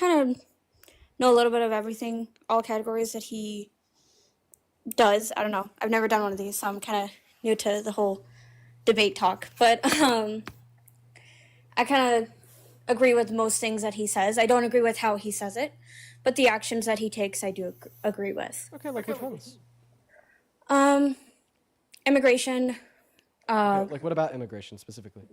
kind of know a little bit of everything, all categories that he does. I don't know. I've never done one of these, so I'm kind of new to the whole debate talk. But I kind of agree with most things that he says. I don't agree with how he says it, but the actions that he takes, I do agree with. Okay, like which ones? Um, Immigration, Okay, like what about immigration specifically?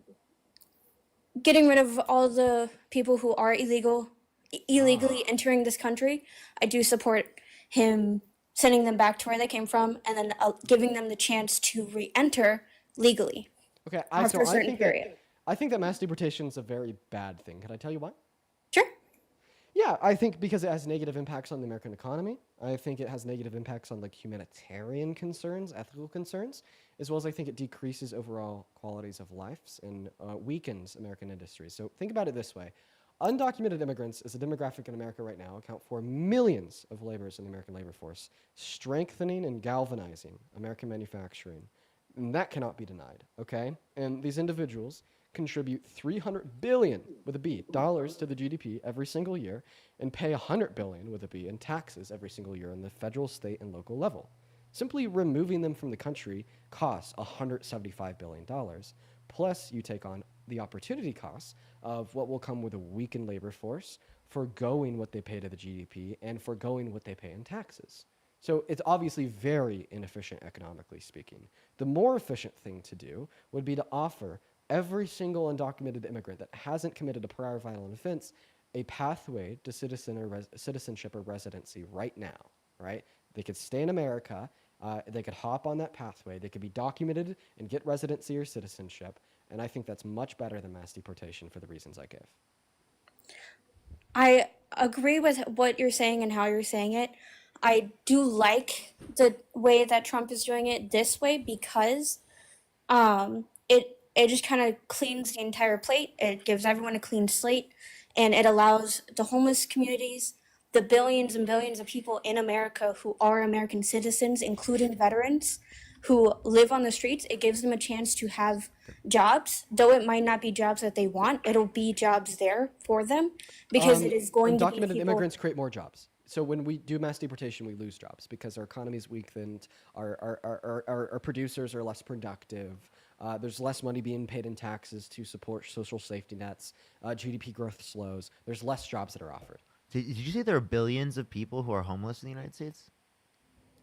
getting rid of all the people who are illegally entering this country. I do support him sending them back to where they came from and then giving them the chance to re-enter legally Okay, after a certain period. I think that mass deportation is a very bad thing. Can I tell you why? Sure. Yeah, I think because it has negative impacts on the American economy. I think it has negative impacts on like humanitarian concerns, ethical concerns, as well as I think it decreases overall qualities of lives and weakens American industries. So think about it this way. Undocumented immigrants as a demographic in America right now account for millions of laborers in the American labor force, strengthening and galvanizing American manufacturing. And that cannot be denied, okay? And these individuals contribute 300 billion with a B dollars to the GDP every single year and pay 100 billion with a B in taxes every single year on the federal, state, and local level. Simply removing them from the country costs $175 billion. Plus, you take on the opportunity costs of what will come with a weakened labor force, foregoing what they pay to the GDP and foregoing what they pay in taxes. So it's obviously very inefficient economically speaking. The more efficient thing to do would be to offer every single undocumented immigrant that hasn't committed a prior violent offense a pathway to citizenship or residency right now, right? They could stay in America, they could hop on that pathway, they could be documented and get residency or citizenship, and I think that's much better than mass deportation for the reasons I give. I agree with what you're saying and how you're saying it. I do like the way that Trump is doing it this way because it just kind of cleans the entire plate. It gives everyone a clean slate, and it allows the homeless communities, the billions and billions of people in America who are American citizens, including veterans who live on the streets. It gives them a chance to have jobs, though it might not be jobs that they want. It'll be jobs there for them because it is going to be Undocumented people. immigrants create more jobs. So when we do mass deportation, we lose jobs because our economy is weakened, our producers are less productive, there's less money being paid in taxes to support social safety nets, GDP growth slows, there's less jobs that are offered. Did you say there are billions of people who are homeless in the United States?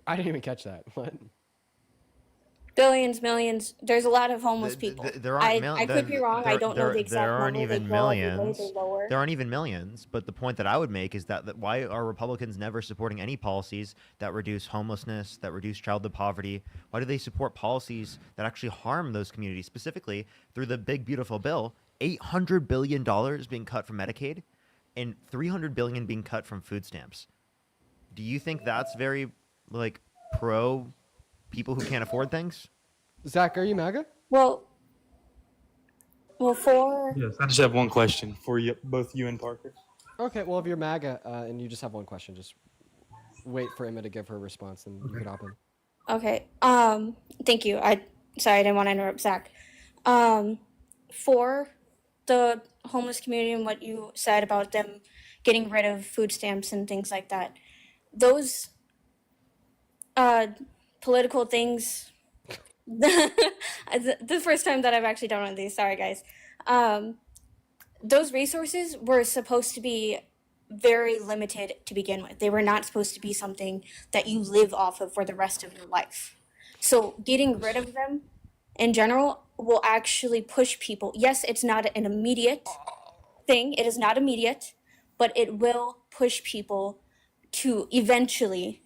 I didn't even catch that. What? Billions, millions. There's a lot of homeless people. There aren't I could be wrong. I don't know the there exact aren't number. They even grow every day. They millions. lower. There aren't even millions. But the point that I would make is that why are Republicans never supporting any policies that reduce homelessness, that reduce childhood poverty? Why do they support policies that actually harm those communities, specifically through the big beautiful bill, $800 billion being cut from Medicaid, and $300 billion being cut from food stamps? Do you think that's very like pro people who can't afford things? Zach, are you MAGA? Well, for Yes, I just have one question for you, both you and Parker. Okay, well, if you're MAGA and you just have one question, just wait for Emma to give her response and you can hop in. okay. Thank you. Sorry, I didn't want to interrupt Zach. Um, for the homeless community and what you said about them getting rid of food stamps and things like that, those uh political things. The first time that I've actually done one of these. Sorry, guys. Um, those resources were supposed to be very limited to begin with. They were not supposed to be something that you live off of for the rest of your life. So getting rid of them in general will actually push people. Yes, it's not an immediate thing. It is not immediate, but it will push people to eventually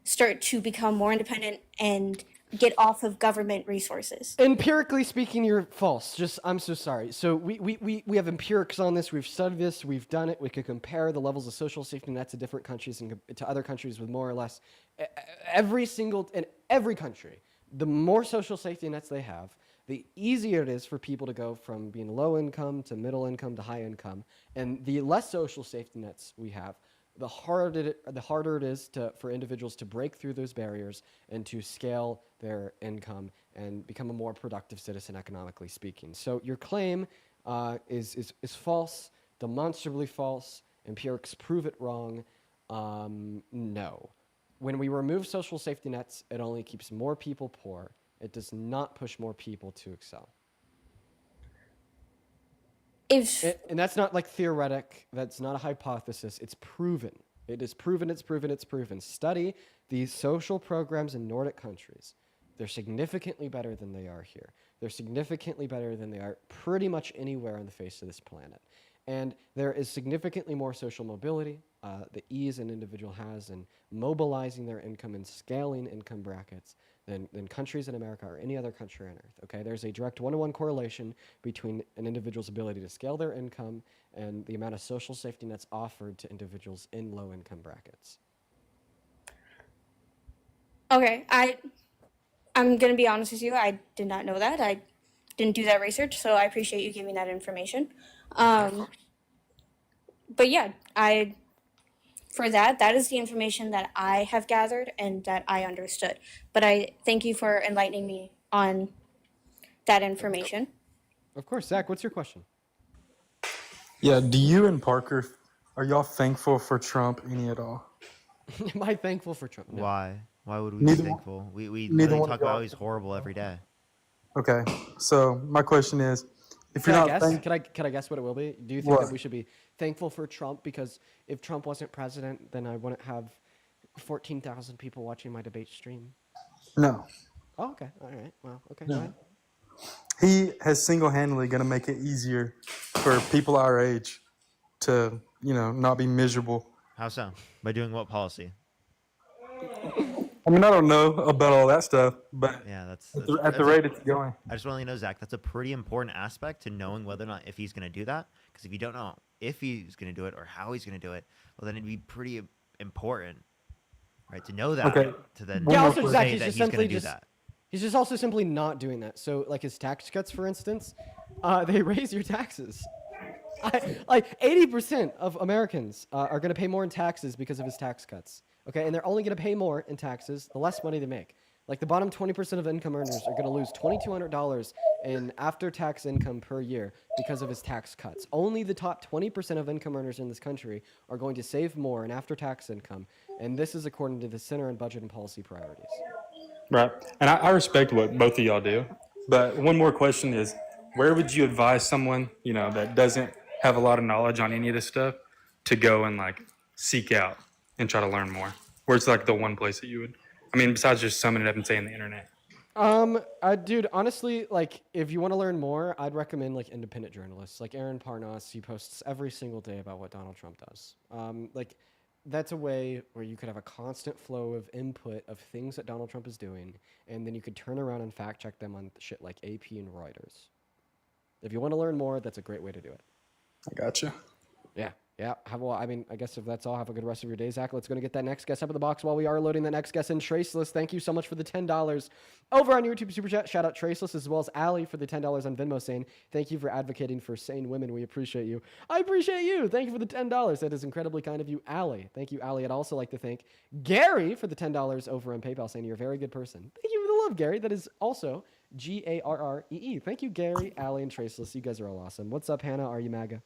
start to become more independent and get off of government resources. Empirically speaking, you're false. I'm so sorry. So we have empirics on this. We've studied this. We've done it. We could compare the levels of social safety nets to different countries and to other countries with more or less in every country. The more social safety nets they have, the easier it is for people to go from being low income to middle income to high income. And the less social safety nets we have, the harder it is for individuals to break through those barriers and to scale their income and become a more productive citizen economically speaking. So your claim is false, demonstrably false, Empirics prove it wrong. No. When we remove social safety nets, it only keeps more people poor. It does not push more people to excel. If And that's not like theoretic. That's not a hypothesis. It's proven. It is proven. It's proven. It's proven. Study these social programs in Nordic countries. They're significantly better than they are here. They're significantly better than they are pretty much anywhere on the face of this planet. And there is significantly more social mobility, the ease an individual has in mobilizing their income and scaling income brackets than countries in America or any other country on earth. Okay, there's a direct one-to-one correlation between an individual's ability to scale their income and the amount of social safety nets offered to individuals in low income brackets. okay, I'm gonna be honest with you. I did not know that. I didn't do that research, so I appreciate you giving that information. But yeah, that is the information that I have gathered and that I understood. But I thank you for enlightening me on that information. Of course, Zach, what's your question? Yeah, do you and Parker, are y'all thankful for Trump any at all? Am I thankful for Trump? No. Why? Why would we be Neither one- thankful? We neither literally one talk of y'all. about how he's horrible every day. Okay, so my question is, if Can you're I not guess? Can I guess what it will be? Do you think What? that we should be thankful for Trump because if Trump wasn't president, then I wouldn't have 14,000 people watching my debate stream? No. Oh, okay. All right. Well, okay. No. Go ahead. He has single-handedly going to make it easier for people our age to, not be miserable. How so? By doing what policy? I mean, I don't know about all that stuff, but Yeah, that's at the that's rate it's going. I just want to let you know, Zach, that's a pretty important aspect to knowing whether or not if he's going to do that. Because if you don't know if he's going to do it or how he's going to do it, well, then it'd be pretty important, right, to know that Okay. to then Yeah, also, Zach, say he's that just he's going simply to do just- that. He's just also simply not doing that. So, like his tax cuts, for instance, they raise your taxes. Like 80% of Americans are going to pay more in taxes because of his tax cuts. Okay, and they're only going to pay more in taxes the less money they make. Like the bottom 20% of income earners are going to lose $2,200 in after-tax income per year because of his tax cuts. Only the top 20% of income earners in this country are going to save more in after-tax income, and this is according to the Center on Budget and Policy Priorities. Right. And I respect what both of y'all do. But one more question is, where would you advise someone, that doesn't have a lot of knowledge on any of this stuff to go and seek out and try to learn more? Where's the one place that you would, besides just summing it up and saying the internet? Dude, honestly, if you want to learn more, I'd recommend independent journalists, like Aaron Parnas. He posts every single day about what Donald Trump does. That's a way where you could have a constant flow of input of things that Donald Trump is doing, and then you could turn around and fact check them on shit like AP and Reuters. If you want to learn more, that's a great way to do it. I gotcha. Yeah. I guess if that's all, have a good rest of your day, Zach. Let's go and get that next guest up in the box while we are loading that next guest in. Traceless, thank you so much for the $10 over on YouTube Super Chat. Shout out Traceless as well as Allie for the $10 on Venmo saying, thank you for advocating for sane women. We appreciate you. I appreciate you. Thank you for the $10. That is incredibly kind of you, Allie. Thank you, Allie. I'd also like to thank Gary for the $10 over on PayPal saying you're a very good person. Thank you for the love, Gary. That is also Garree. Thank you, Gary, Allie, and Traceless. You guys are all awesome. What's up, Hannah? Are you MAGA?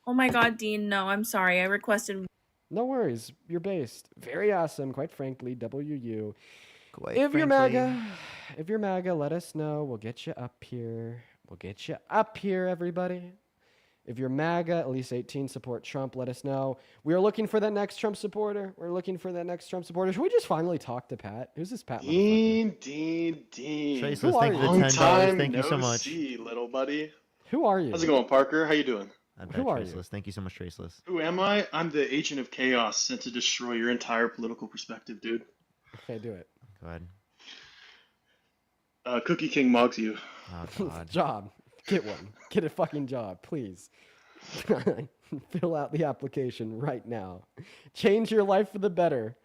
Oh my God, Dean, no, I'm sorry. I requested. No worries. You're based. Very awesome. Quite frankly, WU. Quite If you're frankly. MAGA, let us know. We'll get you up here. Everybody. If you're MAGA, at least 18, support Trump, let us know. We are looking for that next Trump supporter. Should we just finally talk to Pat? Who's this Pat? Dean. Traceless, Who are thank you you? for Long the $10. time Thank you no so much. see, little buddy. Who are you? How's it going, Parker? How you doing? I bet Who are you? Traceless. Thank you so much, Traceless. Who am I? I'm the agent of chaos sent to destroy your entire political perspective, dude. Okay, do it. Go ahead. Cookie King mugs you. Oh, God. Job. Get one. Get a fucking job, please. Fill out the application right now. Change your life for the better.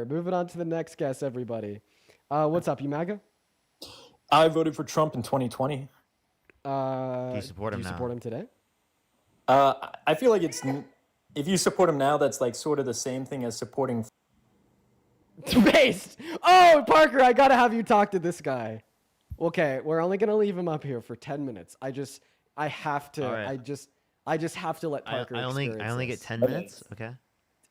Moving on to the next guest, everybody. What's up, you MAGA? I voted for Trump in 2020. Do you support him now? support him today? I feel like if you support him now, that's sort of the same thing as supporting. Based. Oh, Parker, I gotta have you talk to this guy. Okay, we're only gonna leave him up here for 10 minutes. I have to. All right. I just have to let I, Parker I only get this. 10 minutes. Okay.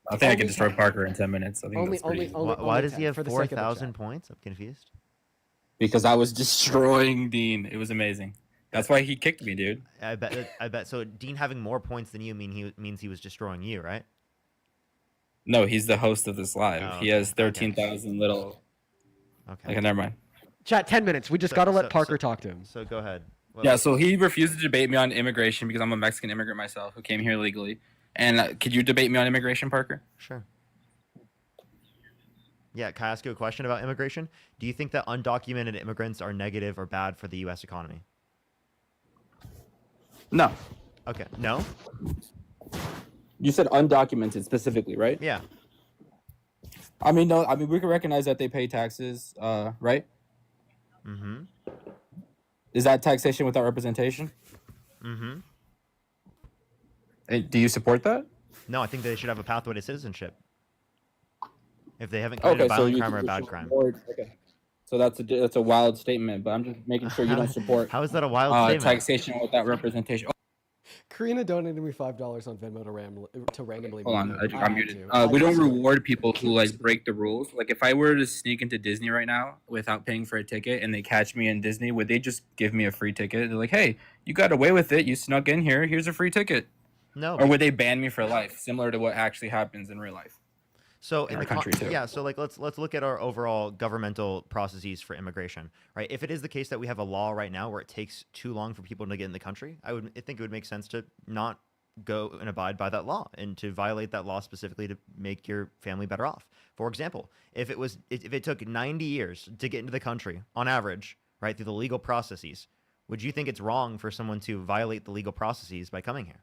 I think I Only can destroy 10. Parker in 10 minutes. I think Only, that's pretty only, easy. only, Why does 10 he have for the sake of the 4,000 chat. points? I'm confused. Because I was destroying Dean. It was amazing. That's why he kicked me, dude. I bet. So Dean having more points than you means he was destroying you, right? No, he's the host of this live. Oh, He okay, has 13,000 little. Okay. Okay, never mind. Chat, 10 minutes. We just got to let Parker talk to him. So go ahead. Well, Yeah, so he refused to debate me on immigration because I'm a Mexican immigrant myself who came here legally. And could you debate me on immigration, Parker? Sure. Yeah, can I ask you a question about immigration? Do you think that undocumented immigrants are negative or bad for the U.S. economy? No. Okay. No? You said undocumented specifically, right? Yeah. I mean, no. I mean, we can recognize that they pay taxes, right? Mm-hmm. Is that taxation without representation? Mm-hmm. Do you support that? No, I think they should have a pathway to citizenship. If they haven't committed a so violent you crime or a think bad you crime. support- Okay. So that's a wild statement, but I'm just making sure you don't support How is that a wild statement? taxation without representation. Karina donated me $5 on Venmo to randomly. Hold on, mute him. I'm had muted. to. We I don't just- reward people who like break the rules. Like if I were to sneak into Disney right now without paying for a ticket and they catch me in Disney, would they just give me a free ticket? They're like, "Hey, you got away with it. You snuck in here. Here's a free ticket." No. Or would they ban me for life, similar to what actually happens in real life? So in in our the country, too. Yeah, so like let's look at our overall governmental processes for immigration, right? If it is the case that we have a law right now where it takes too long for people to get in the country, I think it would make sense to not go and abide by that law and to violate that law specifically to make your family better off. For example, if it took 90 years to get into the country on average, right, through the legal processes, would you think it's wrong for someone to violate the legal processes by coming here?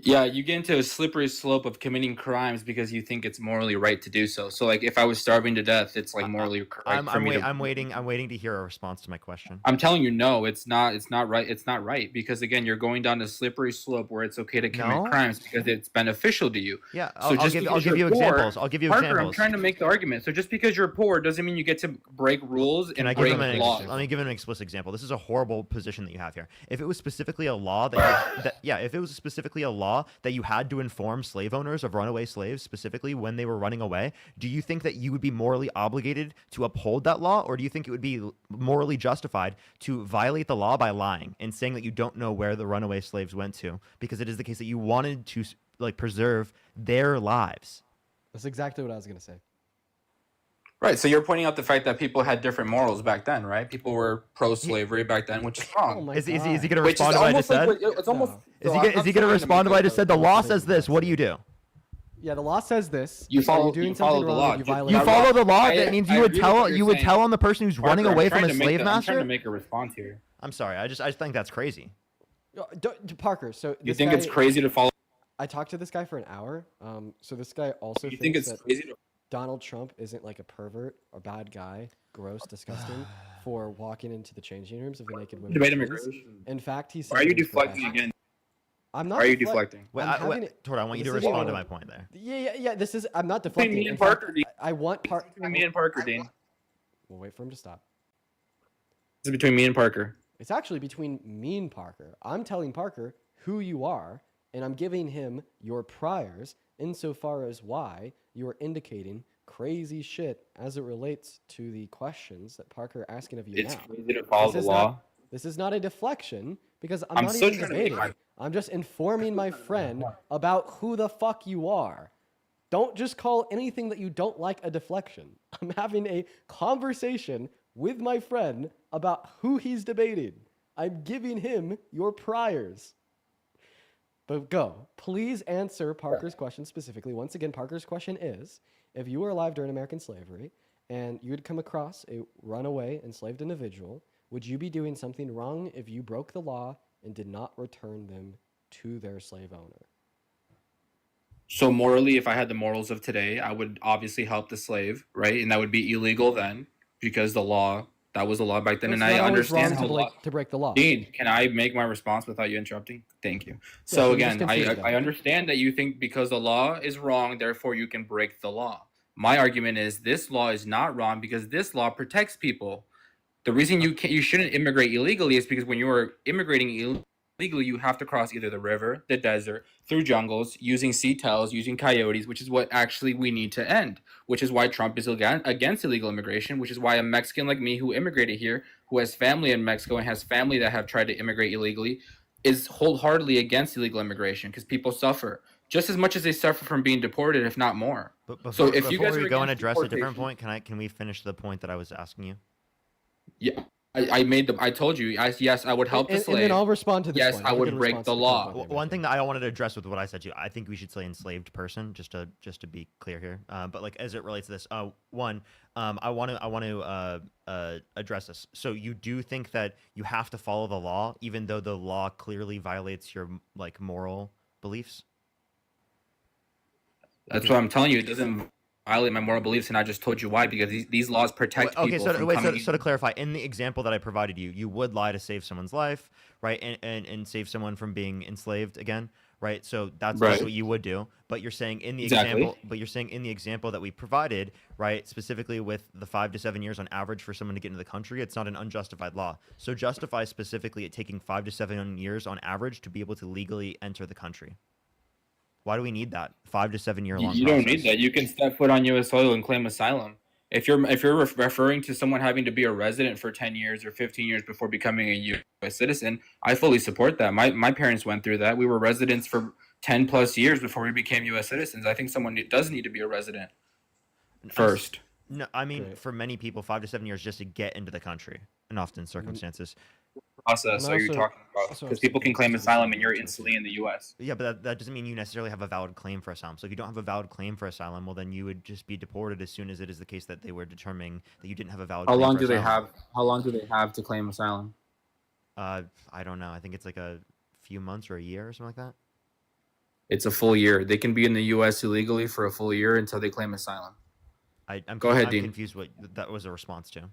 Yeah, you get into a slippery slope of committing crimes because you think it's morally right to do so. So, like, if I was starving to death, it's like morally right for me to. I'm waiting to hear a response to my question. I'm telling you, no, it's not. It's not right. It's not right because again, you're going down a slippery slope where it's okay to commit No. crimes because it's beneficial to you. Yeah, So I'll give because you you're poor- examples. I'll give you Parker, examples. I'm trying to make the argument. So just because you're poor doesn't mean you get to break rules Can and I give break him an laws. let me give him an explicit example. This is a horrible position that you have here. If it was specifically a law that if it was specifically a law that you had to inform slave owners of runaway slaves specifically when they were running away, do you think that you would be morally obligated to uphold that law, or do you think it would be morally justified to violate the law by lying and saying that you don't know where the runaway slaves went to because it is the case that you wanted to like preserve their lives? That's exactly what I was gonna say. Right. So you're pointing out the fact that people had different morals back then, right? People were pro-slavery back then, which is wrong. Oh my Is he God. going to Which is respond to what I just almost said? like it's almost. Is so he I'm going to trying respond to make what I it just said? The law says this. What do you do? Yeah, the law says this. You Are follow- you doing you follow something the wrong law. if you You violate You the follow- law? follow the law. I- That means I you would agree with what tell you're you would saying. tell on the person who's running Parker, away I'm from trying a to make slave the- I'm master. trying to make a response here. I'm sorry. I just think that's crazy. Parker, so You this think guy, it's crazy to follow? I talked to this guy for an hour. So this guy also You thinks think it's that crazy to? Donald Trump isn't like a pervert or bad guy, gross, disgusting, for walking into the changing rooms of the naked women. Debate please. immigration. In fact, he said Why are you it was deflecting professional. again? I'm not. Why are you deflect- deflecting? Wait, I'm having it. Tord, I want you to this isn't respond to even- my point there. Yeah. This is. I'm not Between deflecting. me In and fact, Parker, Dean. I want Between me and Parker, Dean. We'll wait for him to stop. This is between me and Parker. It's actually between me and Parker. I'm telling Parker who you are, and I'm giving him your priors insofar as why you are indicating crazy shit as it relates to the questions that Parker are asking of you It's now. crazy to follow the This is law. not- This is not a deflection because I'm I'm not still even trying to make debating. my- I'm just informing my friend about who the fuck you are. Don't just call anything that you don't like a deflection. I'm having a conversation with my friend about who he's debating. I'm giving him your priors. But go. Please answer Parker's question specifically. Once again, Parker's question is, if you were alive during American slavery and you had come across a runaway enslaved individual, would you be doing something wrong if you broke the law and did not return them to their slave owner? So morally, if I had the morals of today, I would obviously help the slave, right? And that would be illegal then because that was the law back then. It's And not I always understand wrong how to break the law. Dean, can I make my response without you interrupting? Thank you. so So you just again, conceded I that. understand that you think because the law is wrong, therefore you can break the law. My argument is this law is not wrong because this law protects people. The reason you shouldn't immigrate illegally is because when you are immigrating legally, you have to cross either the river, the desert, through jungles, using sea tails, using coyotes, which is what actually we need to end. Which is why Trump is against illegal immigration. Which is why a Mexican like me who immigrated here, who has family in Mexico and has family that have tried to immigrate illegally, is wholeheartedly against illegal immigration because people suffer just as much as they suffer from being deported, if not more. But So before, if you before guys we are go and against address a different deportation, point, can we finish the point that I was asking you? yeah, I told you, yes, I would help the And slave. then I'll respond to this Yes, point. I I'll would get a break response the to law. point that One you're thing that I wanted to address with what I said to you, I think we should say enslaved person, just to be clear here. But like as it relates to this, I want to address this. So you do think that you have to follow the law, even though the law clearly violates your like moral beliefs? That's what I'm telling you. It doesn't violate my moral beliefs, and I just told you why. Because these laws protect Okay, people so from wait, coming. so to clarify, in the example that I provided you, you would lie to save someone's life, right, and save someone from being enslaved again, right? So that's Right. what you would do. But you're saying in the Exactly. example, that we provided, right, specifically with the 5 to 7 years on average for someone to get into the country, it's not an unjustified law. So justify specifically it taking 5 to 7 years on average to be able to legally enter the country. Why do we need that 5 to 7 year long You process? don't need that. You can step foot on U.S. soil and claim asylum. If you're referring to someone having to be a resident for 10 years or 15 years before becoming a U.S. citizen, I fully support that. My parents went through that. We were residents for 10 plus years before we became U.S. citizens. I think someone does need to be a resident first. No, I mean, Great. for many people, 5 to 7 years just to get into the country in often circumstances. Process And are you also- talking about? also Because have people some can claim things to asylum say and you're about instantly Turkey. in the U.S. Yeah, but that doesn't mean you necessarily have a valid claim for asylum. So if you don't have a valid claim for asylum, well, then you would just be deported as soon as it is the case that they were determining that you didn't have a valid How claim long for do they asylum. have? How long do they have to claim asylum? I don't know. I think it's like a few months or a year or something like that. It's a full year. They can be in the U.S. illegally for a full year until they claim asylum. Go ahead, I'm Dean. confused what that was a response to.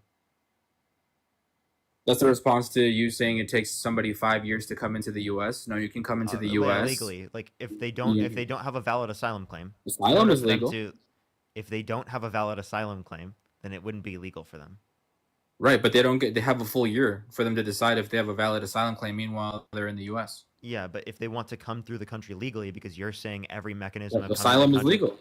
That's the response to you saying it takes somebody 5 years to come into the U.S. No, you can come into the U.S. Legally. Like if they don't have a valid asylum claim, in Asylum order is for them legal, to- if they don't have a valid asylum claim, then it wouldn't be legal for them. right? But they have a full year for them to decide if they have a valid asylum claim. Meanwhile, they're in the U.S. Yeah, but if they want to come through the country legally, because you're saying every mechanism of Asylum is coming to the country,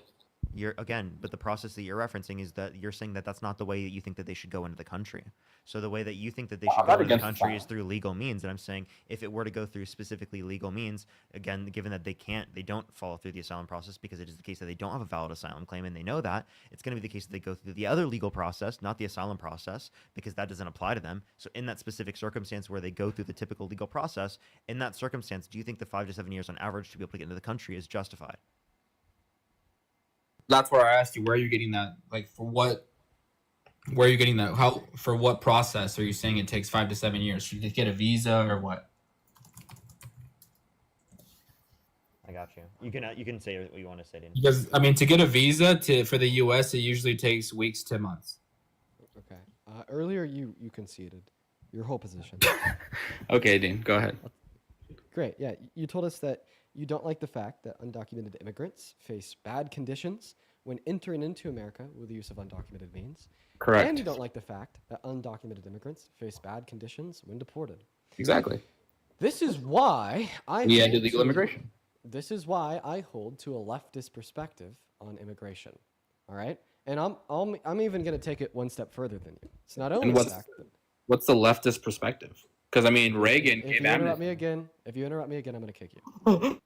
legal. but the process that you're referencing is that you're saying that that's not the way that you think that they should go into the country. So the way that you think that they should I'm go not into the against country is asylum. through legal means. And I'm saying if it were to go through specifically legal means, again, given that they don't follow through the asylum process because it is the case that they don't have a valid asylum claim and they know that, it's going to be the case that they go through the other legal process, not the asylum process, because that doesn't apply to them. So in that specific circumstance where they go through the typical legal process, in that circumstance, do you think the 5 to 7 years on average to be able to get into the country is justified? That's where I asked you. Where are you getting that? Like, for what? Where are you getting that? How? For what process are you saying it takes 5 to 7 years? Should you get a visa or what? I got you. You can say what you want to say, Dean. Because I mean, to get a visa for the U.S., it usually takes weeks to months. Okay. Earlier, you conceded your whole position. Okay, Dean, go ahead. Great. Yeah, you told us that you don't like the fact that undocumented immigrants face bad conditions when entering into America with the use of undocumented means. Correct. And you don't like the fact that undocumented immigrants face bad conditions when deported. Exactly. This is why We ended legal immigration. This is why I hold to a leftist perspective on immigration. All right, and I'm even going to take it one step further than you. It's not only the fact that What's the leftist perspective? Because I mean, Reagan if gave you interrupt amnesty. me again, I'm going to kick you.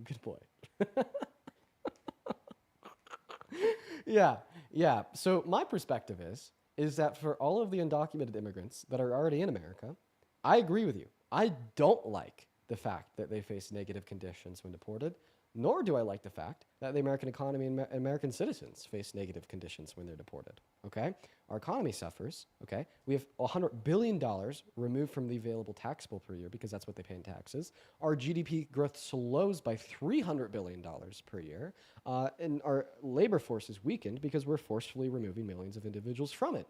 Good boy. Yeah. So my perspective is that for all of the undocumented immigrants that are already in America, I agree with you. I don't like the fact that they face negative conditions when deported, nor do I like the fact that the American economy and American citizens face negative conditions when they're deported. Okay? Our economy suffers. Okay? We have $100 billion removed from the available taxable per year because that's what they pay in taxes. Our GDP growth slows by $300 billion per year. And our labor force is weakened because we're forcefully removing millions of individuals from it.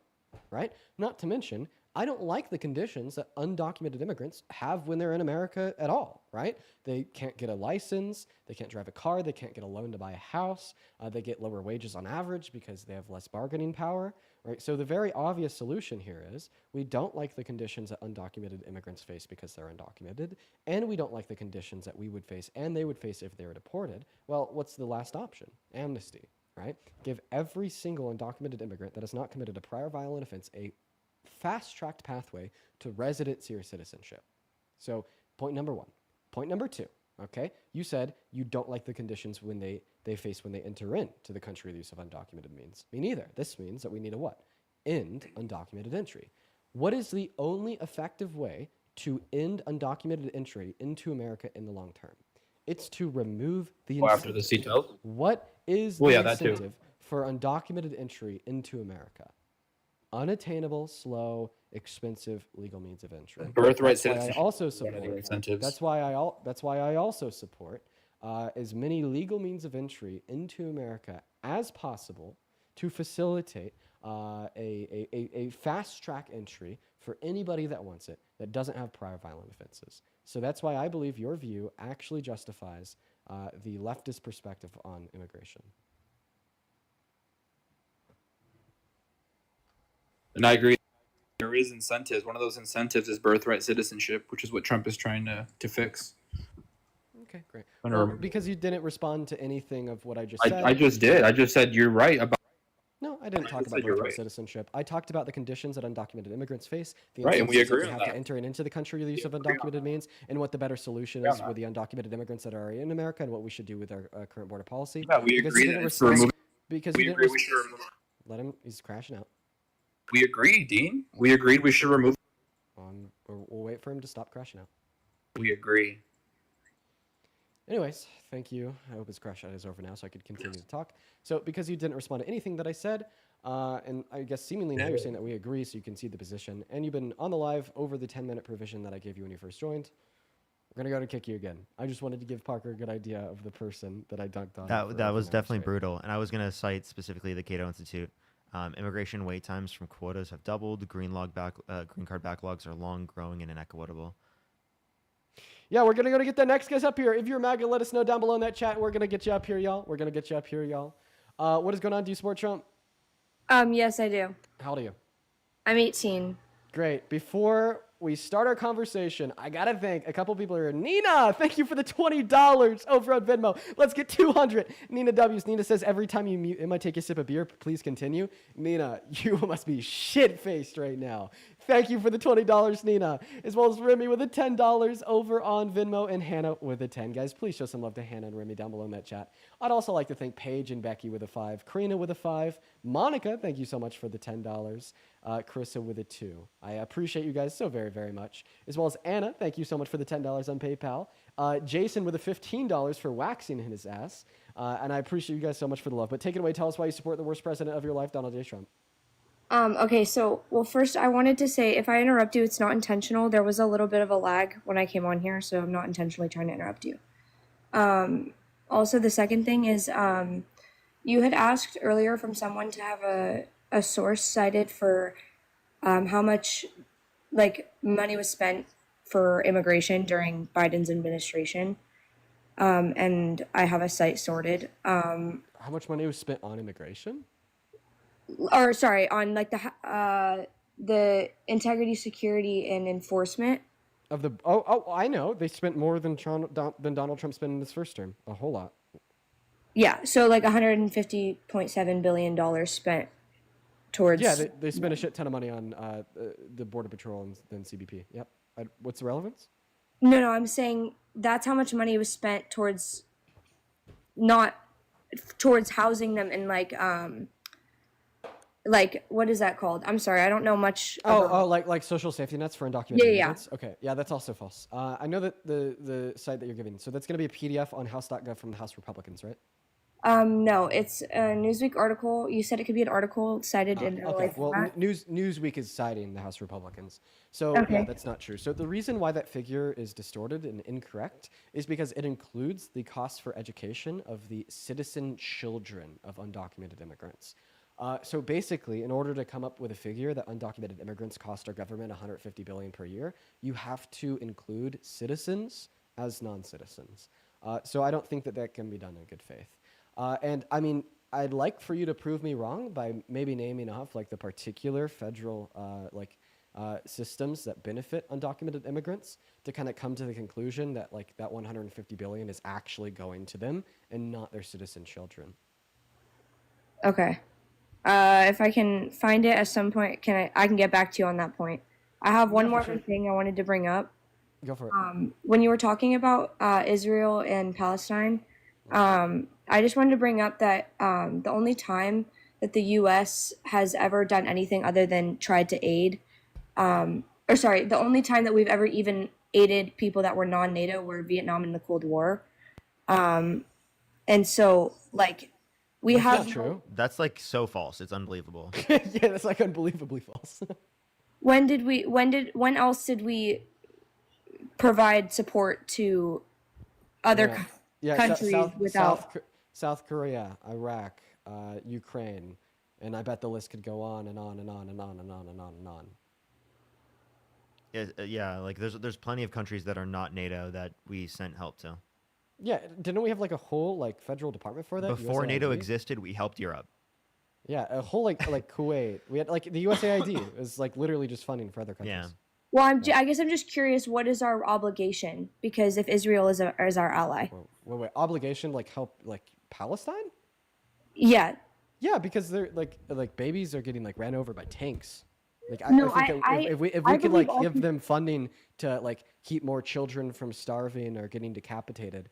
Right? Not to mention, I don't like the conditions that undocumented immigrants have when they're in America at all, right? They can't get a license, they can't drive a car, they can't get a loan to buy a house, they get lower wages on average because they have less bargaining power. right? So the very obvious solution here is we don't like the conditions that undocumented immigrants face because they're undocumented, and we don't like the conditions that we would face and they would face if they were deported. Well, what's the last option? Amnesty, right? Give every single undocumented immigrant that has not committed a prior violent offense a fast-tracked pathway to residency or citizenship. So point number one. Point number two, okay? You said you don't like the conditions when they face when they enter into the country the use of undocumented means. Me neither. This means that we need a what? End undocumented entry. What is the only effective way to end undocumented entry into America in the long term? It's to remove the Well, after the incentive. seatbelt. What is Well, the yeah, that too. incentive for undocumented entry into America? Unattainable, slow, expensive legal means of entry. Birthright That's why I citizenship. also One of their support. incentives. That's why I also support as many legal means of entry into America as possible to facilitate a fast track entry for anybody that wants it that doesn't have prior violent offenses. So that's why I believe your view actually justifies the leftist perspective on immigration. And I agree. There is incentives. One of those incentives is birthright citizenship, which is what Trump is trying to fix. Okay, great. I'm Well, gonna- because you didn't respond to anything of what I just I said. just did. I just said you're right about. No, I didn't talk just about said you're birthright right. citizenship. I talked about the conditions that undocumented immigrants face, the Right, and we incentives that agree they on have to that. enter into the country the use of agree on undocumented means, and what the better solution agree on is with the undocumented immigrants that are already in America, and what we should do with our current border policy. Yeah, we Because agree you didn't that it's respond- removing. Because We you didn't agree we res- should remove. let him. He's crashing out. We agree, Dean. We agreed we should remove. We'll wait for him to stop crashing out. We agree. Anyways, thank you. I hope his crash out is over now, so I could continue to talk. So, because you didn't respond to anything that I said, and I guess seemingly now you're saying that we agree, so you can see the position, and you've been on the live over the 10-minute provision that I gave you when you first joined. We're gonna go to kick you again. I just wanted to give Parker a good idea of the person that I dunked on. for That over was an hour definitely straight. brutal, and I was going to cite specifically the Cato Institute. Immigration wait times from quotas have doubled. Green card backlogs are long, growing, and inequitable. Yeah, we're gonna go to get the next guys up here. If you're MAGA, let us know down below in that chat. We're gonna get you up here, y'all. We're gonna get you up here, y'all. What is going on? Do you support Trump? Yes, I do. How old are you? I'm 18. Great. Before we start our conversation, I gotta thank a couple people here. Nina, thank you for the $20 over on Venmo. Let's get 200. Nina W's. Nina says every time you mute him, I take a sip of beer. Please continue. Nina, you must be shit-faced right now. Thank you for the $20, Nina, as well as Remy with the $10 over on Venmo and Hannah with a 10. Guys, please show some love to Hannah and Remy down below in that chat. I'd also like to thank Paige and Becky with a 5, Karina with a 5, Monica, thank you so much for the $10, Carissa with a 2. I appreciate you guys so very, very much. As well as Anna, thank you so much for the $10 on PayPal. Jason with a $15 for waxing his ass. And I appreciate you guys so much for the love. But take it away. Tell us why you support the worst president of your life, Donald J. Trump. Okay, so, well, first I wanted to say, if I interrupt you, it's not intentional. There was a little bit of a lag when I came on here, so I'm not intentionally trying to interrupt you. Also, the second thing is, you had asked earlier from someone to have a source cited for how much, like, money was spent for immigration during Biden's administration. And I have a site sorted. How much money was spent on immigration? Or sorry, on like the integrity, security, and enforcement. Of the I know they spent more than Donald Trump spent in his first term, a whole lot. Yeah, so like $150.7 billion spent towards. Yeah, they spent a shit ton of money on the Border Patrol and then CBP. Yep. What's the relevance? No, I'm saying that's how much money was spent towards, not towards housing them in like what is that called? I'm sorry, I don't know much. Like social safety nets for undocumented Yeah. immigrants? Okay, yeah, that's also false. I know that the site that you're giving, so that's going to be a PDF on House.gov from the House Republicans, right? No, it's a Newsweek article. You said it could be an article cited in real Okay, life well, format. Newsweek is citing the House Republicans. So, Okay. yeah, that's not true. So the reason why that figure is distorted and incorrect is because it includes the cost for education of the citizen children of undocumented immigrants. So basically, in order to come up with a figure that undocumented immigrants cost our government $150 billion per year, you have to include citizens as non-citizens. So I don't think that can be done in good faith. And I mean, I'd like for you to prove me wrong by maybe naming off like the particular federal systems that benefit undocumented immigrants to kind of come to the conclusion that like that 150 billion is actually going to them and not their citizen children. Okay. If I can find it at some point, I can get back to you on that point. I have one Yeah, for more sure. thing I wanted to bring up. Go for it. When you were talking about Israel and Palestine, I just wanted to bring up that the only time that the U.S. has ever done anything other than tried to aid, the only time that we've ever even aided people that were non-NATO were Vietnam in the Cold War. And so, like, we That's have not true. That's like so false. It's unbelievable. Yeah, that's like unbelievably false. when else did we provide support to other Yeah. Yeah, countries without? South Korea, Iraq, Ukraine, and I bet the list could go on and on and on and on and on and on and on. Yeah, like there's plenty of countries that are not NATO that we sent help to. Yeah, didn't we have like a whole like federal department for that? Before NATO USAID? existed, we helped Europe. Yeah, a whole like Kuwait. We had like the USAID is like literally just funding for other countries. Yeah. Well, I guess I'm just curious. What is our obligation? Because if Israel is our ally, Wait, obligation like help like Palestine? yeah. Yeah, because they're like babies are getting like ran over by tanks. Like No, I think I- if we I could believe like all give them funding to like keep more children from starving or getting decapitated,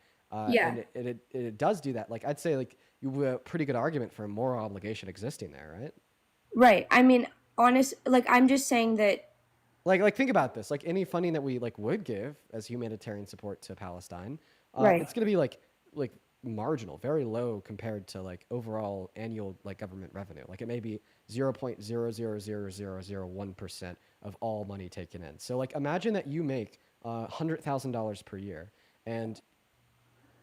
Yeah. and it does do that. Like I'd say like you have a pretty good argument for a moral obligation existing there, right? Right. I mean, I'm just saying that. Like think about this. Like any funding that we like would give as humanitarian support to Palestine, Right. it's gonna be like marginal, very low compared to like overall annual like government revenue. Like it may be 0.000001% of all money taken in. So like imagine that you make $100,000 per year, and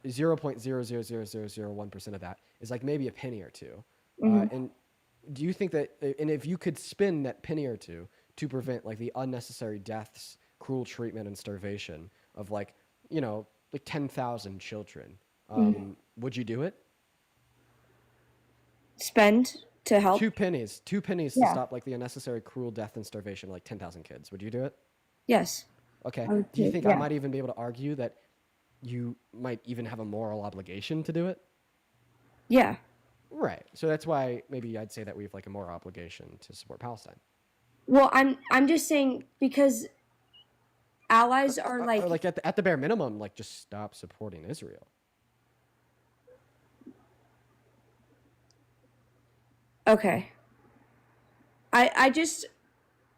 0.000001% of that is like maybe a penny or two. And do you think that, and if you could spend that penny or two to prevent like the unnecessary deaths, cruel treatment, and starvation of like 10,000 children, would you do it? Spend to help. Two pennies to Yeah. stop like the unnecessary cruel death and starvation of like 10,000 kids. Would you do it? Yes. Okay. I would Do you do- think I yeah. might even be able to argue that you might even have a moral obligation to do it? Yeah. Right. So that's why maybe I'd say that we have like a moral obligation to support Palestine. Well, I'm just saying because allies are Or like like at the bare minimum, like just stop supporting Israel. okay. I just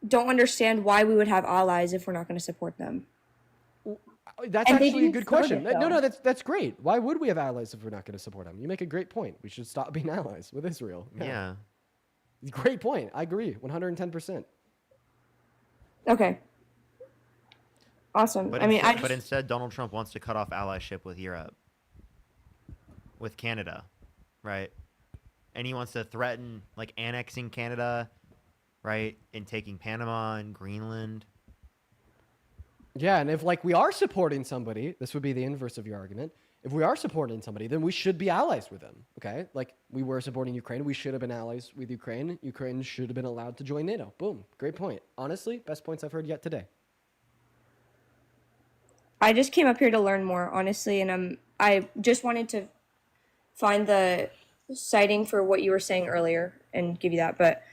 don't understand why we would have allies if we're not going to support them. That's And they actually a do good serve question. it, No, though. that's great. Why would we have allies if we're not going to support them? You make a great point. We should stop being allies with Israel. Yeah. Great point. I agree. 110%. Okay. Awesome. But I mean, but instead, Donald Trump wants to cut off allyship with Europe, with Canada, right? And he wants to threaten like annexing Canada, right, and taking Panama and Greenland. Yeah, and if like we are supporting somebody, this would be the inverse of your argument. If we are supporting somebody, then we should be allies with them. Okay, like we were supporting Ukraine, we should have been allies with Ukraine. Ukraine should have been allowed to join NATO. Boom, great point. Honestly, best points I've heard yet today. I just came up here to learn more, honestly, and I just wanted to find the citing for what you were saying earlier and give you that. But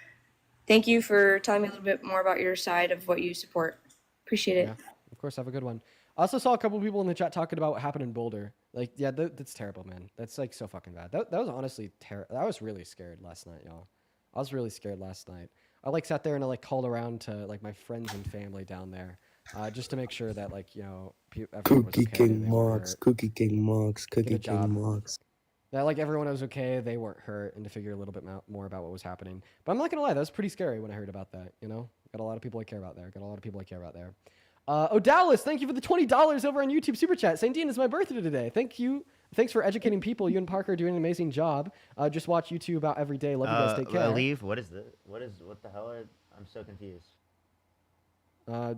thank you for telling me a little bit more about your side of what you support. Appreciate it. Yeah, of course, have a good one. I also saw a couple people in the chat talking about what happened in Boulder. Like, yeah, that's terrible, man. That's like so fucking bad. That was honestly terrible. I was really scared last night, y'all. I was really scared last night. I like sat there and I like called around to like my friends and family down there, just to make sure that like everyone was Cookie okay. King They weren't Marks, hurt. Cookie King Marks, Cookie job. King Marks. That like everyone was okay. They weren't hurt, and to figure a little bit more about what was happening. But I'm not gonna lie, that was pretty scary when I heard about that. Got a lot of people I care about there. Dallas, thank you for the $20 over on YouTube Super Chat. St. Dean, it's my birthday today. Thank you. Thanks for educating people. You and Parker are doing an amazing job. Just watch YouTube about every day. Love you guys. Take care. Leave. What is the? What the hell? I'm so confused.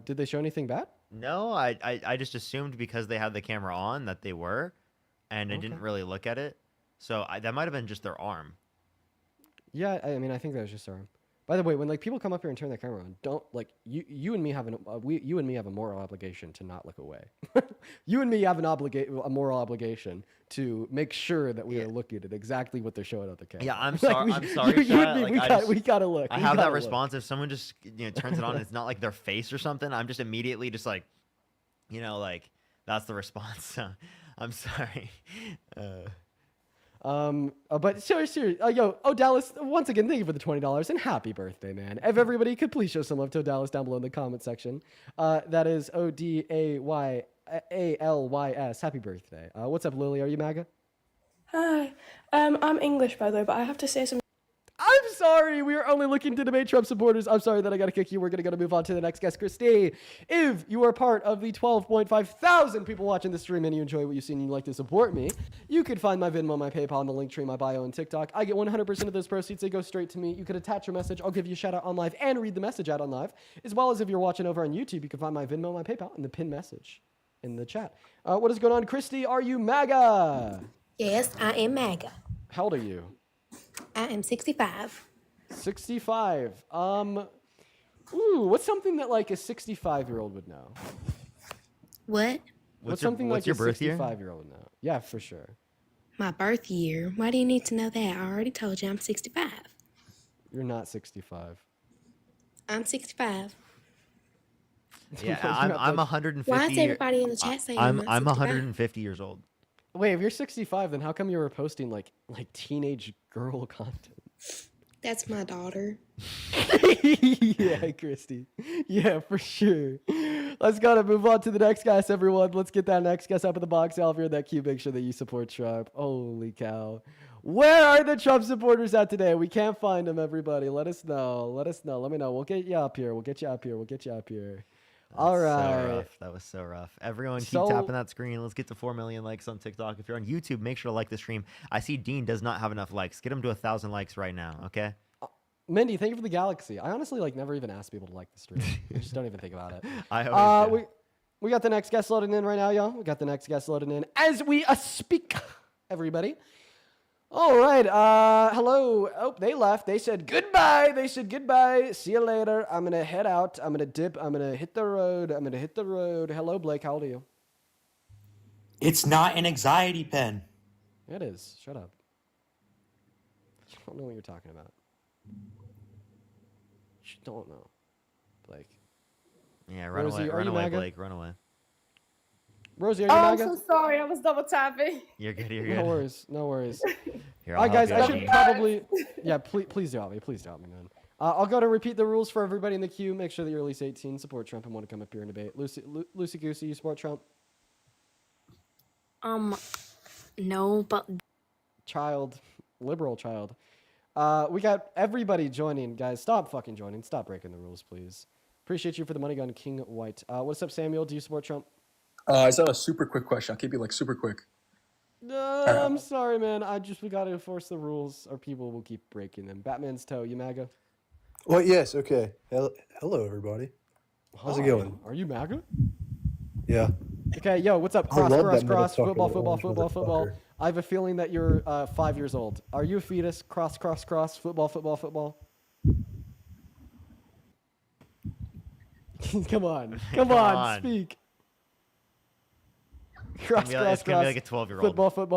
Did they show anything bad? No, I just assumed because they had the camera on that they were, and I didn't really look at it. So that might have been just their arm. Yeah, I mean, I think that was just our. By the way, when like people come up here and turn their camera on, don't like you and me have you and me have a moral obligation to not look away. You and me have a moral obligation to make sure that we are looking at exactly what they're showing on the camera. Yeah, I'm Like, sorry. I'm sorry. You and Chat. me, Like, we gotta look. I we have that gotta look. response. If someone just turns it on, and it's not like their face or something. I'm just immediately just like, like that's the response. So, I'm sorry. But seriously, Dallas, once again, thank you for the $20 and happy birthday, man. If everybody could please show some love to Dallas down below in the comment section. That is ODAYALYS. Happy birthday. What's up, Lily? Are you MAGA? Hi. I'm English, by the way, but I have to say some. I'm sorry. We are only looking to debate Trump supporters. I'm sorry that I got to kick you. We're going to move on to the next guest, Christy. If you are part of the 12.5 thousand people watching the stream and you enjoy what you see and you'd like to support me, you can find my Venmo, my PayPal, and the link tree, my bio, and TikTok. I get 100% of those proceeds. They go straight to me. You could attach your message. I'll give you a shout out on live and read the message out on live. As well as if you're watching over on YouTube, you can find my Venmo, my PayPal, and the pin message in the chat. What is going on, Christy? Are you MAGA? Yes, I am MAGA. How old are you? I am 65. 65. What's something that like a 65-year-old would know? What? What's something what's like your a birth year? 65-year-old would know? Yeah, for sure. My birth year. Why do you need to know that? I already told you I'm 65. You're not 65. I'm 65. Yeah, You're I'm not I'm like- 150. Why is everybody in the chat saying I'm I'm 65? 150 years old. Wait, if you're 65, then how come you were posting like teenage girl content? That's my daughter. Yeah, Christy. Yeah, for sure. Let's gotta move on to the next guest, everyone. Let's get that next guest up in the box. Al, if you're that cute, make sure that you support Trump. Holy cow. Where are the Trump supporters at today? We can't find them, everybody. Let us know. Let us know. Let me know. We'll get you up here. We'll get you up here. We'll get you up here. All So right. rough. That was so rough. Everyone keep So- tapping that screen. Let's get to 4 million likes on TikTok. If you're on YouTube, make sure to like the stream. I see Dean does not have enough likes. Get him to 1,000 likes right now, okay? Mindy, thank you for the galaxy. I honestly never even ask people to like the stream. I just don't even think about it. I always do. We got the next guest loading in right now, y'all. We got the next guest loading in as we speak, everybody. All right. Hello. Oh, they left. They said goodbye. See you later. I'm gonna head out. I'm gonna dip. I'm gonna hit the road. Hello, Blake. How old are you? It's not an anxiety pen. It is. Shut up. I don't know what you're talking about. You don't know, Blake. Yeah, run Rosie, away. are Run you away, MAGA? Blake. Run away. Rosie, are you I'm MAGA? so sorry. I was double tapping. You're good. You're good. No worries. No worries. Here, All right, I'll help guys, you I out, should Dean. probably. Yeah, please do help me. Please do help me, man. I'll go to repeat the rules for everybody in the queue. Make sure that you're at least 18. Support Trump and want to come up here and debate. Lucy Goosey, you support Trump? No, but Child, liberal child. We got everybody joining, guys. Stop fucking joining. Stop breaking the rules, please. Appreciate you for the money gun, King White. What's up, Samuel? Do you support Trump? I just have a super quick question. I'll keep it like super quick. No, I'm sorry, man. We gotta enforce the rules, or people will keep breaking them. Batman's toe, you MAGA? Well, yes, okay. Hello, everybody. How's it going? Are you MAGA? Yeah. Okay, yo, what's up? I love that Cross, motherfucker, football, that football, orange football, football. motherfucker. I have a feeling that you're 5 years old. Are you a fetus? Cross, football, football, football. Come on, Come on. speak. It's gonna be like a 12-year-old.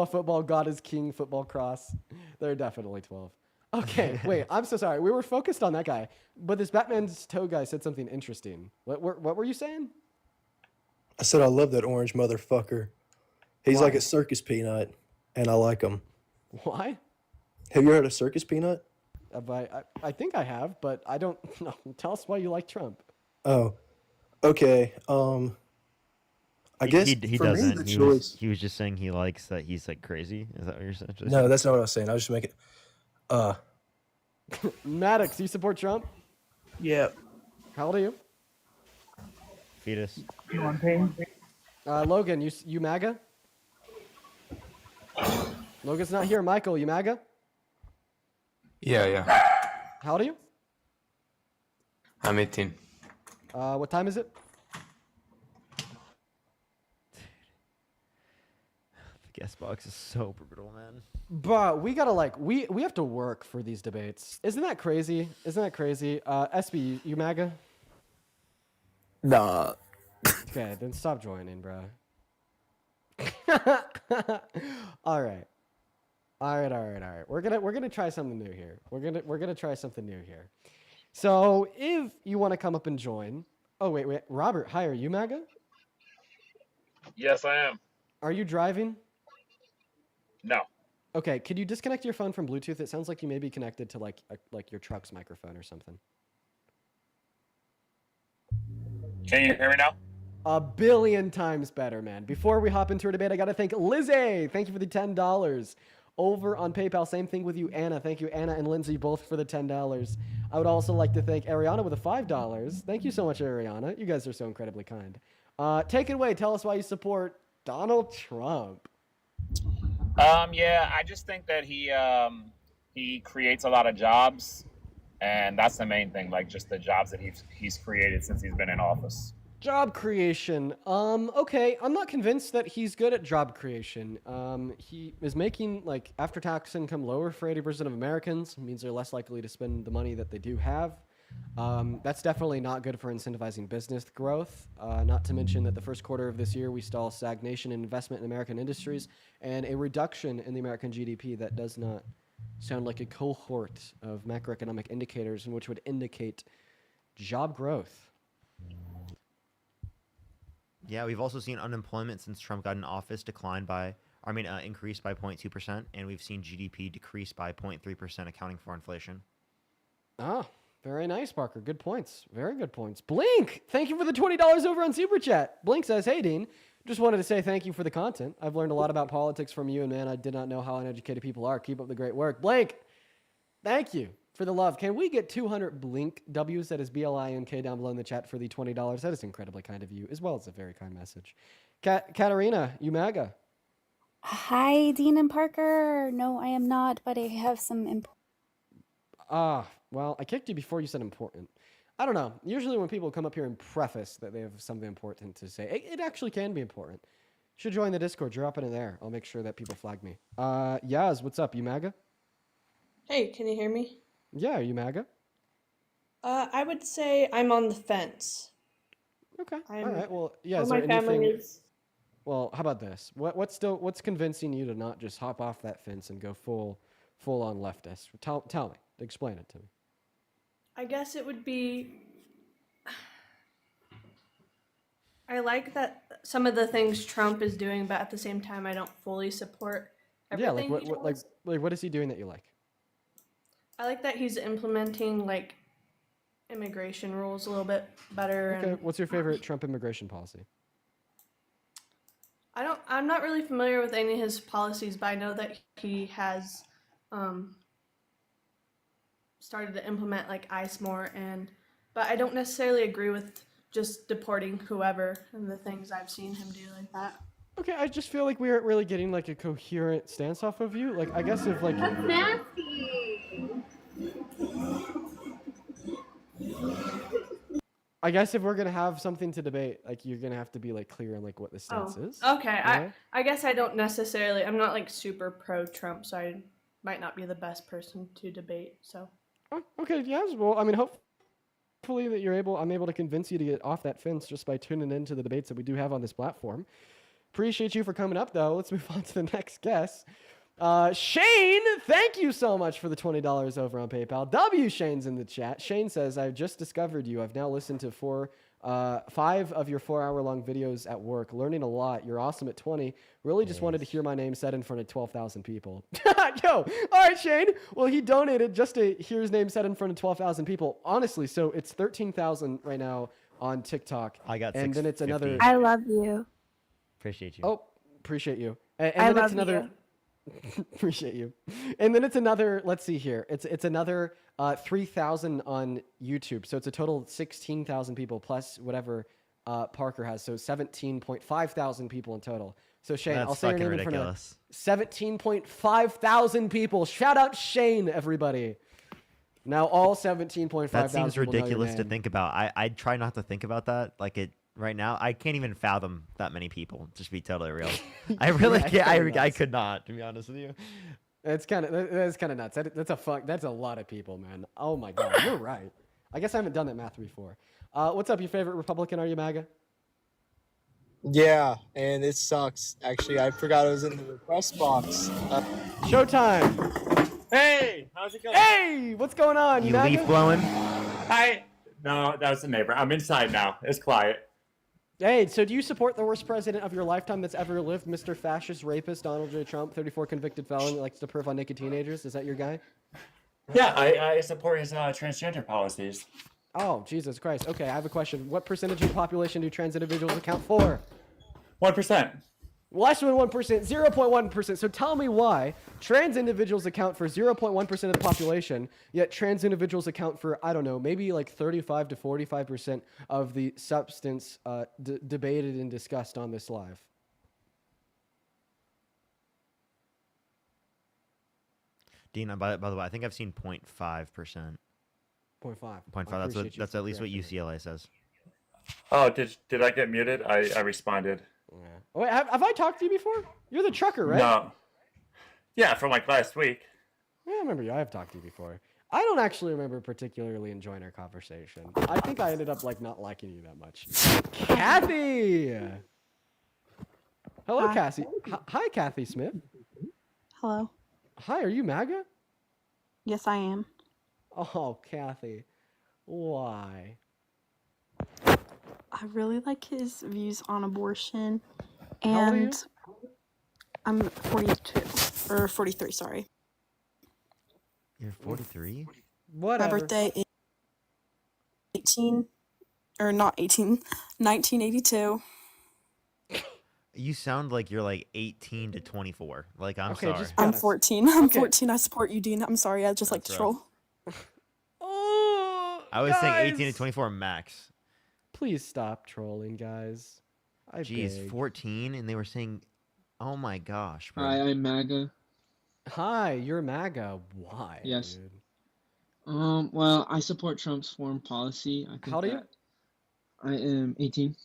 Football, God is king, football, cross. They're definitely 12. Okay, wait, I'm so sorry. We were focused on that guy, but this Batman's toe guy said something interesting. What were you saying? I said I love that orange motherfucker. He's Why? like a circus peanut, and I like him. Why? Have you heard of circus peanut? I think I have, but I don't know. Tell us why you like Trump. Oh, okay. I guess he for me, doesn't. the He choice. was just saying he likes that he's like crazy. Is that what you're saying? No, that's not what I was saying. I was just making. Maddox, do you support Trump? Yeah. How old are you? Fetus. You want pain? Logan, you MAGA? Logan's not here. Michael, you MAGA? Yeah. How old are you? I'm 18. What time is it? guest box is so brutal, man. But we gotta we have to work for these debates. Isn't that crazy? Isn't that crazy? SB, you MAGA? Nah. Okay, then stop joining, bro. All right. All right. We're gonna try something new here. We're gonna try something new here. So if you want to come up and join, oh wait, Robert, hi, are you MAGA? Yes, I am. Are you driving? No. Okay, could you disconnect your phone from Bluetooth? It sounds like you may be connected to like your truck's microphone or something. Can you hear me now? A billion times better, man. Before we hop into our debate, I gotta thank Lizzie. Thank you for the $10 over on PayPal. Same thing with you, Anna. Thank you, Anna and Lindsay, both for the $10. I would also like to thank Ariana with the $5. Thank you so much, Ariana. You guys are so incredibly kind. Take it away. Tell us why you support Donald Trump. Yeah, I just think that he creates a lot of jobs, and that's the main thing. Like just the jobs that he's created since he's been in office. Job creation. Okay, I'm not convinced that he's good at job creation. He is making like after-tax income lower for 80% of Americans. It means they're less likely to spend the money that they do have. That's definitely not good for incentivizing business growth. Not to mention that the first quarter of this year, we saw stagnation in investment in American industries and a reduction in the American GDP that does not sound like a cohort of macroeconomic indicators in which would indicate job growth. Yeah, we've also seen unemployment since Trump got in office increase by 0.2%, and we've seen GDP decrease by 0.3%, accounting for inflation. Ah, very nice, Parker. Good points. Very good points. Blink, thank you for the $20 over on Super Chat. Blink says, hey, Dean, just wanted to say thank you for the content. I've learned a lot about politics from you, and man, I did not know how uneducated people are. Keep up the great work. Blink, thank you for the love. Can we get 200 Blink W's? That is BLINK down below in the chat for the $20. That is incredibly kind of you, as well as a very kind message. Katarina, you MAGA. Hi, Dean and Parker. No, I am not, but I have some Well, I kicked you before you said important. I don't know. Usually when people come up here and preface that they have something important to say, it actually can be important. Should join the Discord. Drop it in there. I'll make sure that people flag me. Yaz, what's up? You MAGA? Hey, can you hear me? Yeah, are you MAGA? I would say I'm on the fence. Okay. All right. Well, yeah. Is my there family anything? is. Well, how about this? What's convincing you to not just hop off that fence and go full on leftist? Tell me. Explain it to me. I guess it would be. I like that some of the things Trump is doing, but at the same time, I don't fully support everything. Yeah, what is he doing that you like? I like that he's implementing like immigration rules a little bit better. Okay. And What's your favorite Trump immigration policy? I'm not really familiar with any of his policies, but I know that he has started to implement like ICE more, but I don't necessarily agree with just deporting whoever and the things I've seen him do like that. Okay, I just feel like we aren't really getting like a coherent stance off of you. Like, I guess if like. That's nasty. I guess if we're gonna have something to debate, like you're gonna have to be like clear on like what the stance is. Okay. Yeah? I guess I don't necessarily. I'm not like super pro Trump, so I might not be the best person to debate. So. Oh, okay. Yes. Well, I mean, hopefully that I'm able to convince you to get off that fence just by tuning into the debates that we do have on this platform. Appreciate you for coming up, though. Let's move on to the next guest. Shane, thank you so much for the $20 over on PayPal. Shane's in the chat. Shane says, I've just discovered you. I've now listened to 5 of your 4-hour-long videos at work. Learning a lot. You're awesome at 20. Really just wanted to hear my name said in front of 12,000 people. Yo, all right, Shane. Well, he donated just to hear his name said in front of 12,000 people. Honestly, so it's 13,000 right now on TikTok. I got and then it's another. I love you. Appreciate you. Oh, appreciate you. And I then love it's another. you. Appreciate you. And then it's another, let's see here. It's another 3,000 on YouTube. So it's a total of 16,000 people plus whatever Parker has. So 17.5 thousand people in total. So Shane, That's I'll say your fucking name ridiculous. in front of 17.5 thousand people. Shout out Shane, everybody. Now all 17.5 That thousand seems people know your ridiculous to name. think about. I try not to think about that. Like it right now, I can't even fathom that many people. Just to be totally real, I really can't. I could not, to be honest with you. That's kind of nuts. That's a lot of people, man. Oh my god, you're right. I guess I haven't done that math before. What's up, your favorite Republican? Are you MAGA? Yeah, and it sucks. Actually, I forgot it was in the request box. Showtime. Hey, how's it going? Hey, what's going on? You MAGA? leaf blowing? Hi. No, that was the neighbor. I'm inside now. It's quiet. Hey, so do you support the worst president of your lifetime that's ever lived, Mr. Fascist Rapist Donald J. Trump, 34 convicted felon that likes to perv on naked teenagers? Is that your guy? Yeah, I support his transgender policies. Oh, Jesus Christ. Okay, I have a question. What percentage of the population do trans individuals account for? 1%. Less than 1%, 0.1%. So tell me why trans individuals account for 0.1% of the population, yet trans individuals account for, I don't know, maybe like 35 to 45% of the substance debated and discussed on this live. Dean, by the way, I think I've seen 0.5%. 0.5. 0.5. That's at least what UCLA says. Oh, did I get muted? I responded. Yeah. Wait, have I talked to you before? You're the trucker, right? No. Yeah, from like last week. Yeah, I remember you. I have talked to you before. I don't actually remember particularly enjoying our conversation. I think I ended up like not liking you that much. Kathy! Hello, Hi. Cassie. Hi, Kathy Smith. Hello. Hi, are you MAGA? Yes, I am. Oh, Kathy. Why? I really like his views on abortion, How old are you? and I'm 42 or 43. Sorry. You're 43? Whatever. My birthday is 18, or not 18, 1982. You sound like you're like 18 to 24. Like, I'm Okay, sorry. just- I'm 14. I'm Okay. 14. I support you, Dean. I'm sorry. I just like to That's troll. Oh, I was saying 18 to guys. 24 max. Please stop trolling, guys. I Jeez, beg. 14, and they were saying, oh my gosh, bro. Hi, I'm MAGA. Hi, you're MAGA. Why? Yes. Dude? Well, I support Trump's foreign policy. I think How old are you? that I am 18.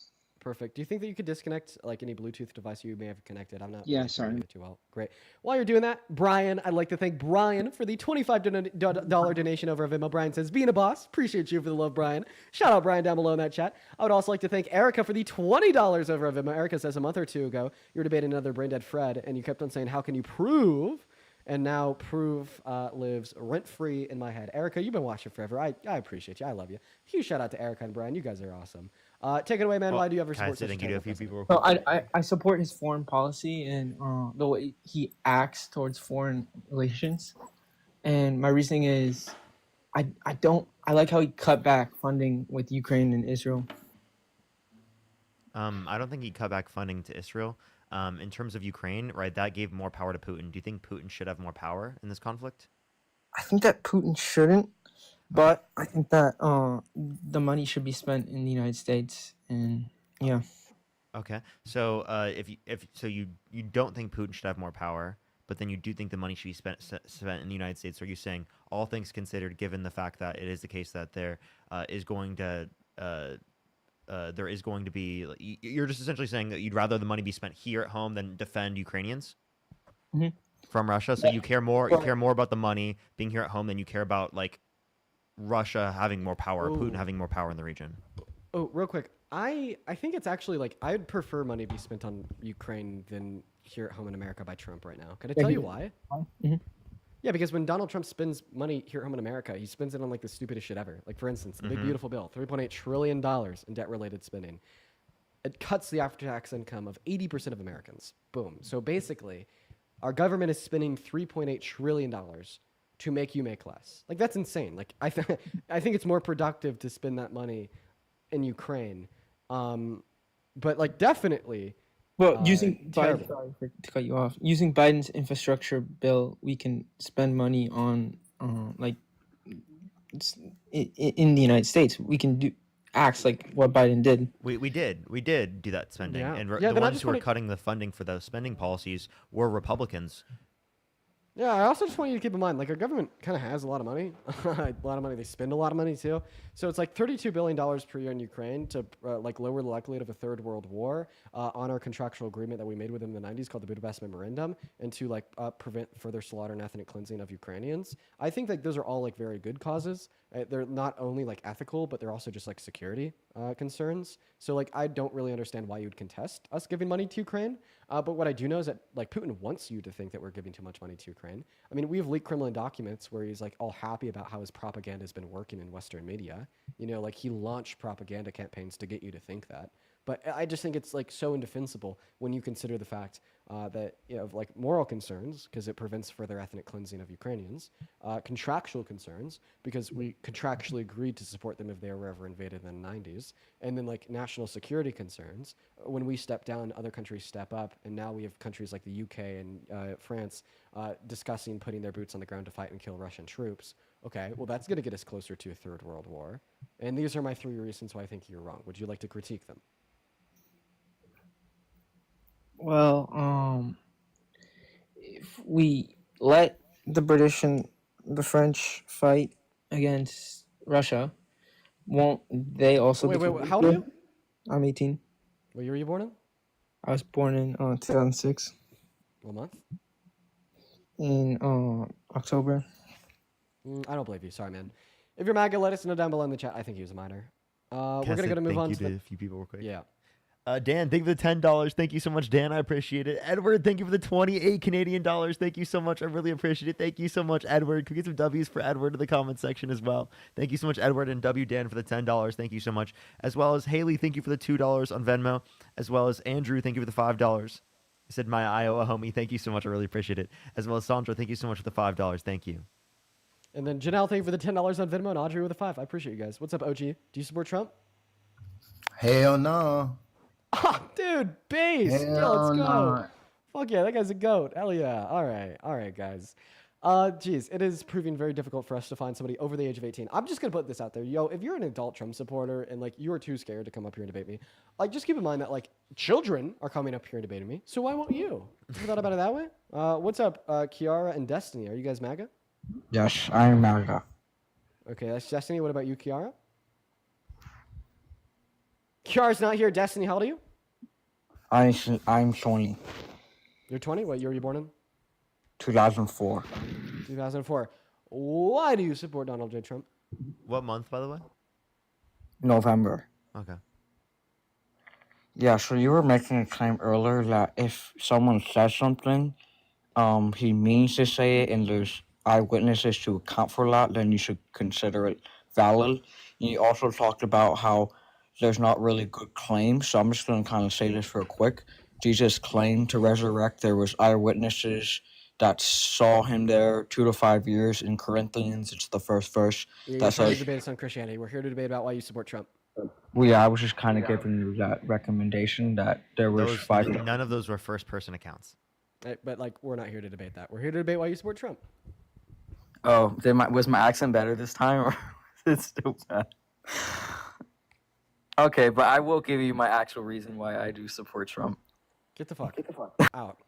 Perfect. Do you think that you could disconnect like any Bluetooth device you may have connected? I'm not. Yeah, really sorry. hearing it too well. Great. While you're doing that, Brian, I'd like to thank Brian for the $25 donation over at Venmo. Brian says, "Being a boss, appreciate you for the love, Brian." Shout out Brian down below in that chat. I would also like to thank Erica for the $20 over at Venmo. Erica says a month or two ago you were debating another brain dead Fred, and you kept on saying, "How can you prove?" And now proof lives rent free in my head. Erica, you've been watching forever. I appreciate you. I love you. Huge shout out to Erica and Brian. You guys are awesome. Take it away, man. Why do you ever support such a terrible president? So I support his foreign policy and the way he acts towards foreign relations. And my reasoning is I like how he cut back funding with Ukraine and Israel. I don't think he cut back funding to Israel. In terms of Ukraine, right, that gave more power to Putin. Do you think Putin should have more power in this conflict? I think that Putin shouldn't, but I think that the money should be spent in the United States, and yeah. Okay, so you don't think Putin should have more power, but then you do think the money should be spent in the United States. Are you saying, all things considered, given the fact that it is the case that there is going to be, you're just essentially saying that you'd rather the money be spent here at home than defend Ukrainians from Russia? So you care more about the money being here at home than you care about like Russia having more power, or Putin having more power in the region. Oh, real quick. I think it's actually like I'd prefer money be spent on Ukraine than here at home in America by Trump right now. Can I tell you why? Yeah, because when Donald Trump spends money here at home in America, he spends it on like the stupidest shit ever. Like for instance, the big beautiful bill, $3.8 trillion in debt-related spending. It cuts the after-tax income of 80% of Americans. Boom. So basically, our government is spending $3.8 trillion to make you make less. Like that's insane. Like I think it's more productive to spend that money in Ukraine. But like definitely. Well, using terrible. Biden, sorry to cut you off. Using Biden's infrastructure bill, we can spend money on in the United States. We can do acts like what Biden did. We did do that spending, Yeah. and Yeah, the then I ones just who were wanna- cutting the funding for those spending policies were Republicans. Yeah, I also just want you to keep in mind, like, our government kind of has a lot of money. A lot of money. They spend a lot of money, too. So it's like $32 billion per year in Ukraine to, like, lower the likelihood of a third world war on our contractual agreement that we made with them in the 90s called the Budapest Memorandum, and to, like, prevent further slaughter and ethnic cleansing of Ukrainians. I think that those are all, like, very good causes. They're not only, like, ethical, but they're also just, like, security concerns. So, like, I don't really understand why you would contest us giving money to Ukraine. But what I do know is that, like, Putin wants you to think that we're giving too much money to Ukraine. I mean, we have leaked Kremlin documents where he's, like, all happy about how his propaganda has been working in Western media. You know, like, he launched propaganda campaigns to get you to think that. But I just think it's, like, so indefensible when you consider the fact that, you know, like, moral concerns, because it prevents further ethnic cleansing of Ukrainians, contractual concerns, because we contractually agreed to support them if they were ever invaded in the 90s, and then, like, national security concerns. When we step down, other countries step up, and now we have countries like the UK and France discussing putting their boots on the ground to fight and kill Russian troops. Okay, well, that's going to get us closer to a third world war. And these are my 3 reasons why I think you're wrong. Would you like to critique them? Well, if we let the British and the French fight against Russia, won't they also Wait, become how old are nuclear? you? I'm 18. What year were you born in? I was born in 2006 What month? in October. I don't believe you. Sorry, man. If you're MAGA, let us know down below in the chat. I think he was a minor. We're going to move on to a few people real quick. Yeah. Dan, thank you for the $10. Thank you so much, Dan. I appreciate it. Edward, thank you for the 28 Canadian dollars. Thank you so much. I really appreciate it. Thank you so much, Edward. Could we get some W's for Edward in the comment section as well? Thank you so much, Edward, and W Dan for the $10. Thank you so much. As well as Haley, thank you for the $2 on Venmo. As well as Andrew, thank you for the $5. I said my Iowa homie. Thank you so much. I really appreciate it. As well as Sandra, thank you so much for the $5. Thank you. And then Janelle, thank you for the $10 on Venmo, and Audrey with a 5. I appreciate you guys. What's up, OG? Do you support Trump? Hell no. Oh, dude, base. Yeah, let's Hell go. no. Fuck yeah, that guy's a goat. Hell yeah. All right, guys. Geez, it is proving very difficult for us to find somebody over the age of 18. I'm just gonna put this out there, yo. If you're an adult Trump supporter and like you are too scared to come up here and debate me, like just keep in mind that like children are coming up here and debating me. So why won't you? You thought about it that way? What's up, Kiara and Destiny? Are you guys MAGA? Yes, I'm MAGA. Okay, that's Destiny. What about you, Kiara? Kiara's not here. Destiny, how old are you? I'm 20. You're 20? What year were you born in? 2004. 2004. Why do you support Donald J. Trump? What month, by the way? November. Okay. Yeah, so you were making a claim earlier that if someone says something, he means to say it and there's eyewitnesses to account for that, then you should consider it valid. And you also talked about how there's not really good claims, so I'm just going to kind of say this real quick. Jesus claimed to resurrect. There was eyewitnesses that saw him there 2 to 5 years. In Corinthians, it's the first verse Yeah, that you're trying to says, debate us on Christianity. We're here to debate about why you support Trump. well, yeah, I was just kind of giving you that recommendation that there was None of those were first-person accounts. But like, we're not here to debate that. We're here to debate why you support Trump. Oh, was my accent better this time, or it's still bad? Okay, but I will give you my actual reason why I do support Trump. Get the fuck out.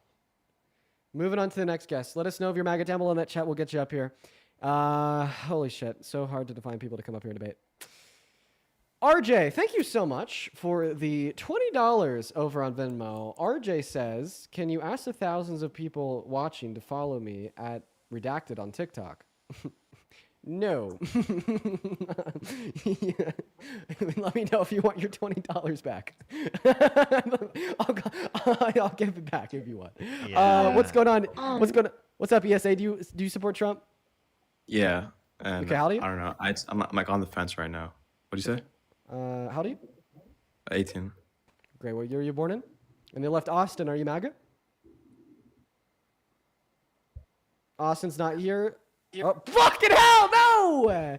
Moving on to the next guest. Let us know if you're MAGA down below in that chat. We'll get you up here. Holy shit. So hard to define people to come up here and debate. RJ, thank you so much for the $20 over on Venmo. RJ says, can you ask the thousands of people watching to follow me at Redacted on TikTok? No. Yeah. Let me know if you want your $20 back. I'll give it back if you want. Yeah. What's going on? What's up, ESA? Do you support Trump? Yeah. And Okay, how old are you? I don't know. I'm like on the fence right now. What do you say? How old are you? 18. Great. What year were you born in? And they left Austin. Are you MAGA? Austin's not here. Oh, fucking hell, no!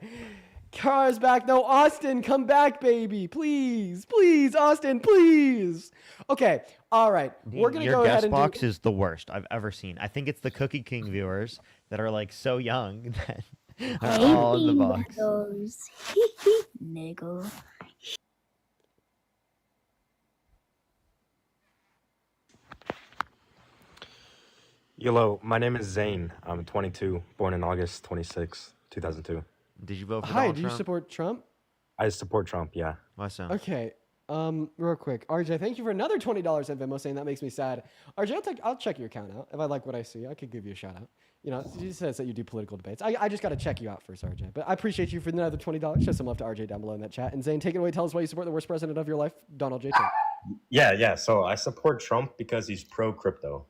Kara's back. No, Austin, come back, baby. Please, please, Austin, please. Okay, all right. We're going to go ahead and Your guest box is the worst I've ever seen. I think it's the Cookie King viewers that are like so young that are all in the box. Nigga. Hello, my name is Zane. I'm 22, born in August 26, 2002. Did you vote for Hi, Donald do you Trump? support Trump? I support Trump, yeah. Why so? Okay. Real quick, RJ, thank you for another $20 in Venmo, saying that makes me sad. RJ, I'll check your account out. If I like what I see, I could give you a shout out. You know, he says that you do political debates. I just got to check you out first, RJ. But I appreciate you for another $20. Show some love to RJ down below in that chat. And Zane, take it away. Tell us why you support the worst president of your life, Donald J. Trump. Yeah. So I support Trump because he's pro crypto.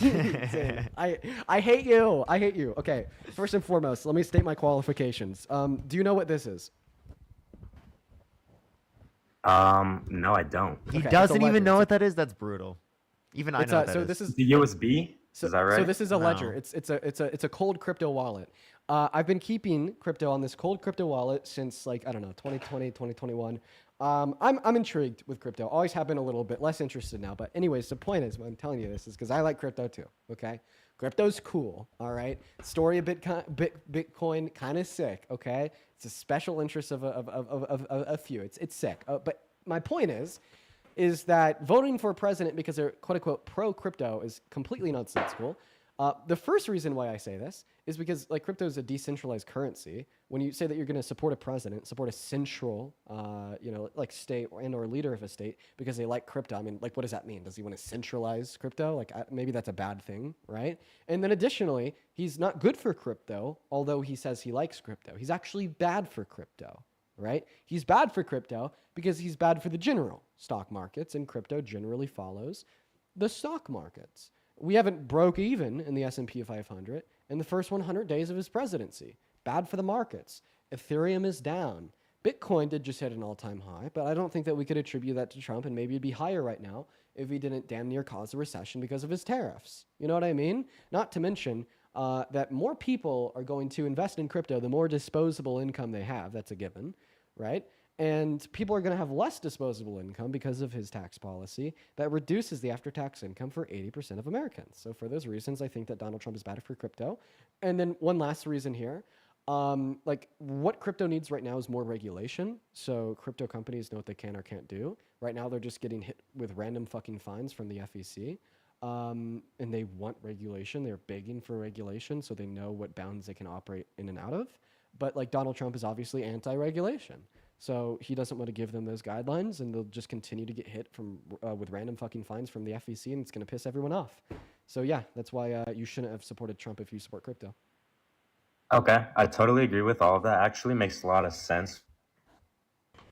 Zane, I hate you. I hate you. Okay, first and foremost, let me state my qualifications. Do you know what this is? No, I don't. He Okay, doesn't it's a even know ledger. what that is. That's brutal. Even I know what that so is. this is The USB? Is that right? So this is a ledger. No. It's a cold crypto wallet. I've been keeping crypto on this cold crypto wallet since like I don't know 2020, 2021. I'm intrigued with crypto. Always have been a little bit less interested now. But anyways, the point is, why I'm telling you this is because I like crypto too. Okay, crypto's cool. All right, story of Bitcoin kind of sick. Okay, it's a special interest of a few. It's sick. But my point is that voting for a president because they're quote unquote pro crypto is completely nonsensical. The first reason why I say this is because like crypto is a decentralized currency. When you say that you're going to support a president, support a central, like state or leader of a state because they like crypto. I mean, like, what does that mean? Does he want to centralize crypto? Like, maybe that's a bad thing, right? And then additionally, he's not good for crypto, although he says he likes crypto. He's actually bad for crypto, right? He's bad for crypto because he's bad for the general stock markets, and crypto generally follows the stock markets. We haven't broke even in the S&P 500 in the first 100 days of his presidency. Bad for the markets. Ethereum is down. Bitcoin did just hit an all-time high, but I don't think that we could attribute that to Trump, and maybe it'd be higher right now if he didn't damn near cause a recession because of his tariffs. You know what I mean? Not to mention that more people are going to invest in crypto the more disposable income they have. That's a given, right? And people are going to have less disposable income because of his tax policy that reduces the after-tax income for 80% of Americans. So for those reasons, I think that Donald Trump is bad for crypto. And then one last reason here, like what crypto needs right now is more regulation. So crypto companies know what they can or can't do. Right now, they're just getting hit with random fucking fines from the FEC. And they want regulation. They're begging for regulation so they know what bounds they can operate in and out of. But like Donald Trump is obviously anti-regulation. So he doesn't want to give them those guidelines, and they'll just continue to get hit with random fucking fines from the FEC, and it's going to piss everyone off. So yeah, that's why you shouldn't have supported Trump if you support crypto. Okay, I totally agree with all of that. Actually makes a lot of sense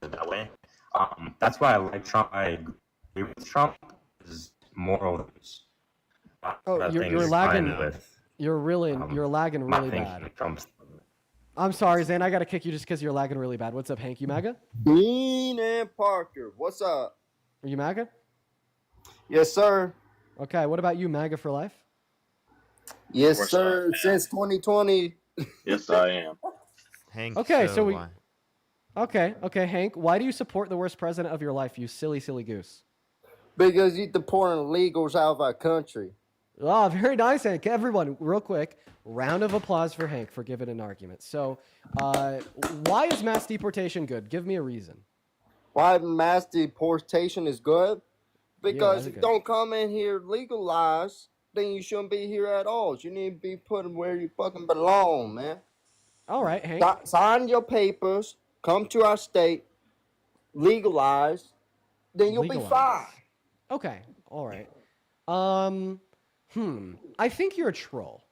that way. That's why I like Trump. I agree with Trump. Is morals. Oh, you're lagging. You're lagging really bad. Trump's. I'm sorry, Zane. I got to kick you just because you're lagging really bad. What's up, Hank? You MAGA? Dean and Parker, what's up? Are you MAGA? Yes, sir. Okay, what about you, MAGA for life? Yes, sir. Since 2020. Yes, I am. Hank. Okay, so we. why? Okay, Hank. Why do you support the worst president of your life, you silly goose? Because he's deporting illegals out of our country. Oh, very nice, Hank. Everyone, real quick, round of applause for Hank for giving an argument. So, why is mass deportation good? Give me a reason. Why mass deportation is good? Because that's if you good. don't come in here legalized, then you shouldn't be here at all. You need to be put where you fucking belong, man. All right, Hank. Sign your papers, come to our state, legalize, then you'll be fine. Okay, all right. I think you're a troll.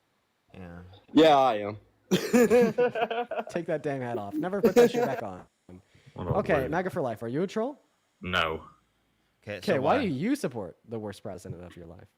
Yeah. Yeah, I am. Take that dang hat off. Never put that shit back on. Okay, wait. MAGA for life. Are you a troll? No. Okay, why do you support the worst president of your life?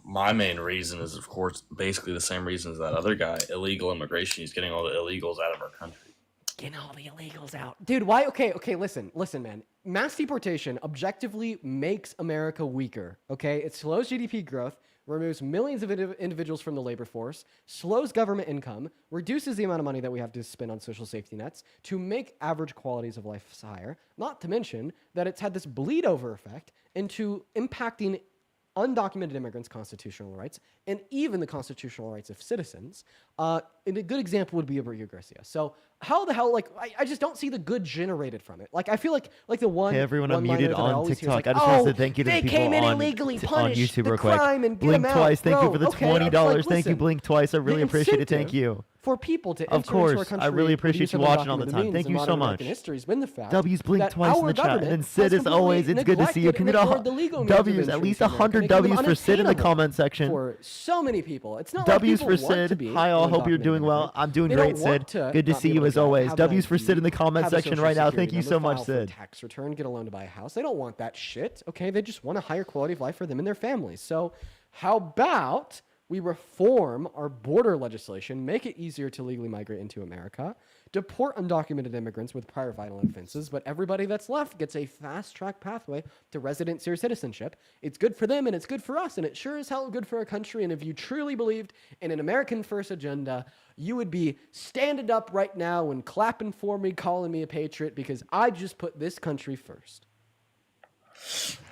My main reason is, of course, basically the same reason as that other guy: illegal immigration. He's getting all the illegals out of our country. Getting all the illegals out. Dude, why? Okay, listen, man. Mass deportation objectively makes America weaker, okay? It slows GDP growth, removes millions of individuals from the labor force, slows government income, reduces the amount of money that we have to spend on social safety nets to make average qualities of life higher, not to mention that it's had this bleed over effect into impacting undocumented immigrants' constitutional rights, and even the constitutional rights of citizens. And a good example would be Abreu Garcia. So how the hell, like, I just don't see the good generated from it. Like, I feel like the one Hey everyone, I'm one-liner muted that I on always hear is TikTok. like, I just want to oh, say thank you to they the people came in on illegally, on punish YouTube the real quick. crime and get Blink them twice. out. Thank you Bro, for the okay, $20. it's like, Thank you, listen, Blink twice. I really the appreciate it. Thank incentive you. for people to Of enter into our course, country I really with appreciate use you of watching all the undocumented time. means Thank in you so modern much. American history has been the fact W's blink that twice in our the chat, and government then has Sid, as always, completely it's good to see you. neglected Can and get ignored the legal means of W's, at entry least into America, 100 making them W's for Sid in the unattainable comment section. for so many people. It's not like W's people for want to Sid. be Hi all, an hope you're undocumented doing well. immigrant. I'm doing They great, don't want Sid. to Good to not see be you able as to always. have an W's for Sid in the ID, comment have a section social right now. security Thank you number, so much, file for a Sid. tax return, get a loan to buy a house. They don't want that shit. Okay, they just want a higher quality of life for them and their families. So how about we reform our border legislation, make it easier to legally migrate into America, deport undocumented immigrants with prior violent offenses, but everybody that's left gets a fast-track pathway to residency or citizenship. It's good for them and it's good for us, and it sure is hell good for our country. And if you truly believed in an American first agenda, you would be standing up right now and clapping for me, calling me a patriot, because I just put this country first.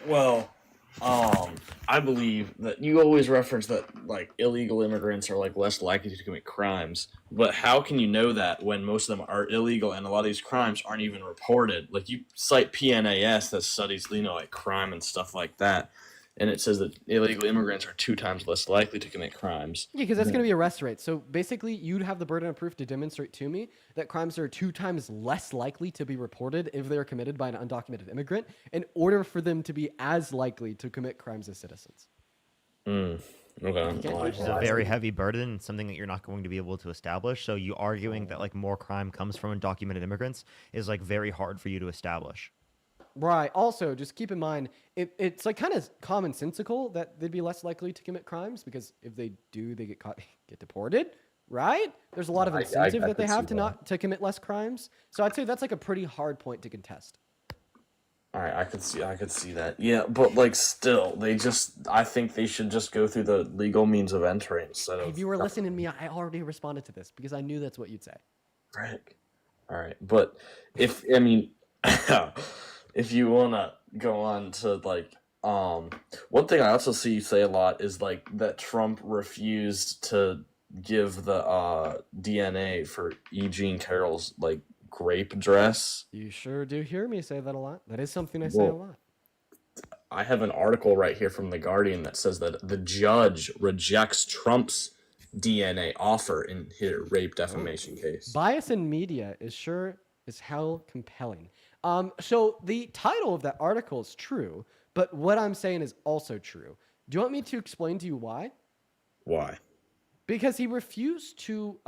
Well, I believe that you always reference that like illegal immigrants are like less likely to commit crimes, but how can you know that when most of them are illegal and a lot of these crimes aren't even reported? Like you cite PNAS that studies, like crime and stuff like that, and it says that illegal immigrants are 2 times less likely to commit crimes. Yeah, because that's going to be arrest rate. So basically, you'd have the burden of proof to demonstrate to me that crimes are 2 times less likely to be reported if they are committed by an undocumented immigrant in order for them to be as likely to commit crimes as citizens. Okay. Which is a very heavy burden and something that you're not going to be able to establish. So you arguing that like more crime comes from undocumented immigrants is like very hard for you to establish. Right. Also, just keep in mind, it's like kind of commonsensical that they'd be less likely to commit crimes because if they do, they get caught, get deported. Right? There's a lot of incentive that they have to commit less crimes. So I'd say that's like a pretty hard point to contest. All right, I could see that. Yeah, but like still, I think they should just go through the legal means of entry instead of. If you were listening to me, I already responded to this because I knew that's what you'd say. Frick. All right, but if you wanna go on to like one thing I also see you say a lot is like that Trump refused to give the DNA for E. Jean Carroll's like grape dress. You sure do hear me say that a lot. That is something I say a lot. I have an article right here from The Guardian that says that the judge rejects Trump's DNA offer in his rape defamation case. Bias in media is hell compelling. So the title of that article is true, but what I'm saying is also true. Do you want me to explain to you why? Why? Because he refused to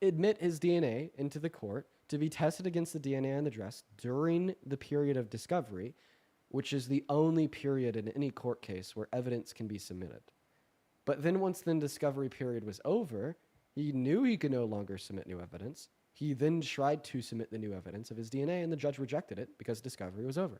admit his DNA into the court to be tested against the DNA on the dress during the period of discovery, which is the only period in any court case where evidence can be submitted. But then once the discovery period was over, he knew he could no longer submit new evidence. He then tried to submit the new evidence of his DNA, and the judge rejected it because discovery was over.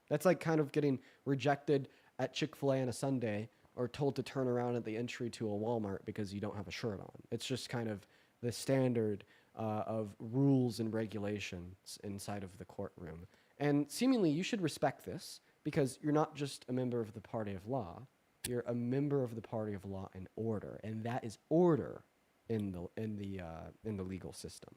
That's like kind of getting rejected at Chick-fil-A on a Sunday or told to turn around at the entry to a Walmart because you don't have a shirt on. It's just kind of the standard of rules and regulations inside of the courtroom. And seemingly you should respect this because you're not just a member of the party of law, you're a member of the party of law and order, and that is order in the legal system.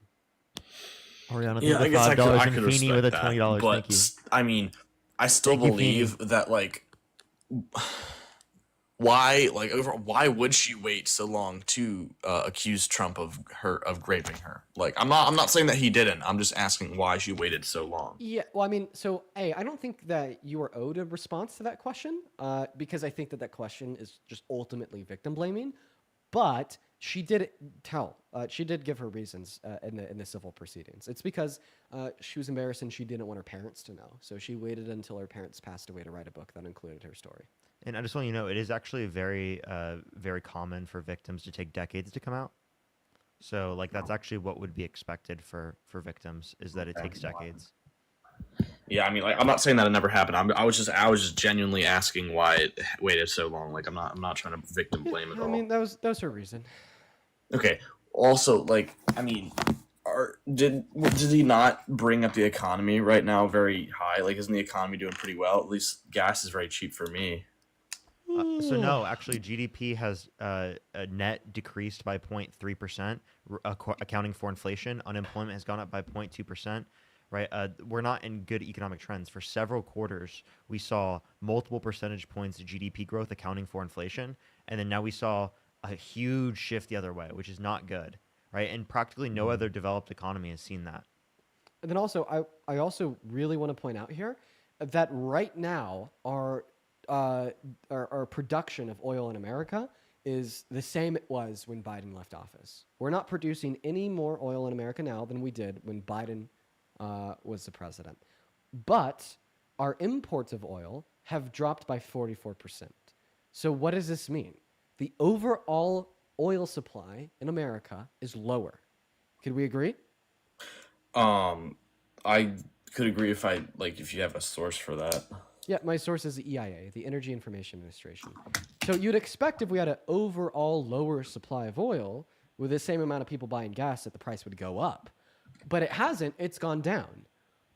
Ariana, Yeah, I guess I could Feeney with a respect $20. that, but Thank you. I mean, I still Thank you, believe that like why would she wait so long to accuse Trump of raping her? Like I'm not saying that he didn't. I'm just asking why she waited so long. Yeah, well, I mean, so, A, I don't think that you are owed a response to that question because I think that question is just ultimately victim blaming. But she did she did give her reasons in the civil proceedings. It's because she was embarrassed and she didn't want her parents to know. So she waited until her parents passed away to write a book that included her story. And I just want you to know, it is actually very, very common for victims to take decades to come out. So, like, that's actually what would be expected for victims, is that it takes decades. Yeah, I mean, like, I'm not saying that it never happened. I was just genuinely asking why it waited so long. Like, I'm not trying to victim blame at all. I mean, that was her reason. Okay. Also, like, I mean, did he not bring up the economy right now very high? Like, isn't the economy doing pretty well? At least gas is very cheap for me. So no, actually, GDP has a net decreased by 0.3%, accounting for inflation. Unemployment has gone up by 0.2%. Right, we're not in good economic trends. For several quarters, we saw multiple percentage points of GDP growth accounting for inflation, and then now we saw a huge shift the other way, which is not good. Right, and practically no other developed economy has seen that. And then also, I also really want to point out here that right now our production of oil in America is the same it was when Biden left office. We're not producing any more oil in America now than we did when Biden was the president. But our imports of oil have dropped by 44%. So what does this mean? The overall oil supply in America is lower. Could we agree? I could agree if you have a source for that. Yeah, my source is the EIA, the Energy Information Administration. So you'd expect if we had an overall lower supply of oil with the same amount of people buying gas that the price would go up. But it hasn't, it's gone down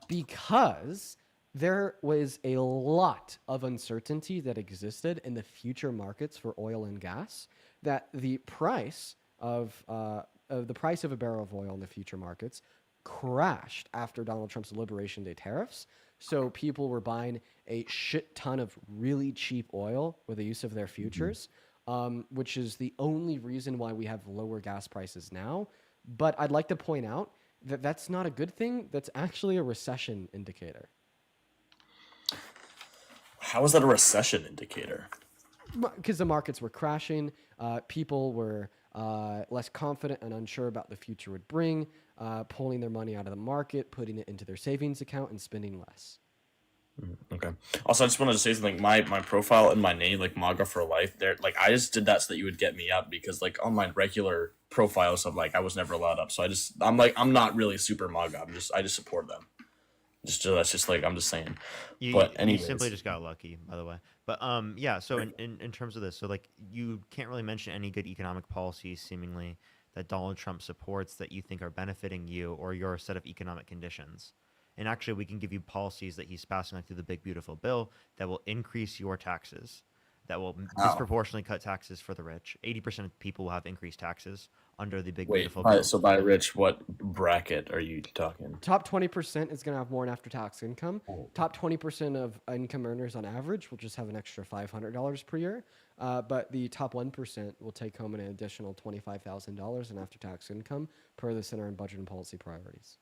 because there was a lot of uncertainty that existed in the future markets for oil and gas, that the price of a barrel of oil in the future markets crashed after Donald Trump's Liberation Day tariffs. So people were buying a shit ton of really cheap oil with the use of their futures, which is the only reason why we have lower gas prices now. But I'd like to point out that that's not a good thing. That's actually a recession indicator. How is that a recession indicator? Because the markets were crashing, people were less confident and unsure about the future would bring, pulling their money out of the market, putting it into their savings account, and spending less. Okay. Also, I just wanted to say something. My profile and my name, like MAGA for life, there, like I just did that so that you would get me up, because like on my regular profiles of like I was never allowed up. So I'm not really super MAGA. I just support them. That's just like I'm just saying. You anyways, simply just got lucky, by the way. But yeah. So in terms of this, so like you can't really mention any good economic policies seemingly that Donald Trump supports that you think are benefiting you or your set of economic conditions. And actually, we can give you policies that he's passing through the big, beautiful bill that will increase your taxes, that will disproportionately cut taxes for the rich. 80% of people will have increased taxes under the big, beautiful bill. So by rich, what bracket are you talking? Top 20% is going to have more in after-tax income. Top 20% of income earners on average will just have an extra $500 per year. But the top 1% will take home an additional $25,000 in after-tax income per the Center on Budget and Policy Priorities.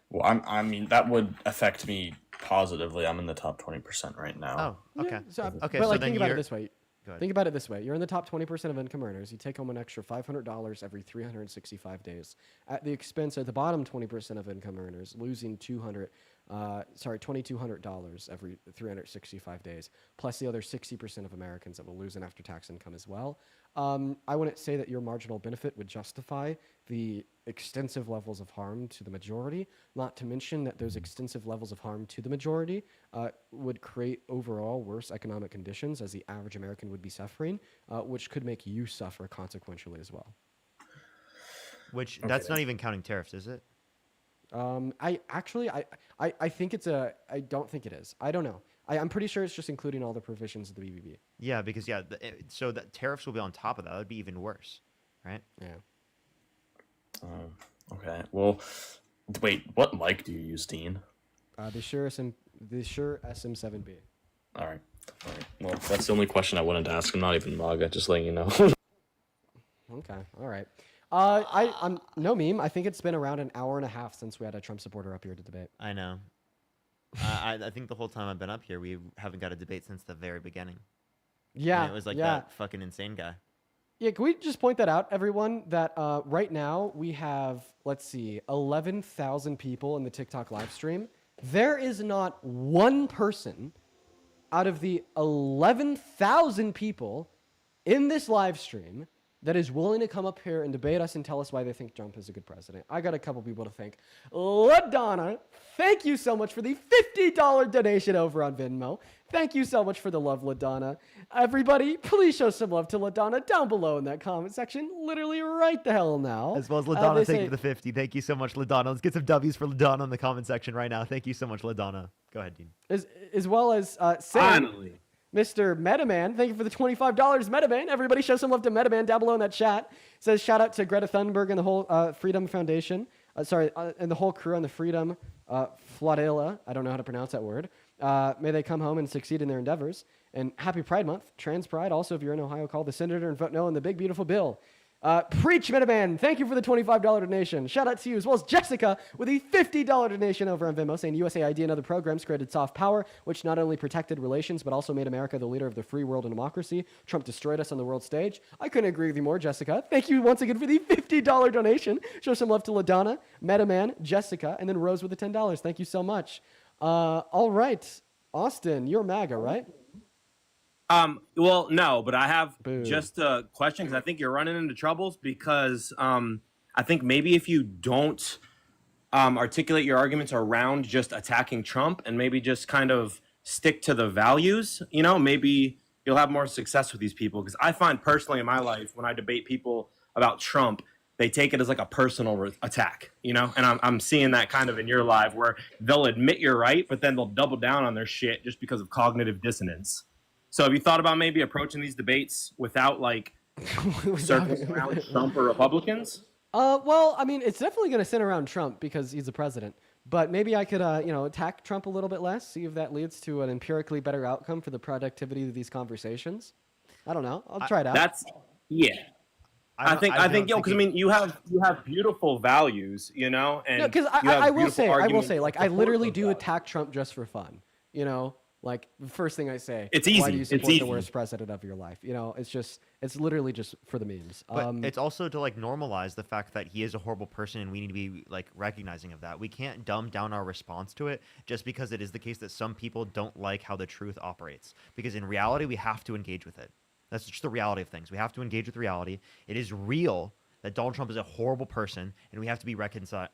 Well, I mean, that would affect me positively. I'm in the top 20% right now. Oh, okay. Yeah, so, Okay, but so like, then think about it you're- this way. Go ahead. Think about it this way. You're in the top 20% of income earners. You take home an extra $500 every 365 days at the expense of the bottom 20% of income earners losing $2,200 every 365 days, plus the other 60% of Americans that will lose an after-tax income as well. I wouldn't say that your marginal benefit would justify the extensive levels of harm to the majority, not to mention that those extensive levels of harm to the majority would create overall worse economic conditions as the average American would be suffering, which could make you suffer consequentially as well. Which that's not even counting tariffs, is it? I think I don't think it is. I don't know. I'm pretty sure it's just including all the provisions of the BBB. Yeah, because so that tariffs will be on top of that. That would be even worse, right? Yeah. Okay. Well, wait. What mic do you use, Dean? The Shure SM7B. All right. Well, that's the only question I wanted to ask. I'm not even MAGA. Just letting you know. Okay. All right. I'm no meme. I think it's been around an hour and a half since we had a Trump supporter up here to debate. I know. I think the whole time I've been up here, we haven't got a debate since the very beginning. Yeah. And it was like that fucking insane guy. Yeah, can we just point that out, everyone, that right now we have, 11,000 people in the TikTok live stream. There is not one person out of the 11,000 people in this live stream that is willing to come up here and debate us and tell us why they think Trump is a good president. I got a couple people to thank. LaDonna, thank you so much for the $50 donation over on Venmo. Thank you so much for the love, LaDonna. Everybody, please show some love to LaDonna down below in that comment section, literally right the hell now. As well as LaDonna, thank you for the 50. Thank you so much, LaDonna. Let's get some W's for LaDonna in the comment section right now. Thank you so much, LaDonna. Go ahead, Dean. As well as Sam. Finally. Mr. Metaman, thank you for the $25, Metaman. Everybody show some love to Metaman down below in that chat. Says shout out to Greta Thunberg and the whole Freedom Foundation. And the whole crew on the Freedom Flotilla. I don't know how to pronounce that word. May they come home and succeed in their endeavors. And happy Pride Month, Trans Pride. Also, if you're in Ohio, call the senator and vote no on the big beautiful bill. Preach, Metaman. Thank you for the $25 donation. Shout out to you, as well as Jessica with a $50 donation over on Venmo, saying USAID and other programs created soft power, which not only protected relations, but also made America the leader of the free world and democracy. Trump destroyed us on the world stage. I couldn't agree with you more, Jessica. Thank you once again for the $50 donation. Show some love to LaDonna, Metaman, Jessica, and then Rose with the $10. Thank you so much. All right. Austin, you're MAGA, right? Well, no, but I have Boo. just a question because I think you're running into troubles because I think maybe if you don't articulate your arguments around just attacking Trump and maybe just kind of stick to the values, maybe you'll have more success with these people. Because I find personally in my life, when I debate people about Trump, they take it as like a personal attack, and I'm seeing that kind of in your life where they'll admit you're right, but then they'll double down on their shit just because of cognitive dissonance. So have you thought about maybe approaching these debates without circling around Trump or Republicans? Well, I mean, it's definitely going to center around Trump because he's the president. But maybe I could, attack Trump a little bit less, see if that leads to an empirically better outcome for the productivity of these conversations. I don't know. I'll try it out. I think because you have beautiful values, and no, because I will say, I literally do attack Trump just for fun, Like, the first thing I say, it's easy. Why do you support the worst president of your life? It's literally just for the memes. But it's also to normalize the fact that he is a horrible person, and we need to be recognizing of that. We can't dumb down our response to it just because it is the case that some people don't like how the truth operates. Because in reality, we have to engage with it. That's just the reality of things. We have to engage with reality. It is real that Donald Trump is a horrible person, and we have to be reconciling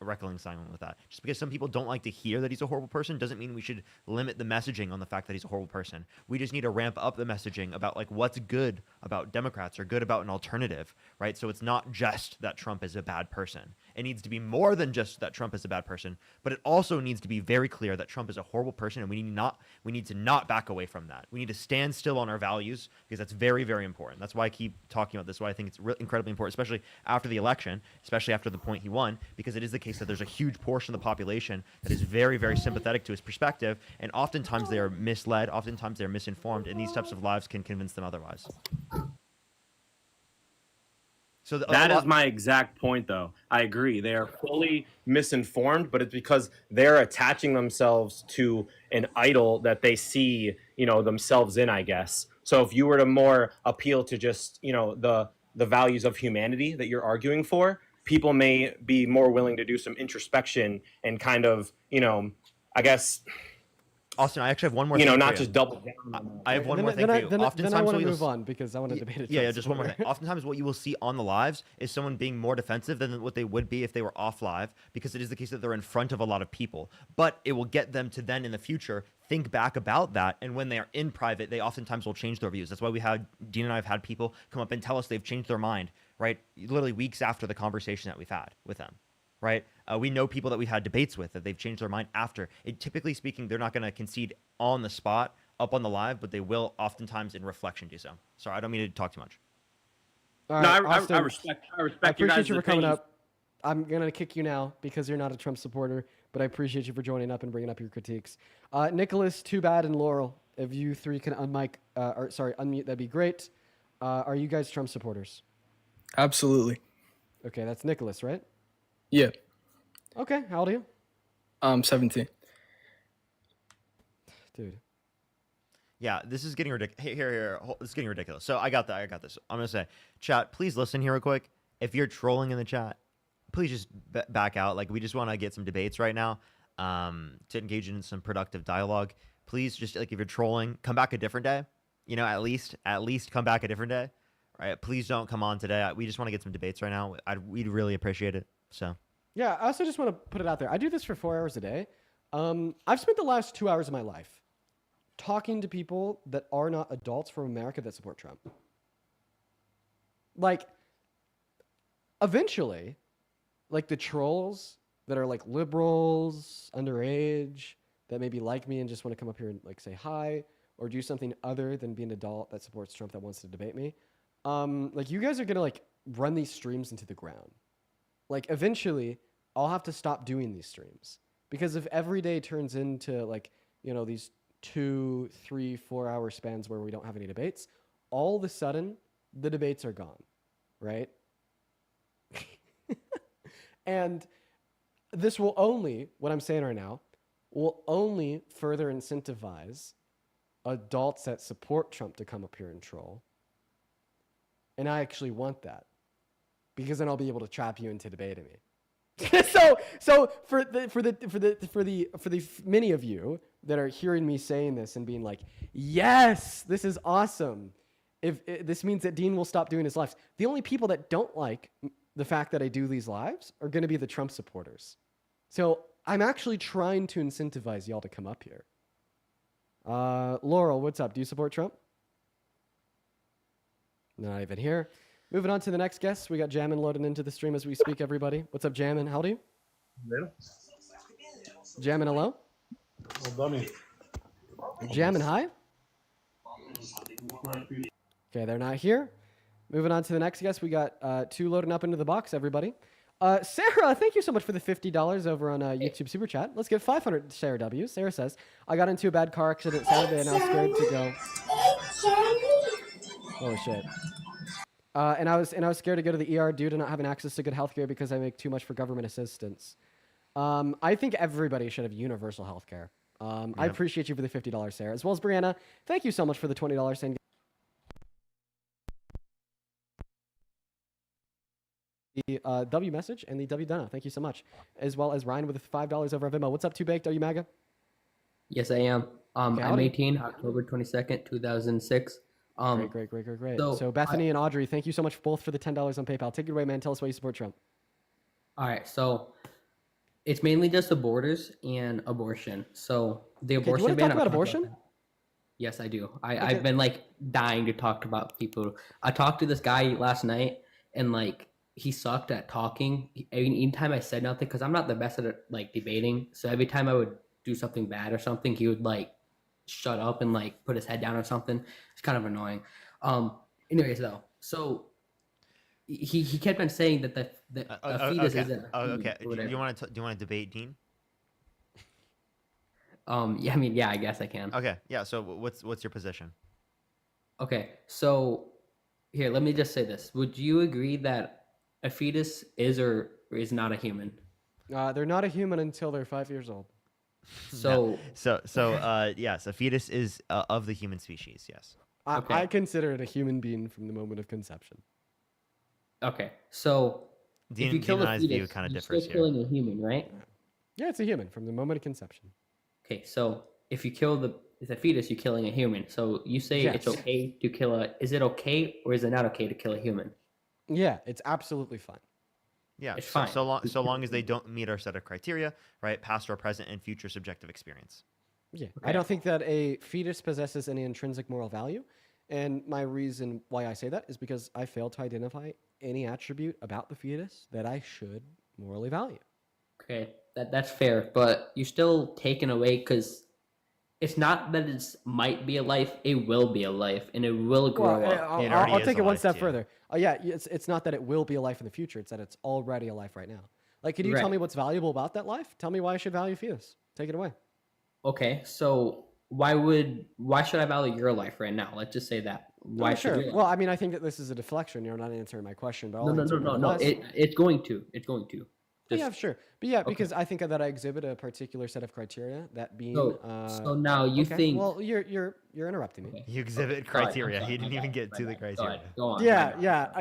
with that. Just because some people don't like to hear that he's a horrible person doesn't mean we should limit the messaging on the fact that he's a horrible person. We just need to ramp up the messaging about what's good about Democrats or good about an alternative, right? So it's not just that Trump is a bad person. It needs to be more than just that Trump is a bad person, but it also needs to be very clear that Trump is a horrible person, and we need to not back away from that. We need to stand still on our values because that's very, very important. That's why I keep talking about this, why I think it's incredibly important, especially after the election, especially after the point he won, because it is the case that there's a huge portion of the population that is very, very sympathetic to his perspective, and oftentimes they are misled, oftentimes they're misinformed, and these types of lives can convince them otherwise. So that is my exact point, though. I agree. They are fully misinformed, but it's because they're attaching themselves to an idol that they see, themselves in, I guess. So if you were to more appeal to just, the values of humanity that you're arguing for, people may be more willing to do some introspection and kind of, I guess. Austin, I actually have one more thing. Not just double down. I have one more thing for you. Then I want to move on because I want to debate it. Yeah, just one more thing. Oftentimes what you will see on the lives is someone being more defensive than what they would be if they were off live, because it is the case that they're in front of a lot of people. But it will get them to then in the future think back about that, and when they are in private, they oftentimes will change their views. That's why Dean and I have had people come up and tell us they've changed their mind, right? Literally weeks after the conversation that we've had with them. Right? We know people that we've had debates with that they've changed their mind after. Typically speaking, they're not going to concede on the spot up on the live, but they will oftentimes in reflection do so. Sorry, I don't mean to talk too much. All right, Austin, I respect I your appreciate guys' you for coming opinions. up. I'm going to kick you now because you're not a Trump supporter, but I appreciate you for joining up and bringing up your critiques. Nicholas, Too Bad, and Laurel, if you three can unmute, that'd be great. Are you guys Trump supporters? Absolutely. Okay, that's Nicholas, right? Yeah. Okay, how old are you? 17. Dude. Yeah, this is getting ridiculous. Here. This is getting ridiculous. So I got this. I'm going to say, chat, please listen here real quick. If you're trolling in the chat, please just back out. We just want to get some debates right now to engage in some productive dialogue. Please just, if you're trolling, come back a different day. At least come back a different day. All right, please don't come on today. We just want to get some debates right now. We'd really appreciate it. So. Yeah, I also just want to put it out there. I do this for 4 hours a day. I've spent the last 2 hours of my life talking to people that are not adults from America that support Trump. Eventually, the trolls that are liberals, underage, that maybe like me and just want to come up here and say hi, or do something other than be an adult that supports Trump that wants to debate me, like you guys are gonna like run these streams into the ground. Like eventually, I'll have to stop doing these streams because if every day turns into like these 2, 3, 4 hour spans where we don't have any debates, all of a sudden the debates are gone, right? And this will only, what I'm saying right now, will only further incentivize adults that support Trump to come up here and troll. And I actually want that because then I'll be able to trap you into debating me. so for the many of you that are hearing me saying this and being like, yes, this is awesome. If this means that Dean will stop doing his lives. The only people that don't like the fact that I do these lives are going to be the Trump supporters. So I'm actually trying to incentivize y'all to come up here. Laurel, what's up? Do you support Trump? Not even here. Moving on to the next guest. We got Jammin loading into the stream as we speak, everybody. What's up, Jammin? How old are you? Hello. Jammin, hello? Oh, dummy. Jammin, hi? Okay, they're not here. Moving on to the next guest. We got 2 loading up into the box, everybody. Sarah, thank you so much for the $50 over on YouTube Super Chat. Let's get 500 Sarah W's. Sarah says, I got into a bad car accident Saturday and I was scared to go. Holy shit. And I was scared to go to the ER due to not having access to good healthcare because I make too much for government assistance. I think everybody should have universal healthcare. I appreciate you for the $50, Sarah, as well as Brianna. Thank you so much for the $20 saying the W message and the W Donna. Thank you so much, as well as Ryan with the $5 over Venmo. What's up, Too Baked? Are you MAGA? Yes, I am. I'm howdy. 18, October 22nd, 2006. Great. So Bethany and Audrey, thank you so much both for the $10 on PayPal. Take it away, man. Tell us why you support Trump. All right, so it's mainly just the borders and abortion. So the Okay, do you abortion want to ban. talk about abortion? Yes, I do. Okay. I've been like dying to talk about people. I talked to this guy last night, and like he sucked at talking. Anytime I said nothing, because I'm not the best at like debating. So every time I would do something bad or something, he would like shut up and like put his head down or something. It's kind of annoying. Anyways, though, so he kept on saying that a fetus isn't. Okay. Do you want to debate Dean? Yeah, I mean, yeah, I guess I can. Okay. Yeah. So what's your position? Okay. So here, let me just say this. Would you agree that a fetus is or is not a human? They're not a human until they're 5 years old. So yes, a fetus is of the human species. Yes. I consider it a human being from the moment of conception. Okay, so Dean, if you kill Dean and a I's fetus, view kind of you're differs still here. killing a human, right? Yeah, it's a human from the moment of conception. Okay, so if you kill the fetus, you're killing a human. So you say it's Yes. okay to kill a. Is it okay or is it not okay to kill a human? Yeah, it's absolutely fine. Yeah, It's so, fine. so long as they don't meet our set of criteria, right? Past or present and future subjective experience. Yeah, I don't think that a fetus possesses any intrinsic moral value. And my reason why I say that is because I fail to identify any attribute about the fetus that I should morally value. Okay, that's fair, but you're still taken away because it's not that it might be a life; it will be a life, and it will grow Well, up. I'll take it one step further. Yeah, it's not that it will be a life in the future. It's that it's already a life right now. Like, could you tell Right. me what's valuable about that life? Tell me why I should value fetus. Take it away. Okay, so why should I value your life right now? Let's just say that. Why Oh, should sure. your Well, I mean, I think that this is a deflection. You're not answering my question, but I'll No. answer it nonetheless. It's going to. It's going to. Yeah, sure. But yeah, because I think that I exhibit a particular set of criteria. That being. So now you okay. think. Well, you're interrupting me. You exhibit criteria. He didn't even get to the criteria. Go on. Yeah.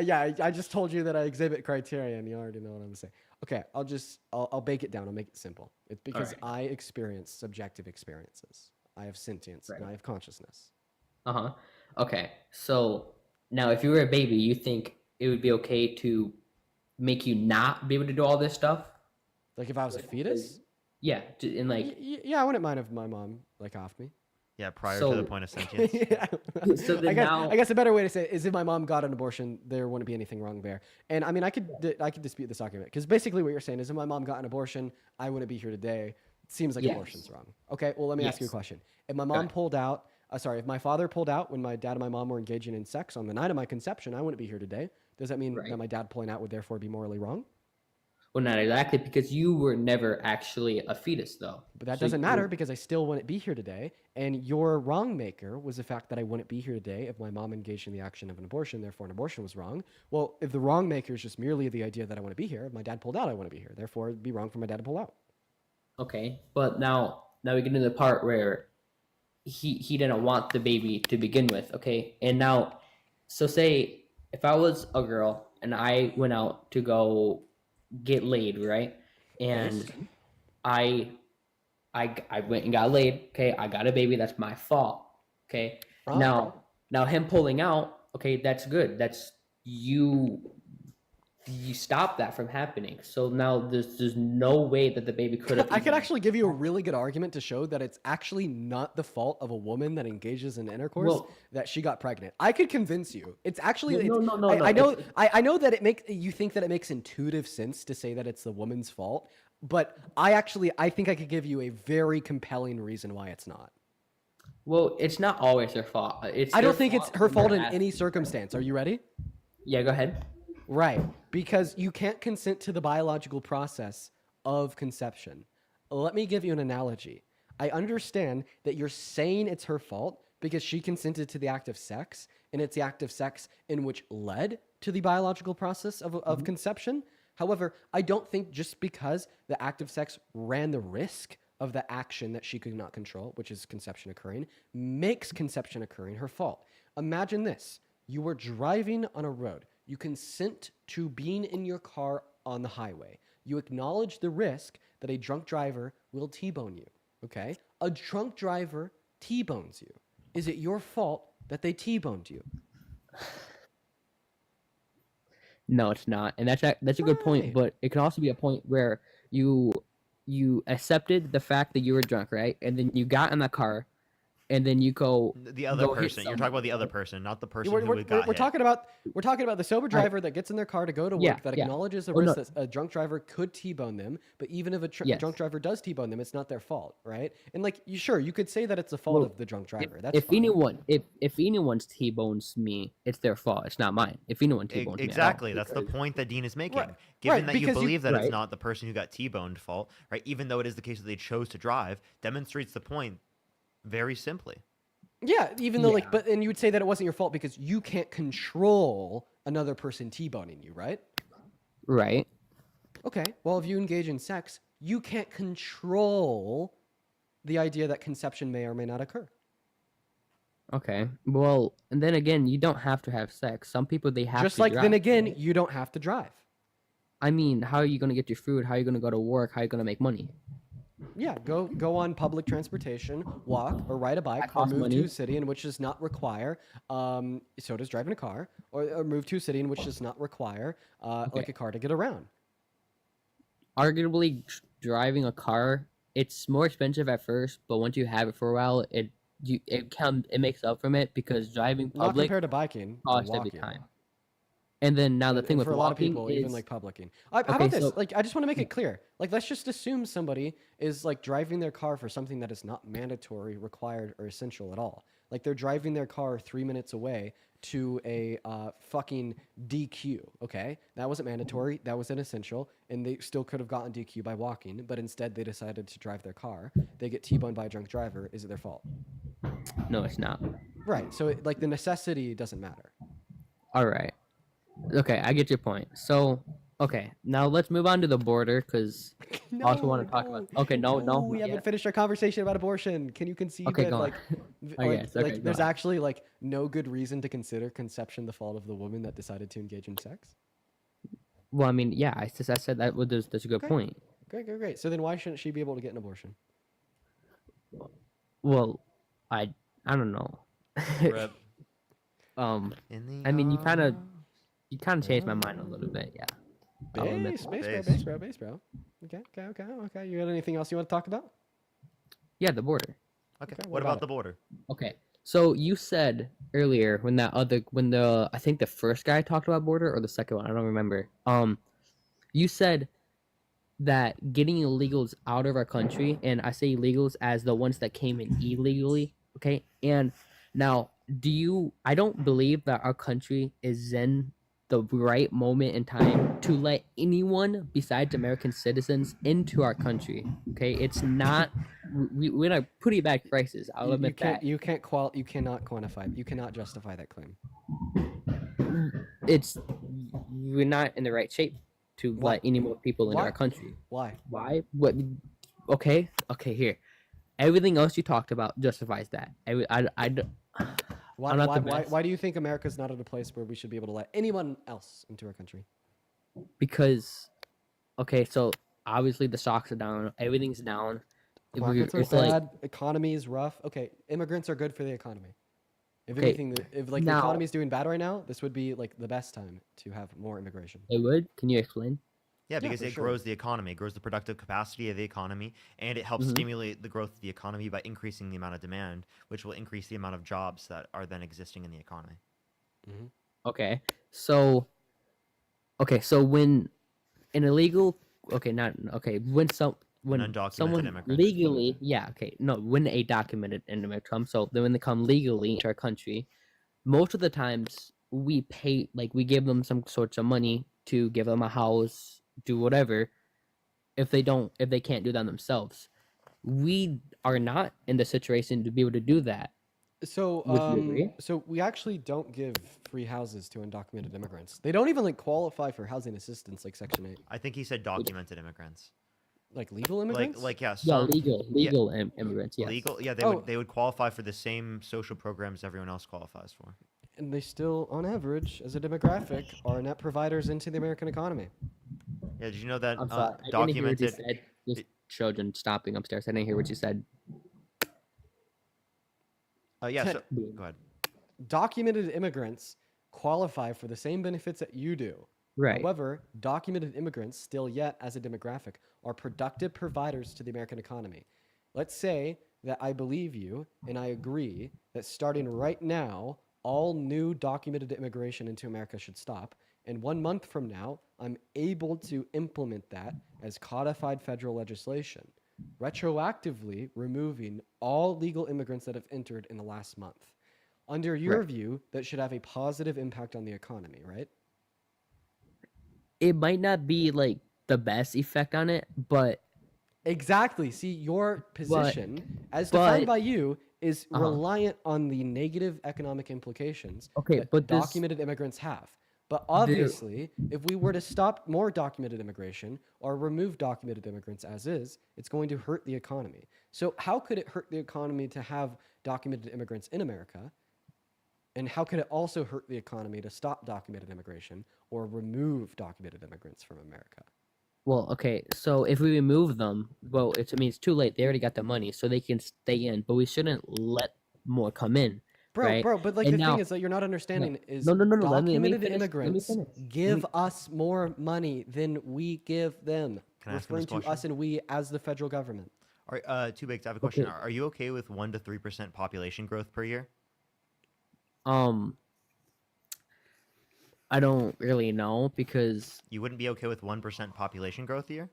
I just told you that I exhibit criteria, and you already know what I'm saying. Okay, I'll bake it down. I'll make it simple. It's because I experience subjective experiences. I have sentience and I have consciousness. Okay, so now if you were a baby, you think it would be okay to make you not be able to do all this stuff? Like if I was a fetus? Yeah, and like. Yeah, I wouldn't mind if my mom like offed me. Yeah, prior to the point of sentience. Yeah. So then I guess a better way to say it is if my mom got an abortion, there wouldn't be anything wrong there. And I mean, I could dispute this argument because basically what you're saying is if my mom got an abortion, I wouldn't be here today. It seems like Yes. abortion's wrong. Okay, well let me ask you a Yes. question. If my mom pulled out sorry, if my father pulled out when my dad and my mom were engaging in sex on the night of my conception, I wouldn't be here today. Does that mean that my dad pulling out would therefore be morally wrong? Well, not exactly, because you were never actually a fetus, though. But that So doesn't you- matter because I still wouldn't be here today. And your wrong maker was the fact that I wouldn't be here today if my mom engaged in the action of an abortion, therefore an abortion was wrong. Well, if the wrong maker is just merely the idea that I want to be here, if my dad pulled out, I want to be here. Therefore, it'd be wrong for my dad to pull out. Okay, but now we get into the part where he didn't want the baby to begin with. Okay, and now, so say if I was a girl and I went out to go get laid, right? And Yes. I went and got laid. Okay, I got a baby. That's my fault. Okay, Oh. now him pulling out. Okay, that's good. That's you stop that from happening. So now there's no way that the baby could have. I could actually give you a really good argument to show that it's actually not the fault of a woman that engages in intercourse that she got pregnant. I could convince you. It's actually No. I know that you think that it makes intuitive sense to say that it's the woman's fault, but I think I could give you a very compelling reason why it's not. Well, it's not always her fault. I don't think it's her fault in any circumstance. Are you ready? Yeah, go ahead. Right, because you can't consent to the biological process of conception. Let me give you an analogy. I understand that you're saying it's her fault because she consented to the act of sex, and it's the act of sex in which led to the biological process of conception. However, I don't think just because the act of sex ran the risk of the action that she could not control, which is conception occurring, makes conception occurring her fault. Imagine this. You were driving on a road. You consent to being in your car on the highway. You acknowledge the risk that a drunk driver will T-bone you, okay? A drunk driver T-bones you. Is it your fault that they T-boned you? No, it's not, and that's a good point. But it can also be a point where you accepted the fact that you were drunk, right? And then you got in the car, and then you go The other go hit person. You're talking about the other person, not the person who got We're hit. talking about the sober driver that gets in their car to go to work that acknowledges the risk that a drunk driver could T-bone them, but even if a drunk driver does T-bone them, it's not their fault, right? And like you could say that it's the fault of the drunk driver. If anyone's T-bones me, it's their fault. It's not mine. If anyone T-bones me, Exactly. That's the point that Dean is making. Given that you believe that it's not the person who got T-boned fault, right? Even though it is the case that they chose to drive, demonstrates the point very simply. Yeah, even though and you would say that it wasn't your fault because you can't control another person T-boning you, right? Right. Okay. Well, if you engage in sex, you can't control the idea that conception may or may not occur. Okay. Well, and then again, you don't have to have sex. Some people they have Just to like drive, then again, right? you don't have to drive. I mean, how are you going to get your food? How are you going to go to work? How are you going to make money? Yeah, go on public transportation, walk or ride a bike, or costs move money. to a city in which does not require. So does driving a car, or move to a city in which does not require like a car to get around. Arguably, driving a car, it's more expensive at first, but once you have it for a while, it makes up from it because driving Not public compared to biking, or costs every walking. time. And then now the thing And with for a lot of walking people, is even like publicing. How Okay, about this? so- Like, I just want to make it clear. Like, let's just assume somebody is like driving their car for something that is not mandatory, required, or essential at all. Like they're driving their car 3 minutes away to a fucking DQ. Okay, that wasn't mandatory. That was an essential, and they still could have gotten DQ by walking, but instead they decided to drive their car. They get T-boned by a drunk driver. Is it their fault? No, it's not. Right. So like the necessity doesn't matter. All right. Okay, I get your point. So, okay, now let's move on to the border because I also want to talk about. Okay, no, we haven't finished our conversation about abortion. Can you conceive Okay, that go on. like, I guess. Okay, go there's on. actually like no good reason to consider conception the fault of the woman that decided to engage in sex? Well, I mean, yeah, I said that. Well, that's a good point. Great. So then why shouldn't she be able to get an abortion? Well, I don't know. Rip. I mean, you kind of changed my mind a little bit. Yeah. I'll admit that. Base, bro. Okay. You got anything else you want to talk about? Yeah, the border. Okay. what What about about the border? Okay. So you said earlier when I think the first guy talked about border or the second one, I don't remember. You said that getting illegals out of our country, and I say illegals as the ones that came in illegally, Okay, and now I don't believe that our country is in the right moment in time to let anyone besides American citizens into our country. Okay, it's not. We're in a pretty bad crisis. I'll admit that. You cannot quantify. You cannot justify that claim. It's we're not in the right shape to Why? let any more people into Why? our country. Why? Why? What? Okay, here. Everything else you talked about justifies that. Why, I'm not why, the why, best. why do you think America's not at a place where we should be able to let anyone else into our country? Because, okay, so obviously the stocks are down. Everything's down. Markets are It's like bad. Economy is rough. Okay, immigrants are good for the economy. If Okay, anything, if like the now- economy is doing bad right now, this would be like the best time to have more immigration. it would. Can you explain? Yeah, because for it sure. grows the economy, it grows the productive capacity of the economy, and it helps Mhm. stimulate the growth of the economy by increasing the amount of demand, which will increase the amount of jobs that are then existing in the economy. Okay, so when an illegal, when undocumented someone immigrant. legally, when a documented immigrant comes, so then when they come legally into our country, most of the times we pay, like we give them some sorts of money to give them a house, do whatever. If they can't do that themselves, we are not in the situation to be able to do that. So, Would you agree? so we actually don't give free houses to undocumented immigrants. They don't even like qualify for housing assistance, like Section 8. I think he said documented immigrants. Like legal immigrants? Yeah, Yeah, some legal immigrants. Yes. legal. Yeah, they would qualify for the same social programs everyone else qualifies for. And they still, on average, as a demographic, are net providers into the American economy. Yeah, did you know that I'm sorry. I didn't hear what you documented? said. Just children stopping upstairs. I didn't hear what you said. Yeah, Ted, so, go ahead. Documented immigrants qualify for the same benefits that you do. Right. However, documented immigrants, still yet as a demographic, are productive providers to the American economy. Let's say that I believe you and I agree that starting right now, all new documented immigration into America should stop. And 1 month from now, I'm able to implement that as codified federal legislation, retroactively removing all legal immigrants that have entered in the last month. Under your Right. view, that should have a positive impact on the economy, right? It might not be like the best effect on it, but Exactly. See, your position, as but- defined by you, is Uh-huh. reliant on the negative economic implications Okay, that but this- documented immigrants have. But obviously, if we were to stop more documented immigration or remove documented immigrants as is, it's going to hurt the economy. So how could it hurt the economy to have documented immigrants in America? And how could it also hurt the economy to stop documented immigration or remove documented immigrants from America? Well, okay. So if we remove them, well, I mean, it's too late. They already got the money, so they can stay in. But we shouldn't let more come in, right? But like And the now- thing is that you're not understanding is No. Let me documented finish. immigrants Let me finish. give us more money than we give them. Can I ask him Referring this to us and we as the federal government. Too big. I have a question. Okay. Are you okay with 1 to 3% population growth per year? I don't really know because You wouldn't be okay with 1% population growth a year?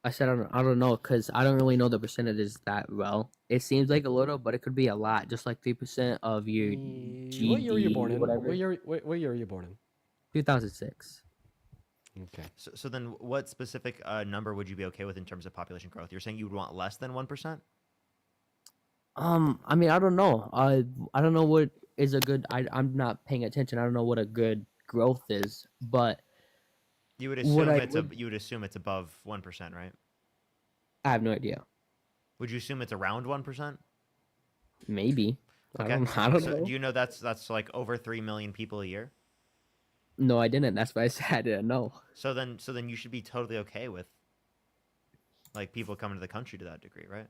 I said I don't know because I don't really know the percentages that well. It seems like a little, but it could be a lot. Just like 3% of your GDP, What year were you born in? whatever. What year were you born in? 2006. Okay. So then, what specific number would you be okay with in terms of population growth? You're saying you would want less than 1%? I mean, I don't know. I don't know what is a good. I'm not paying attention. I don't know what a good growth is, but You would what assume I you would assume it's above 1%, right? I have no idea. Would you assume it's around 1%? Maybe. Okay. I don't So know. do you know that's like over 3 million people a year? No, I didn't. That's why I said I didn't know. So then you should be totally okay with like people coming to the country to that degree, right?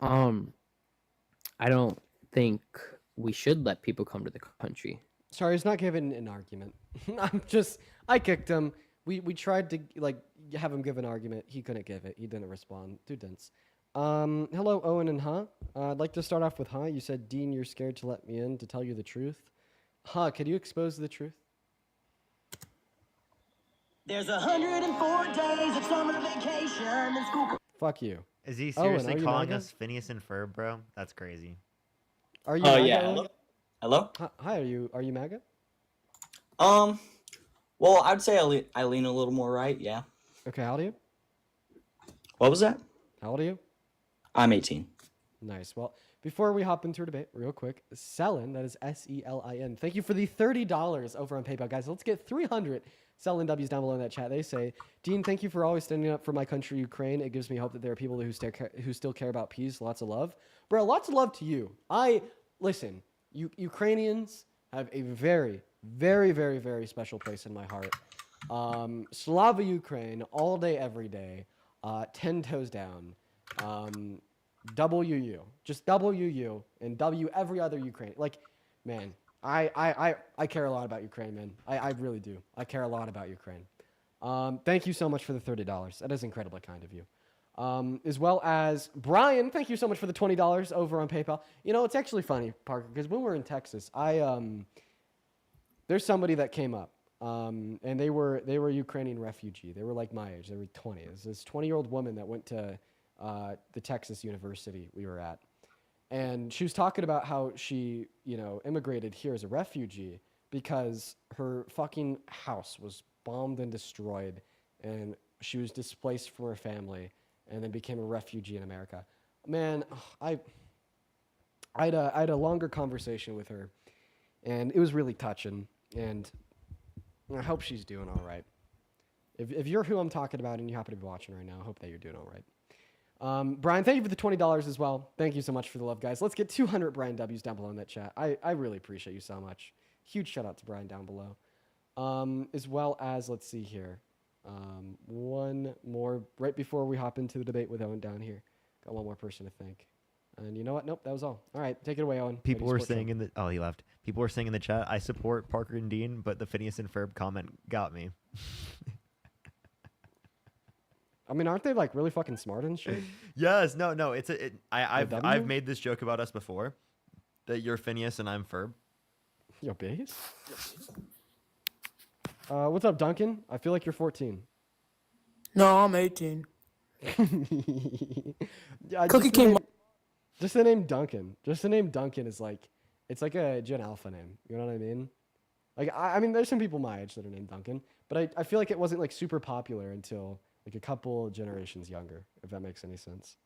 I don't think we should let people come to the country. Sorry, he's not giving an argument. I kicked him. We tried to like have him give an argument. He couldn't give it. He didn't respond. Too dense. Hello, Owen and I'd like to start off with You said, Dean, you're scared to let me in to tell you the truth. Could you expose the truth? There's 104 days of summer vacation and school. Fuck you. Is he Owen, seriously are you calling MAGA? us Phineas and Ferb, bro? That's crazy. Are you Oh MAGA? yeah. Owen? Hello. Hello. Hi, are you MAGA? Well, I'd say I lean a little more right. Yeah. Okay, how old are you? What was that? How old are you? I'm 18. Nice. Well, before we hop into a debate, real quick, Selin, that is Selin. Thank you for the $30 over on PayPal, guys. Let's get 300 Selin W's down below in that chat. They say, Dean, thank you for always standing up for my country, Ukraine. It gives me hope that there are people who still care about peace. Lots of love, bro. Lots of love to you. Listen. Ukrainians have a very, very, very, very special place in my heart. Slava Ukraine, all day, every day. 10 toes down. WU, just WU, and W every other Ukraine. Like, man, I care a lot about Ukraine, man. I really do. I care a lot about Ukraine. Thank you so much for the $30. That is incredibly kind of you. As well as Brian, thank you so much for the $20 over on PayPal. You know, it's actually funny, Parker, because when we were in Texas, there's somebody that came up, and they were a Ukrainian refugee. They were like my age. They were 20. It was this 20-year-old woman that went to the Texas university we were at. And she was talking about how she, immigrated here as a refugee because her fucking house was bombed and destroyed, and she was displaced from her family, and then became a refugee in America. Man, I had a longer conversation with her, and it was really touching, and I hope she's doing all right. If you're who I'm talking about and you happen to be watching right now, I hope that you're doing all right. Brian, thank you for the $20 as well. Thank you so much for the love, guys. Let's get 200 Brian W's down below in that chat. I really appreciate you so much. Huge shout out to Brian down below. As well as, let's see here. One more right before we hop into the debate with Owen down here. Got one more person to thank. And you know what? Nope, that was all. All right, take it away, Owen. People were saying he left. People were saying in the chat, I support Parker and Dean, but the Phineas and Ferb comment got me. I mean, aren't they like really fucking smart and shit? Yes, no. I've made this joke about us before, that you're Phineas and I'm Ferb. Yo, base? What's up, Duncan? I feel like you're 14. No, I'm 18. Yeah, Cookie came. Just the name Duncan. Just the name Duncan is like, it's like a Gen Alpha name. You know what I mean? Like, I mean, there's some people my age that are named Duncan, but I feel like it wasn't like super popular until like a couple generations younger, if that makes any sense.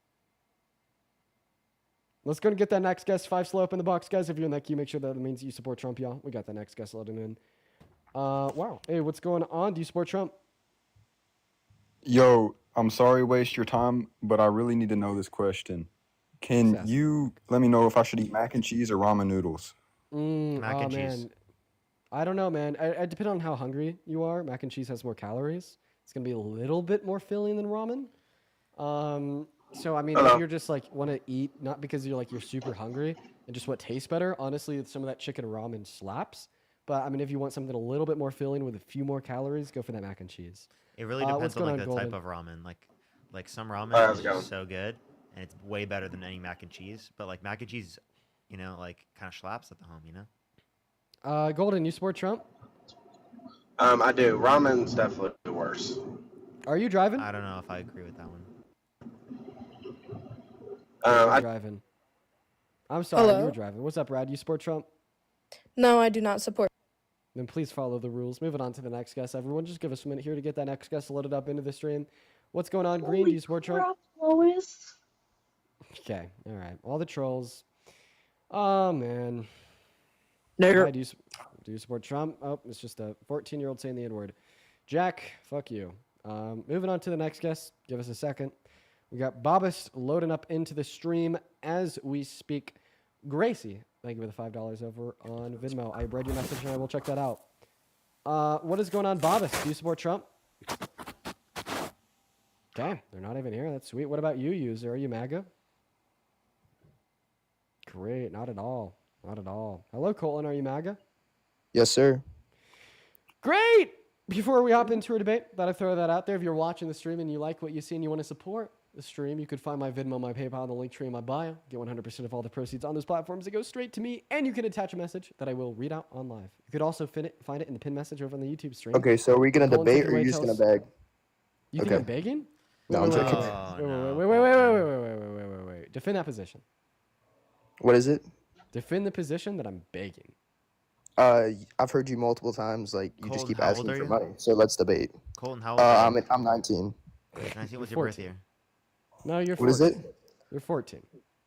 Let's go and get that next guest. 5 slow up in the box, guys. If you're in that queue, make sure that means you support Trump, y'all. We got that next guest loading in. Wow. Hey, what's going on? Do you support Trump? Yo, I'm sorry to waste your time, but I really need to know this question. Can you let me know if I should eat mac and cheese or ramen noodles? Mac and cheese. Man. I don't know, man. It depends on how hungry you are. Mac and cheese has more calories. It's going to be a little bit more filling than ramen. So, I mean, if you're just like want to eat, not because you're super hungry and just what tastes better, honestly, some of that chicken ramen slaps. But, I mean, if you want something a little bit more filling with a few more calories, go for that mac and cheese. It really depends on like the type of ramen. Like some ramen is just so good, and it's way better than any mac and cheese. But like mac and cheese, like kind of slaps at the home, Golden, you support Trump? I do. Ramen's definitely worse. Are you driving? I don't know if I agree with that one. I'm driving. I'm sorry, Hello? you were driving. What's up, Brad? You support Trump? No, I do not support. Then please follow the rules. Moving on to the next guest. Everyone, just give us a minute here to get that next guest loaded up into the stream. What's going on, Green? Do you support Trump? Lois. Okay, all right. All the trolls. Oh, man. Nigger. Hi, do you support Trump? Oh, it's just a 14-year-old saying the N-word. Jack, fuck you. Moving on to the next guest. Give us a second. We got Bobist loading up into the stream as we speak. Gracie, thank you for the $5 over on Venmo. I read your message and I will check that out. What is going on, Bobist? Do you support Trump? Okay, they're not even here. That's sweet. What about you, user? Are you MAGA? Great, not at all. Not at all. Hello, Colton. Are you MAGA? Yes, sir. Great! Before we hop into a debate, thought I'd throw that out there. If you're watching the stream and you like what you see and you want to support the stream, you could find my Venmo, my PayPal, and the link tree in my bio. Get 100% of all the proceeds on those platforms that go straight to me, and you can attach a message that I will read out on live. You could also find it in the pin message over on the YouTube stream. Okay, so are we going to Colin, debate take it or are away, you just tell going to us- beg? You think I'm begging? Wait, No, I'm wait, wait, joking. wait, Oh, wait, no, wait, wait, wait, wait, wait, Colton. wait, wait, wait, wait, wait, wait. Defend that position. What is it? Defend the position that I'm begging. I've heard you multiple times. Like you just Colton, keep how old asking are for you? money. So let's debate. Colton, how old are you? I'm 19. 19, what's You're your birth 14. year? No, you're 14. What is it? You're 14.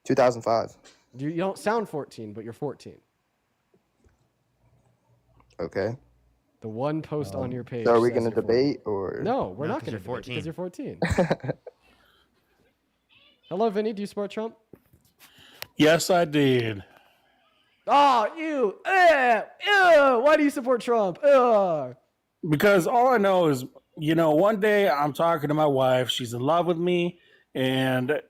2005. You don't sound 14, but you're 14. Okay. The one post on your page. So are we says gonna you're 14. debate or? No, we're No, not 'cause going to you're debate because 14. you're 14. Hello, Vinny. Do you support Trump? Yes, I did. Oh, you. Why do you support Trump? Because all I know is, one day I'm talking to my wife. She's in love with me. And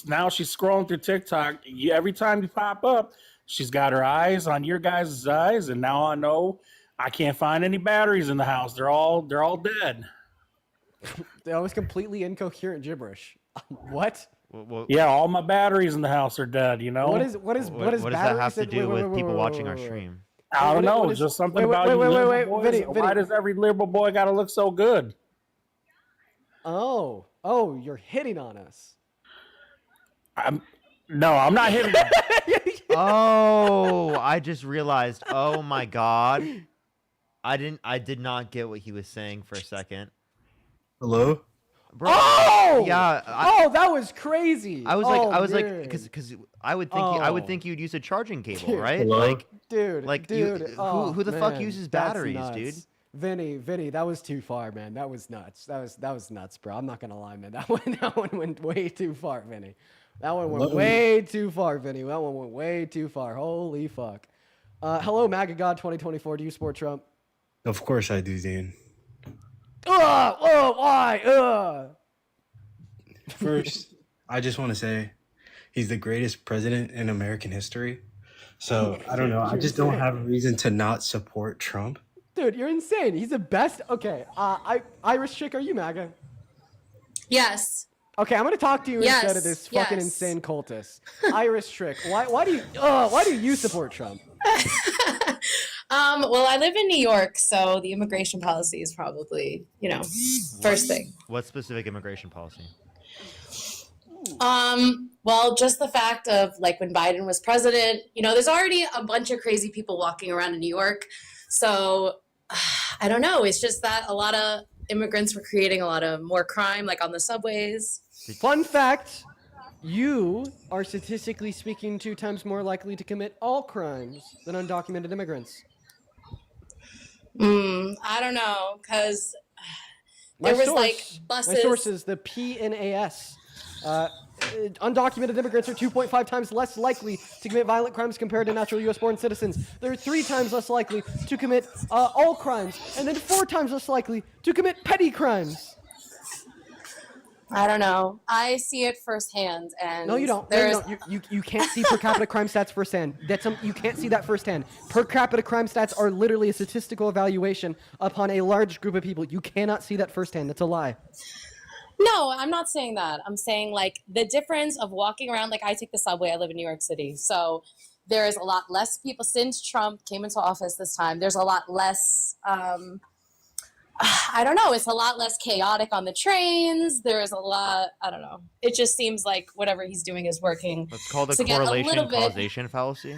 now she's scrolling through TikTok. Every time you pop up, she's got her eyes on your guys' eyes. And now I know I can't find any batteries in the house. They're all dead. That was completely incoherent gibberish. What? Yeah, all my batteries in the house are dead, What is What does that batteries have to in- do wait, with wait, people wait, watching wait, our wait, wait. stream? I don't know. What It's is- just something wait, about wait, you wait, liberal wait, boys. Vinny, Why Vinny. does every liberal boy got to look so good? Oh, you're hitting on us. No, I'm not hitting. Oh, I just realized. Oh my God. I did not get what he was saying for a second. Hello? Bro, Oh! yeah. That was crazy. I was like, dude. because I would think you'd use a charging cable, Dude. right? Hello? Like, Dude, like dude. who the fuck man, uses that's batteries, nuts. dude? Vinny, that was too far, man. That was nuts. That was nuts, bro. I'm not gonna lie, man. That one went way too far, Vinny. That one went Hello? way too far, Vinny. That one went way too far. Holy fuck. Hello, MAGA God 2024. Do you support Trump? Of course I do, Dan. Why? First, I just want to say he's the greatest president in American history. So I don't know. I just don't have a reason to not support Trump. Dude, you're insane. He's the best. Okay, Irish chick, are you MAGA? Yes. Okay, I'm gonna talk to you Yes, instead of this fucking yes. insane cultist. Irish trick. Why do you support Trump? Well, I live in New York, so the immigration policy is probably, first thing. What specific immigration policy? Well, just the fact of like when Biden was president, there's already a bunch of crazy people walking around in New York. So I don't know. It's just that a lot of immigrants were creating a lot of more crime, like on the subways. Fun fact, you are statistically speaking 2 times more likely to commit all crimes than undocumented immigrants. I don't know, because there was like buses. My source is the PNAS. Undocumented immigrants are 2.5 times less likely to commit violent crimes compared to natural U.S.-born citizens. They're 3 times less likely to commit all crimes, and then 4 times less likely to commit petty crimes. I don't know. I see it firsthand, and No, you don't. No, you don't. You can't see per capita crime stats firsthand. You can't see that firsthand. Per capita crime stats are literally a statistical evaluation upon a large group of people. You cannot see that firsthand. That's a lie. No, I'm not saying that. I'm saying like the difference of walking around. Like I take the subway. I live in New York City, so there is a lot less people since Trump came into office this time. There's a lot less. I don't know. It's a lot less chaotic on the trains. There is a lot. I don't know. It just seems like whatever he's doing is working. It's called a to get a correlation little bit- causation fallacy.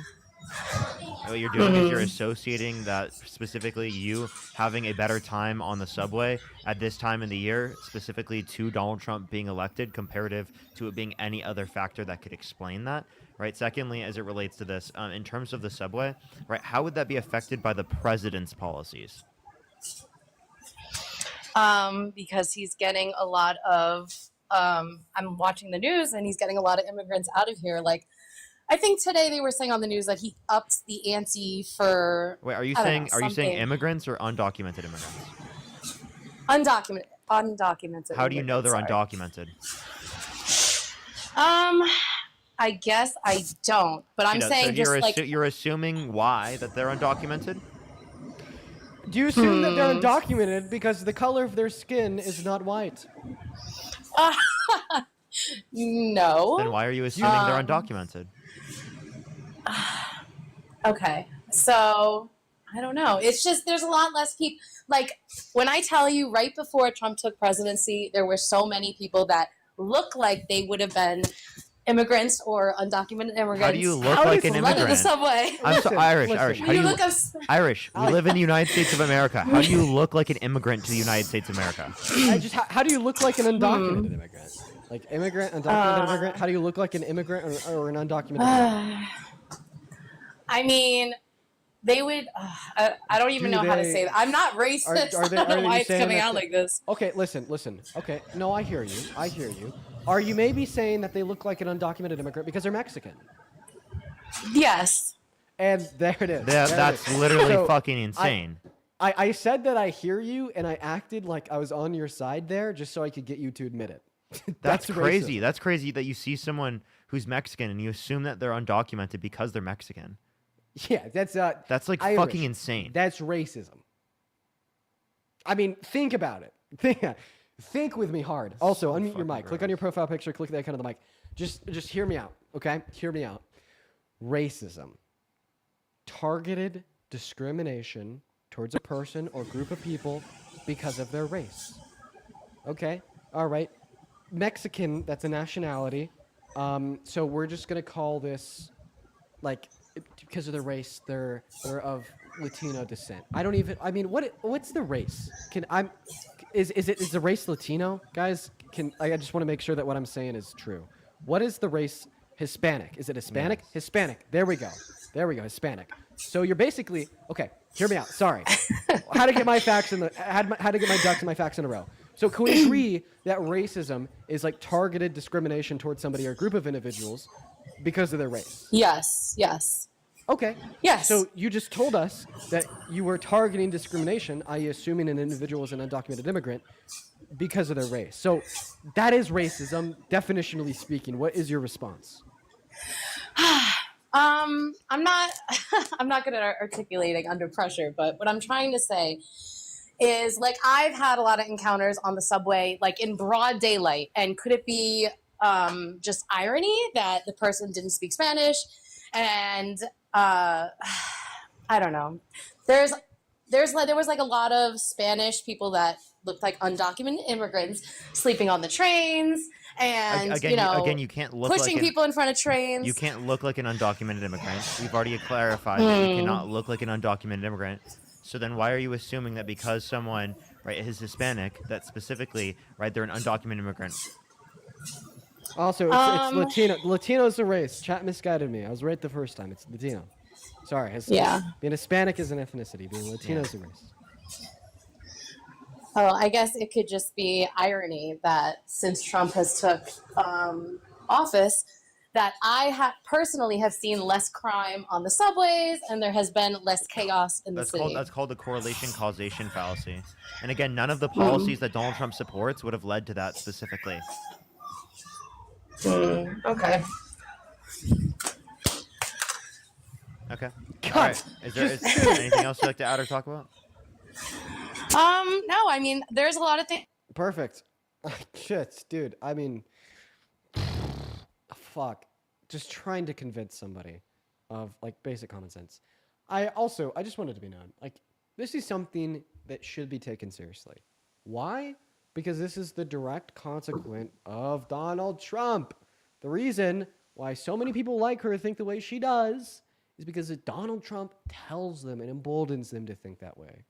What you're doing is you're associating that specifically you having a better time on the subway at this time in the year, specifically to Donald Trump being elected, comparative to it being any other factor that could explain that, right? Secondly, as it relates to this, in terms of the subway, right, how would that be affected by the president's policies? Because he's getting a lot of. I'm watching the news, and he's getting a lot of immigrants out of here. Like, I think today they were saying on the news that he upped the ante for. Wait, are you I don't saying know, are you saying something. immigrants or undocumented immigrants? Undocumented. How do you know they're immigrants, undocumented? sorry. I guess I don't, but I'm So saying just like you're assuming why that they're undocumented? Do you assume that they're undocumented because the color of their skin is not white? no. Then why are you assuming they're undocumented? Okay, so I don't know. It's just there's a lot less people. Like when I tell you, right before Trump took presidency, there were so many people that look like they would have been immigrants or undocumented immigrants. How do you look like an running the immigrant? subway? I'm so Irish. Irish. How do you look up? Irish? We live in the United States of America. How do you look like an immigrant to the United States of America? How do you look like an undocumented immigrant? Like immigrant, undocumented immigrant. How do you look like an immigrant or an undocumented immigrant? I mean, they would. I don't even know how to say that. I'm not racist. I don't know why it's coming out like this. Okay, listen. Okay, no, I hear you. Are you maybe saying that they look like an undocumented immigrant because they're Mexican? Yes. And there it is. That's literally fucking insane. I said that I hear you, and I acted like I was on your side there just so I could get you to admit it. That's crazy. racist. That's crazy that you see someone who's Mexican and you assume that they're undocumented because they're Mexican. Yeah, that's like Irish. fucking insane. That's racism. I mean, think about it. Think with me hard. Also, unmute your mic. Click on your profile picture. Click the icon of the mic. Just hear me out, okay? Hear me out. Racism. Targeted discrimination towards a person or group of people because of their race. Okay? All right. Mexican, that's a nationality. So we're just going to call this, like, because of their race, they're of Latino descent. I mean, what's the race? Is the race Latino? Guys, I just want to make sure that what I'm saying is true. What is the race? Hispanic. Is it Hispanic? Yes. Hispanic. There we go. Hispanic. So you're basically, okay, hear me out. Sorry. How to get my facts how to get my ducks and my facts in a row. So can we agree that racism is like targeted discrimination towards somebody or a group of individuals because of their race? Yes. Okay. Yes. So you just told us that you were targeting discrimination, i.e. assuming an individual is an undocumented immigrant because of their race. So that is racism, definitionally speaking. What is your response? I'm not I'm not good at articulating under pressure, but what I'm trying to say is, like, I've had a lot of encounters on the subway, like in broad daylight, and could it be just irony that the person didn't speak Spanish? And I don't know. There was like a lot of Spanish people that looked like undocumented immigrants sleeping on the trains and again, you can't look pushing like people in front of trains. You can't look like an undocumented immigrant. We've already clarified that you cannot look like an undocumented immigrant. So then why are you assuming that because someone, right, is Hispanic, that specifically, right, they're an undocumented immigrant? Also, it's Latino. Latino's a race. Chat misguided me. I was right the first time. It's Latino. Sorry. Being Hispanic is an ethnicity. Being Latino is a race. Oh, I guess it could just be irony that since Trump has took office, that I personally have seen less crime on the subways and there has been less chaos in the city. That's called the correlation causation fallacy. And again, none of the policies that Donald Trump supports would have led to that specifically. Okay. Okay. God, all right. Is there anything else you'd like to add or talk about? No, I mean, there's a lot of things. Perfect. Shit, dude. I mean, fuck. Just trying to convince somebody of, like, basic common sense. I just wanted to be known. Like, this is something that should be taken seriously. Why? Because this is the direct consequence of Donald Trump. The reason why so many people like her think the way she does is because Donald Trump tells them and emboldens them to think that way.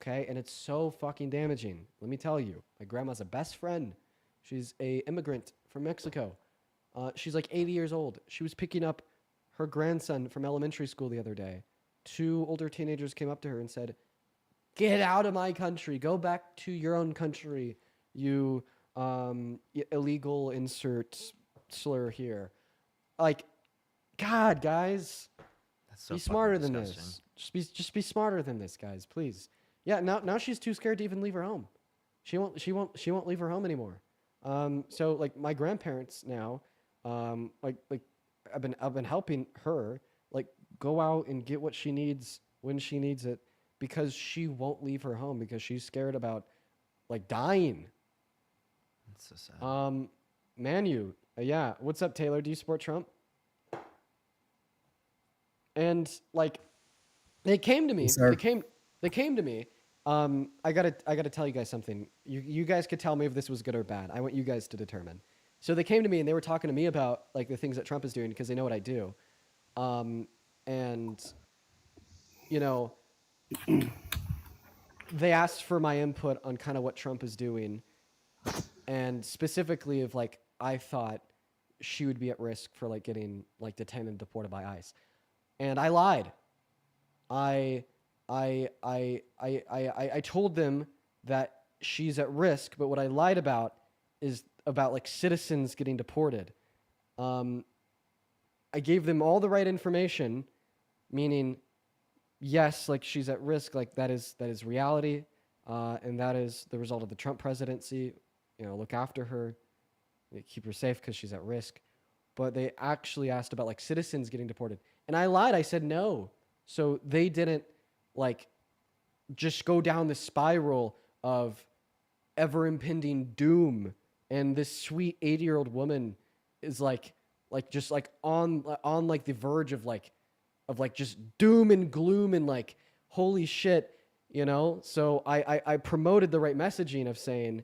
Okay? And it's so fucking damaging. Let me tell you. My grandma's a best friend. She's an immigrant from Mexico. She's like 80 years old. She was picking up her grandson from elementary school the other day. 2 older teenagers came up to her and said, "Get out of my country. Go back to your own country, you illegal insert slur here." Like, God, guys. That's so be smarter than disgusting. this. Just be smarter than this, guys, please. Yeah, now she's too scared to even leave her home. She won't leave her home anymore. So like my grandparents now, like I've been helping her, like, go out and get what she needs when she needs it, because she won't leave her home because she's scared about, like, dying. That's so sad. Manu, yeah. What's up, Taylor? Do you support Trump? And, like, They came to me. Yes, sir. They came to me. I gotta tell you guys something. You guys could tell me if this was good or bad. I want you guys to determine. So they came to me and they were talking to me about like the things that Trump is doing because they know what I do. And you know, they asked for my input on kind of what Trump is doing, and specifically of like I thought she would be at risk for like getting like detained and deported by ICE, and I lied. I told them that she's at risk, but what I lied about is about like citizens getting deported. I gave them all the right information, meaning yes, like she's at risk, like that is reality, and that is the result of the Trump presidency. You know, look after her, keep her safe because she's at risk. But they actually asked about like citizens getting deported, and I lied. I said no. So they didn't like just go down the spiral of ever impending doom, and this sweet 80-year-old woman is like just like on like the verge of like just doom and gloom and like holy shit, you know. So I promoted the right messaging of saying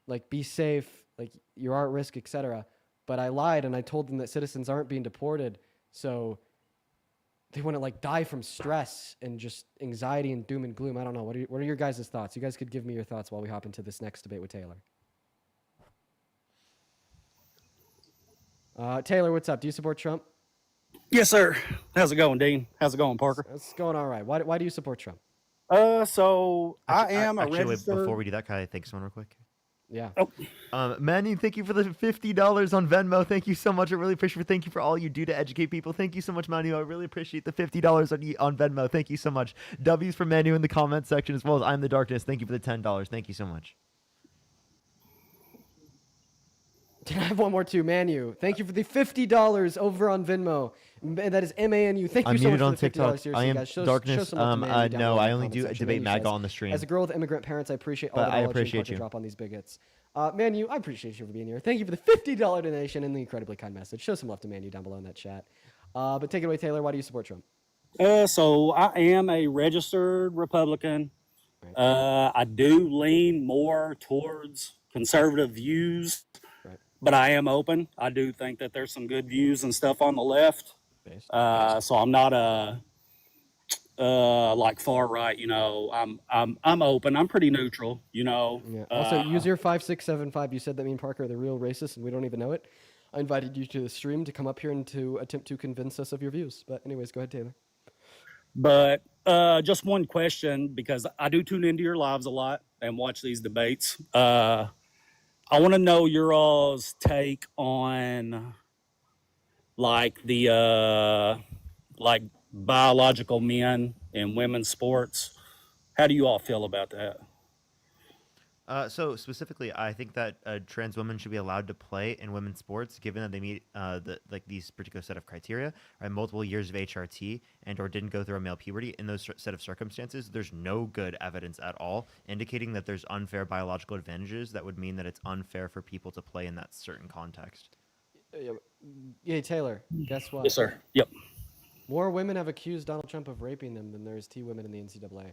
like be safe, like you are at risk, etc. But I lied and I told them that citizens aren't being deported, so they wouldn't like die from stress and just anxiety and doom and gloom. I don't know. What are your guys' thoughts? You guys could give me your thoughts while we hop into this next debate with Taylor. Taylor, what's up? Do you support Trump? Yes, sir. How's it going, Dean? How's it going, Parker? It's going all right. Why do you support Trump? So I am a Actually, registered. wait, before we do that, can I thank someone real quick? Yeah. Manny, thank you for the $50 on Venmo. Thank you so much. I really appreciate it. Thank you for all you do to educate people. Thank you so much, Manu. I really appreciate the $50 on Venmo. Thank you so much. W's for Manu in the comment section, as well as I'm the Darkness. Thank you for the $10. Thank you so much. Can I have one more too? Manu, thank you for the $50 over on Venmo. And that is MANU. Thank you I'm so much muted for on the $50. TikTok. Seriously, I am guys. Show Darkness. some love to Manu down No, below in I the only comment do section. debate Manu, MAGA guys. on the stream. As a girl with immigrant parents, I appreciate all But the I knowledge appreciate you you. drop on these bigots. Manu, I appreciate you for being here. Thank you for the $50 donation and the incredibly kind message. Show some love to Manu down below in that chat. But take it away, Taylor. Why do you support Trump? So I am a registered Republican. I do lean more towards conservative views, but I am open. I do think that there's some good views and stuff on the left. So I'm not a like far right. You know, I'm open. I'm pretty neutral. You know. Yeah. Also, user 5675, you said that me and Parker are the real racists and we don't even know it. I invited you to the stream to come up here and to attempt to convince us of your views. But anyways, go ahead, Taylor. But just one question, because I do tune into your lives a lot and watch these debates. I want to know your all's take on like the like biological men in women's sports. How do you all feel about that? So specifically, I think that trans women should be allowed to play in women's sports, given that they meet these particular set of criteria, right? Multiple years of HRT or didn't go through a male puberty. In those set of circumstances, there's no good evidence at all indicating that there's unfair biological advantages that would mean that it's unfair for people to play in that certain context. Yeah, Taylor, guess what? Yes, sir. Yep. More women have accused Donald Trump of raping them than there's T women in the NCAA.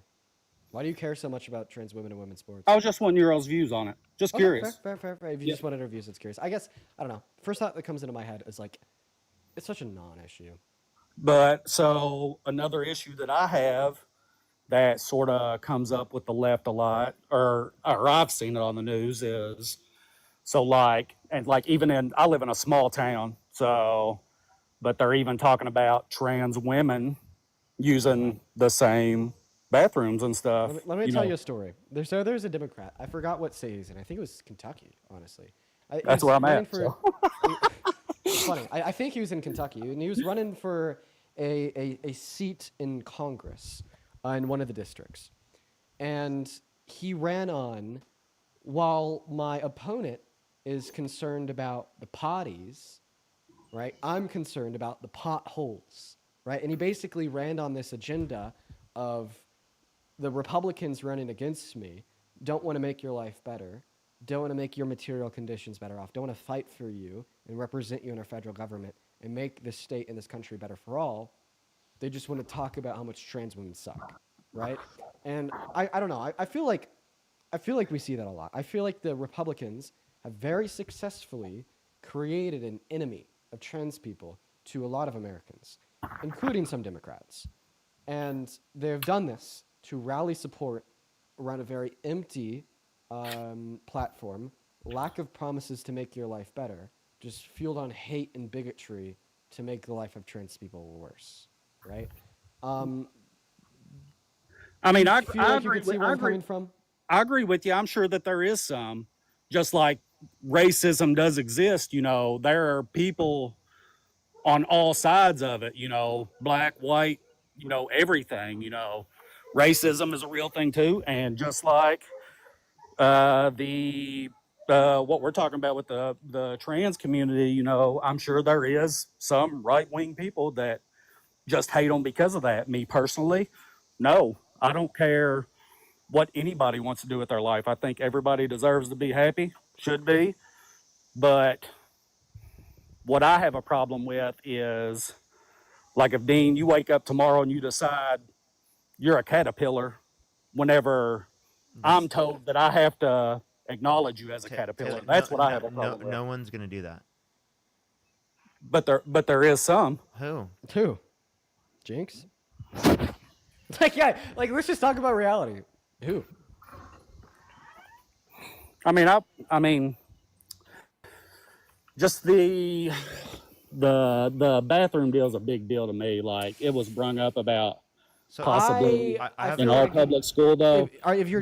Why do you care so much about trans women in women's sports? I was just wanting your all's views on it. Just curious. Fair. If you just wanted our views, it's curious. I guess, I don't know. First thought that comes into my head is like, it's such a non-issue. But so another issue that I have that sort of comes up with the left a lot, or I've seen it on the news is, so like, and like even I live in a small town, so, but they're even talking about trans women using the same bathrooms and stuff. Let me tell you a story. There's a Democrat. I forgot what state he's in. I think it was Kentucky, honestly. That's where I'm at. It's funny. I think he was in Kentucky, and he was running for a seat in Congress in one of the districts. And he ran on while my opponent is concerned about the potties, right? I'm concerned about the potholes, right? And he basically ran on this agenda of the Republicans running against me don't want to make your life better, don't want to make your material conditions better off, don't want to fight for you and represent you in our federal government and make this state and this country better for all. They just want to talk about how much trans women suck, right? And I don't know. I feel like we see that a lot. I feel like the Republicans have very successfully created an enemy of trans people to a lot of Americans, including some Democrats. And they've done this to rally support around a very empty platform, lack of promises to make your life better, just fueled on hate and bigotry to make the life of trans people worse, right? I mean, Do you I, feel I like you agree. could see where I I'm agree. coming from? I agree with you. I'm sure that there is some, just like racism does exist. There are people on all sides of it. Black, white, everything. Racism is a real thing too, and just like the what we're talking about with the trans community, I'm sure there is some right wing people that just hate them because of that. Me personally, no, I don't care what anybody wants to do with their life. I think everybody deserves to be happy, should be. But what I have a problem with is, like, if Dean, you wake up tomorrow and you decide you're a caterpillar, whenever I'm told that I have to acknowledge you as a caterpillar. That's what I have a problem with. No one's gonna do that. But there is some. Who? Jinx? Let's just talk about reality. Who? I mean, just the bathroom deal is a big deal to me. Like, it was brung up about possibly in our public school, though. If you're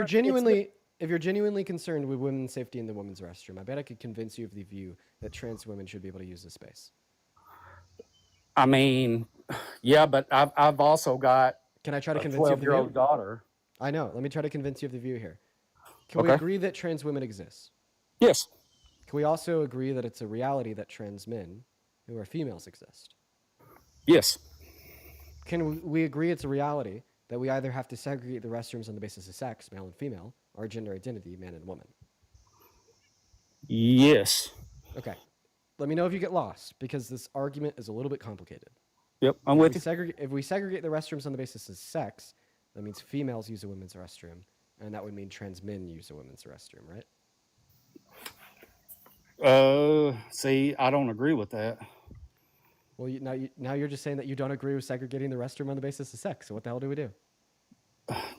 genuinely concerned with women's safety in the women's restroom, I bet I could convince you of the view that trans women should be able to use the space. I mean, yeah, but I've also got. Can I try to a convince you of the 12-year-old view? daughter. I know. Let me try to convince you of the view here. Can we Okay. agree that trans women exist? Yes. Can we also agree that it's a reality that trans men who are females exist? Yes. Can we agree it's a reality that we either have to segregate the restrooms on the basis of sex, male and female, or gender identity, man and woman? Yes. Okay. Let me know if you get lost, because this argument is a little bit complicated. Yep, I'm with you. If we segregate the restrooms on the basis of sex, that means females use a women's restroom, and that would mean trans men use a women's restroom, right? See, I don't agree with that. Well, now you're just saying that you don't agree with segregating the restroom on the basis of sex. So what the hell do we do?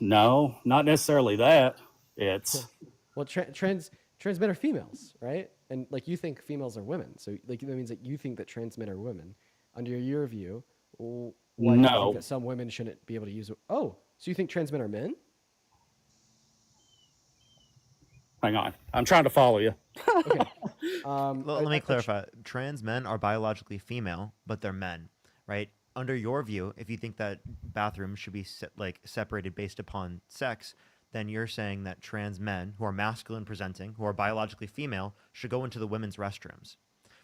No, not necessarily that. It's well, trans men are females, right? And like, you think females are women, so like that means that you think that trans men are women. Under your view, why do you think that some women shouldn't be able to use? Oh, so you think trans men are men? Hang on, I'm trying to follow you. Okay. Let me clarify. Trans men are biologically female, but they're men, right? Under your view, if you think that bathrooms should be separated based upon sex, then you're saying that trans men who are masculine presenting, who are biologically female, should go into the women's restrooms.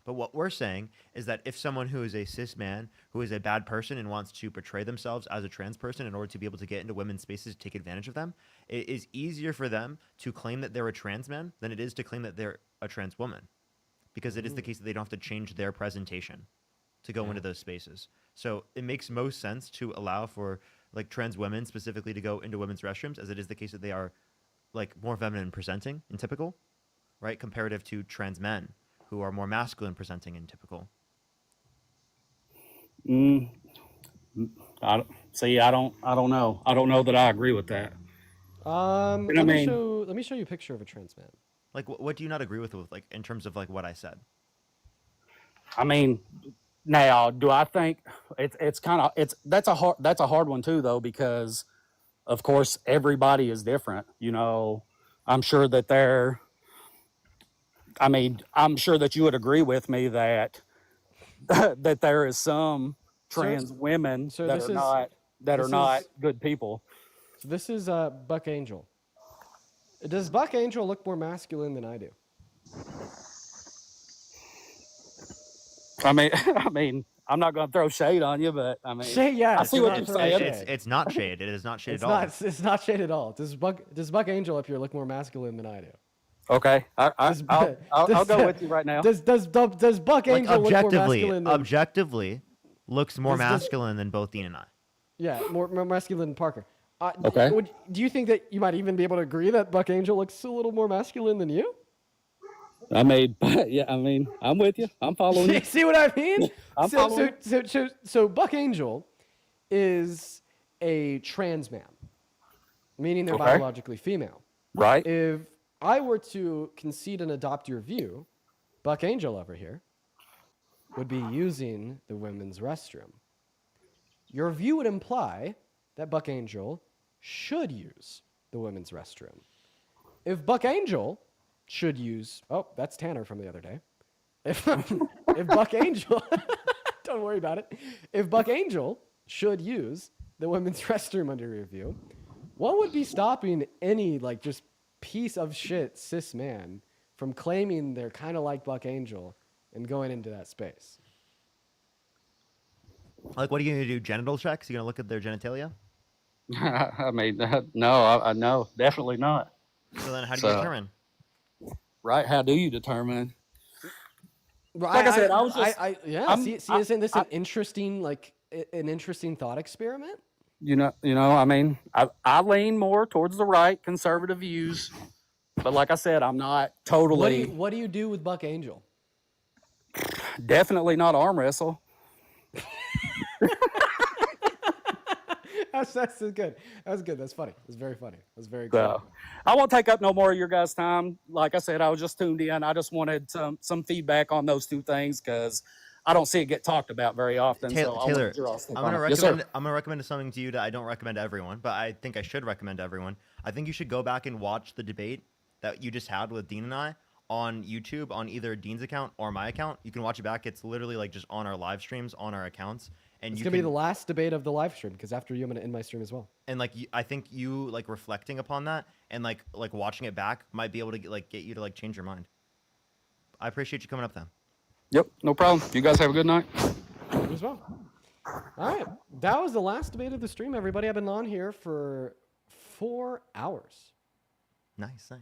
But what we're saying is that if someone who is a cis man, who is a bad person and wants to portray themselves as a trans person in order to be able to get into women's spaces to take advantage of them, it is easier for them to claim that they're a trans man than it is to claim that they're a trans woman. Because it is the case that they don't have to change their presentation to go into those spaces. So it makes most sense to allow for like trans women specifically to go into women's restrooms, as it is the case that they are like more feminine presenting and typical, right? Comparative to trans men who are more masculine presenting and typical. I don't know. I don't know that I agree with that. Let me show you a picture of a trans man. Like, what do you not agree with, like, in terms of like what I said? I mean, now, do I think that's a hard one too, though, because of course everybody is different. I'm sure that I'm sure that you would agree with me that that there is some trans women that are not good people. So this is Buck Angel. Does Buck Angel look more masculine than I do? I mean, I'm not going to throw shade on you, but I mean, yeah, I see what you're saying. It's not shade. It is not shade it's at all. It's not shade at all. Does Buck Angel up here look more masculine than I do? Okay, I'll go with you right now. Does Buck Angel look more masculine? Objectively, looks more Does- does- masculine than both Dean and I. Yeah, more masculine than Parker. Okay. Do you think that you might even be able to agree that Buck Angel looks a little more masculine than you? I mean, yeah, I mean, I'm with you. I'm following you. See what I mean? I'm following you. So Buck Angel is a trans man, meaning they're Okay. biologically female. Right. If I were to concede and adopt your view, Buck Angel over here would be using the women's restroom. Your view would imply that Buck Angel should use the women's restroom. If Buck Angel should use, oh, that's Tanner from the other day. If Buck Angel, don't worry about it. If Buck Angel should use the women's restroom under review, what would be stopping any like just piece of shit cis man from claiming they're kind of like Buck Angel and going into that space? Like, what are you gonna do? Genital checks? You gonna look at their genitalia? I mean, no, no, definitely not. So then, how do you determine? Right? How do you determine? Like Like I said, I was just, isn't this an interesting an interesting thought experiment? I mean, I lean more towards the right, conservative views, but like I said, I'm not totally. What do you do with Buck Angel? Definitely not arm wrestle. That's good. That's good. That's funny. That's very funny. That's very So, cool. I won't take up no more of your guys' time. Like I said, I was just tuned in. I just wanted some feedback on those two things because I don't see it get talked about very often. Taylor, so I wanted your all's take I'm on gonna it. Yes, recommend. sir. I'm gonna recommend something to you that I don't recommend to everyone, but I think I should recommend to everyone. I think you should go back and watch the debate that you just had with Dean and I on YouTube on either Dean's account or my account. You can watch it back. It's literally like just on our live streams on our accounts. And It's you gonna be can, the last debate of the live stream because after you, I'm gonna end my stream as well. and like I think you like reflecting upon that and like watching it back might be able to get you to like change your mind. I appreciate you coming up then. Yep, no problem. You guys have a good night. You as well. All right, that was the last debate of the stream. Everybody, I've been on here for 4 hours. Nice.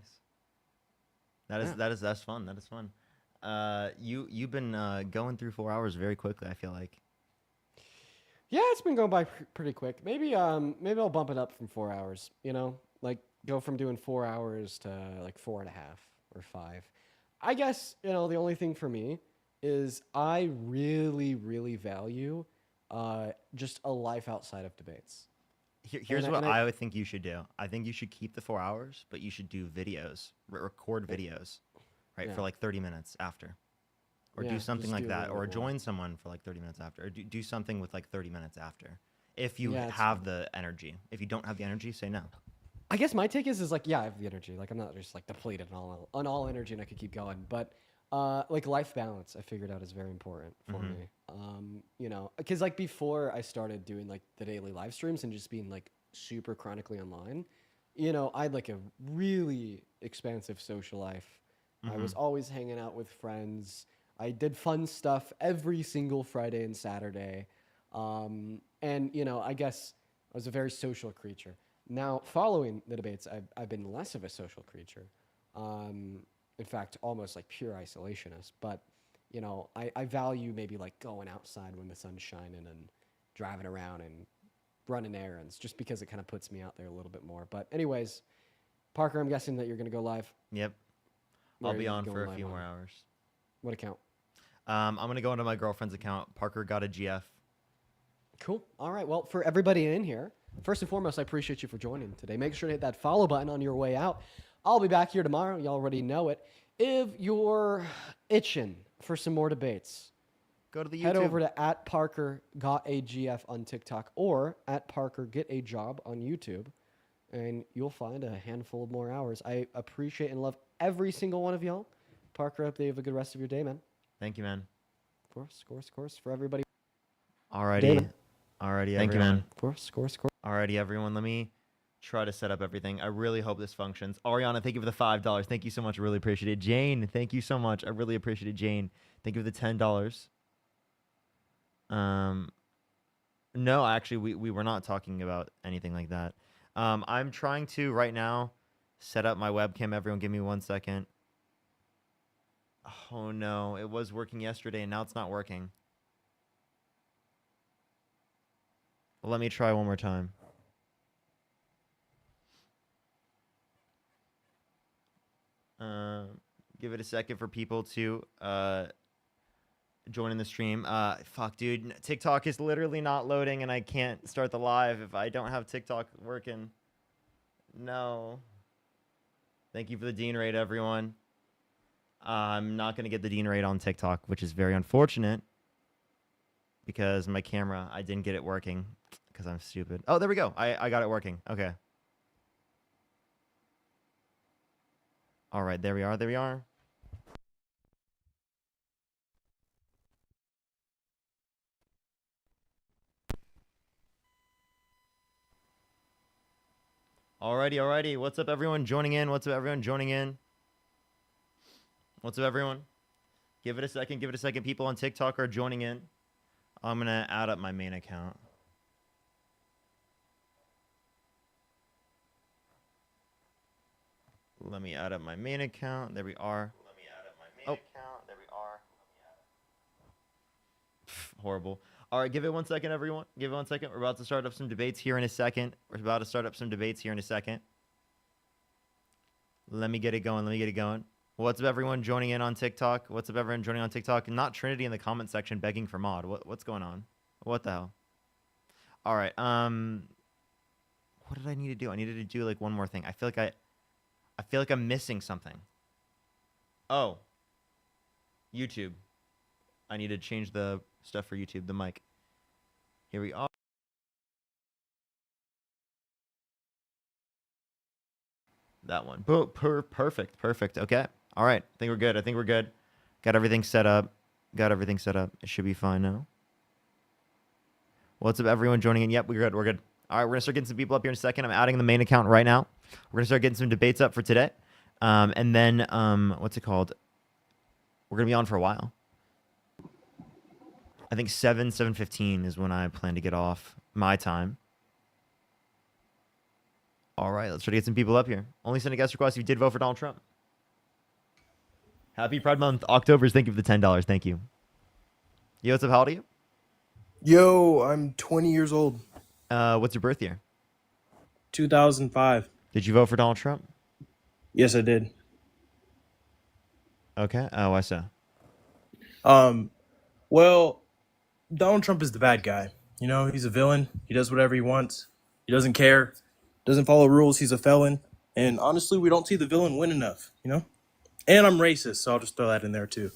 That's fun. That is fun. You've been going through 4 hours very quickly. I feel like. Yeah, it's been going by pretty quick. Maybe I'll bump it up from 4 hours. You know, like go from doing 4 hours to like 4.5 or 5. I guess the only thing for me is I really, really value just a life outside of debates. Here's what I would think you should do. I think you should keep the 4 hours, but you should do videos, record videos, right, for like 30 minutes after. Or do something like that, or join someone for like 30 minutes after, or do something with like 30 minutes after. If you have the energy. If you don't have the energy, say no. I guess my take is like, yeah, I have the energy. Like I'm not just like depleted on all energy and I could keep going. But like life balance, I figured out is very important for me. Because like before I started doing like the daily live streams and just being like super chronically online, I had like a really expansive social life. I was always hanging out with friends. I did fun stuff every single Friday and Saturday. And, I guess I was a very social creature. Now, following the debates, I've been less of a social creature. In fact, almost like pure isolationist. But, I value maybe like going outside when the sun's shining and driving around and running errands just because it kind of puts me out there a little bit more. But anyways, Parker, I'm guessing that you're going to go live. Yep. Where I'll are be you on going for a live few on? more hours. What account? I'm going to go into my girlfriend's account. Parker got a GF. Cool. All right. Well, for everybody in here, first and foremost, I appreciate you for joining today. Make sure to hit that follow button on your way out. I'll be back here tomorrow. You already know it. If you're itching for some more debates, go to the YouTube. Head over to @ParkerGotAGF on TikTok or @ParkerGetAJob on YouTube, and you'll find a handful of more hours. I appreciate and love every single one of y'all. Parker, I hope you have a good rest of your day, man. Thank you, man. Of course, for everybody. Alrighty. Damon. Alrighty, Thank you, everyone. man. Of course. Alrighty, everyone. Let me try to set up everything. I really hope this functions. Ariana, thank you for the $5. Thank you so much. I really appreciate it. Jane, thank you so much. I really appreciate it. Jane, thank you for the $10. No, actually, we were not talking about anything like that. I'm trying to right now set up my webcam. Everyone, give me 1 second. Oh no, it was working yesterday and now it's not working. Let me try one more time. Give it a second for people to join in the stream. Fuck, dude. TikTok is literally not loading, and I can't start the live if I don't have TikTok working. No. Thank you for the Dean raid, everyone. I'm not going to get the Dean raid on TikTok, which is very unfortunate because my camera, I didn't get it working because I'm stupid. Oh, there we go. I got it working. Okay. All right, there we are. There we are. Alrighty. What's up, everyone joining in? What's up, everyone joining in? What's up, everyone? Give it a second. Give it a second. People on TikTok are joining in. I'm going to add up my main account. Let me add up my main account. There we are. Let me add up my main account. There we are. Horrible. All right, give it 1 second, everyone. Give it 1 second. We're about to start up some debates here in a second. Let me get it going. What's up, everyone joining in on TikTok? Not Trinity in the comment section begging for mod. What's going on? What the hell? All right. What did I need to do? I needed to do like one more thing. I feel like I'm missing something. Oh. YouTube. I need to change the stuff for YouTube, the mic. Here we are. That one. Perfect. Okay. All right. I think we're good. Got everything set up. It should be fine now. What's up, everyone joining in? Yep, we're good. All right, we're going to start getting some people up here in a second. I'm adding the main account right now. We're going to start getting some debates up for today. And then, what's it called? We're going to be on for a while. I think 7:15 is when I plan to get off my time. All right, let's try to get some people up here. Only send a guest request if you did vote for Donald Trump. Happy Pride Month. October's, thank you for the $10. Thank you. Yo, what's up? How old are you? Yo, I'm 20 years old. What's your birth year? 2005. Did you vote for Donald Trump? Yes, I did. Okay. Why so? Well, Donald Trump is the bad guy. You know, he's a villain. He does whatever he wants. He doesn't care. Doesn't follow rules. He's a felon. And honestly, we don't see the villain win enough, you know? And I'm racist, so I'll just throw that in there too.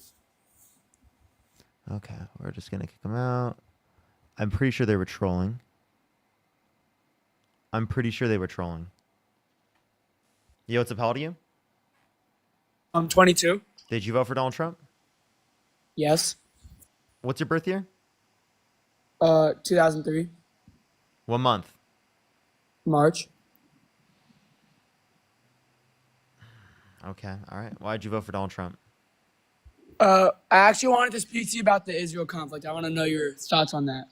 Okay, we're just going to kick them out. I'm pretty sure they were trolling. Yo, what's up? How old are you? I'm 22. Did you vote for Donald Trump? Yes. What's your birth year? 2003. What month? March. Okay, all right. Why'd you vote for Donald Trump? I actually wanted to speak to you about the Israel conflict. I want to know your thoughts on that.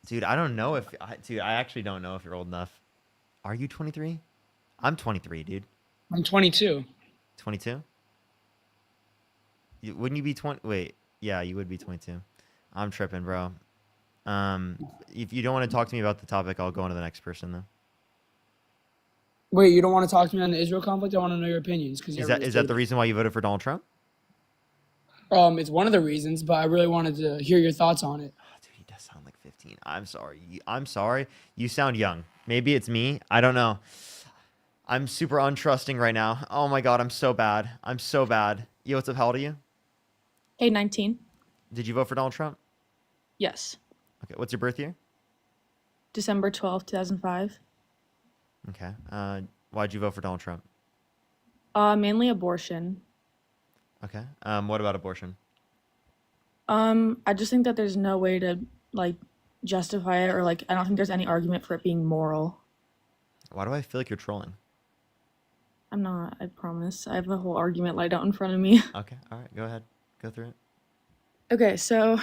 Dude, I don't know if... I actually don't know if you're old enough. Are you 23? I'm 23, dude. I'm 22. 22? Wouldn't you be 20? Wait. Yeah, you would be 22. I'm tripping, bro. If you don't want to talk to me about the topic, I'll go on to the next person, though. Wait, you don't want to talk to me on the Israel conflict? I want to know your opinions. Is that the reason why you voted for Donald Trump? It's one of the reasons, but I really wanted to hear your thoughts on it. Oh, dude, he does sound like 15. I'm sorry. You sound young. Maybe it's me. I don't know. I'm super untrusting right now. Oh my God, I'm so bad. Yo, what's up? How old are you? Hey, 19. Did you vote for Donald Trump? Yes. Okay, what's your birth year? December 12th, 2005. Okay. Why'd you vote for Donald Trump? Mainly abortion. Okay. What about abortion? I just think that there's no way to justify it, or I don't think there's any argument for it being moral. Why do I feel like you're trolling? I'm not, I promise. I have a whole argument laid out in front of me. Okay. All right. Go ahead. Go through it. Okay, so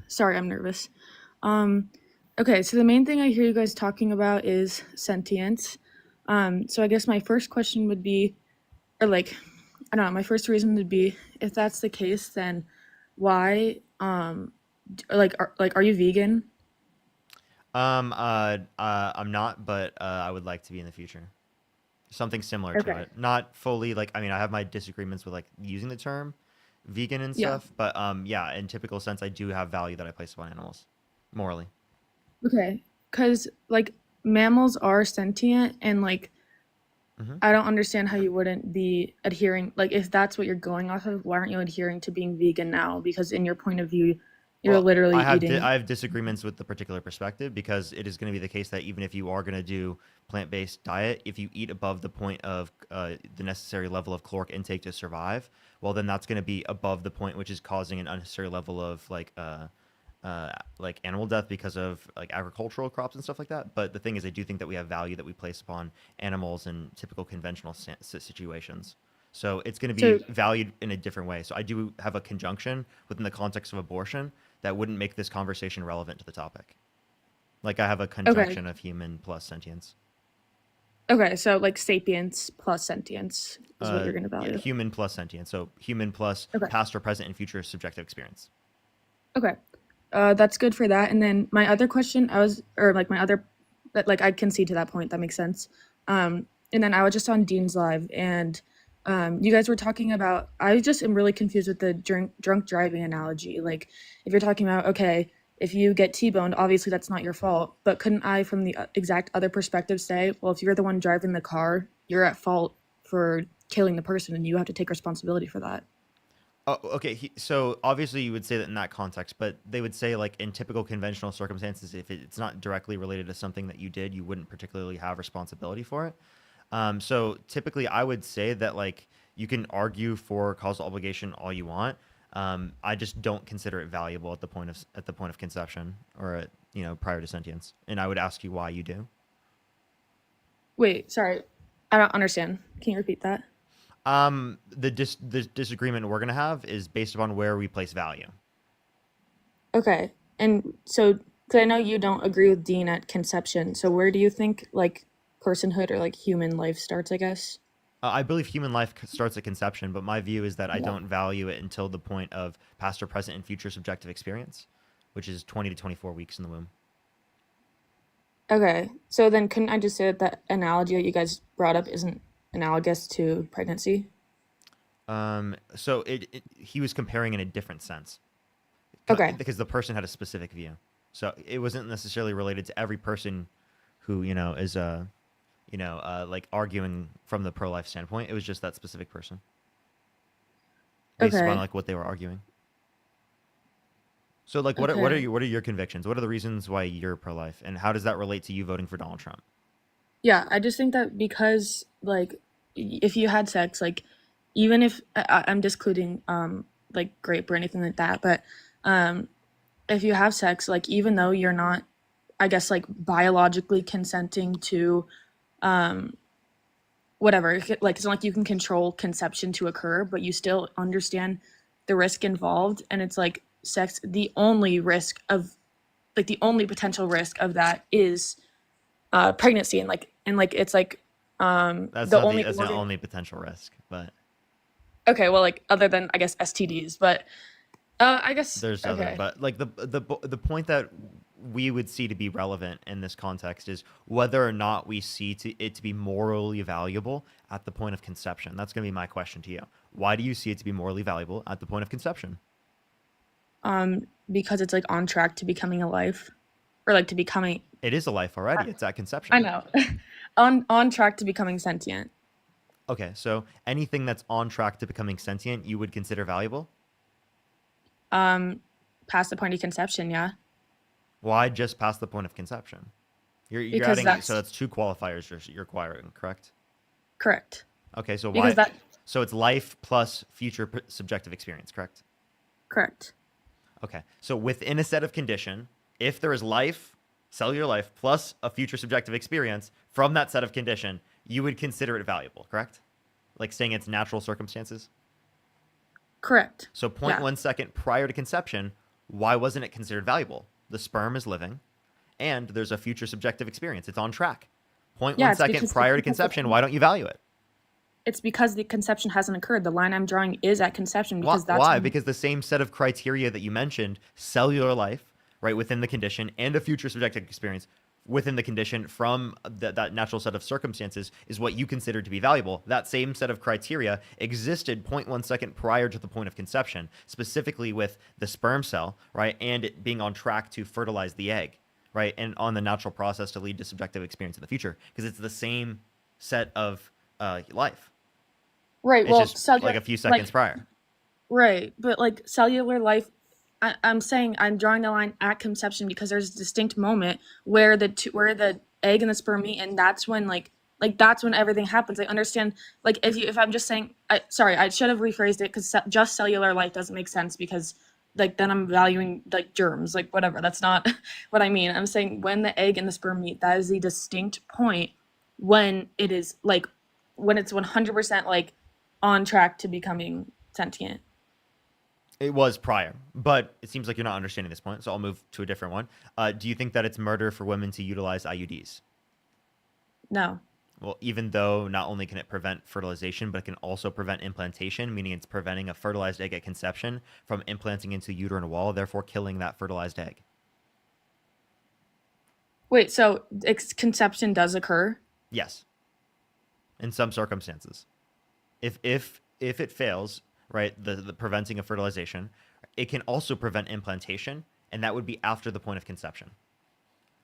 sorry, I'm nervous. Okay, so the main thing I hear you guys talking about is sentience. So I guess my first question would be, or I don't know, my first reason would be, if that's the case, then why, are you vegan? I'm not, but I would like to be in the future. Something similar to Okay. it. Not fully like, I mean, I have my disagreements with like using the term vegan and Yeah. stuff, but yeah, in typical sense, I do have value that I place upon animals, morally. Okay. Because like mammals are sentient, and like Mhm. I don't understand how you wouldn't be adhering. Like if that's what you're going off of, why aren't you adhering to being vegan now? Because in your point of view, you're Well, literally I eating. have disagreements with the particular perspective because it is going to be the case that even if you are going to do plant-based diet, if you eat above the point of the necessary level of caloric intake to survive, well, then that's going to be above the point, which is causing an unnecessary level of like animal death because of like agricultural crops and stuff like that. But the thing is, I do think that we have value that we place upon animals in typical conventional situations. So it's going to So be valued in a different way. So I do have a conjunction within the context of abortion that wouldn't make this conversation relevant to the topic. Like I have a okay. conjunction of human plus sentience. Okay. So like sapience plus sentience is what you're going to Yeah, value. human plus sentience. So human plus Okay. past or present and future subjective experience. Okay. That's good for that. And then my other question, like I concede to that point. That makes sense. And then I was just on Dean's Live, and you guys were talking about. I just am really confused with the drunk driving analogy. Like, if you're talking about, okay, if you get T-boned, obviously that's not your fault. But couldn't I, from the exact other perspective, say, well, if you're the one driving the car, you're at fault for killing the person, and you have to take responsibility for that. Oh, okay. So obviously you would say that in that context, but they would say like in typical conventional circumstances, if it's not directly related to something that you did, you wouldn't particularly have responsibility for it. So typically I would say that like you can argue for causal obligation all you want. I just don't consider it valuable at the point of conception or at, prior to sentience. And I would ask you why you do. Wait, sorry, I don't understand. Can you repeat that? The disagreement we're gonna have is based upon where we place value. Okay. And so, because I know you don't agree with Dean at conception, so where do you think like personhood or like human life starts, I guess? I believe human life starts at conception, but my view is that I Yeah. don't value it until the point of past or present and future subjective experience, which is 20 to 24 weeks in the womb. Okay. So then couldn't I just say that that analogy that you guys brought up isn't analogous to pregnancy? So he was comparing in a different sense. Okay. Because the person had a specific view. So it wasn't necessarily related to every person who, is like arguing from the pro-life standpoint. It was just that specific person. Based Okay. upon like what they were arguing. So like what are Okay. your convictions? What are the reasons why you're pro-life, and how does that relate to you voting for Donald Trump? Yeah, I just think that because like if you had sex, like even if I'm discluding like rape or anything like that, but if you have sex, like even though you're not, I guess like biologically consenting to whatever, like it's not like you can control conception to occur, but you still understand the risk involved, and it's like sex, the only risk of like the only potential risk of that is pregnancy, and like it's like That's the not only that's the organ. only potential risk, but Okay, well, like other than I guess STDs, but I guess there's other. okay. But like the point that we would see to be relevant in this context is whether or not we see it to be morally valuable at the point of conception. That's going to be my question to you. Why do you see it to be morally valuable at the point of conception? Because it's like on track to becoming a life, or like to becoming. It is a life already. It's at conception. I know, on track to becoming sentient. Okay, so anything that's on track to becoming sentient, you would consider valuable? Past the point of conception, yeah. Why just past the point of conception? You're Because adding, so that's that's two qualifiers you're requiring, correct? correct. Okay, so Because why? that So it's life plus future subjective experience, correct? correct. Okay, so within a set of condition, if there is life, cellular life, plus a future subjective experience from that set of condition, you would consider it valuable, correct? Like saying it's natural circumstances? Correct. So Yeah. 0.1 second prior to conception, why wasn't it considered valuable? The sperm is living, and there's a future subjective experience. It's on track. 0.1 Yeah, it's second because prior to the conception, why don't you value it? It's because the conception hasn't occurred. The line I'm drawing is at conception Why? because that's Why? when- Because the same set of criteria that you mentioned, cellular life right, within the condition, and a future subjective experience within the condition from that natural set of circumstances is what you consider to be valuable. That same set of criteria existed 0.1 second prior to the point of conception, specifically with the sperm cell, right, and it being on track to fertilize the egg, right, and on the natural process to lead to subjective experience in the future, because it's the same set of life. Right. It's Well, just like a few seconds prior. Right, but like cellular life, I'm saying I'm drawing the line at conception because there's a distinct moment where where the egg and the sperm meet, and that's when that's when everything happens. I understand, like if I'm just saying, sorry, I should have rephrased it because just cellular life doesn't make sense because like then I'm valuing like germs, like whatever. That's not what I mean. I'm saying when the egg and the sperm meet, that is the distinct point when it is like when it's 100% like on track to becoming sentient. It was prior, but it seems like you're not understanding this point, so I'll move to a different one. Do you think that it's murder for women to utilize IUDs? No. Well, even though not only can it prevent fertilization, but it can also prevent implantation, meaning it's preventing a fertilized egg at conception from implanting into the uterine wall, therefore killing that fertilized egg. Wait, so conception does occur? Yes. In some circumstances. If it fails, right, the preventing of fertilization, it can also prevent implantation, and that would be after the point of conception.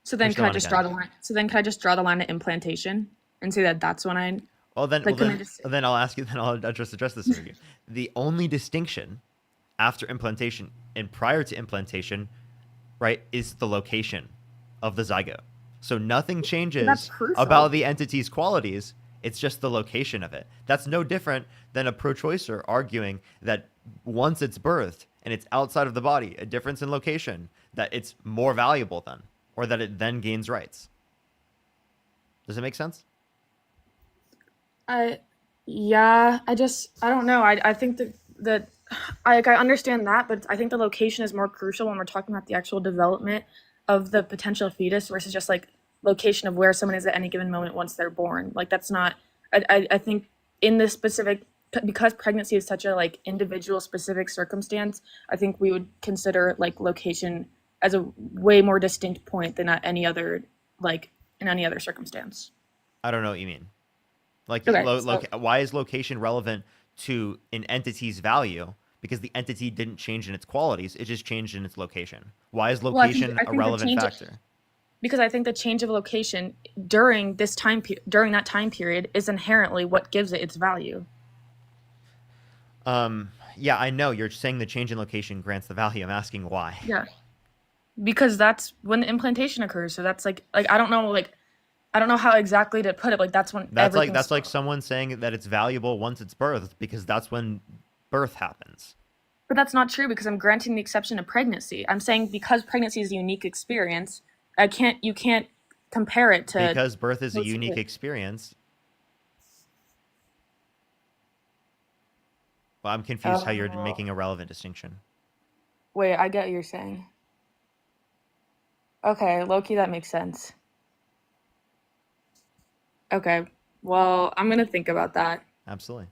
So then can I just draw the line? So then can I just draw the line at implantation and say that that's when I? Well, then, like, then I'll ask you. Then I'll address this with you. The only distinction after implantation and prior to implantation, right, is the location of the zygote. So nothing changes about the entity's qualities. It's just the location of it. That's no different than a pro-choicer arguing that once it's birthed and it's outside of the body, a difference in location, that it's more valuable then, or that it then gains rights. Does it make sense? Yeah, I don't know. I think that I understand that, but I think the location is more crucial when we're talking about the actual development of the potential fetus versus just like location of where someone is at any given moment once they're born. Like that's not. I think in this specific, because pregnancy is such a like individual specific circumstance, I think we would consider like location as a way more distinct point than at any other like in any other circumstance. I don't know what you mean. Like, Okay, why is location relevant to an entity's value? Because the entity didn't change in its qualities; it just changed in its location. Why is location a relevant factor? Because I think the change of location during that time period is inherently what gives it its value. Yeah, I know you're saying the change in location grants the value. I'm asking why. Yeah, because that's when the implantation occurs. So that's like I don't know how exactly to put it. Like that's when that's like someone saying that it's valuable once it's birthed because that's when birth happens. But that's not true because I'm granting the exception to pregnancy. I'm saying because pregnancy is a unique experience, you can't compare it to because birth is a unique experience. Well, I'm confused how you're making a relevant distinction. Wait, I get what you're saying. Okay, low-key, that makes sense. Okay, well, I'm gonna think about that. Absolutely.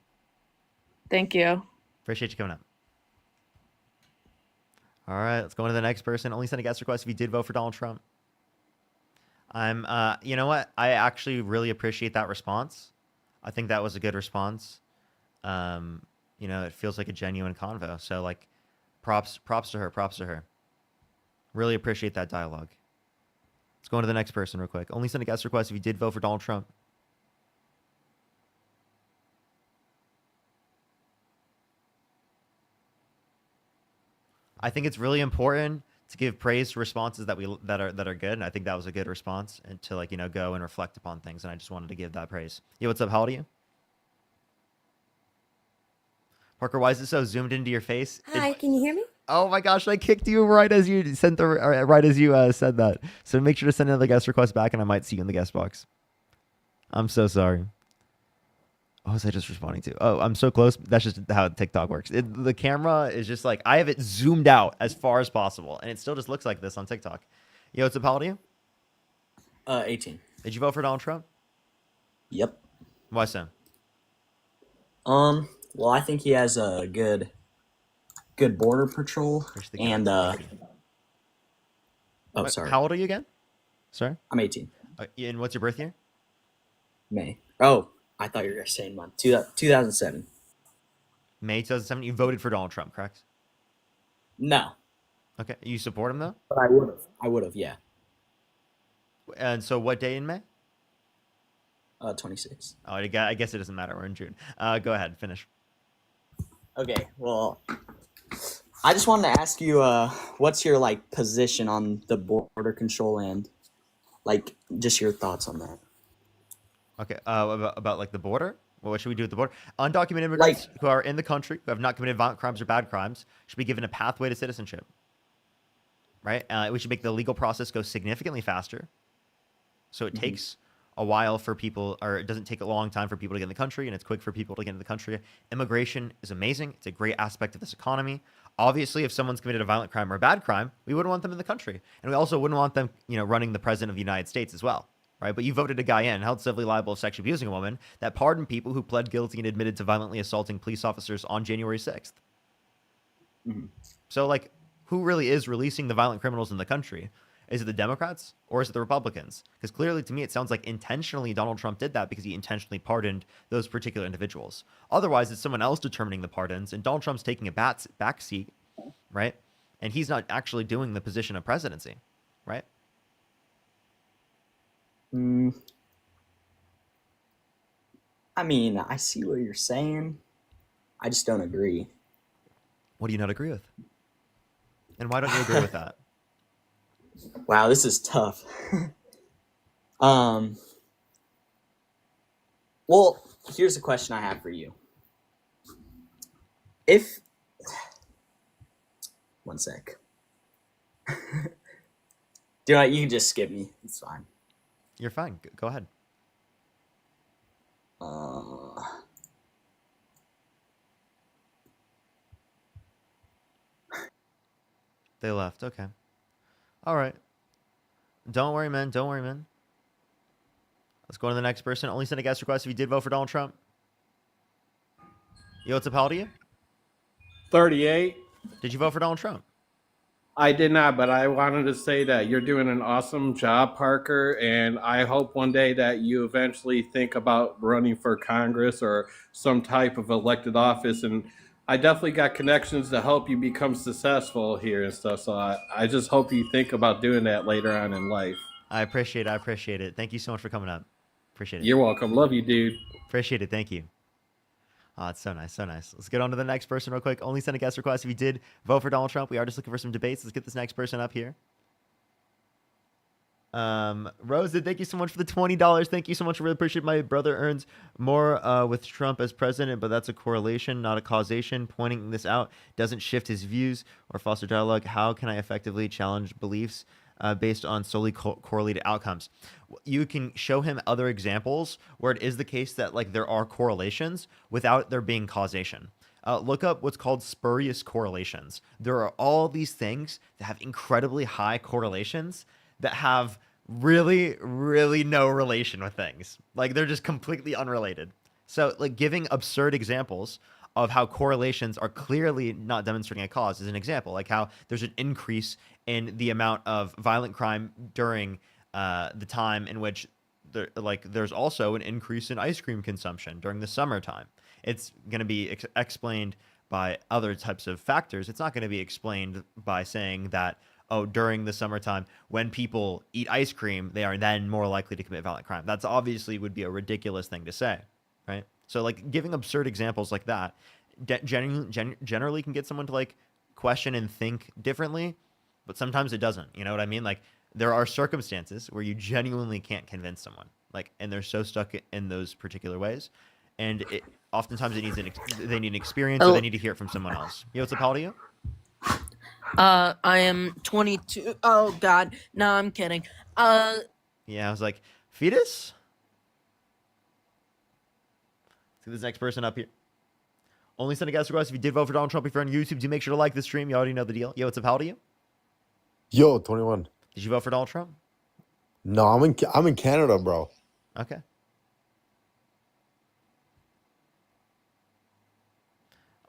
Thank you. Appreciate you coming up. All right, let's go on to the next person. Only send a guest request if you did vote for Donald Trump. You know what? I actually really appreciate that response. I think that was a good response. It feels like a genuine convo. So like, props to her. Really appreciate that dialogue. Let's go on to the next person real quick. Only send a guest request if you did vote for Donald Trump. I think it's really important to give praise to responses that are good, and I think that was a good response, and to go and reflect upon things. And I just wanted to give that praise. Yo, what's up? How old are you? Parker, why is it so zoomed into your face? Hi, can you hear me? Oh my gosh, I kicked you right as you said that. So make sure to send another guest request back, and I might see you in the guest box. I'm so sorry. What was I just responding to? Oh, I'm so close. That's just how TikTok works. The camera is just like, I have it zoomed out as far as possible, and it still just looks like this on TikTok. Yo, what's up? How old are you? 18. Did you vote for Donald Trump? Yep. Why so? Well, I think he has a good border patrol, and Oh, sorry. How old are you again? Sorry? I'm 18. And what's your birth year? May. Oh, I thought you were saying month. 2007. May 2007. You voted for Donald Trump, correct? No, Okay. You support him, though? but I would have. I would have, yeah. And so what day in May? 26. Oh, I guess it doesn't matter. We're in June. Go ahead. Finish. Okay, well, I just wanted to ask you, what's your like position on the border control and like just your thoughts on that? Okay. About like the border? Well, what should we do with the border? Undocumented immigrants who are in the country, who have not committed violent crimes or bad crimes, should be given a pathway to citizenship. Right? We should make the legal process go significantly faster. So it takes a while for people, or it doesn't take a long time for people to get in the country, and it's quick for people to get into the country. Immigration is amazing. It's a great aspect of this economy. Obviously, if someone's committed a violent crime or a bad crime, we wouldn't want them in the country. And we also wouldn't want them, running the president of the United States as well. Right? But you voted a guy in, held civilly liable of sexually abusing a woman, that pardoned people who pled guilty and admitted to violently assaulting police officers on January 6th. So, like, who really is releasing the violent criminals in the country? Is it the Democrats or is it the Republicans? Because clearly, to me, it sounds like intentionally Donald Trump did that because he intentionally pardoned those particular individuals. Otherwise, it's someone else determining the pardons, and Donald Trump's taking a back seat, right? And he's not actually doing the position of presidency, right? I mean, I see what you're saying. I just don't agree. What do you not agree with? And why don't you agree with that? Wow, this is tough. Well, here's a question I have for you. If one sec. You can just skip me. It's fine. You're fine. Go ahead. They left. Okay. All right. Don't worry, man. Don't worry, man. Let's go to the next person. Only send a guest request if you did vote for Donald Trump. Yo, what's up? How old are you? 38. Did you vote for Donald Trump? I did not, but I wanted to say that you're doing an awesome job, Parker, and I hope one day that you eventually think about running for Congress or some type of elected office. And I definitely got connections to help you become successful here and stuff. So I just hope you think about doing that later on in life. I appreciate it. I appreciate it. Thank you so much for coming up. Appreciate it. You're welcome. Love you, dude. Appreciate it. Thank you. Oh, it's so nice. So nice. Let's get on to the next person real quick. Only send a guest request if you did vote for Donald Trump. We are just looking for some debates. Let's get this next person up here. Rosa, thank you so much for the $20. Thank you so much. I really appreciate it. My brother earns more with Trump as president, but that's a correlation, not a causation. Pointing this out doesn't shift his views or foster dialogue. How can I effectively challenge beliefs based on solely correlated outcomes? You can show him other examples where it is the case that like there are correlations without there being causation. Look up what's called spurious correlations. There are all these things that have incredibly high correlations that have really, really no relation with things. Like they're just completely unrelated. So like giving absurd examples of how correlations are clearly not demonstrating a cause is an example, like how there's an increase in the amount of violent crime during the time in which there's also an increase in ice cream consumption during the summertime. It's going to be explained by other types of factors. It's not going to be explained by saying that, oh, during the summertime, when people eat ice cream, they are then more likely to commit violent crime. That's obviously would be a ridiculous thing to say, right? So like giving absurd examples like that generally can get someone to like question and think differently, but sometimes it doesn't. You know what I mean? Like there are circumstances where you genuinely can't convince someone, like, and they're so stuck in those particular ways, and oftentimes they need an experience or they need to hear it from someone else. Yo, what's up? How old are you? I am 22. Oh God, no, I'm kidding. Yeah, I was like, fetus. Let's get this next person up here. Only send a guest request if you did vote for Donald Trump. If you're on YouTube, do make sure to like the stream. You already know the deal. Yo, what's up? How old are you? Yo, 21. Did you vote for Donald Trump? No, I'm in Canada, bro. Okay.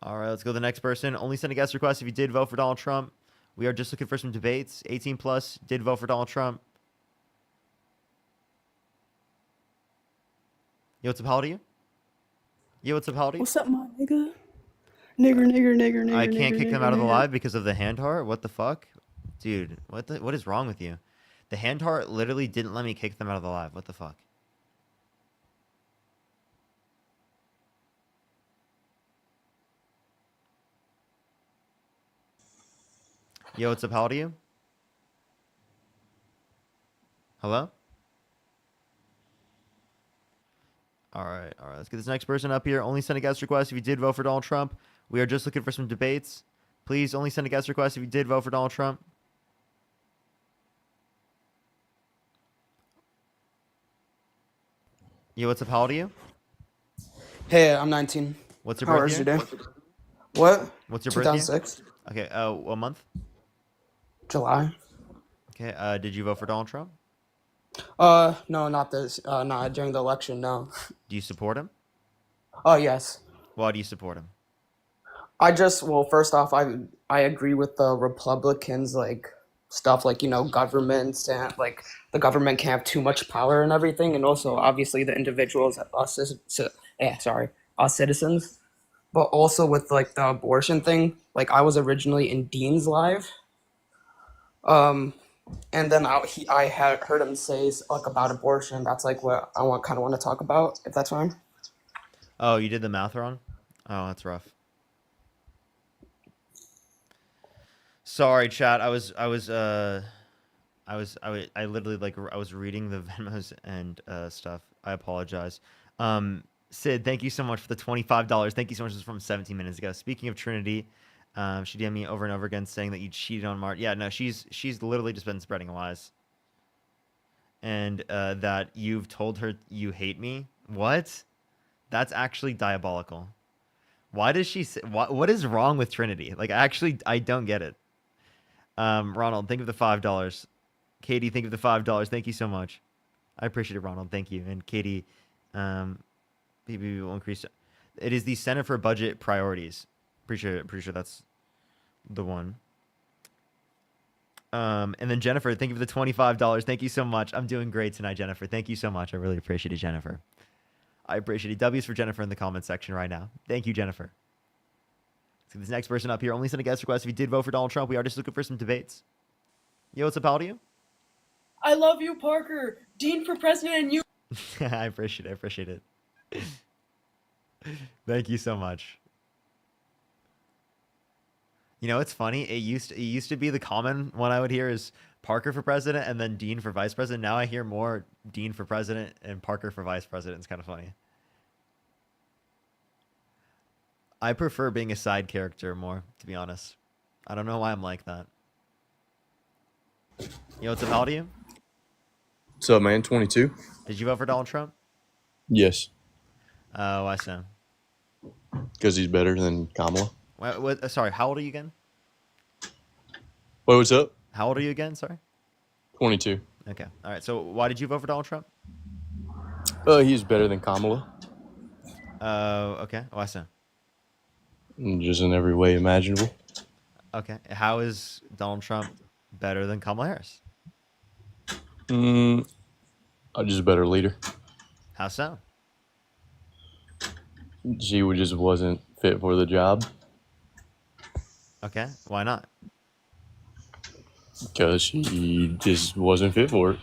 All right, let's go to the next person. Only send a guest request if you did vote for Donald Trump. We are just looking for some debates. 18 plus did vote for Donald Trump. Yo, what's up? How old are you? Yo, what's up? How old are you? What's up, my nigga? Nigger. I can't kick them out of the live because of the hand heart. What the fuck, dude? What is wrong with you? The hand heart literally didn't let me kick them out of the live. What the fuck? Yo, what's up? How old are you? Hello? All right. Let's get this next person up here. Only send a guest request if you did vote for Donald Trump. We are just looking for some debates. Please only send a guest request if you did vote for Donald Trump. Yo, what's up? How old are you? Hey, I'm 19. What's your How birth old year? is your day? What? What's your birth year? 2006. Okay. What month? July. Okay. Did you vote for Donald Trump? No, not this. Not during the election. No. Do you support him? Oh, yes. Why do you support him? Well, first off, I agree with the Republicans, like stuff like, governments and like the government can't have too much power and everything, and also obviously the individuals, us citizens, but also with like the abortion thing. Like I was originally in Dean's live, and then I had heard him say like about abortion. That's like what I want to talk about, if that's fine. Oh, you did the math wrong? Oh, that's rough. Sorry, chat. I literally like I was reading the Venmos and stuff. I apologize. Sid, thank you so much for the $25. Thank you so much. This is from 17 minutes ago. Speaking of Trinity, she DM'd me over and over again saying that you cheated on Mart. Yeah, no, she's literally just been spreading lies. And that you've told her you hate me. What? That's actually diabolical. Why does she say, what is wrong with Trinity? Like, I don't get it. Ronald, think of the $5. Katie, think of the $5. Thank you so much. I appreciate it, Ronald. Thank you. And Katie, maybe will increase. It is the Center for Budget Priorities. Pretty sure that's the one. And then Jennifer, think of the $25. Thank you so much. I'm doing great tonight, Jennifer. Thank you so much. I really appreciate it, Jennifer. I appreciate it. W's for Jennifer in the comment section right now. Thank you, Jennifer. Let's get this next person up here. Only send a guest request if you did vote for Donald Trump. We are just looking for some debates. Yo, what's up, how old are you? I love you, Parker. Dean for president and you. I appreciate it. Thank you so much. You know, it's funny. It used to be the common one I would hear is Parker for president and then Dean for vice president. Now I hear more Dean for president and Parker for vice president. It's kind of funny. I prefer being a side character more, to be honest. I don't know why I'm like that. Yo, what's up, how old are you? What's up, man? 22. Did you vote for Donald Trump? Yes, Why so? because he's better than Kamala. Sorry, how old are you again? What's up? How old are you again? Sorry. 22. Okay. All right. So why did you vote for Donald Trump? He's better than Kamala. Okay. Why so? Just in every way imaginable. Okay. How is Donald Trump better than Kamala Harris? Just a better leader. How so? She just wasn't fit for the job. Okay. Why not? Because she just wasn't fit for it.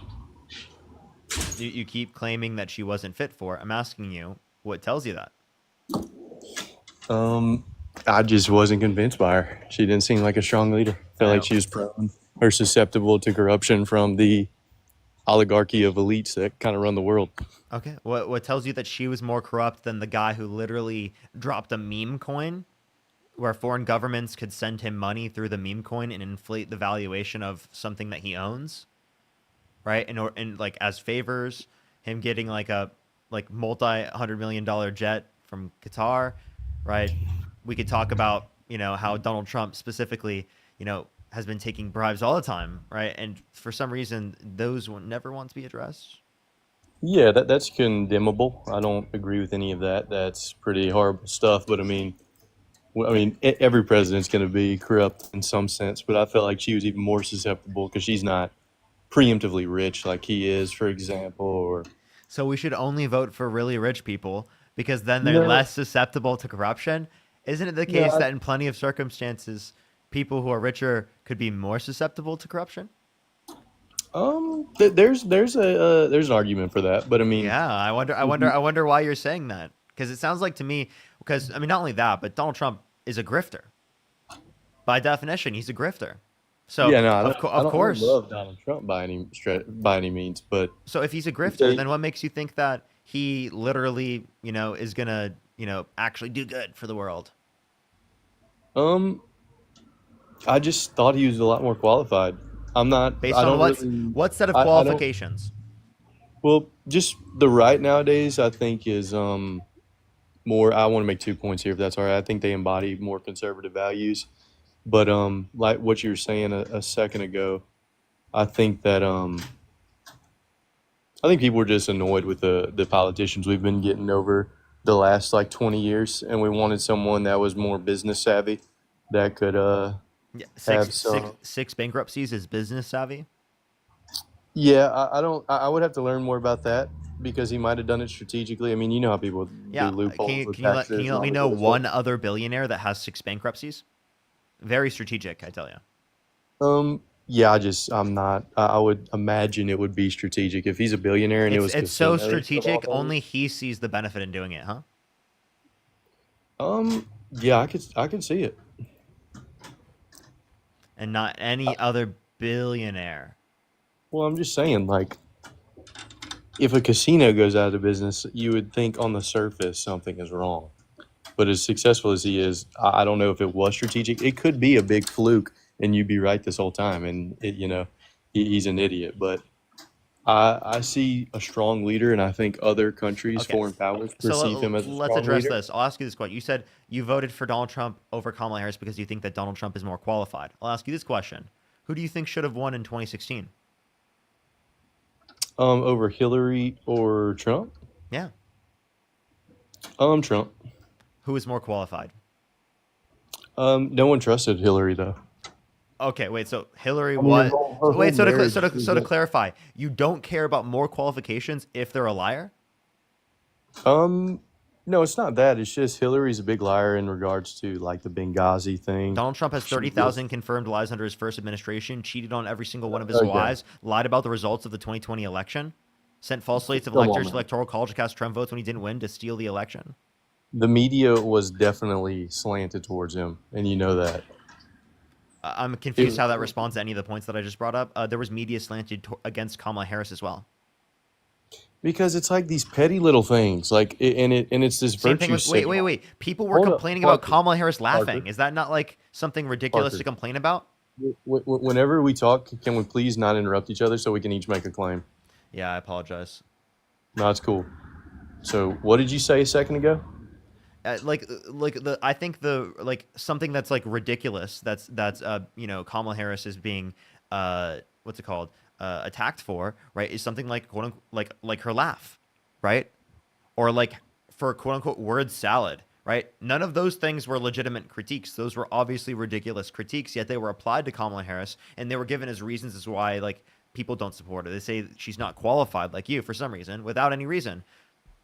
You keep claiming that she wasn't fit for it. I'm asking you, what tells you that? I just wasn't convinced by her. She didn't seem like a strong leader. Felt like she was prone or susceptible to corruption from the oligarchy of elites that kind of run the world. Okay. What tells you that she was more corrupt than the guy who literally dropped a meme coin where foreign governments could send him money through the meme coin and inflate the valuation of something that he owns? Right? And like as favors, him getting like a multi-$100 million jet from Qatar, right? We could talk about, how Donald Trump specifically, has been taking bribes all the time, right? And for some reason, those never want to be addressed. Yeah, that's condemnable. I don't agree with any of that. That's pretty horrible stuff. But I mean, Well, I mean, every president's going to be corrupt in some sense, but I felt like she was even more susceptible because she's not preemptively rich like he is, for example, or So we should only vote for really rich people because then they're no, less susceptible to corruption. Isn't it the no. case that in plenty of circumstances, people who are richer could be more susceptible to corruption? There's an argument for that, but I mean, Yeah, I wonder why you're saying that. Because it sounds like to me, because I mean, not only that, but Donald Trump is a grifter. By definition, he's a grifter. So yeah, no, of I don't course. love Donald Trump by any means, but So if he's a grifter, then what makes you think that he literally, is gonna, actually do good for the world? um, I just thought he was a lot more qualified. I'm not. Based I on don't really. what set of I don't. qualifications? Well, just the right nowadays, I think is more. I want to make 2 points here, if that's all right. I think they embody more conservative values, but like what you were saying a second ago, I think that I think people were just annoyed with the politicians we've been getting over the last like 20 years, and we wanted someone that was more business savvy, that could Yeah, have some. six bankruptcies is business savvy. Yeah, I don't. I would have to learn more about that because he might have done it strategically. I mean, you know how people do Yeah, loopholes with can taxes you and let all me this know other stuff. one other billionaire that has 6 bankruptcies? Very strategic, I tell you. Yeah, I'm not. I would imagine it would be strategic if he's a billionaire and it was It's so casinos of all strategic. things. Only he sees the benefit in doing it, huh? Yeah, I could see it. And not any other billionaire. Well, I'm just saying, like, if a casino goes out of business, you would think on the surface something is wrong. But as successful as he is, I don't know if it was strategic. It could be a big fluke, and you'd be right this whole time. And he's an idiot. But I see a strong leader, and I think other countries, Okay. foreign powers, So perceive him as a let's strong address leader. this. I'll ask you this question. You said you voted for Donald Trump over Kamala Harris because you think that Donald Trump is more qualified. I'll ask you this question. Who do you think should have won in 2016? Over Hillary or Trump? Yeah. Trump. Who is more qualified? No one trusted Hillary though. Okay, wait. So Hillary I mean, was. her Wait. whole marriage So is to clarify, you don't care about more qualifications if they're a liar? No, it's not that. It's just Hillary's a big liar in regards to like the Benghazi thing. Donald Trump has She 30,000 confirmed lies under his first administration, cheated on every single one of his wives, lied about the results of the 2020 election, sent false slates of Come on, electors to man. electoral college to cast Trump votes when he didn't win to steal the election. The media was definitely slanted towards him, and you know that. I'm confused how that responds to any of the points that I just brought up. There was media slanted against Kamala Harris as well. Because it's like these petty little things, like and it's this Same thing virtue. with, wait. People were Hold up, complaining about Parker. Kamala Harris laughing. Parker. Is that not like something ridiculous Parker. to complain about? Whenever we talk, can we please not interrupt each other so we can each make a claim? Yeah, I apologize. No, it's cool. So, what did you say a second ago? I think something that's like ridiculous. That's Kamala Harris is being what's it called attacked for, right? Is something like quote unquote like her laugh, right? Or like for quote unquote word salad, right? None of those things were legitimate critiques. Those were obviously ridiculous critiques, yet they were applied to Kamala Harris, and they were given as reasons as why like people don't support her. They say she's not qualified like you for some reason, without any reason,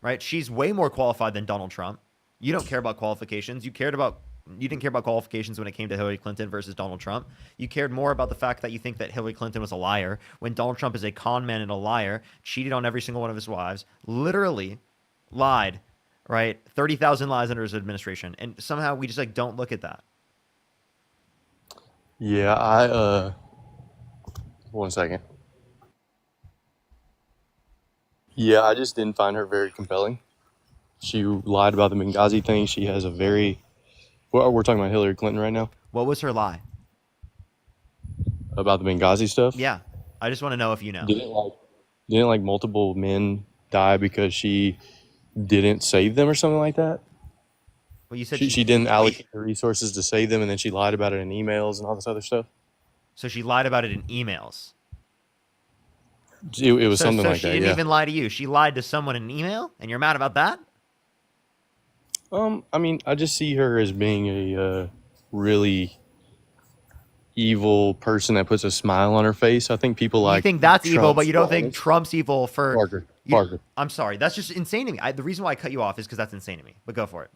right? She's way more qualified than Donald Trump. You don't care about qualifications. You didn't care about qualifications when it came to Hillary Clinton versus Donald Trump. You cared more about the fact that you think that Hillary Clinton was a liar when Donald Trump is a con man and a liar, cheated on every single one of his wives, literally lied, right? 30,000 lies under his administration. And somehow we just like don't look at that. Yeah, 1 second. Yeah, I just didn't find her very compelling. She lied about the Benghazi thing. She has a very. Well, we're talking about Hillary Clinton right now. What was her lie? About the Benghazi stuff? Yeah. I just want to know if you know. Didn't like multiple men die because she didn't save them or something like that? Well, you said she didn't allocate the resources to save them, and then she lied about it in emails and all this other stuff. So she lied about it in emails. It was something like she that. didn't Yeah. even lie to you. She lied to someone in an email, and you're mad about that? I mean, I just see her as being a really evil person that puts a smile on her face. I think people You like think that's evil, but Trump's you don't think rawness. Trump's evil for Parker, you, Parker. I'm sorry. That's just insane to me. The reason why I cut you off is because that's insane to me. But go for it.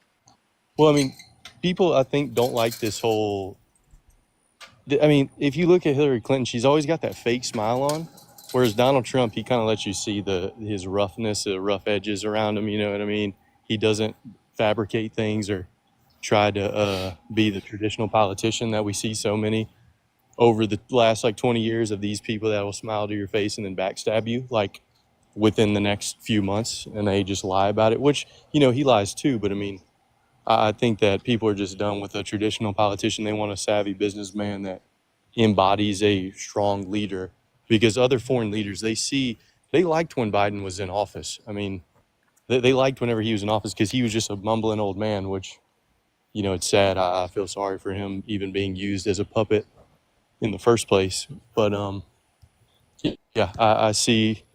Well, I mean, people I think don't like this whole. I mean, if you look at Hillary Clinton, she's always got that fake smile on, whereas Donald Trump, he kind of lets you see his roughness, the rough edges around him. You know what I mean? He doesn't fabricate things or try to be the traditional politician that we see so many over the last like 20 years of these people that will smile to your face and then backstab you like within the next few months, and they just lie about it, which, you know, he lies too. But I mean, I think that people are just done with a traditional politician. They want a savvy businessman that embodies a strong leader, because other foreign leaders, they liked when Biden was in office. I mean, they liked whenever he was in office because he was just a mumbling old man, which, you know, it's sad. I feel sorry for him even being used as a puppet in the first place. But yeah, I see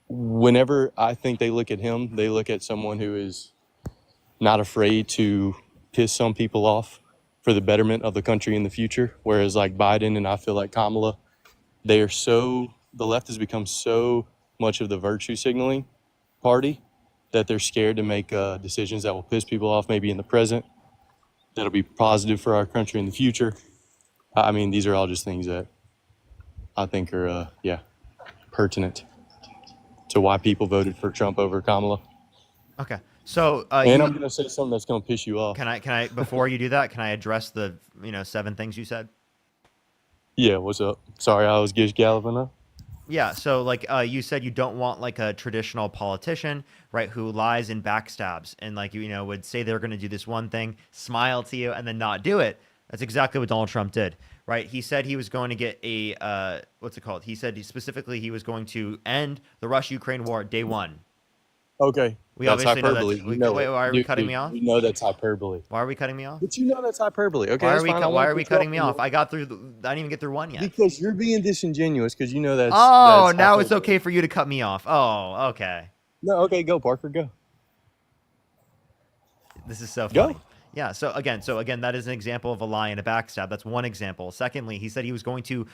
whenever I think they look at him, they look at someone who is not afraid to piss some people off for the betterment of the country in the future. Whereas like Biden and I feel like Kamala, the left has become so much of the virtue signaling party that they're scared to make decisions that will piss people off maybe in the present, that'll be positive for our country in the future. I mean, these are all just things that I think are, pertinent to why people voted for Trump over Kamala. Okay. So and I'm going to say something that's going to piss you off. Can I before you do that, can I address the 7 things you said? Yeah, what's up? Sorry, I was gish galloping up. Yeah, so like you said, you don't want like a traditional politician, right, who lies and backstabs and like would say they're going to do this one thing, smile to you, and then not do it. That's exactly what Donald Trump did, right? He said he was going to get a what's it called? He said specifically he was going to end the Russia-Ukraine war day one. Okay, We that's obviously hyperbole. know that. Wait, why are we cutting me off? You know that's hyperbole. Why are we cutting me off? But you know that's hyperbole. Okay, Why are we cutting me off? I didn't even get through one yet. Because you're being disingenuous. Because you know that's. Oh, that's now hyperbole. it's okay for you to cut me off. Oh, okay. No, okay, go Parker, go. This is so funny. Go. Yeah. So again, that is an example of a lie and a backstab. That's one example. Secondly, he said he was going to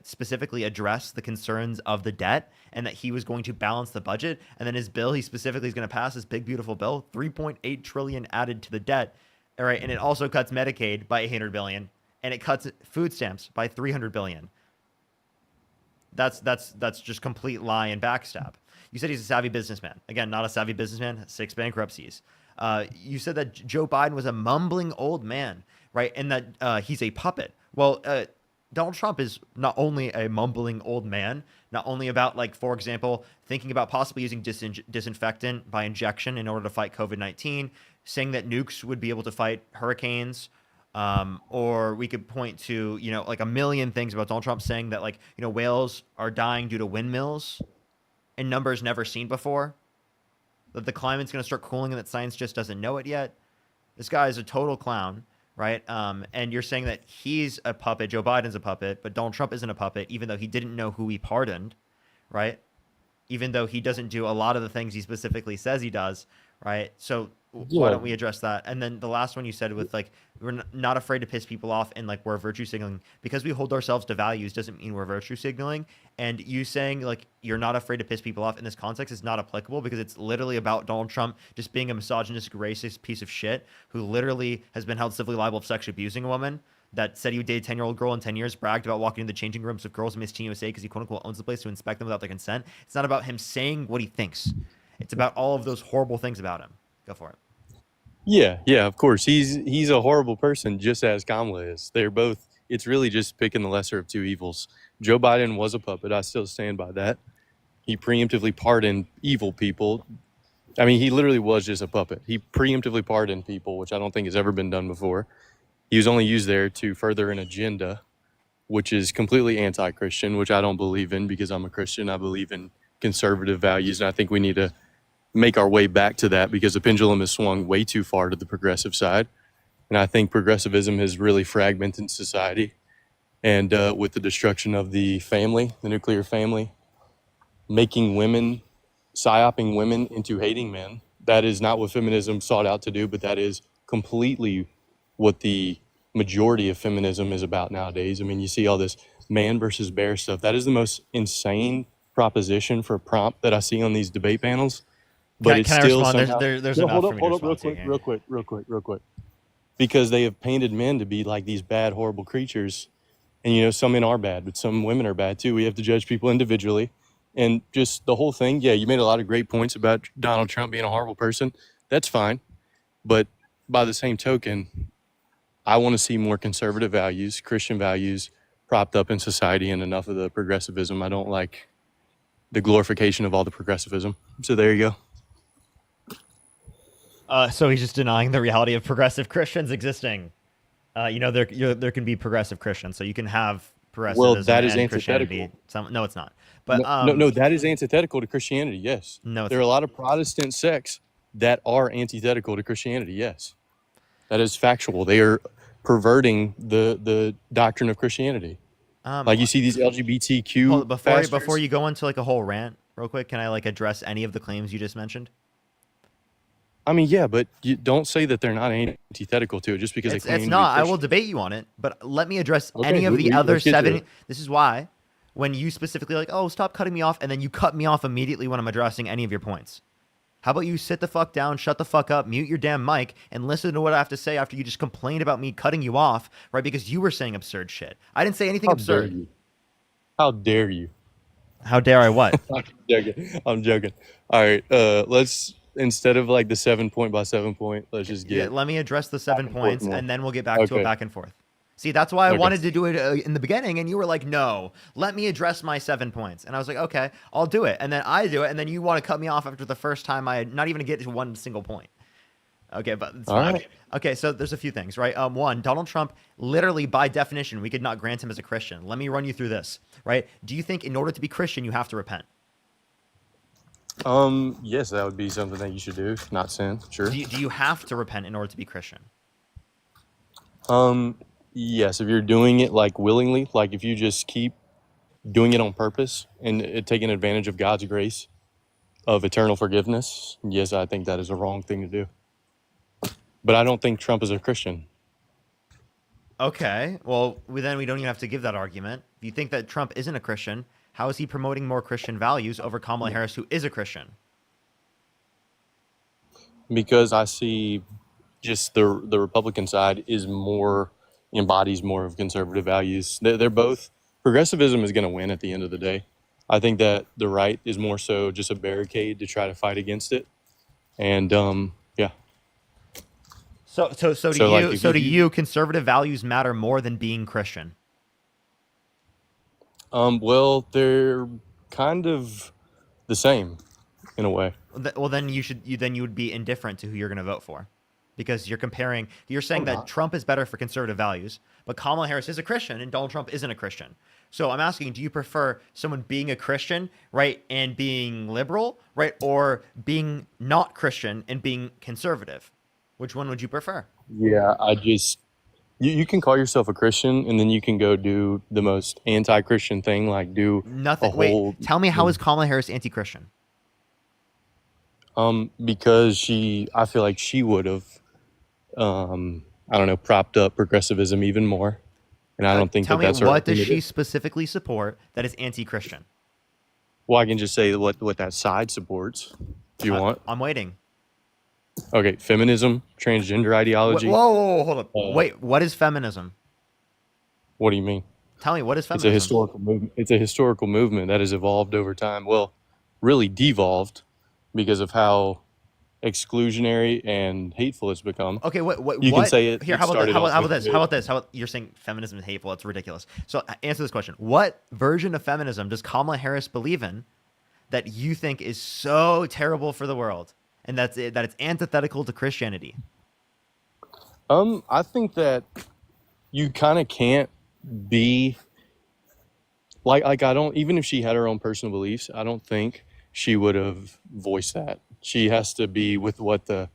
specifically address the concerns of the debt and that he was going to balance the budget. And then his bill, he specifically is going to pass this big, beautiful bill, $3.8 trillion added to the debt. All right. And it also cuts Medicaid by $800 billion, and it cuts food stamps by $300 billion. That's just complete lie and backstab. You said he's a savvy businessman. Again, not a savvy businessman, 6 bankruptcies. You said that Joe Biden was a mumbling old man, right? And that he's a puppet. Well, Donald Trump is not only a mumbling old man, not only about, like, for example, thinking about possibly using disinfectant by injection in order to fight COVID-19, saying that nukes would be able to fight hurricanes, or we could point to, like a million things about Donald Trump saying that, like, whales are dying due to windmills in numbers never seen before. That the climate's going to start cooling and that science just doesn't know it yet. This guy is a total clown, right? And you're saying that he's a puppet, Joe Biden's a puppet, but Donald Trump isn't a puppet, even though he didn't know who he pardoned, right? Even though he doesn't do a lot of the things he specifically says he does, right? So why don't we address that? And then the last one you said with, like, we're not afraid to piss people off and, like, we're virtue signaling. Because we hold ourselves to values doesn't mean we're virtue signaling. And you saying, like, you're not afraid to piss people off in this context is not applicable, because it's literally about Donald Trump just being a misogynistic, racist piece of shit who literally has been held civilly liable of sexually abusing a woman, that said he would date a 10-year-old girl in 10 years, bragged about walking into the changing rooms of girls in Miss Teen USA because he quote-unquote owns the place to inspect them without their consent. It's not about him saying what he thinks. It's about all of those horrible things about him. Go for it. Yeah, of course. He's a horrible person, just as Kamala is. They're both. It's really just picking the lesser of two evils. Joe Biden was a puppet. I still stand by that. He preemptively pardoned evil people. I mean, he literally was just a puppet. He preemptively pardoned people, which I don't think has ever been done before. He was only used there to further an agenda, which is completely anti-Christian, which I don't believe in, because I'm a Christian. I believe in conservative values, and I think we need to make our way back to that, because the pendulum has swung way too far to the progressive side. And I think progressivism has really fragmented society. And with the destruction of the family, the nuclear family, making women, psyoping women into hating men, That is not what feminism sought out to do, but that is completely what the majority of feminism is about nowadays. I mean, you see all this man versus bear stuff. That is the most insane proposition for a prompt that I see on these debate panels. But it's Can I still respond? somehow. There's No, enough for me to hold up, real respond to quick, here. real quick. Because they have painted men to be like these bad, horrible creatures. And, you know, some men are bad, but some women are bad too. We have to judge people individually. And just the whole thing, yeah, you made a lot of great points about Donald Trump being a horrible person. That's fine. But by the same token, I want to see more conservative values, Christian values propped up in society and enough of the progressivism. I don't like the glorification of all the progressivism. So there you go. So he's just denying the reality of progressive Christians existing. You know, there can be progressive Christians, so you can have progressivism That is and Christianity. antithetical. No, it's not. But No, that is antithetical to Christianity. Yes. No, it's there are a lot of Protestant sects that are antithetical to Christianity. Yes, that is factual. They are perverting the doctrine of Christianity. Like you see these LGBTQ. Before you go into like a whole rant, real quick, can I like address any of the claims you just mentioned? I mean, yeah, but you don't say that they're not antithetical to it just because they claim It's to be not. I will Christian. debate you on it, but let me address Okay, any of the other let's get to 7. it. This is why, when you specifically like, oh, stop cutting me off, and then you cut me off immediately when I'm addressing any of your points. How about you sit the fuck down, shut the fuck up, mute your damn mic, and listen to what I have to say after you just complained about me cutting you off, right? Because you were saying absurd shit. I didn't say anything absurd. Dare you? How dare you? How dare I what? I'm joking. All right, let's, instead of like the 7 point by 7 point, let's just get. Let me address the 7 points, more. and then we'll get back to a back and forth. See, that's why I wanted to do it in the beginning, and you were like, no, let me address my 7 points. And I was like, okay, I'll do it. And then I do it, and then you want to cut me off after the first time I had not even get to one single point. Okay, but it's fine. Right. Okay, so there's a few things, right? One, Donald Trump, literally by definition, we could not grant him as a Christian. Let me run you through this, right? Do you think in order to be Christian, you have to repent? Yes, that would be something that you should do, not sin. Sure. Do you have to repent in order to be Christian? Yes, if you're doing it like willingly, like if you just keep doing it on purpose and taking advantage of God's grace of eternal forgiveness, yes, I think that is a wrong thing to do. But I don't think Trump is a Christian. Okay, well, then we don't even have to give that argument. If you think that Trump isn't a Christian, how is he promoting more Christian values over Kamala Harris, who is a Christian? Because I see just the Republican side embodies more of conservative values. They're both, progressivism is going to win at the end of the day. I think that the right is more so just a barricade to try to fight against it. And yeah. So to you, conservative values matter more than being Christian? Well, they're kind of the same in a way. Well, then you would be indifferent to who you're going to vote for, because you're saying that Trump is better for conservative values, but Kamala Harris is a Christian and Donald Trump isn't a Christian. So I'm asking, do you prefer someone being a Christian, right, and being liberal, right, or being not Christian and being conservative? Which one would you prefer? Yeah, you can call yourself a Christian and then you can go do the most anti-Christian thing, like do nothing. Wait, tell me, how is Kamala Harris anti-Christian? Because I feel like she would have, I don't know, propped up progressivism even more. And I don't think Tell that's me, her what does thing to she do. specifically support that is anti-Christian? Well, I can just say what that side supports, if you want. I'm waiting. Okay, feminism, transgender ideology. Whoa, hold up. Wait, what is feminism? What do you mean? Tell me, what is It's feminism? a historical movement. It's a historical movement that has evolved over time. Well, really devolved because of how exclusionary and hateful it's become. Okay, what? You can say it. Here, it how about started this? off How about with this? How about this? How about you're saying feminism is hateful? It's ridiculous. So answer this question: what version of feminism does Kamala Harris believe in that you think is so terrible for the world, and that it's antithetical to Christianity? I think that you kind of can't be like I don't, even if she had her own personal beliefs, I don't think she would have voiced that. She has to be with what the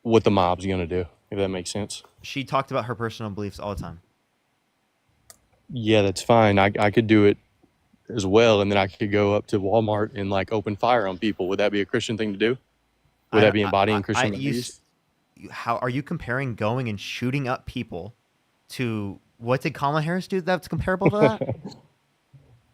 mob's gonna do, if that makes sense. She talked about her personal beliefs all the time. Yeah, that's fine. I could do it as well, and then I could go up to Walmart and like open fire on people. Would that be a Christian thing to do? Would that be embodying Christian values? How are you comparing going and shooting up people to what did Kamala Harris do that's comparable to that?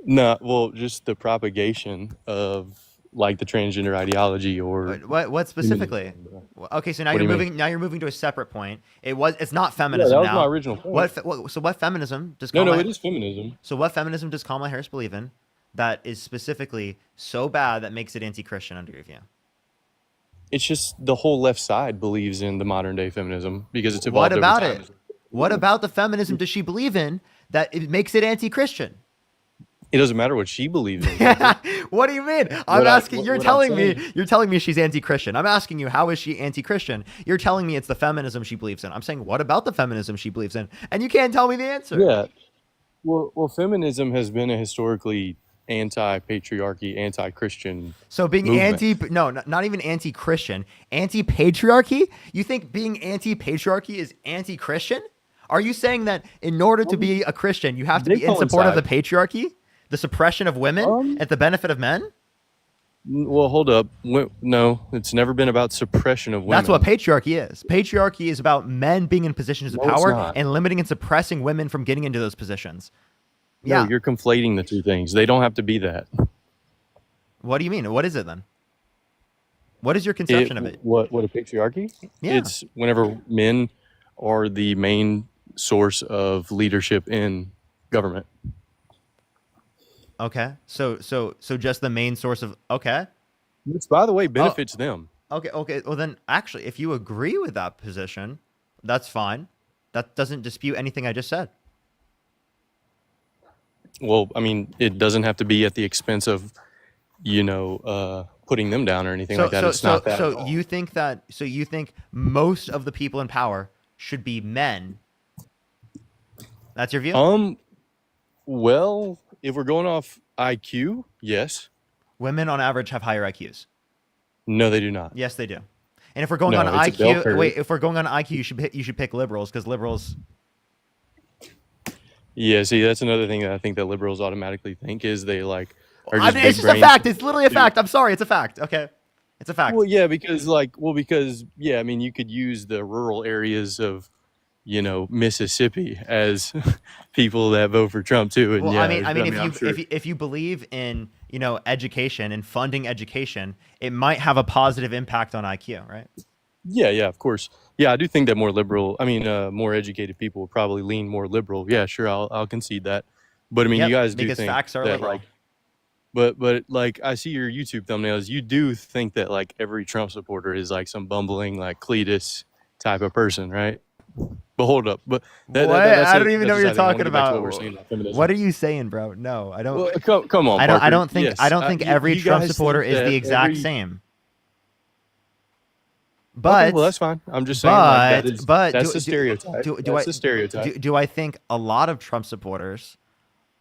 No, well, just the propagation of like the transgender ideology or What specifically? feminism. Okay, so now What do you're you mean? moving. Now you're moving to a separate point. It's not Yeah, feminism that was now. my original point. So what feminism does No, Kamala? it is feminism. So what feminism does Kamala Harris believe in that is specifically so bad that makes it anti-Christian under your view? It's just the whole left side believes in the modern day feminism because it's What evolved over about time. it? What about the feminism does she believe in that it makes it anti-Christian? It doesn't matter what she believes in. Parker. What do you mean? I'm asking. You're what I'm telling me. saying- You're telling me she's anti-Christian. I'm asking you, how is she anti-Christian? You're telling me it's the feminism she believes in. I'm saying, what about the feminism she believes in? And you can't tell me the answer. Yeah. Well, feminism has been a historically anti-patriarchy, anti-Christian. So being movement. not even anti-Christian, anti-patriarchy? You think being anti-patriarchy is anti-Christian? Are you saying that in order to be a Christian, you have to They be in support of the coincide. patriarchy, the suppression of women at the benefit of men? Well, hold up. No, it's never been about suppression of women. That's what patriarchy is. Patriarchy is about men being in positions of No, it's power not. and limiting and suppressing women from getting into those positions. No, Yeah. you're conflating the two things. They don't have to be that. What do you mean? What is it then? What is your conception of it? What a patriarchy? Yeah. It's whenever men are the main source of leadership in government. Okay. So just the main source of okay. Which, by the way, benefits them. Okay. Well then actually if you agree with that position, that's fine. That doesn't dispute anything I just said. Well, I mean, it doesn't have to be at the expense of, putting them down or anything like that. It's not that. at all. You think most of the people in power should be men. That's your view? Well, if we're going off IQ, yes. Women on average have higher IQs. No, they do not. Yes, they do. And if we're going No, on it's a bell IQ, curve. wait, if we're going on IQ, you should pick liberals because liberals. Yeah, see, that's another thing that I think that liberals automatically think is they are just It's just a big-brained. fact. It's literally a fact. I'm sorry. It's a fact. Okay. It's a fact. Well, yeah, because I mean, you could use the rural areas of, Mississippi as people that vote for Trump too. And Well, yeah, I mean, I'm sure. if you believe in education and funding education, it might have a positive impact on IQ, right? Yeah, of course. Yeah, I do think that more educated people will probably lean more liberal. Yeah, sure, I'll concede that. But I mean, Yep, you guys do because think facts are that liberal. but like I see your YouTube thumbnails. You do think that like every Trump supporter is like some bumbling like Cletus type of person, right? But hold up, but I don't even know what you're I wanna talking get back to about. what we're saying about feminism. What are you saying, bro? No, I don't. Well, come on, I Parker. don't think. Yes, I don't think you every Trump guys supporter think is the that exact every- same. Okay, But well, that's fine. I'm just saying like, that's the stereotype. Do That's the stereotype. Do I think a lot of Trump supporters?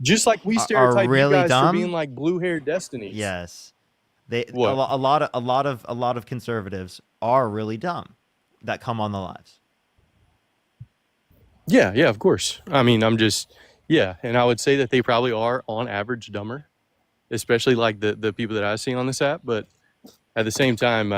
Just like we are stereotype really you guys dumb? for being like blue-haired destinies. Yes, they What? a lot of conservatives are really dumb that come on the lives. Yeah, of course. I mean, and I would say that they probably are on average dumber, especially like the people that I've seen on this app. But at the same time,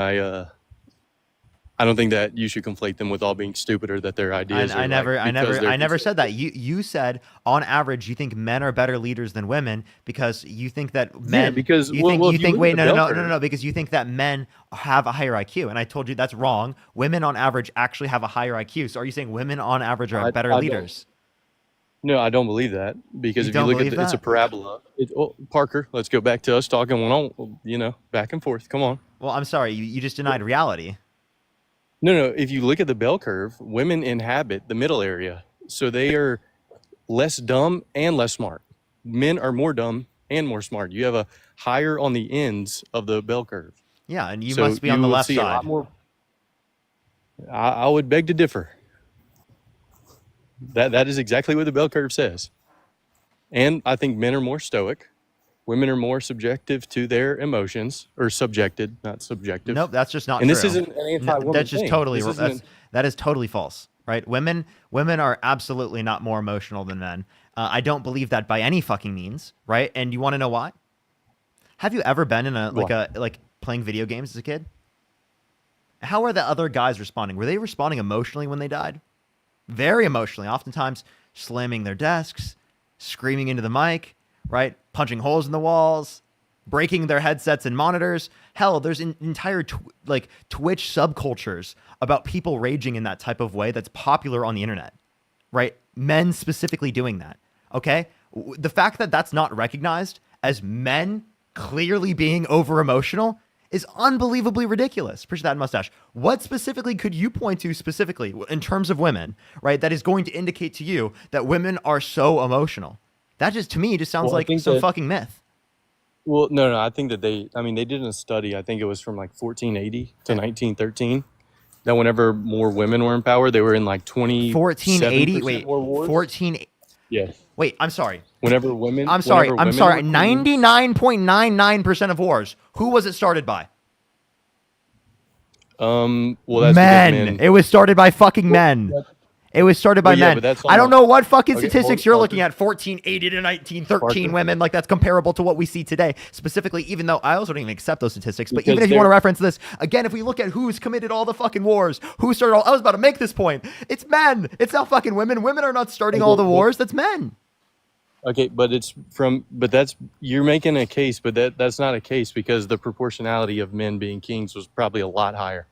I don't think that you should conflate them with all being stupid or that their ideas. I never said that. You said on average you think men are better leaders than women because you think that men. because, you well, think well, you if you think look wait at the bell no curve- because you think that men have a higher IQ and I told you that's wrong. Women on average actually have a higher IQ. So are you saying women on average are better I don't- leaders? No, I don't believe that because You if you don't look at believe it's a that? parabola. Parker, let's go back to us talking back and forth. Come on. Well, I'm sorry. You just denied reality. No. If you look at the bell curve, women inhabit the middle area. So they are less dumb and less smart. Men are more dumb and more smart. You have a higher on the ends of the bell curve. Yeah, and you So must be on the will left see a lot side. more- I would beg to differ. That is exactly what the bell curve says. And I think men are more stoic. Women are more subjective to their emotions, or subjected, not subjective. Nope, that's just not and true. this isn't an anti-woman That's just thing. totally This isn't that is totally false, right? Women are absolutely not more emotional than men. I don't believe that by any fucking means, right? And you want to know why? Have you ever been in like playing video games as a kid? How are the other guys responding? Were they responding emotionally when they died? Very emotionally, oftentimes slamming their desks, screaming into the mic, right? Punching holes in the walls, breaking their headsets and monitors. Hell, there's entire Twitch subcultures about people raging in that type of way that's popular on the internet, right? Men specifically doing that, okay? The fact that that's not recognized as men clearly being over emotional is unbelievably ridiculous. Appreciate that mustache. What specifically could you point to specifically in terms of women, right, that is going to indicate to you that women are so emotional? That just, to me, just sounds Well, I like think some that fucking myth. Well, no, I think that they did a study. I think it was from like 1480 to 1913. That whenever more women were in power, they were in like 1480. 27% Wait, more wars. 14. Yes. Wait, I'm sorry. Whenever women. I'm sorry. Whenever I'm women sorry. were queens- 99.99% of wars. Who was it started by? Well, that's because Men. men. It was started by fucking men. It was started by Well, yeah, men. but that's I don't on know what fucking Okay, statistics hold- you're Parker. looking at. 1480 to 1913 Parker. women, like that's comparable to what we see today. Specifically, even though I also don't even accept those statistics, but Because even if you want to they're- reference this, again, if we look at who's committed all the fucking wars, who started all, I was about to make this point. It's men. It's not fucking women. Women are not starting all the wars. That's men. Okay, but you're making a case, but that's not a case because the proportionality of men being kings was probably a lot higher.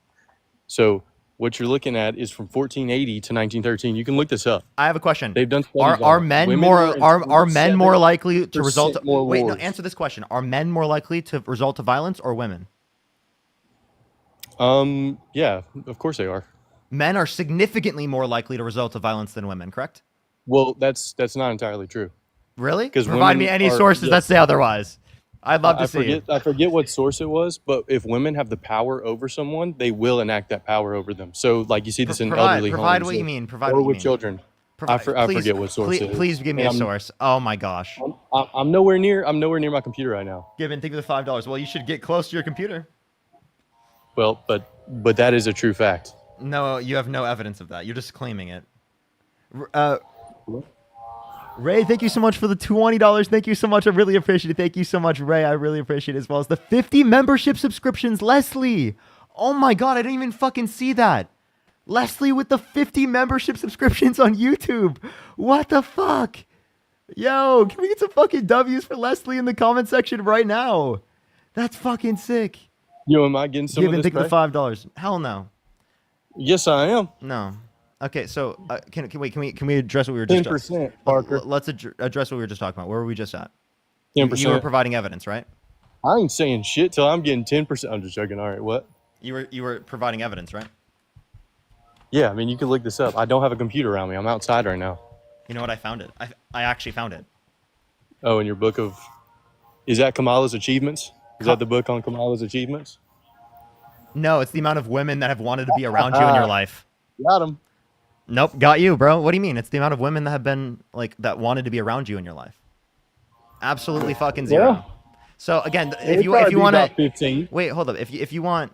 So what you're looking at is from 1480 to 1913. You can look this up. I have a question. They've done studies Are on it. men Women more were in are men more likely to result? 27% more Wait, no. wars. Answer this question: Are men more likely to result to violence or women? Yeah, of course they are. Men are significantly more likely to result to violence than women. Correct? Well, that's not entirely true. Really? 'Cause Provide me women any are- sources that yes. say otherwise. I'd love to see. I forget what source it was, but if women have the power over someone, they will enact that power over them. So, like you see this in elderly Provide homes what you or- mean. Provide or what you with mean. children. Provide, I please, forget what source please, it is. please give me And a source. Oh my gosh. I'm nowhere near my computer right now. Given, think of the $5. Well, you should get close to your computer. Well, but that is a true fact. No, you have no evidence of that. You're just claiming it. Ray, thank you so much for the $20. Thank you so much. I really appreciate it. Thank you so much, Ray. I really appreciate it, as well as the 50 membership subscriptions. Leslie. Oh my God, I didn't even fucking see that. Leslie with the 50 membership subscriptions on YouTube. What the fuck? Yo, can we get some fucking W's for Leslie in the comment section right now? That's fucking sick. Yo, am I getting some Given, of this think of back? the $5. Hell no. Yes, I am. No. Okay, so can we address what we were just 10%, Parker. Let's address what we were just talking about. Where were we just at? 10%. You were providing evidence, right? I ain't saying shit till I'm getting 10%. I'm just joking. All right, what? You were providing evidence, right? Yeah, I mean, you can look this up. I don't have a computer around me. I'm outside right now. You know what? I found it. I actually found it. Oh, in your book of... Is that Kamala's achievements? Is that the book on Kamala's achievements? No, it's the amount of women that have wanted to be around you in your life. Got him. Nope, got you, bro. What do you mean? It's the amount of women that have been, like, that wanted to be around you in your life. Absolutely fucking zero. Yeah. So, again, It'd if you probably be want about to... 15. Wait, hold up. If you want...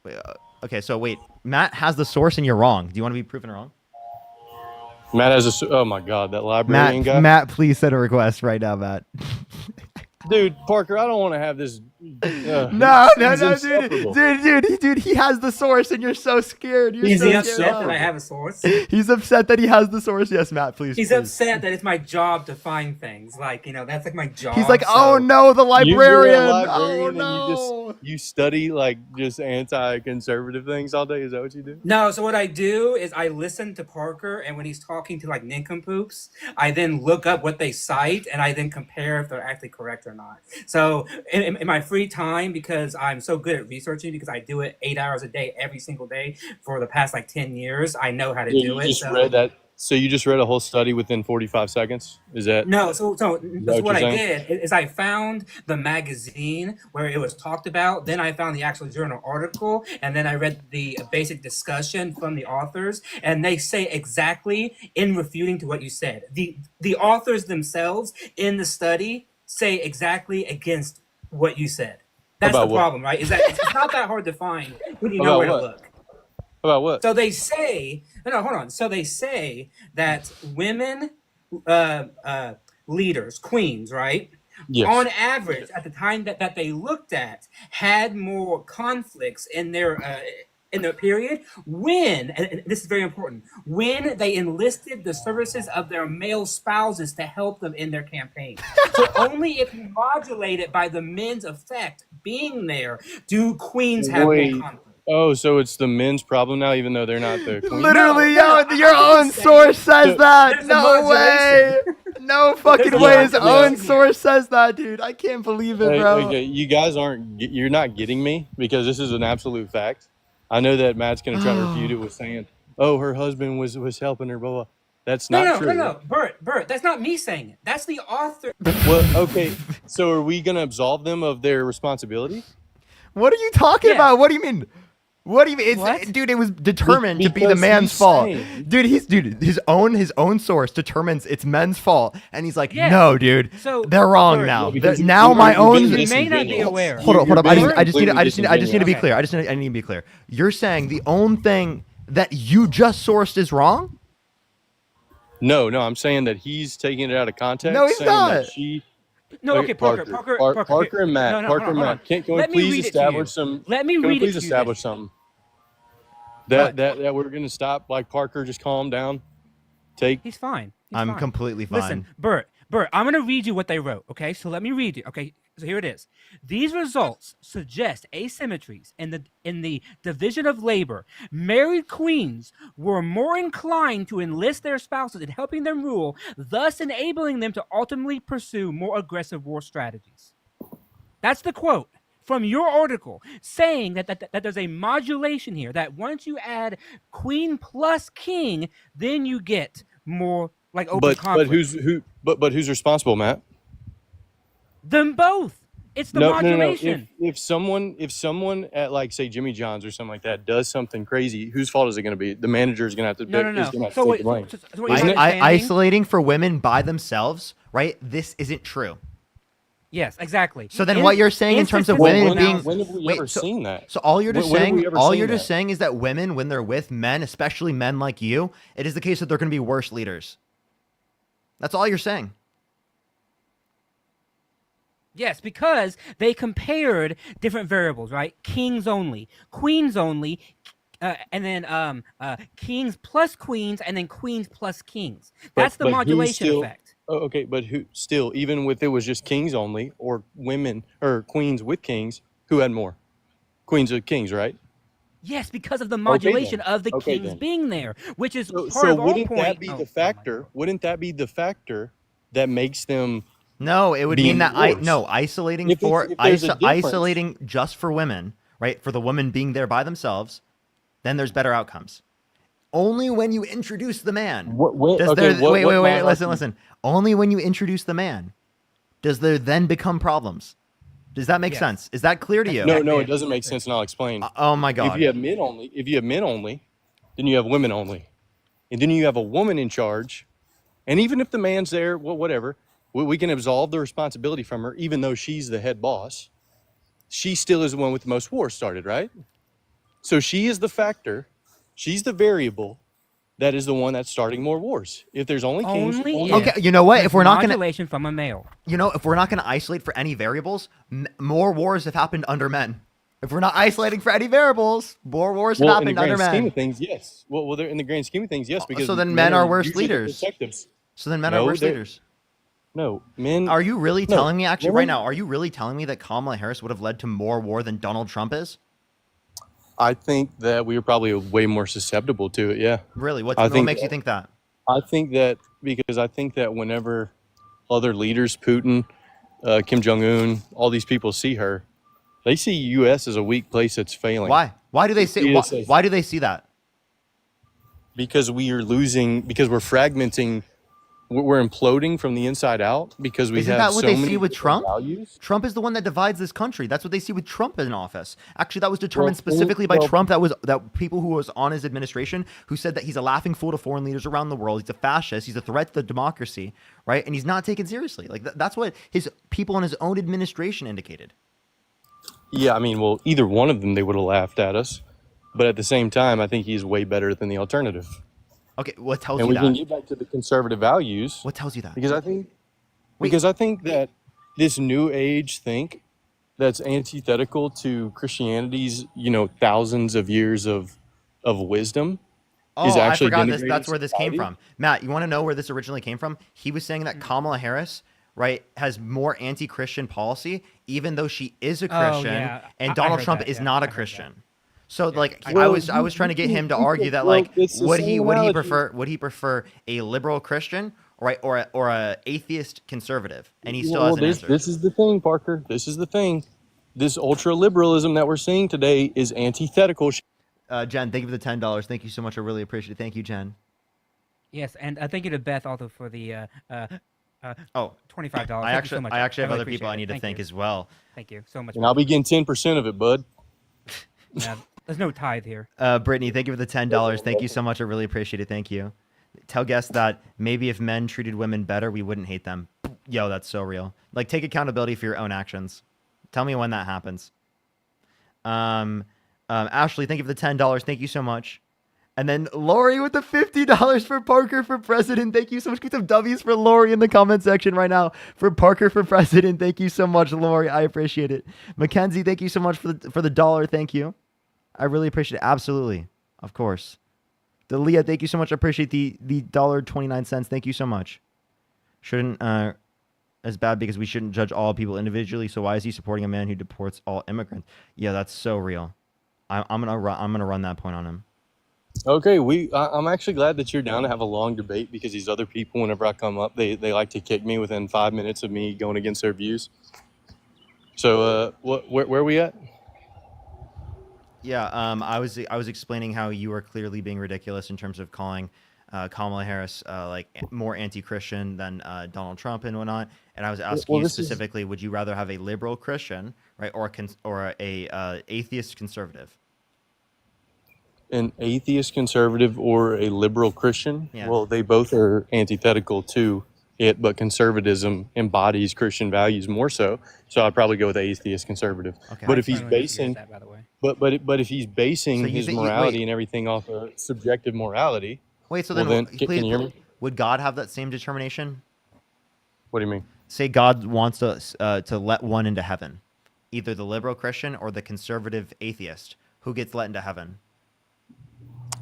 Wait, okay, so wait. Matt has the source and you're wrong. Do you want to be proven wrong? Matt has a... Oh, my God. That librarian guy. Matt, please send a request right now, Matt. Dude, Parker, I don't want to have this... No, he's insufferable. dude, he has the source and you're so scared. You're Is so he scared upset off. that I have a source? He's upset that he has the source. Yes, Matt, please. He's please. upset that it's my job to find things. Like, that's like my job. He's like, so- oh no, the You're librarian. a librarian Oh and you study like just anti-conservative things all day. Is that what you do? No, so what I do is I listen to Parker, and when he's talking to like nincompoops, I then look up what they cite, and I then compare if they're actually correct or not. So in my free time, because I'm so good at researching, because I do it 8 hours a day, every single day for the past like 10 years, I know how to Yeah, do you it. just So read that. So you just read a whole study within 45 seconds? Is that... no, so what what I you're saying? did is I found the magazine where it was talked about. Then I found the actual journal article, and then I read the basic discussion from the authors, and they say exactly in refuting to what you said. The authors themselves in the study say exactly against what you said. That's About the what? problem, right? Is that it's not that hard to find when you know About where what? to look. About what? So they say, no, hold on. So they say that women leaders, queens, right? Yes. On average, at the time that they looked at, had more conflicts in in the period when, and this is very important, when they enlisted the services of their male spouses to help them in their campaigns. So only if you modulate it by the men's effect being there do queens have more Wait. conflict. Oh, so it's the men's problem now, even though they're not the queen? Literally, No, your own source says that. there's a No way. modulation. No fucking There's a way. His own modulation here. source says that, dude. I can't believe it, bro. Okay, you guys you're not getting me because this is an absolute fact. I know that Matt's going to try to refute it with saying, oh, her husband was helping her, blah, blah. That's not true. No. Bert, that's not me saying it. That's the author. Well, okay, so are we going to absolve them of their responsibility? What are you talking about? What do you mean? What do you mean? Dude, it was determined to be the Because man's he's fault. saying- Dude, his own source determines it's men's fault, and he's like, Yeah. no, dude, So, they're wrong Bert, now. because Now you're my own. being You may not be aware. Hold up. You're I being just need to completely be clear. I need to be clear. You're saying the own thing that you just sourced is wrong? No, I'm saying that he's taking it out of context. No, he's saying that not. she. No, okay, Parker and Matt. No, Parker hold and on. Matt. Can Let we me please read it to you. establish some? Let me Can we read it please to you establish then. something? That we're gonna stop. Like Parker, just calm down. He's fine. I'm completely fine. Listen, Bert, I'm going to read you what they wrote, okay? So let me read it, okay? So here it is. These results suggest asymmetries in the division of labor. Married queens were more inclined to enlist their spouses in helping them rule, thus enabling them to ultimately pursue more aggressive war strategies. That's the quote from your article, saying that there's a modulation here, that once you add queen plus king, then you get more like open conflict. But who's responsible, Matt? Them both. It's the modulation. No. If someone at like say Jimmy John's or something like that does something crazy, whose fault is it going to be? The manager is going to have to. No. Is gonna have to So take wait, the blame. so what you're understanding- Isolating for women by themselves, right? This isn't true. Yes, exactly. So then, what you're saying in terms of women being when have we ever seen that? So all you're just When have saying, we ever seen that? saying is that women, when they're with men, especially men like you, it is the case that they're going to be worse leaders. That's all you're saying. Yes, because they compared different variables, right? Kings only, queens only, and then kings plus queens, and then queens plus kings. That's the But who's modulation still- effect. Oh, okay, but who still, even with it was just kings only, or women or queens with kings, who had more? Queens with kings, right? Yes, because of the modulation then. of the Okay, kings then. being there, which is part So of our wouldn't point. that be the factor? Wouldn't that be the factor that makes them? No, it would be mean that worse? isolating If for there's a difference- isolating just for women, right? For the women being there by themselves, then there's better outcomes. Only when you introduce the man. Listen. Only when you introduce the man does there then become problems. Does that make sense? Is that clear to you? No, it doesn't make sense, and I'll explain. Oh my God. If you have men only, then you have women only, and then you have a woman in charge, and even if the man's there, well, whatever, we can absolve the responsibility from her, even though she's the head boss. She still is the one with the most wars started, right? So she is the factor, she's the variable that is the one that's starting more wars. If there's only kings, Okay, you know what? If we're not going to modulation from a male. You know, if we're not going to isolate for any variables, more wars have happened under men. If we're not isolating for any variables, more wars have happened under in the grand scheme men. of things, yes. Well, they're in the grand scheme of things, yes. Because So then men are worse usually the leaders. protectives. So then men No, are worse they're- leaders. No, men. Are you really no, telling me, actually, women- right now, are you really telling me that Kamala Harris would have led to more war than Donald Trump is? I think that we were probably way more susceptible to it. Yeah. Really? What I think makes you think that? I think that because I think that whenever other leaders, Putin, Kim Jong Un, all these people see her, they see U.S. as a weak place that's failing. Why? Why do they say? Why do they see that? Because we are losing. Because we're fragmenting. We're imploding from the inside out because we Isn't have that what so they many see with different Trump? values. Trump is the one that divides this country. That's what they see with Trump in office. Actually, that was determined Well, specifically by well- Trump. That people who was on his administration who said that he's a laughing fool to foreign leaders around the world. He's a fascist. He's a threat to the democracy, right? And he's not taken seriously. Like that's what his people in his own administration indicated. Yeah, I mean, well, either one of them they would have laughed at us, but at the same time, I think he's way better than the alternative. Okay, what tells And you we can that? get back to the conservative values. What tells you that? Because I think that this new age think that's antithetical to Christianity's, thousands of years of wisdom is Oh, I actually forgot this. denigrating That's where this came society? from. Matt, you want to know where this originally came from? He was saying that Kamala Harris, right, has more anti-Christian policy, even though she is a Oh Christian, yeah, and I Donald heard Trump that. is Yeah, not a I heard that. Christian. So like I Well, I was trying to get him to argue that well, like it's the same would he analogy. prefer a liberal Christian, right, or a atheist conservative? And he still Well, hasn't this answered. this is the thing, Parker. This is the thing. This ultra liberalism that we're seeing today is antithetical. Jen, thank you for the $10. Thank you so much. I really appreciate it. Thank you, Jen. Yes, and thank you to Beth also for the Oh, $25. I Thank you so much. actually have really other people appreciate I it. need to Thank thank you. as well. Thank you so much. And I'll be getting 10% of it, bud. Yeah, there's no tithe here. Brittany, thank you for the $10. Thank you so much. I really appreciate it. Thank you. Tell guests that maybe if men treated women better, we wouldn't hate them. Yo, that's so real. Like, take accountability for your own actions. Tell me when that happens. Ashley, thank you for the $10. Thank you so much. And then Lori with the $50 for Parker for president. Thank you so much. Get some W's for Lori in the comment section right now for Parker for president. Thank you so much, Lori. I appreciate it. Mackenzie, thank you so much for the dollar. Thank you. I really appreciate it. Absolutely. Of course. Leah, thank you so much. I appreciate the $1.29. Thank you so much. Shouldn't as bad because we shouldn't judge all people individually. So why is he supporting a man who deports all immigrants? Yeah, that's so real. I'm gonna run that point on him. Okay, I'm actually glad that you're down to have a long debate because these other people, whenever I come up, they like to kick me within 5 minutes of me going against their views. So, where are we at? Yeah, I was explaining how you are clearly being ridiculous in terms of calling Kamala Harris like more anti-Christian than Donald Trump and whatnot. And I was asking you specifically, would you rather have a liberal Christian, right, or a atheist conservative? An atheist conservative or a liberal Christian? Yeah. Well, they both are antithetical to it, but conservatism embodies Christian values more so. So I'd probably go with atheist conservative. Okay. But if he's basing, that, by the way. but if he's basing So you his think morality and everything off of subjective morality, Wait, so well, then, can you hear me? would God have that same determination? What do you mean? Say God wants to let one into heaven, either the liberal Christian or the conservative atheist. Who gets let into heaven?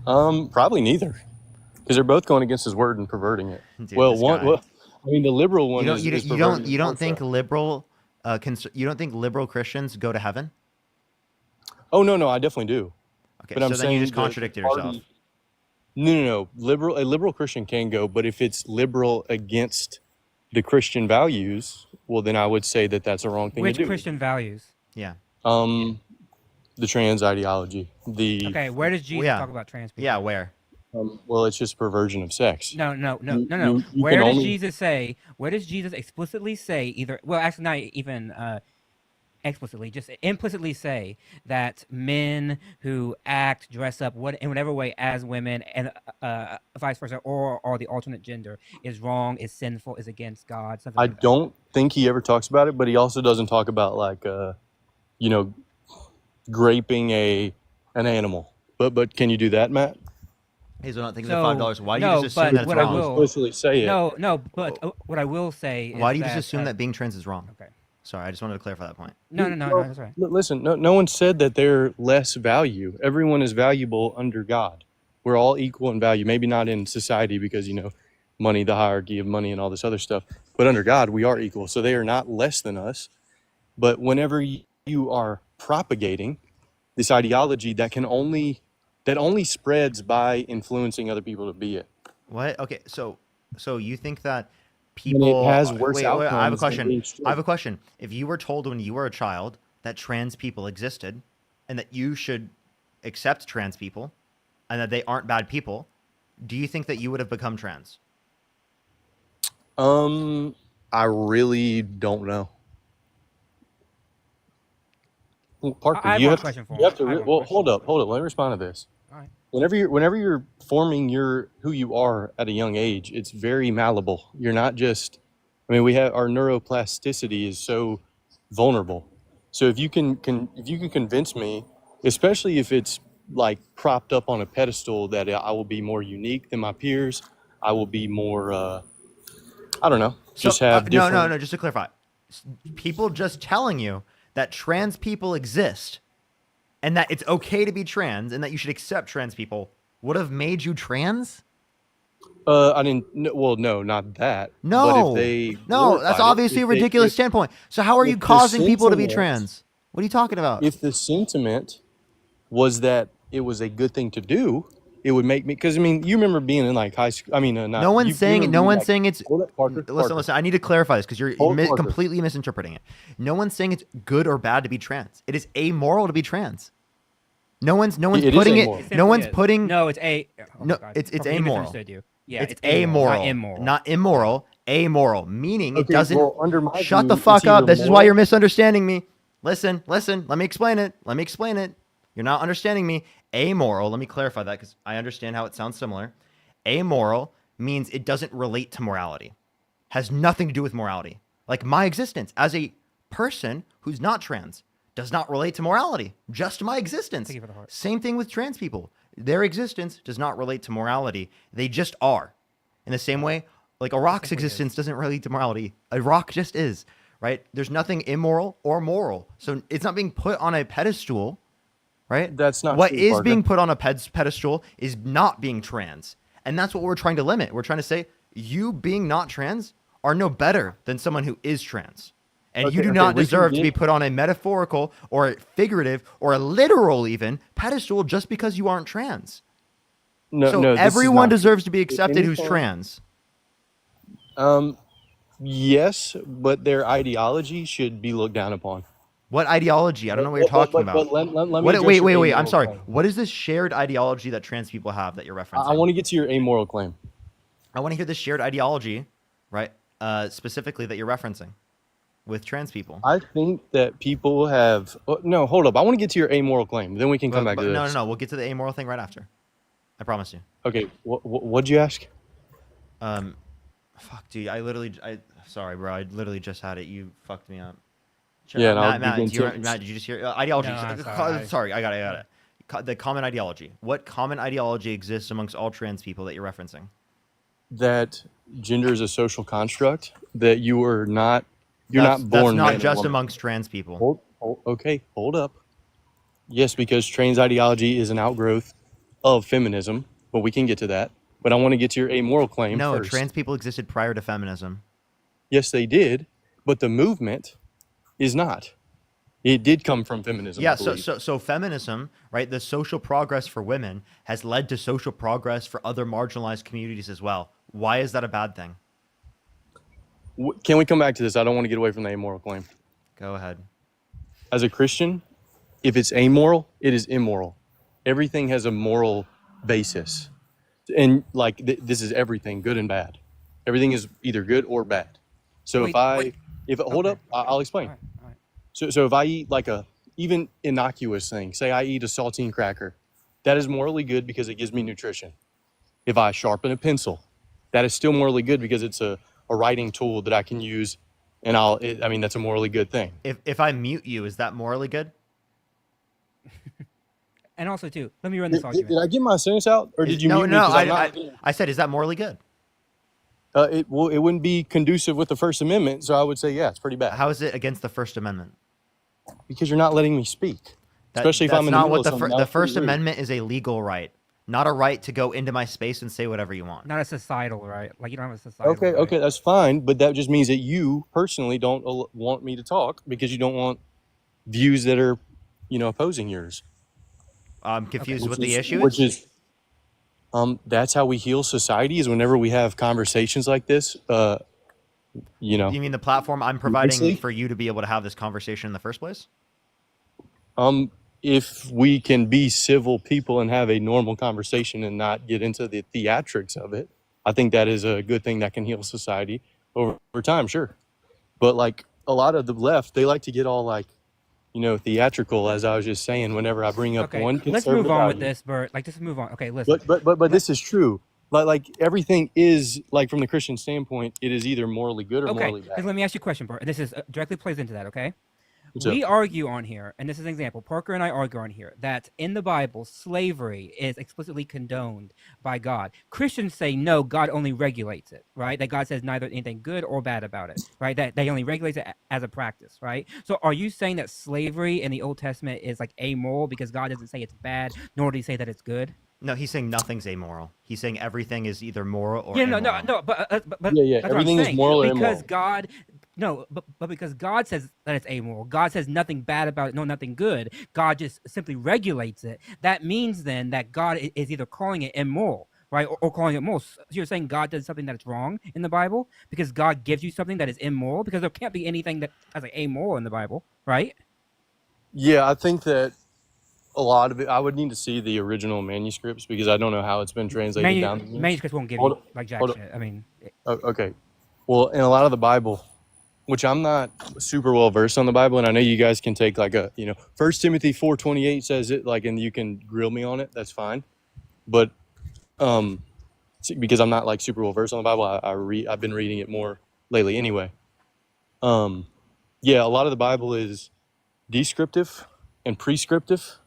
Probably neither, because they're both going against his word and perverting it. Dude, Well, this guy. I mean, the liberal one You is don't perverting it think more so. liberal you don't think liberal Christians go to heaven? Oh no, I definitely do. Okay, But I'm so then you saying just the contradicted party- yourself. No. A liberal Christian can go, but if it's liberal against the Christian values, well, then I would say that that's a wrong thing Which to do. Christian values? Yeah. The trans ideology. Okay, where does Jesus yeah. talk about trans people? Yeah, where? Well, it's just perversion of sex. No. You Where can does only- Jesus say? Where does Jesus explicitly say either? Well, actually, not even explicitly, just implicitly say that men who act, dress up, in whatever way as women, and vice versa, or the alternate gender is wrong, is sinful, is against God. Something I like that. don't think he ever talks about it, but he also doesn't talk about like, graping an animal. But can you do that, Matt? Hey, so not thinking of $5. Why do you no, just assume but that it's what wrong? I will Explicitly say it. No, but what I will say is Why do you that, just assume that being trans is wrong? Okay. Sorry, I just wanted to clarify that point. No, that's right. Listen, no one said that they're less value. Everyone is valuable under God. We're all equal in value. Maybe not in society because, money, the hierarchy of money and all this other stuff. But under God, we are equal. So they are not less than us. But whenever you are propagating this ideology that only spreads by influencing other people to be it. What? Okay, so you think that And people it has worse wait, I have a outcomes than question. being straight. I have a question. If you were told when you were a child that trans people existed and that you should accept trans people and that they aren't bad people, do you think that you would have become trans? I really don't know. Well, Parker, I have you one have question for you have him. to. I have one Well, question. hold up. Let me respond to this. All right. Whenever you're forming who you are at a young age, it's very malleable. You're not just. I mean, we have our neuroplasticity is so vulnerable. So if you can convince me, especially if it's like propped up on a pedestal that I will be more unique than my peers, I will be more. I don't know. Just have different. No. Just to clarify, people just telling you that trans people exist and that it's okay to be trans and that you should accept trans people would have made you trans? I didn't. Well, no, not that. No. But if they No, that's glorified it, obviously a ridiculous standpoint. So how are you if the causing people to be sentiment- trans? What are you talking about? If the sentiment was that it was a good thing to do, it would make me. Because I mean, you remember being in like high school. I mean, not, No one's saying. No one's saying it's. Hold up, Parker. Listen. I need to clarify this because you're Parker. completely misinterpreting it. No one's saying it's good or bad to be trans. It is amoral to be trans. No one's It is putting amoral. it. No one's putting. No, it's a. Oh No, my God. it's Completely amoral. misunderstood you. Yeah, it's amoral, not immoral. not immoral. Amoral, meaning it Okay, doesn't. well, under my Shut view, the it's fuck up. either This is why moral- you're misunderstanding me. Listen. Let me explain it. You're not understanding me. Amoral. Let me clarify that because I understand how it sounds similar. Amoral means it doesn't relate to morality. Has nothing to do with morality. Like my existence as a person who's not trans does not relate to morality. Just my existence. Thank you for the heart. Same thing with trans people. Their existence does not relate to morality. They just are. In the same way, like a rock's existence doesn't relate to morality. A rock just is, right? There's nothing immoral or moral. So it's not being put on a pedestal, right? That's not what true, is Parker. being put on a pedestal is not being trans. And that's what we're trying to limit. We're trying to say you being not trans are no better than someone who is trans. And you Okay, do okay, not we can deserve to get- be put on a metaphorical or a figurative or a literal even pedestal just because you aren't trans. No, So no, this is everyone not true. deserves to be If accepted who's anything- trans. Yes, but their ideology should be looked down upon. What ideology? I don't know what you're talking about. But let me What, address wait, your wait. I'm amoral sorry. claim. What is this shared ideology that trans people have that you're referencing? I want to get to your amoral claim. I want to hear the shared ideology, right? Specifically that you're referencing with trans people. I think that people have. Oh, no, hold up. I want to get to your amoral claim. Then we can come back to this. No. We'll get to the amoral thing right after. I promise you. Okay. What'd you ask? Fuck, dude. Sorry, bro. I literally just had it. You fucked me up. Yeah, and I'll Matt, begin Matt, did you just hear ideology? No, I'm sorry. Sorry, I got it. The common ideology. What common ideology exists amongst all trans people that you're referencing? That gender is a social construct. That you are not. You're not born. That's man not or just woman. amongst trans people. Hold up. Yes, because trans ideology is an outgrowth of feminism, but we can get to that. But I want to get to your amoral claim No, first. trans people existed prior to feminism. Yes, they did, but the movement is not. It did come from feminism. I Yeah, believe. so feminism, right? The social progress for women has led to social progress for other marginalized communities as well. Why is that a bad thing? Can we come back to this? I don't want to get away from the amoral claim. Go ahead. As a Christian, if it's amoral, it is immoral. Everything has a moral basis. And like this is everything, good and bad. Everything is either good or bad. So hold up, I'll explain. All right. So if I eat like a even innocuous thing, say I eat a saltine cracker, that is morally good because it gives me nutrition. If I sharpen a pencil, that is still morally good because it's a writing tool that I can use, and I mean that's a morally good thing. If I mute you, is that morally good? And also, too, let me run this Did argument. I get my sentence out, or did you No, mute me? no. 'Cause I'm not- I said, is that morally good? it wouldn't be conducive with the First Amendment, so I would say yeah, it's pretty bad. How is it against the First Amendment? Because you're not letting me speak, especially if that's I'm in the not middle what of something. the That's pretty First rude. Amendment is a legal right, not a right to go into my space and say whatever you want. Not a societal right. Like, you don't have a societal Okay, right. okay, that's fine, but that just means that you personally don't want me to talk because you don't want views that are, opposing yours. I'm confused Which what the is- issue which is. That's how we heal society is whenever we have conversations like this. You mean the platform I'm providing Honestly? for you to be able to have this conversation in the first place? If we can be civil people and have a normal conversation and not get into the theatrics of it, I think that is a good thing that can heal society over time, sure. But like a lot of the left, they like to get all like, theatrical, as I was just saying, whenever I bring up Okay, one let's conservative move on with idea. this, Bert. Like, just move on. Okay, listen. But this is true. Like everything is like from the Christian standpoint, it is either morally good or Okay, morally bad. let me ask you a question, Bert. This is directly plays into that, okay? we argue on here, and this is an example. Parker and I argue on here that in the Bible, slavery is explicitly condoned by God. Christians say no, God only regulates it, right? That God says neither anything good or bad about it, right? That they only regulates it as a practice, right? So are you saying that slavery in the Old Testament is like amoral because God doesn't say it's bad, nor does he say that it's good? No, he's saying nothing's amoral. He's saying everything is either moral or Yeah, immoral. no, but Yeah, that's what I'm everything is saying. moral or Because immoral. God, no, but because God says that it's amoral, God says nothing bad about it, no, nothing good. God just simply regulates it. That means then that God is either calling it immoral, right, or calling it moral. So you're saying God does something that's wrong in the Bible because God gives you something that is immoral, because there can't be anything that has like amoral in the Bible, right? Yeah, I think that a lot of it, I would need to see the original manuscripts because I don't know how it's been translated down the years. Manuscripts won't give Hold you on, like jack hold on. shit. I mean, Okay. Well, in a lot of the Bible, which I'm not super well versed on the Bible, and I know you guys can take like a, 1 Timothy 4:28 says it, like, and you can grill me on it. That's fine. But because I'm not like super well versed on the Bible, I've been reading it more lately anyway. Yeah, a lot of the Bible is descriptive and prescriptive.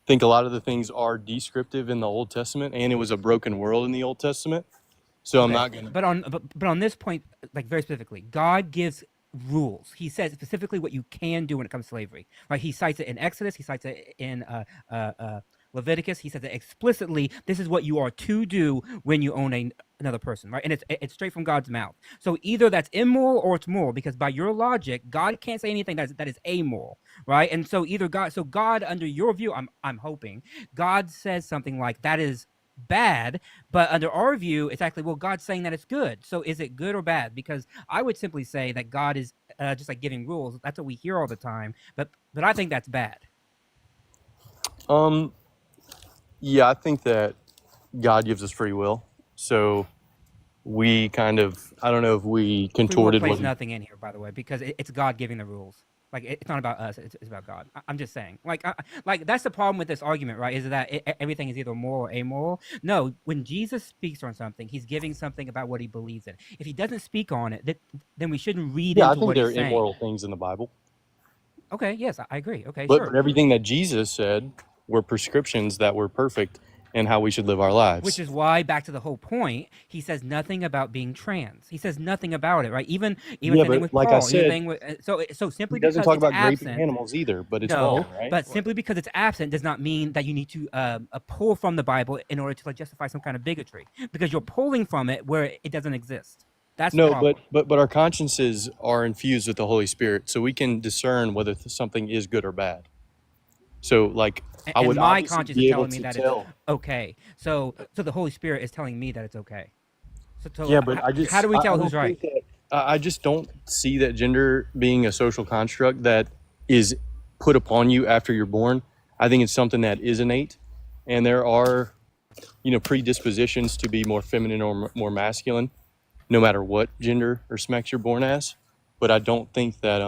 I think a lot of the things are descriptive in the Old Testament, and it was a broken world in the Old Testament. So I'm not gonna. But on this point, like very specifically, God gives rules. He says specifically what you can do when it comes to slavery. Right? He cites it in Exodus. He cites it in Leviticus. He says it explicitly. This is what you are to do when you own another person. Right? And it's straight from God's mouth. So either that's immoral or it's moral, because by your logic, God can't say anything that is amoral. Right? And so either God, under your view, I'm hoping God says something like that is bad, but under our view it's actually, well, God's saying that it's good. So is it good or bad? Because I would simply say that God is just like giving rules. That's what we hear all the time, but I think that's bad. Yeah, I think that God gives us free will. So we kind of, I don't know if we Free will contorted plays what he, nothing in here, by the way, because it's God giving the rules. Like it's not about us; it's about God. I'm just saying. Like that's the problem with this argument, right? Is that everything is either moral or amoral? No, when Jesus speaks on something, he's giving something about what he believes in. If he doesn't speak on it, then we shouldn't read yeah, I into think what there are he's saying. immoral things in the Bible. Okay, yes, I agree. Okay, But, sure. but everything that Jesus said were prescriptions that were perfect and how we should live our lives. Which is why, back to the whole point, he says nothing about being trans. He says nothing about it, right? Even Yeah, same thing but with like I Paul. said, So simply he doesn't because talk it's about raping absent. animals either, but it's No, wrong, right? but simply because it's absent does not mean that you need to pull from the Bible in order to like justify some kind of bigotry, because you're pulling from it where it doesn't exist. That's the No, problem. but our consciences are infused with the Holy Spirit, so we can discern whether something is good or bad. So, like, I And would my obviously conscience is be able telling me to that tell. it's okay. So the Holy Spirit is telling me that it's okay. So Yeah, but how do we tell I who's don't right? think that I just don't see that gender being a social construct that is put upon you after you're born. I think it's something that is innate, and there are, predispositions to be more feminine or more masculine, no matter what gender or sex you're born as. But I don't think that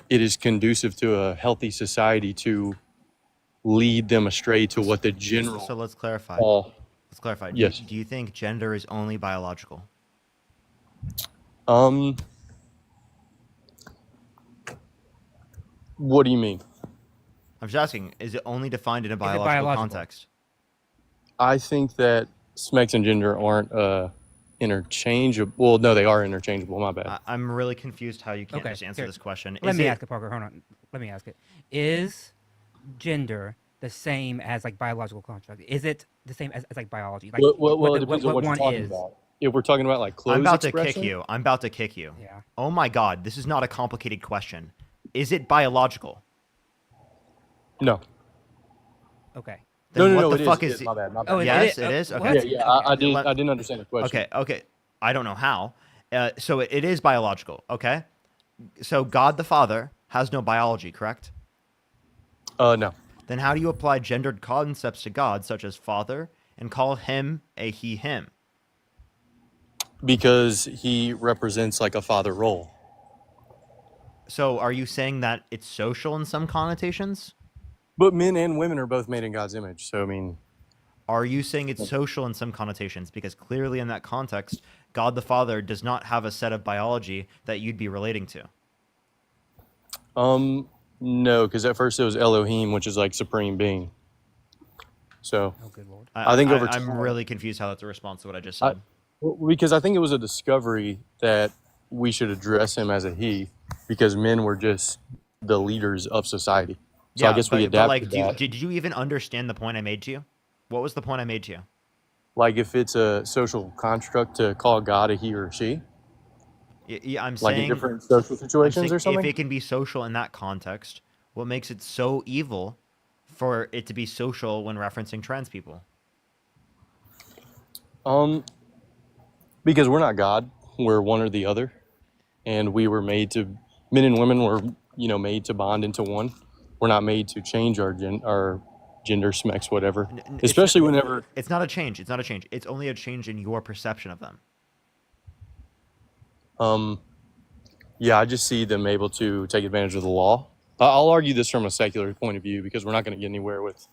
it is conducive to a healthy society to lead them astray to what the general. So let's clarify. Let's clarify. Yes. Do you think gender is only biological? What do you mean? I'm just asking, is it only defined in a biological context? I think that sex and gender aren't interchangeable. Well, no, they are interchangeable. My bad. I'm really confused how you can't just answer this question. Let me ask it, Parker. Hold on. Let me ask it. Is gender the same as like biological construct? Is it the same as like biology? Like Well, it depends on what you're talking about. If we're talking about like clothes I'm about expression, to kick you. I'm about to kick you. Yeah. Oh my God, this is not a complicated question. Is it biological? No. Okay. Then no, what the fuck it is My bad. My bad. Oh, yes, it is. Okay. Yeah, I didn't understand the question. Okay. I don't know how. So it is biological. Okay. So God the Father has no biology, correct? No. Then how do you apply gendered concepts to God, such as father, and call him a he, him? Because he represents like a father role. So are you saying that it's social in some connotations? But men and women are both made in God's image. So, I mean, are you saying it's social in some connotations? Because clearly in that context, God the Father does not have a set of biology that you'd be relating to. No, because at first it was Elohim, which is like supreme being. So, Oh, good lord. I think over I'm time, really confused how that's a response to what I just I, said. because I think it was a discovery that we should address him as a he, because men were just the leaders of society. So I guess we but like, adapted that. did you even understand the point I made to you? What was the point I made to you? Like if it's a social construct to call God a he or she, Yeah, I'm like in saying, different social I'm situations saying or if something. it can be social in that context, what makes it so evil for it to be social when referencing trans people? Because we're not God, we're one or the other, and we were made to. Men and women were, made to bond into one. We're not made to change our gender, smex, whatever. Especially whenever. It's not a change. It's not a change. It's only a change in your perception of them. Yeah, I just see them able to take advantage of the law. I'll argue this from a secular point of view because we're not going to get anywhere with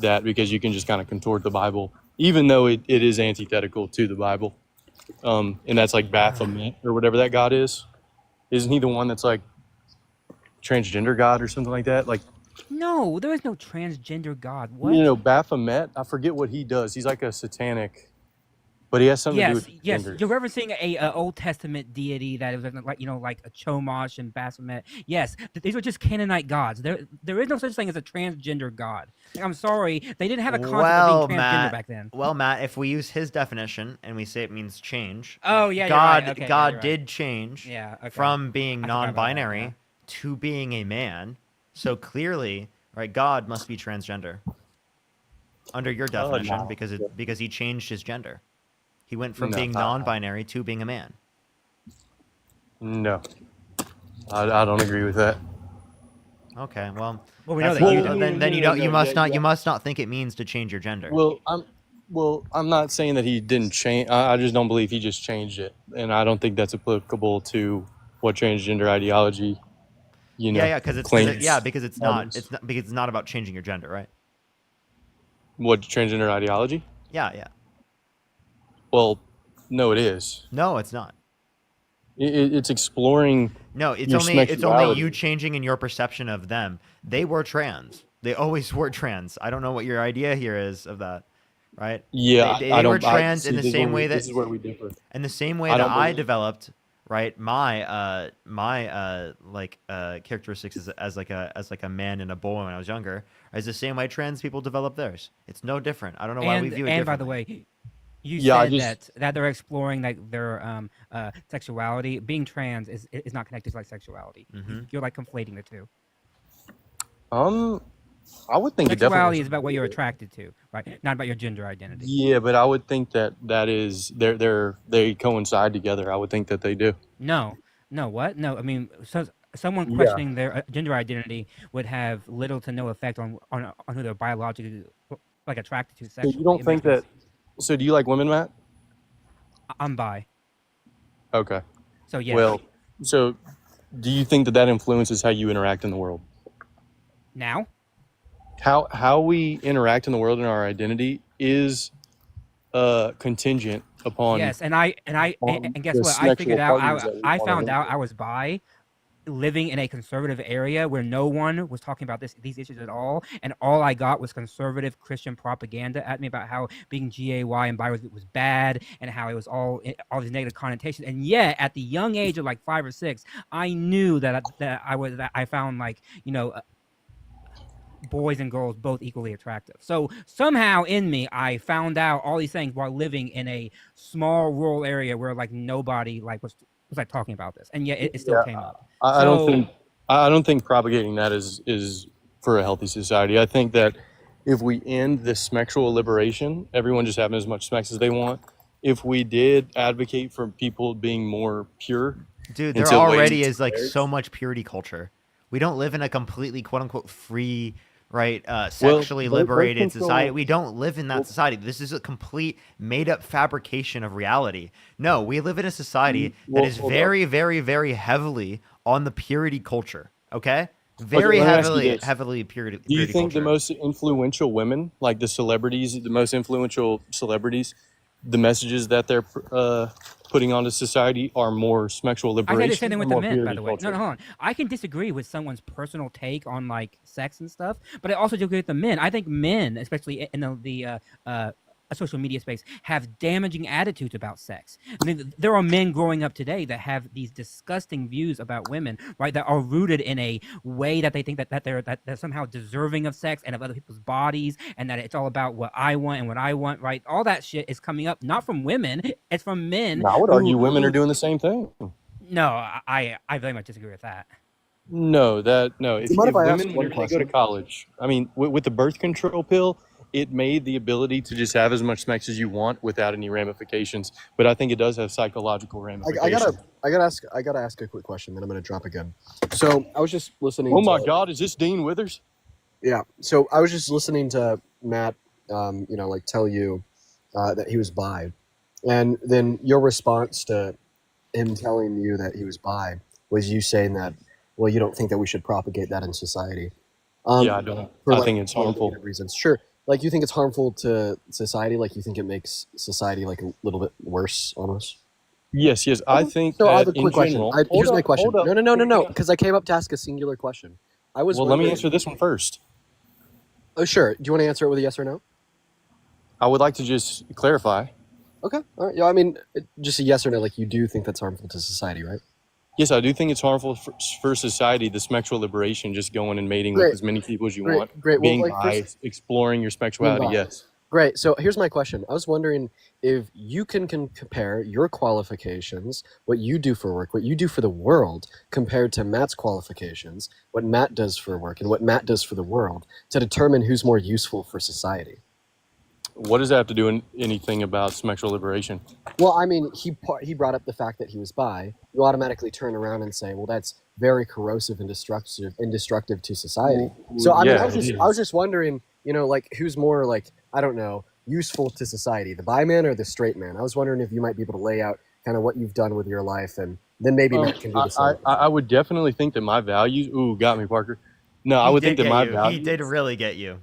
that because you can just kind of contort the Bible, even though it is antithetical to the Bible. And that's like Baphomet or whatever that God is. Isn't he the one that's like transgender God or something like that? Like, No, there is no transgender God. What? Baphomet, I forget what he does. He's like a satanic, but he has something to do with Yes. gender. You're referencing a Old Testament deity that is like like a Chomosh and Baphomet. Yes, these are just Canaanite gods. There is no such thing as a transgender God. Like, I'm sorry, they didn't have a concept of being transgender back then. Well, Matt, if we use his definition and we say it means change, Oh yeah, God, you're right. Okay, God you're did right. change Okay. from being I forgot about that, non-binary to being a man. So clearly, right, God must be transgender under your definition no. because he changed his gender. He went from No. being non-binary to being a man. No, I don't agree with that. Okay, well, we know that's that not- you do. then you don't. You must not think it means to change your gender. Well, I'm not saying that he didn't change. I just don't believe he just changed it, and I don't think that's applicable to what transgender ideology, because claims. because it's not. It's not about changing your gender, right? What transgender ideology? Yeah. Well, no, it is. No, it's not. It's exploring. No, it's your only sexuality. you changing in your perception of them. They were trans. They always were trans. I don't know what your idea here is of that, right? Yeah, they I don't. were trans in the same way that this is where we differ. in the same way I that don't I believe- developed, right? My characteristics as like a man and a boy when I was younger is the same way trans people develop theirs. It's no different. I don't know why we view it And by differently. the way, you Yeah, said that they're exploring like their sexuality. Being trans is not connected to like sexuality. You're like conflating the two. I would think it Sexuality definitely is about what you're attracted to, right? Not about your gender identity. Yeah, but I would think that is they coincide together. I would think that they do. No, what? No, I mean, someone Yeah. questioning their gender identity would have little to no effect on who they're biologically like attracted to So sexually. you don't It think makes that? So do you like women, Matt? I'm bi. Okay. So yes. Well, so do you think that influences how you interact in the world? Now? How we interact in the world and our identity is contingent upon. Yes, and guess the what? I figured sexual out. partners that we I wanna found live out with. I was bi, living in a conservative area where no one was talking about these issues at all, and all I got was conservative Christian propaganda at me about how being gay and bi was bad, and how it was all these negative connotations. And yet, at the young age of like 5 or 6, I knew that I found like boys and girls both equally attractive. So somehow in me, I found out all these things while living in a small rural area where like nobody like was like talking about this, and yet it still came up. I don't think propagating that is for a healthy society. I think that if we end this sexual liberation, everyone just having as much sex as they want. If we did advocate for people being more pure, Dude, there until already ladies is like marriage- so much purity culture. We don't live in a completely quote unquote free, right, Well, sexually birth liberated control- society. We don't live in that society. This is a complete made up fabrication of reality. No, we live in a society that is very, very, very heavily on the purity culture. Okay? Very let me ask you this. heavily purity. Do you purity think culture. the most influential women, like the celebrities, the most influential celebrities, the messages that they're putting onto society are more sexual I say the liberation same thing or with the more men, by purity the way. No, culture. no, hold on. I can disagree with someone's personal take on like sex and stuff, but I also disagree with the men. I think men, especially in uh, social media space, have damaging attitudes about sex. I mean, there are men growing up today that have these disgusting views about women, right? That are rooted in a way that they think that they're somehow deserving of sex and of other people's bodies, and that it's all about what I want and what I want, right? All that shit is coming up not from women, it's from men Now, I would argue women are doing the same thing. no, I very much disagree with that. No, no. Do you If, mind if if I ask women, one whenever they go to question? college, I mean, with the birth control pill, it made the ability to just have as much sex as you want without any ramifications. But I think it does have psychological ramifications. I gotta ask a quick question. Then I'm gonna drop again. So I was just listening. Oh my to, God, is this Dean Withers? Yeah. So I was just listening to Matt, like tell you that he was bi, and then your response to him telling you that he was bi was you saying that, well, you don't think that we should propagate that in society. Yeah, I don't. I think it's harmful. Negative reasons. Sure. Like you think it's harmful to society. Like you think it makes society like a little bit worse almost. Yes. I think So I have that a quick in question. general. Here's my question. Hold up. No. Because I came up to ask a singular question. I was. Well, let me answer this one first. Oh, sure. Do you want to answer it with a yes or no? I would like to just clarify. Okay. All right. Yeah. I mean, just a yes or no. Like you do think that's harmful to society, right? Yes, I do think it's harmful for society, the sexual liberation, just going and mating Great. with as many people as you Great. want. Great. Well, Being like, bi, first- exploring your sexuality, bi. yes. Great. So here's my question. I was wondering if you can compare your qualifications, what you do for work, what you do for the world, compared to Matt's qualifications, what Matt does for work, and what Matt does for the world, to determine who's more useful for society. What does that have to do with anything about sexual liberation? Well, I mean, he brought up the fact that he was bi. You automatically turn around and say, well, that's very corrosive and destructive to society. So I mean, Yeah, I was just wondering, like who's more like, I don't know, useful to society, the bi man or the straight man? I was wondering if you might be able to lay out kind of what you've done with your life, and then maybe Matt can do the same. I would definitely think that my values. Ooh, got me, Parker. No, I would think that my values. He did really get you.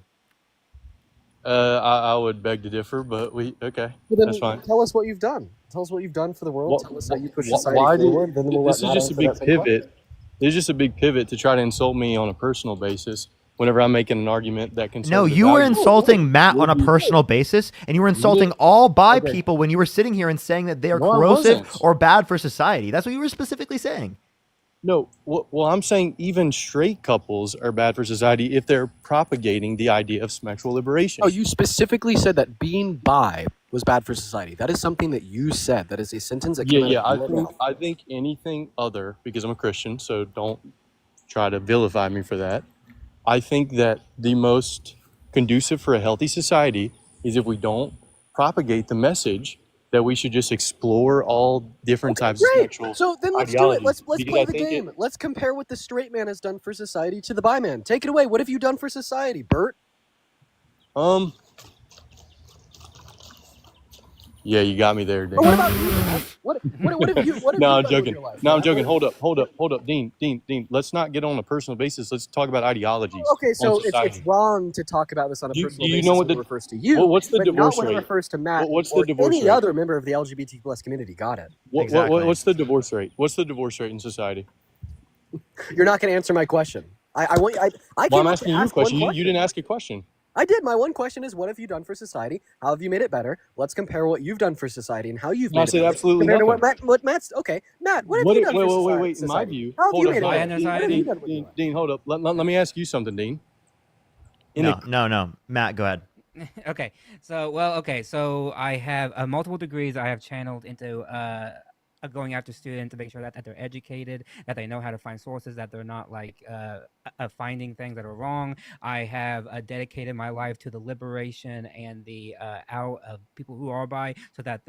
I would beg to differ, but okay, that's fine. Tell us what you've done. Tell us what you've done for the world. Tell us how you push society Why forward. Then we'll this is just a big pivot. This is just a big pivot to try to insult me on a personal basis. Whenever I'm making an argument that concerns. No, you were insulting Matt on a personal basis, and you were insulting all bi people when you were sitting here and saying that they are corrosive or bad for society. That's what you were specifically saying. No, well, I'm saying even straight couples are bad for society if they're propagating the idea of sexual liberation. Oh, you specifically said that being bi was bad for society. That is something that you said. That is a sentence that came out of your mouth. I think anything other, because I'm a Christian, so don't try to vilify me for that. I think that the most conducive for a healthy society is if we don't propagate the message that we should just explore all different types of sexual So then let's do it. Let's play the game. Let's compare what the straight man has done for society to the bi man. Take it away. What have you done for society, Bert? Yeah, you got me there, Dean. What about you, man? What have you? What have No, you I'm done with joking. your life? No, I'm joking. Hold up, Dean. Let's not get on a personal basis. Let's talk about ideologies. Okay, so on society. it's wrong to talk about this on a personal do you basis know what when the- it refers to you. well, what's the but divorce not when rate? it refers to Matt What's or the divorce any rate? other member of the LGBT plus community. Got it. What's the divorce rate? What's the divorce rate in society? You're not going to answer my question. I want. I Well, came I'm up asking to you a ask one question. You didn't ask a question. I did. My one question is, what have you done for society? How have you made it better? Let's compare what you've done for society and how you've No, I made it said better. absolutely compared nothing. to what Matt's. Okay, Matt, what have you done for society? Wait. In my view, How have hold you up, made it hold better? up. What have you done with your life? Dean, hold up. Let me ask you something, Dean. No. Matt, go ahead. Okay, so I have multiple degrees I have channeled into going after students to make sure that they're educated, that they know how to find sources, that they're not like finding things that are wrong. I have dedicated my life to the liberation and the out of people who are bi, so that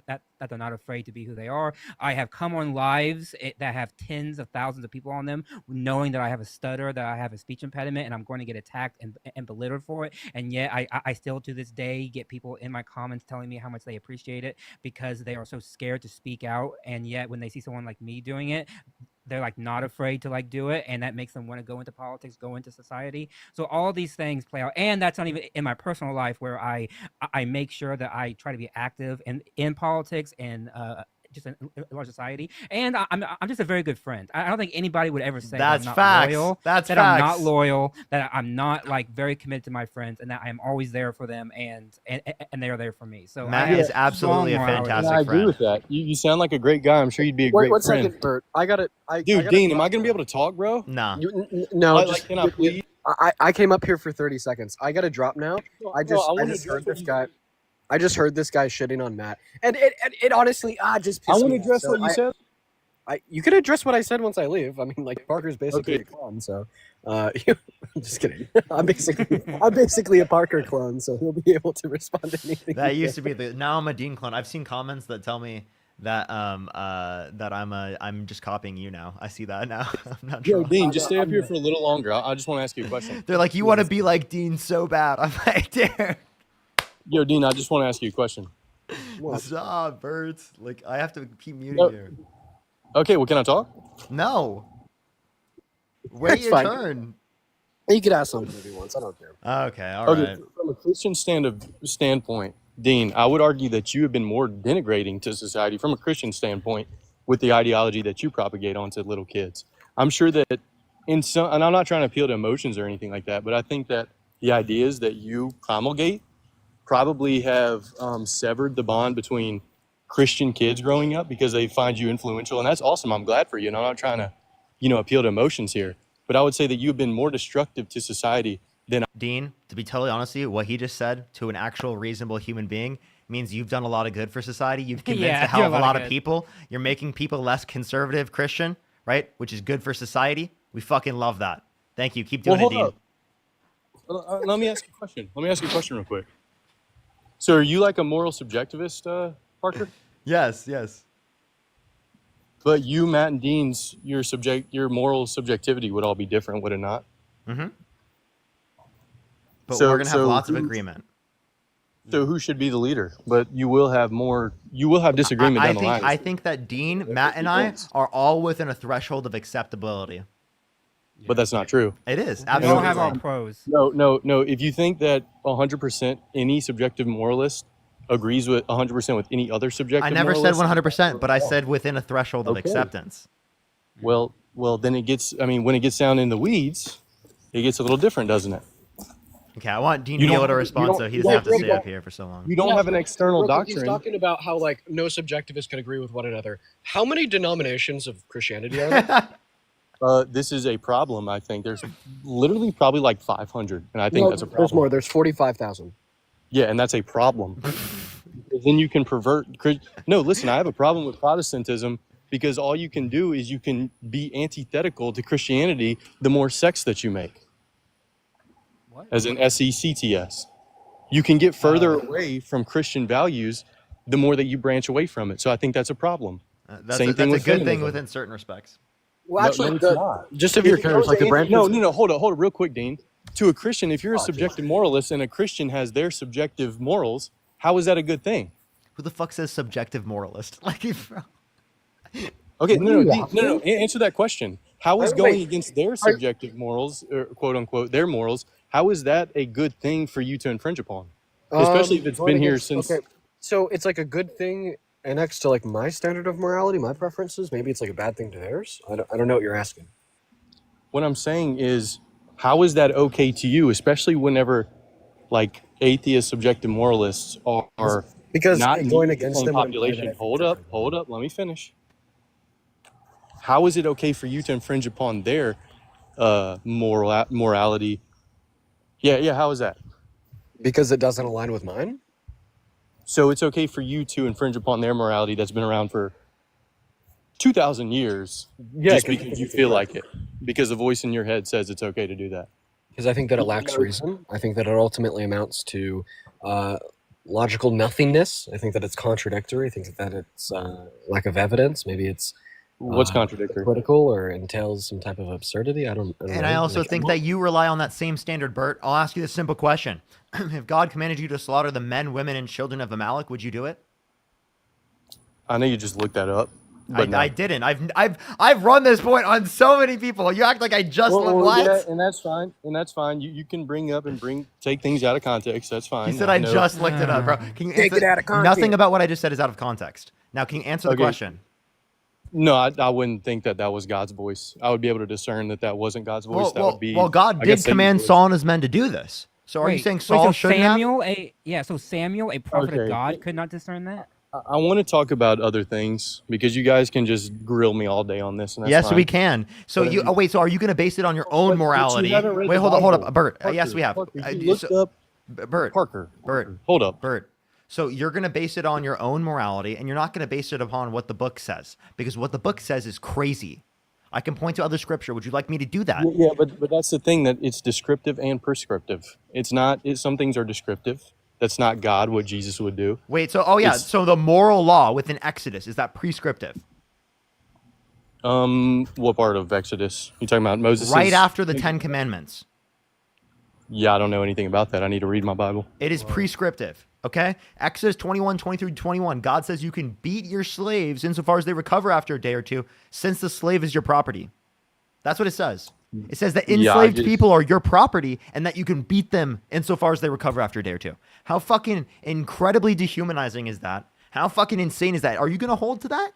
they're not afraid to be who they are. I have come on lives that have tens of thousands of people on them, knowing that I have a stutter, that I have a speech impediment, and I'm going to get attacked and belittled for it. And yet I still to this day get people in my comments telling me how much they appreciate it because they are so scared to speak out. And yet when they see someone like me doing it, they're like not afraid to like do it, and that makes them want to go into politics, go into society. So all these things play out, and that's not even in my personal life where I make sure that I try to be active in politics and just a large society. And I'm just a very good friend. I don't think anybody would ever say That's that I'm not facts. loyal. That's that I'm not facts. loyal. That I'm not like very committed to my friends, and that I am always there for them, and they are there for me. So Matt I have is absolutely a strong morality. fantastic And I agree friend. with that. You sound like a great guy. I'm sure you'd be a Wait, great one friend. second, Bert. I got it. Dude, Dean, am I gonna be able to talk, bro? No. No, Like, just can I please? I came up here for 30 seconds. I got to drop now. I wanna just address heard what this you guy. I just heard this guy shitting on Matt, and it honestly just I pissed want me to off. address So what you said. you can address what I said once I leave. I mean, like Parker's basically a clone, so I'm just kidding. I'm basically a Parker clone, so he'll be able to respond to anything. That used to be now I'm a Dean clone. I've seen comments that tell me that that I'm just copying you now. I see that now. I'm not Yo, trolling. Dean, just stay up here for a little longer. I just want to ask you a question. They're like, you want to be like Dean so bad. I'm like, dude. Yo, Dean, I just want to ask you a question. Stop, birds. Like, I have to keep muting No. you. Okay, well, can I talk? No. Wait It's your fine. turn. You could ask something if you want. I don't care. Okay, all right. From a Christian standpoint, Dean, I would argue that you have been more denigrating to society from a Christian standpoint with the ideology that you propagate onto little kids. I'm sure that and I'm not trying to appeal to emotions or anything like that, but I think that the ideas that you promulgate probably have severed the bond between Christian kids growing up because they find you influential, and that's awesome. I'm glad for you, and I'm not trying to, appeal to emotions here. But I would say that you've been more destructive to society than Dean, to be totally honest with you, what he just said to an actual reasonable human being means you've done a lot of good for society. You've convinced Yeah, a hell of a lot of good. people. You're making people less conservative Christian, right? Which is good for society. We fucking love that. Thank you. Keep doing it, Dean. Let me ask you a question. Real quick. So are you like a moral subjectivist, Parker? Yes. But you, Matt, and Dean's, your moral subjectivity would all be different, would it not? Mm-hmm. But So- we're gonna have so lots of who- agreement. So who should be the leader? But you will have disagreement I down the think line. I think that Dean, Matt, and I are all within a threshold of acceptability. But that's not true. It is. We Absolutely. all have our pros. No. If you think that 100% any subjective moralist agrees with 100% with any other subjective I never said moralist, 100%, but I said within a threshold of Okay. acceptance. Well, then it gets. I mean, when it gets down in the weeds, it gets a little different, doesn't it? Okay, I want Dean You to be don't- able to you respond don't- so he you doesn't have to don't- stay up here for so long. You don't have an external Real quick, He's doctrine. talking about how like no subjectivist can agree with one another. How many denominations of Christianity are there? This is a problem. I think there's literally probably like 500, and I think No, that's a There's problem. more. There's 45,000. Yeah, and that's a problem. Because then you can pervert. No, listen, I have a problem with Protestantism because all you can do is you can be antithetical to Christianity the more sects that you make. What? As in SECTS. You can get further away from Christian values the more that you branch away from it. So I think that's a problem. That's Same a, thing that's with a good thing feminism. within certain respects. Well, No, actually, no, it's not. just if you're curious, like the branches. No, hold on, real quick, Dean. To a Christian, if you're a subjective moralist and a Christian has their subjective morals, how is that a good thing? Who the fuck says subjective moralist? Like, Okay, no, Yeah. Dean, no. Answer that question. How is Wait, going wait. against their subjective morals, or quote unquote, their morals? How is that a good thing for you to infringe upon? Especially if it's going been here against- since. Okay, so it's like a good thing annexed to like my standard of morality, my preferences. Maybe it's like a bad thing to theirs. I don't know what you're asking. What I'm saying is, how is that okay to you, especially whenever, like, atheist subjective moralists are Because not going in against the them would imply population? that I Hold up, let me finish. How is it okay for you to infringe upon their morality? Yeah. How is that? Because it doesn't align with mine. So it's okay for you to infringe upon their morality that's been around for 2,000 years, Yeah, just 'cause- because you feel like it, because a voice in your head says it's okay to do that. Because I think that it lacks reason. I think that it ultimately amounts to logical nothingness. I think that it's contradictory. I think that it's lack of evidence. Maybe it's What's contradictory? critical or entails some type of absurdity. I don't and know. I also Like, think that you rely on that same standard, Bert. I'll ask you this simple question. If God commanded you to slaughter the men, women, and children of Amalek, would you do it? I know you just looked that up, but no. I didn't. I've run this point on so many people. You act like I just what? Yeah, and that's fine. You can take things out of context. That's fine. He said I know. just looked it up, bro. Can you Take it out of context. Nothing about what I just said is out of context. Now, can you answer the Okay. question? No, I wouldn't think that was God's voice. I would be able to discern that wasn't God's voice. That would be. Well, God I guess, did Satan's command voice. Saul and his men to do this. So are you saying Saul so shouldn't have? Samuel, a prophet of Okay. God, could not discern that? I want to talk about other things because you guys can just grill me all day on this. And that's Yes, fine. we can. So But- you. Oh wait. So are you going to base it on your own But you morality? haven't read Wait, the hold Bible. up, Bert. Parker, Yes, we have. Parker, you looked up Bert. Parker. Bert. Hold up. Bert. So you're going to base it on your own morality, and you're not going to base it upon what the book says, because what the book says is crazy. I can point to other scripture. Would you like me to do that? Yeah, but that's the thing, that it's descriptive and prescriptive. It's not. Some things are descriptive. That's not God, what Jesus would do. Wait. So So the moral law within Exodus, is that prescriptive? What part of Exodus? You talking about Moses? Right after the 10 Commandments. Yeah, I don't know anything about that. I need to read my Bible. It is prescriptive. Okay? Exodus 21, 23 to 21. God says you can beat your slaves insofar as they recover after a day or two, since the slave is your property. That's what it says. It says that enslaved people are your property and that you can beat them insofar as they recover after a day or two. How fucking incredibly dehumanizing is that? How fucking insane is that? Are you going to hold to that?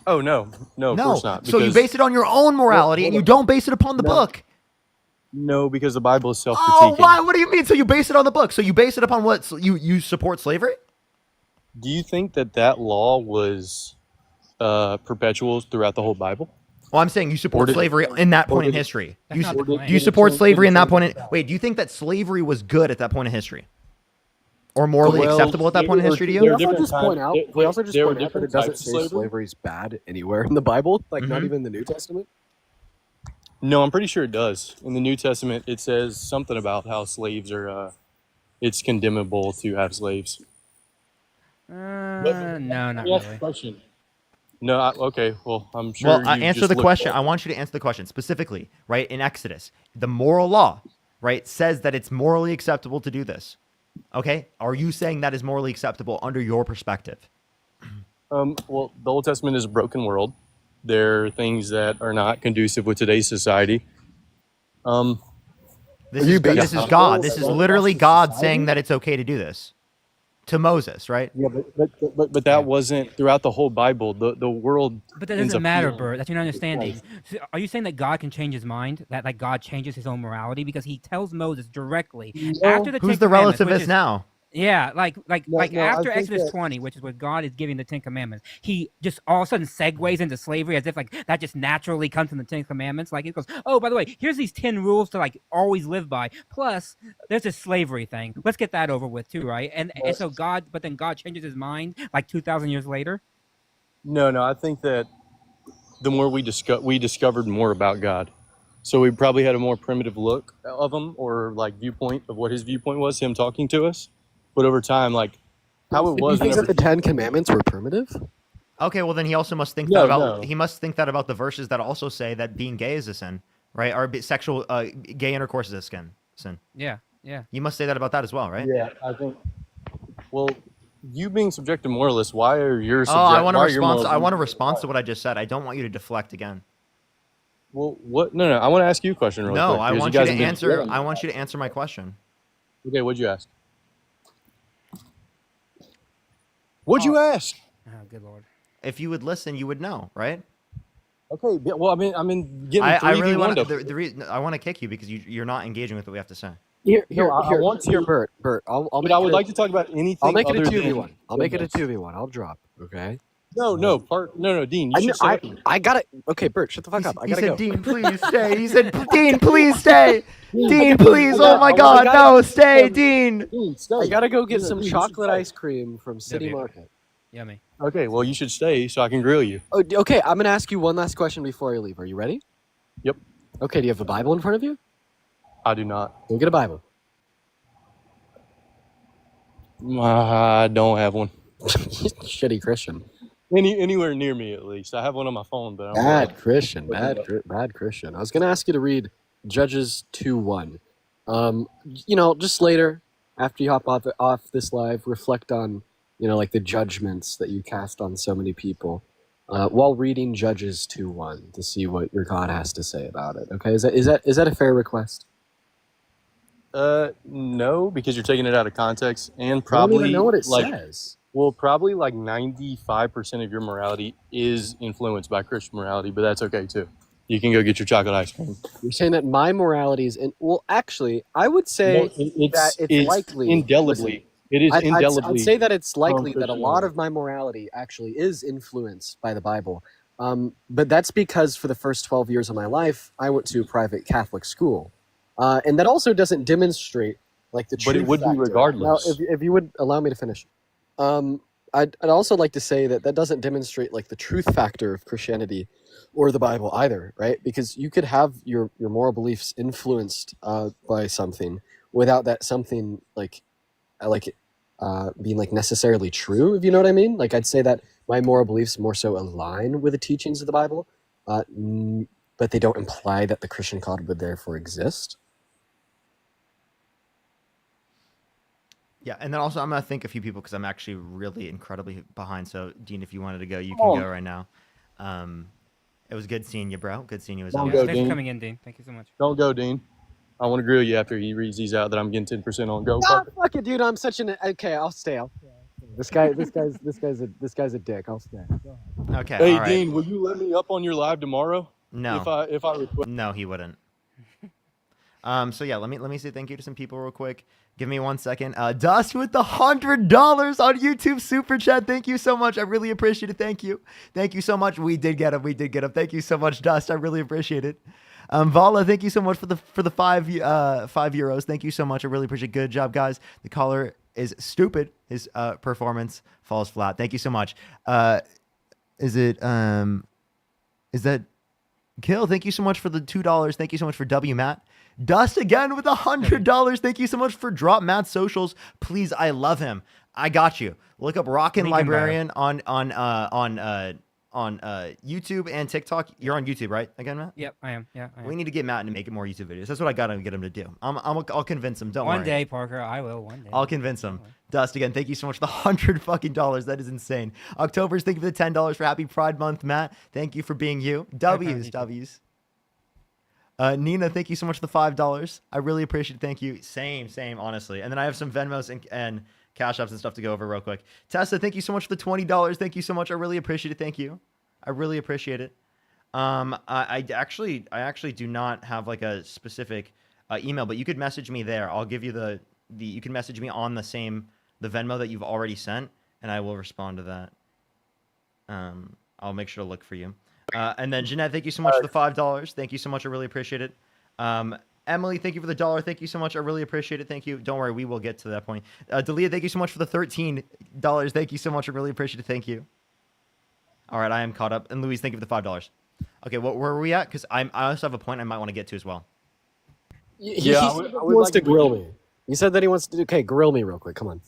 Oh, no, of course not. So you base it on your own morality and you don't base it upon the book. No, because the Bible is Oh, self-critiquing. why? What do you mean? So you base it on the book? So you base it upon what? You support slavery? Do you think that law was perpetual throughout the whole Bible? Well, I'm saying you support slavery in that point in history. Do you you support slavery in that point? Wait, do you think that slavery was good at that point in history, or morally acceptable at that point in history to you? We also just point out that it doesn't types of say slavery. slavery's bad anywhere in the Bible, like not even in the New Testament. No, I'm pretty sure it does. In the New Testament, it says something about how slaves are. It's condemnable to have slaves. No, not really. No, okay. Well, I'm sure. Well, you answer just the looked question. up. I want you to answer the question specifically, right? In Exodus, the moral law, right, says that it's morally acceptable to do this. Okay, are you saying that is morally acceptable under your perspective? Well, the Old Testament is a broken world. There are things that are not conducive with today's society. This is God. This is literally God saying that it's okay to do this to Moses, right? Yeah, but that wasn't throughout the whole Bible. The world. But that ends doesn't up matter, being- Bert. That's your understanding. So are you saying that God can change his mind? That like God changes his own morality because he tells Moses directly after the Who's 10 the Commandments, which relativist is- now? Yeah, like No, I after think Exodus that- 20, which is where God is giving the 10 Commandments, he just all of a sudden segues into slavery as if like that just naturally comes from the 10 Commandments. Like it goes, oh, by the way, here's these 10 rules to like always live by. Plus, there's this slavery thing. Let's get that over with too, right? And so but then God changes his mind like 2,000 years later. No, I think that the more we discovered more about God. So we probably had a more primitive look of him, or like viewpoint of what his viewpoint was, him talking to us. But over time, like how it You was. think whenever- that the 10 Commandments were primitive? Okay, well then he also must think No, that about no. he must think that about the verses that also say that being gay is a sin, right? Or sexual gay intercourse is a sin. Yeah. You must say that about that as well, right? Yeah, I think. Well, you being subjective moralist, why are your I want why a are your response. morals- I want a response to what I just said. I don't want you to deflect again. Well, what? No. I want to ask you a question. Really No, quick, I because want you guys to have been answer. drilling. I want you to answer my question. Okay, what'd you ask? What'd you ask? Oh, good lord. If you would listen, you would know, right? Okay, well, I mean, getting I really 3v1 want to- the reason I want to kick you because you're not engaging with what we have to say. Here, I want to. Bert. I'll But make I would it like to talk about anything. I'll make it a other 2v1. than- I'll make it a 2v1. I'll drop. Okay. No, Dean. You should I, stay. I got it. Okay, Bert, shut the fuck up. I He gotta said, go. "Dean, please stay." He said, "Dean, please stay." Dean, please. I Oh my gotta- God, no, stay, Dean. I gotta go get some Dean, you should chocolate stay. ice cream from City Market. Yummy. Okay, well, you should stay so I can grill you. Oh, okay, I'm gonna ask you one last question before I leave. Are you ready? Yep. Okay, do you have a Bible in front of you? I do not. Go get a Bible. I don't have one. Shitty Christian. Anywhere near me, at least. I have one on my phone, but I don't Bad Christian. Bad Christian. I was gonna ask you to read Judges 2:1. Just later, after you hop off this live, reflect on, like the judgments that you cast on so many people, while reading Judges 2:1 to see what your God has to say about it. Okay, is that a fair request? No, because you're taking it out of context and I don't probably even know what it like says. Well, probably like 95% of your morality is influenced by Christian morality, but that's okay too. You can go get your chocolate ice cream. You're saying that my morality is well, actually, I would say that it's likely. indelibly. Listen, It is I'd indelibly say that it's likely that a Christian lot morality. of my morality actually is influenced by the Bible. But that's because for the first 12 years of my life, I went to a private Catholic school. And that also doesn't demonstrate like the truth But it would be factor. regardless. Now, if you would allow me to finish. I'd also like to say that doesn't demonstrate like the truth factor of Christianity or the Bible either, right? Because you could have your moral beliefs influenced by something without that something being like necessarily true, if you know what I mean. Like I'd say that my moral beliefs more so align with the teachings of the Bible, but they don't imply that the Christian God would therefore exist. Yeah, and then also I'm gonna thank a few people because I'm actually really incredibly behind. So Dean, if you wanted to go, you Come can on. go right now. It was good seeing you, bro. Good seeing you as Don't always. go, Thanks Dean. for coming in, Dean. Thank you so much. Don't go, Dean. I want to grill you after he reads these out that I'm getting 10% on. Go. Ah, fuck it, dude. I'm such an okay. I'll stay. This guy's a dick. I'll stay. Go ahead. Okay. Hey, all right. Dean, will you let me up on your live tomorrow? No. If I request. No, he wouldn't. So yeah, let me say thank you to some people real quick. Give me 1 second. Dust with the $100 on YouTube super chat. Thank you so much. I really appreciate it. Thank you. Thank you so much. We did get him. Thank you so much, Dust. I really appreciate it. Vala, thank you so much for the €5. Thank you so much. I really appreciate it. Good job, guys. The caller is stupid. His performance falls flat. Thank you so much. Is that Kill? Thank you so much for the $2. Thank you so much for W Matt. Dust again with $100. Thank you so much for Drop Matt's socials. Please, I love him. I got you. Look up Rockin' Link in bio. Librarian on YouTube and TikTok. You're on YouTube, right? Again, Matt? Yep, I am. Yeah, I am. We need to get Matt to make more YouTube videos. That's what I gotta get him to do. I'll convince him. Don't worry. One day, Parker, I will. One day. I'll convince him. Dust again. Thank you so much for the $100. That is insane. October's, thank you for the $10 for Happy Pride Month, Matt. Thank you for being you. W's. Nina, thank you so much for the $5. I really appreciate it. Thank you. Same, honestly. And then I have some Venmos and Cash Apps and stuff to go over real quick. Tessa, thank you so much for the $20. Thank you so much. I really appreciate it. Thank you. I really appreciate it. I actually do not have like a specific email, but you could message me there. I'll give you you can message me on the Venmo that you've already sent, and I will respond to that. I'll make sure to look for you. And then Jeanette, thank you so much for the $5. Thank you so much. I really appreciate it. Emily, thank you for the $1. Thank you so much. I really appreciate it. Thank you. Don't worry, we will get to that point. Dalia, thank you so much for the $13. Thank you so much. I really appreciate it. Thank you. All right, I am caught up. And Louise, thank you for the $5. Okay, where are we at? Because I also have a point I might want to get to as well. He wants to grill me. He said that he wants to. Okay, grill me real quick. Come on.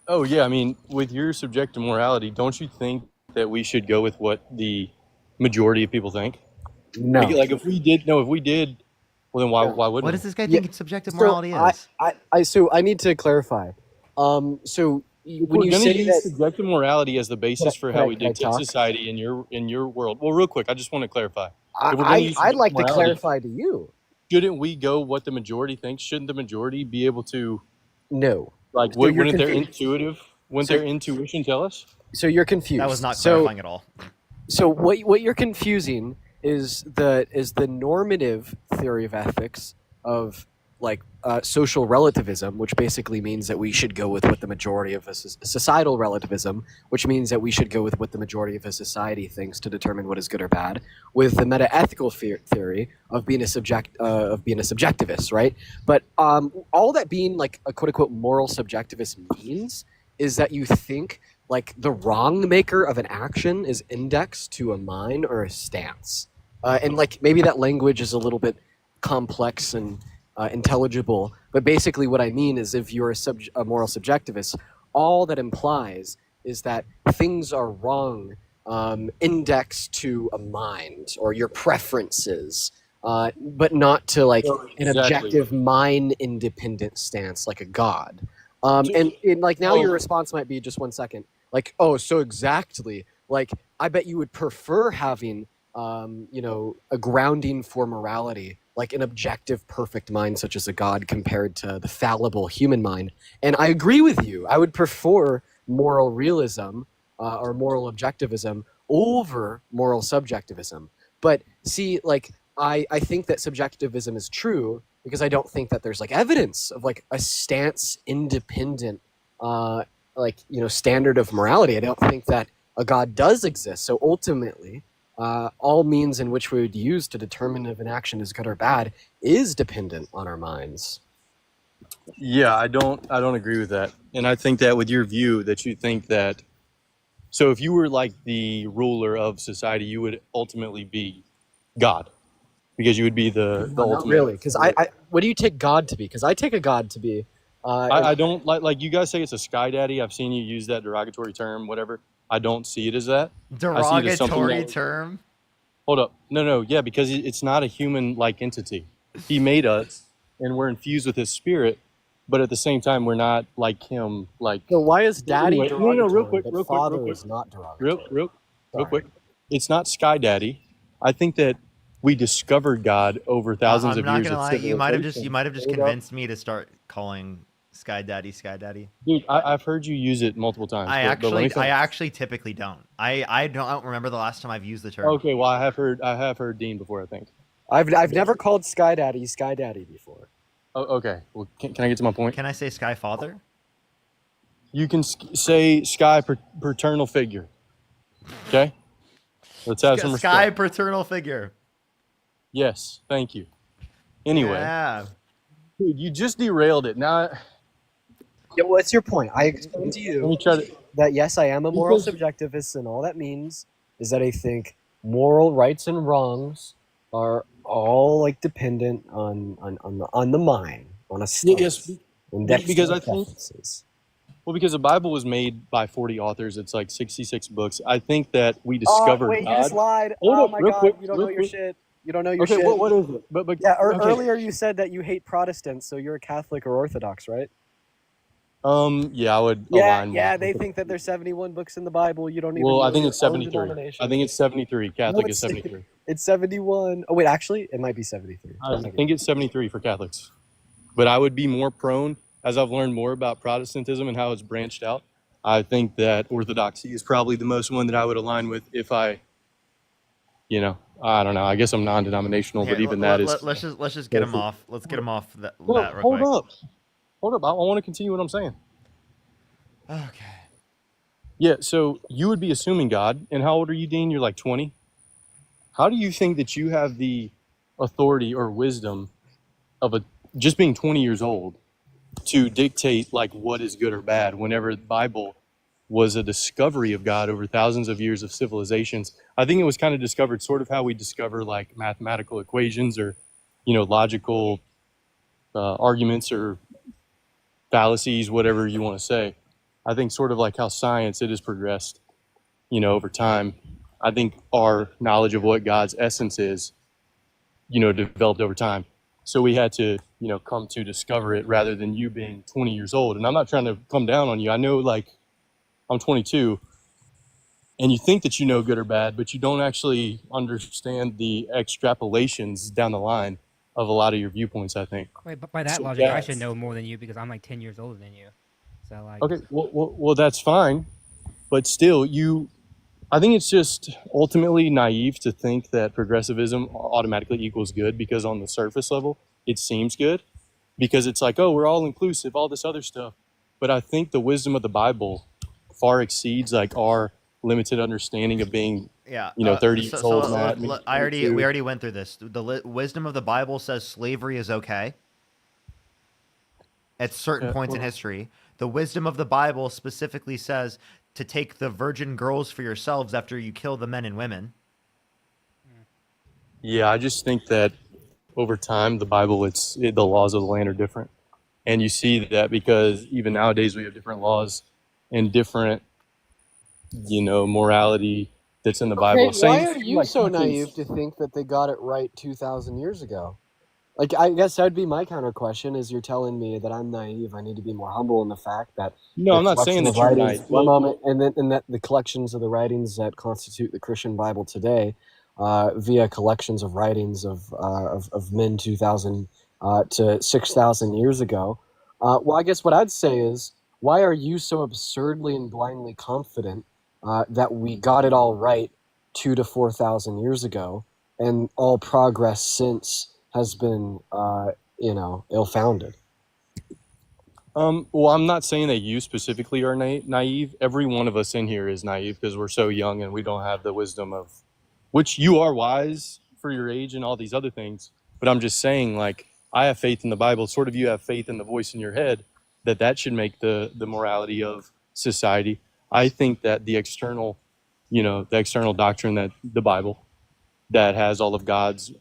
Oh yeah, I mean, with your subjective morality, don't you think that we should go with what the majority of people think? No. Like if we did, well then why wouldn't What we? does this guy think subjective morality is? So I need to clarify. So when you We're say gonna use that subjective morality as the basis for how we can I dictate talk? society in your world. Well, real quick, I just want to clarify. If we're gonna I'd use like to subjective morality, clarify to you. shouldn't we go what the majority thinks? Shouldn't the majority be able to? No. Like, So you're wouldn't their confused. their intuition tell us? So you're confused. That was not clarifying at all. So what you're confusing is the normative theory of ethics of like social relativism, which basically means that we should go with what the majority of societal relativism, which means that we should go with what the majority of a society thinks to determine what is good or bad, with the meta-ethical theory of being a subjectivist, right? But all that being like a quote unquote moral subjectivist means is that you think like the wrong maker of an action is indexed to a mind or a stance, and like maybe that language is a little bit complex and intelligible, but basically what I mean is if you're a moral subjectivist, all that implies is that things are wrong indexed to a mind or your preferences, but not to like an objective mind independent stance like a god. And like now your response might be just 1 second, like, oh, so exactly, like I bet you would prefer having a grounding for morality, like an objective, perfect mind, such as a god, compared to the fallible human mind. And I agree with you. I would prefer moral realism or moral objectivism over moral subjectivism. But see, like, I think that subjectivism is true because I don't think that there's like evidence of like a stance independent standard of morality. I don't think that a God does exist. So ultimately, all means in which we would use to determine if an action is good or bad is dependent on our minds. Yeah, I don't agree with that. And I think that with your view that you think that, so if you were like the ruler of society, you would ultimately be God, because you would be the Not ultimate. really, because I what do you take God to be? Because I take a God to be. I don't like you guys say it's a sky daddy. I've seen you use that derogatory term, whatever. I don't see it as that. I see it as something Derogatory that, term. hold up. No, yeah, because it's not a human-like entity. He made us, and we're infused with his spirit, but at the same time, we're not like him. Like, So why is daddy anyway, derogatory, no, real quick, but real quick, father real quick, is not derogatory? real Sorry. quick. It's not sky daddy. I think that we discovered God over thousands I'm of not years gonna of lie. You might have civilization. just convinced me to start calling Sky Daddy Sky Daddy. Dude, I've heard you use it multiple times. I but let me finish. actually typically don't. I don't remember the last time I've used the term. Okay, well, I have heard Dean before, I think. I've never called Sky Daddy before. Oh, okay. Well, can I get to my point? Can I say Sky Father? You can say Sky paternal figure. Okay. Let's have some respect. Sky paternal figure. Yes, thank you. Anyway, Yeah. dude, you just derailed it. Now, Yeah, what's your point? I explained to let me you try to. that yes, I am a moral Because- subjectivist, and all that means is that I think moral rights and wrongs are all like dependent on the mind, on a stance. Yes, because I think. Well, because the Bible was made by 40 authors, it's like 66 books. I think that we discovered wait, God. you just lied. Hold Oh up, my real God, quick, you don't real know your quick. shit. You don't know your Okay, shit. what is it? But yeah, okay. earlier you said that you hate Protestants, so you're a Catholic or Orthodox, right? Yeah, I would Yeah, align. yeah, they think that there's 71 books in the Bible. You don't even Well, know I think your it's own 73. denomination. I think it's 73. Catholic is 73. It's 71. Oh, wait, actually, it might be 73. I think it's 73 for Catholics. But I would be more prone, as I've learned more about Protestantism and how it's branched out, I think that Orthodoxy is probably the most one that I would align with if I, I don't know. I guess I'm non-denominational, Here, but even that is. let's just get him off. Let's get him off that real Hold quick. up. I want to continue what I'm saying. Okay. Yeah, so you would be assuming God. And how old are you, Dean? You're like 20. How do you think that you have the authority or wisdom of just being 20 years old to dictate like what is good or bad whenever the Bible was a discovery of God over thousands of years of civilizations? I think it was kind of discovered sort of how we discover like mathematical equations or, logical arguments or fallacies, whatever you want to say. I think sort of like how science, it has progressed, over time. I think our knowledge of what God's essence is, developed over time. So we had to, come to discover it rather than you being 20 years old. And I'm not trying to come down on you. I know, like, I'm 22, and you think that you know good or bad, but you don't actually understand the extrapolations down the line of a lot of your viewpoints, I think. Wait, but by that So logic, I that's- should know more than you because I'm like 10 years older than you. So like. Okay, well, that's fine. But still, I think it's just ultimately naive to think that progressivism automatically equals good, because on the surface level, it seems good because it's like, oh, we're all inclusive, all this other stuff. But I think the wisdom of the Bible far exceeds like our limited understanding of being, 30 years old. Matt, we already went through this. The wisdom of the Bible says slavery is okay at certain points in history. The wisdom of the Bible specifically says to take the virgin girls for yourselves after you kill the men and women. Yeah, I just think that over time, the Bible, the laws of the land are different. And you see that because even nowadays we have different laws and different, morality that's in the Bible. Why are you so naive to think that they got it right 2,000 years ago? Like, I guess that'd be my counter question: is you're telling me that I'm naive? I need to be more humble in the fact that. No, I'm not saying that you're naive. One moment, and that the collections of the writings that constitute the Christian Bible today, via collections of writings of men 2,000 to 6,000 years ago. Well, I guess what I'd say is why are you so absurdly and blindly confident that we got it all right 2 to 4,000 years ago, and all progress since has been, ill-founded? Well, I'm not saying that you specifically are naive. Every one of us in here is naive because we're so young and we don't have the wisdom of, which you are wise for your age and all these other things. But I'm just saying, like, I have faith in the Bible. Sort of, you have faith in the voice in your head that should make the morality of society. I think that the external doctrine, that the Bible, that has all of God's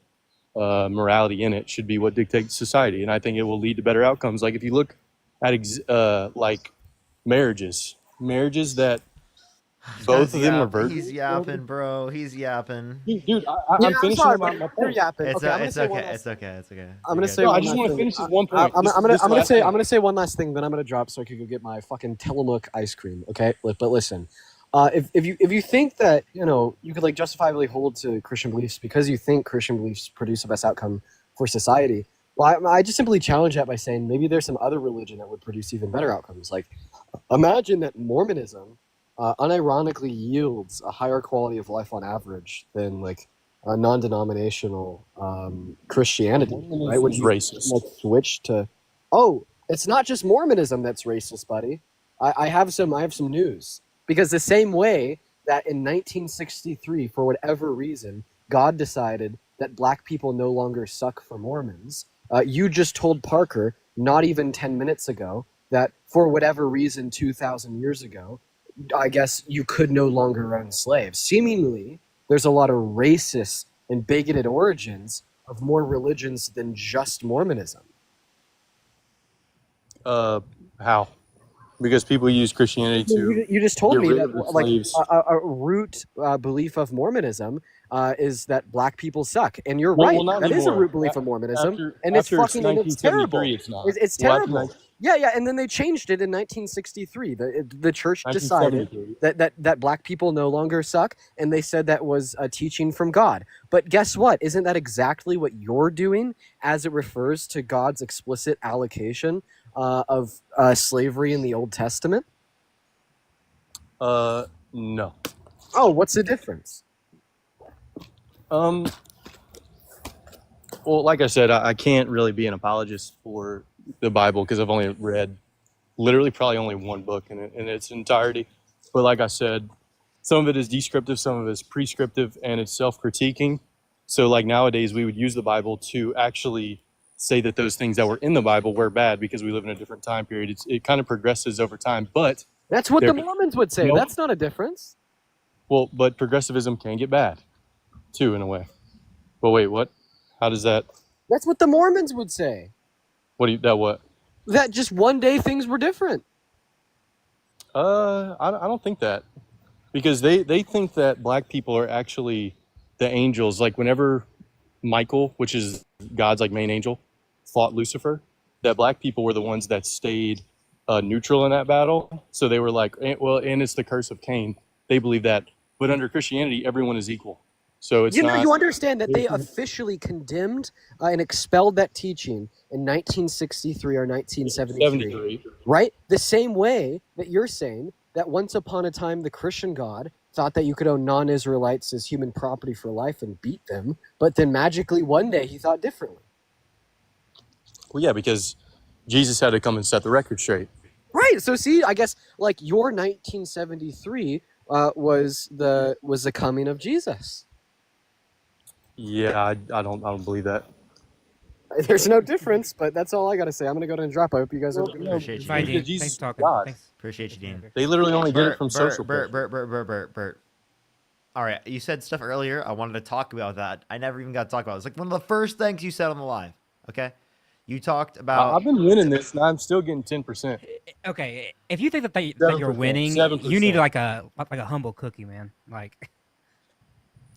morality in it, should be what dictates society, and I think it will lead to better outcomes. Like if you look at like marriages that This both guy's of them are He's virgins. yapping, bro. He's yapping. Dude, Yeah, I'm I'm finishing sorry, my but you're point. yapping. It's Okay, I'm gonna it's say one okay. last. It's okay. It's okay. I'm gonna You say guys- No, I one just last want to thing. finish this one point. I'm This gonna last say thing. I'm gonna say one last thing, then I'm gonna drop so I can go get my fucking Tillamook ice cream. Okay, but listen, if you think that you could like justifiably hold to Christian beliefs because you think Christian beliefs produce the best outcome for society, well, I just simply challenge that by saying maybe there's some other religion that would produce even better outcomes. Like, imagine that Mormonism unironically yields a higher quality of life on average than like a non-denominational Christianity, right? Which Mormonism is you racist. like switch to. Oh, it's not just Mormonism that's racist, buddy. I have some news, because the same way that in 1963, for whatever reason, God decided that black people no longer suck for Mormons. You just told Parker not even 10 minutes ago that for whatever reason 2,000 years ago, I guess you could no longer own slaves. Seemingly, there's a lot of racist and bigoted origins of more religions than just Mormonism. How? Because people use Christianity to You just told get me rid that of the like slaves. a root belief of Mormonism is that black people suck, and you're Well, right. not That is a anymore. root belief of Mormonism, and it's After fucking and it's 1973, terrible. it's not. It's Well, after terrible. Yeah, and then they changed it in 1963. The church decided 1973. that black people no longer suck, and they said that was a teaching from God. But guess what? Isn't that exactly what you're doing as it refers to God's explicit allocation of slavery in the Old Testament? No. Oh, what's the difference? Well, like I said, I can't really be an apologist for the Bible because I've only read literally probably only one book in its entirety. But like I said, some of it is descriptive, some of it is prescriptive, and it's self-critiquing. So like nowadays, we would use the Bible to actually say that those things that were in the Bible were bad because we live in a different time period. It kind of progresses over time, but That's what there- the Mormons would say. No. That's not a difference. well, but progressivism can get bad too in a way. But wait, what? How does that? That's what the Mormons would say. What do you? That what? That just one day things were different. I don't think that, because they think that black people are actually the angels. Like whenever Michael, which is God's like main angel, fought Lucifer, that black people were the ones that stayed neutral in that battle. So they were like, well, and it's the curse of Cain. They believe that, but under Christianity, everyone is equal. So it's You know, not. you understand that they officially condemned and expelled that teaching in 1963 or 1973, 73. right? The same way that you're saying that once upon a time the Christian God thought that you could own non-Israelites as human property for life and beat them, but then magically one day he thought differently. Well, yeah, because Jesus had to come and set the record straight. Right. So see, I guess like your 1973 was the coming of Jesus. Yeah, I don't believe that. There's no difference, but that's all I gotta say. I'm gonna go ahead and drop. I hope you guys have a good night. Appreciate you, Bye, Dean. Dean. Jesus Thanks for talking. God. Thanks. Appreciate you, Dean. They literally only get it from Bert, social Bert, pressure. Bert. All right, you said stuff earlier. I wanted to talk about that. I never even got to talk about it. It's like one of the first things you said on the live. Okay, you talked about. I've been winning this, and I'm still getting 10%. Okay, if you think that that you're 7%, winning, 7%. you need like a humble cookie, man. Like,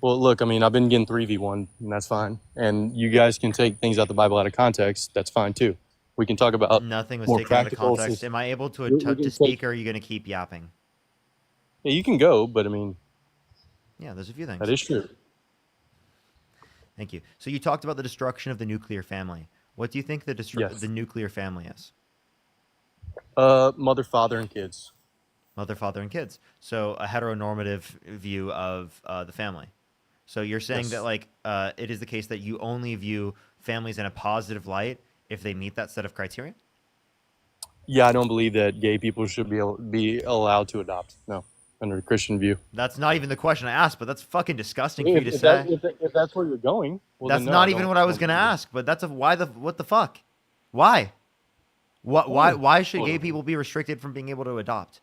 Well, look, I mean, I've been getting 3v1, and that's fine. And you guys can take things out the Bible out of context. That's fine too. We can talk about Nothing was more taken out of practical. context. Am I able to We can to take- speak, or are you going to keep yapping? Yeah, you can go, but I mean, Yeah, there's a few things. that is true. Thank you. So you talked about the destruction of the nuclear family. What do you think the Yes. the nuclear family is? Mother, father, and kids. Mother, father, and kids. So a heteronormative view of the family. So you're saying Yes. that like it is the case that you only view families in a positive light if they meet that set of criteria? Yeah, I don't believe that gay people should be allowed to adopt. No, under a Christian view. That's not even the question I asked, but that's fucking disgusting for you to say. If that's where you're going, well, That's then no, not I even don't- what I was don't gonna believe it. ask. But that's what the fuck? Why? Why should gay people be restricted from being able to adopt?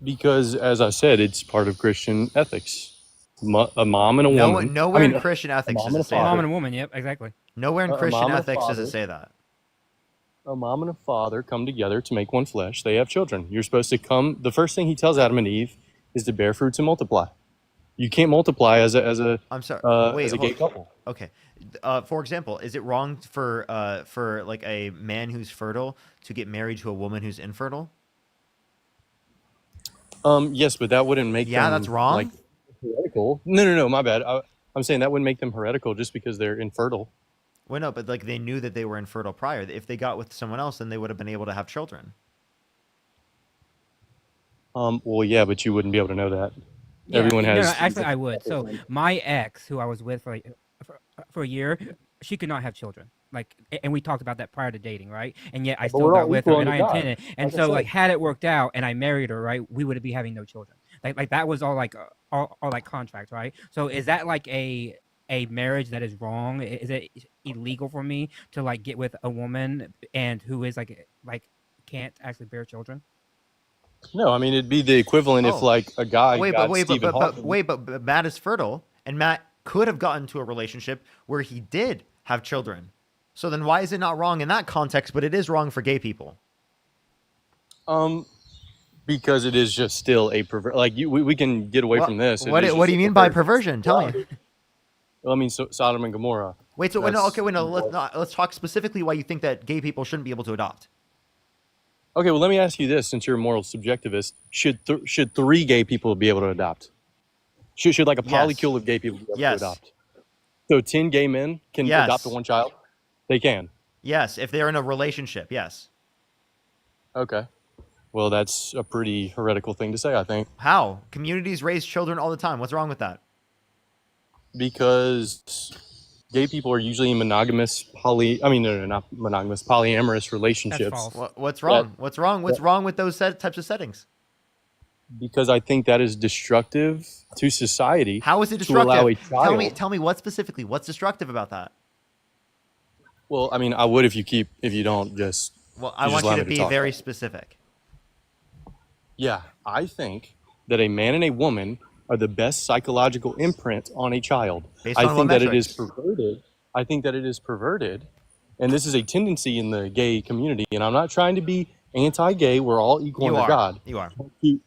Because as I said, it's part of Christian ethics. A mom and a woman. Nowhere in a Christian ethics mom does and it a say A mom father. and a woman. Yep, exactly. Nowhere in A Christian mom and a ethics does it father. say that. A mom and a father come together to make one flesh. They have children. You're supposed to come. The first thing he tells Adam and Eve is to bear fruits and multiply. You can't multiply as a I'm sorry. as a gay hold- couple. Okay. For example, is it wrong for like a man who's fertile to get married to a woman who's infertile? Yes, but that wouldn't make Yeah, them that's wrong. like heretical. No, my bad. I'm saying that wouldn't make them heretical just because they're infertile. Well, no, but like they knew that they were infertile prior. If they got with someone else, then they would have been able to have children. Well, yeah, but you wouldn't be able to know that. Yeah, Everyone no, has. no, actually, I would. So my ex, who I was with for a year, she could not have children. Like, and we talked about that prior to dating, right? And yet I But still we're got all with her, equal and under I God, intended. And like I so, like, said. had it worked out, and I married her, right, we would be having no children. Like that was all like all like contract, right? So is that like a marriage that is wrong? Is it illegal for me to like get with a woman and who is like can't actually bear children? No, I mean it'd be the equivalent if Oh. like a guy Wait, got but Stephen Hawking. but Matt is fertile, and Matt could have gotten to a relationship where he did have children. So then why is it not wrong in that context, but it is wrong for gay people? Because it is just still a pervert. Like we can get away from this. What do you mean by perversion? Tell me. Well, I mean Sodom and Gomorrah. Wait, so That's- let's talk specifically why you think that gay people shouldn't be able to adopt. Okay, well let me ask you this: since you're a moral subjectivist, should 3 gay people be able to adopt? Should like a Yes. polycule of gay people be able Yes. to adopt? So 10 gay men can Yes. adopt one child. They can. Yes, if they're in a relationship, yes. Okay. Well, that's a pretty heretical thing to say, I think. How? Communities raise children all the time. What's wrong with that? Because gay people are usually in monogamous not monogamous, polyamorous relationships. What's wrong? What's wrong? What's wrong with those types of settings? Because I think that is destructive to society. How is it to allow a destructive? child? Tell me what specifically. What's destructive about that? Well, I mean, I would if you don't just. Well, I just want allow you to me be talk. very specific. Yeah, I think that a man and a woman are the best psychological imprint on a child. Based I on think what that it is metrics? perverted. I think that it is perverted, and this is a tendency in the gay community. And I'm not trying to be anti-gay. We're all equal You under are. God. You are.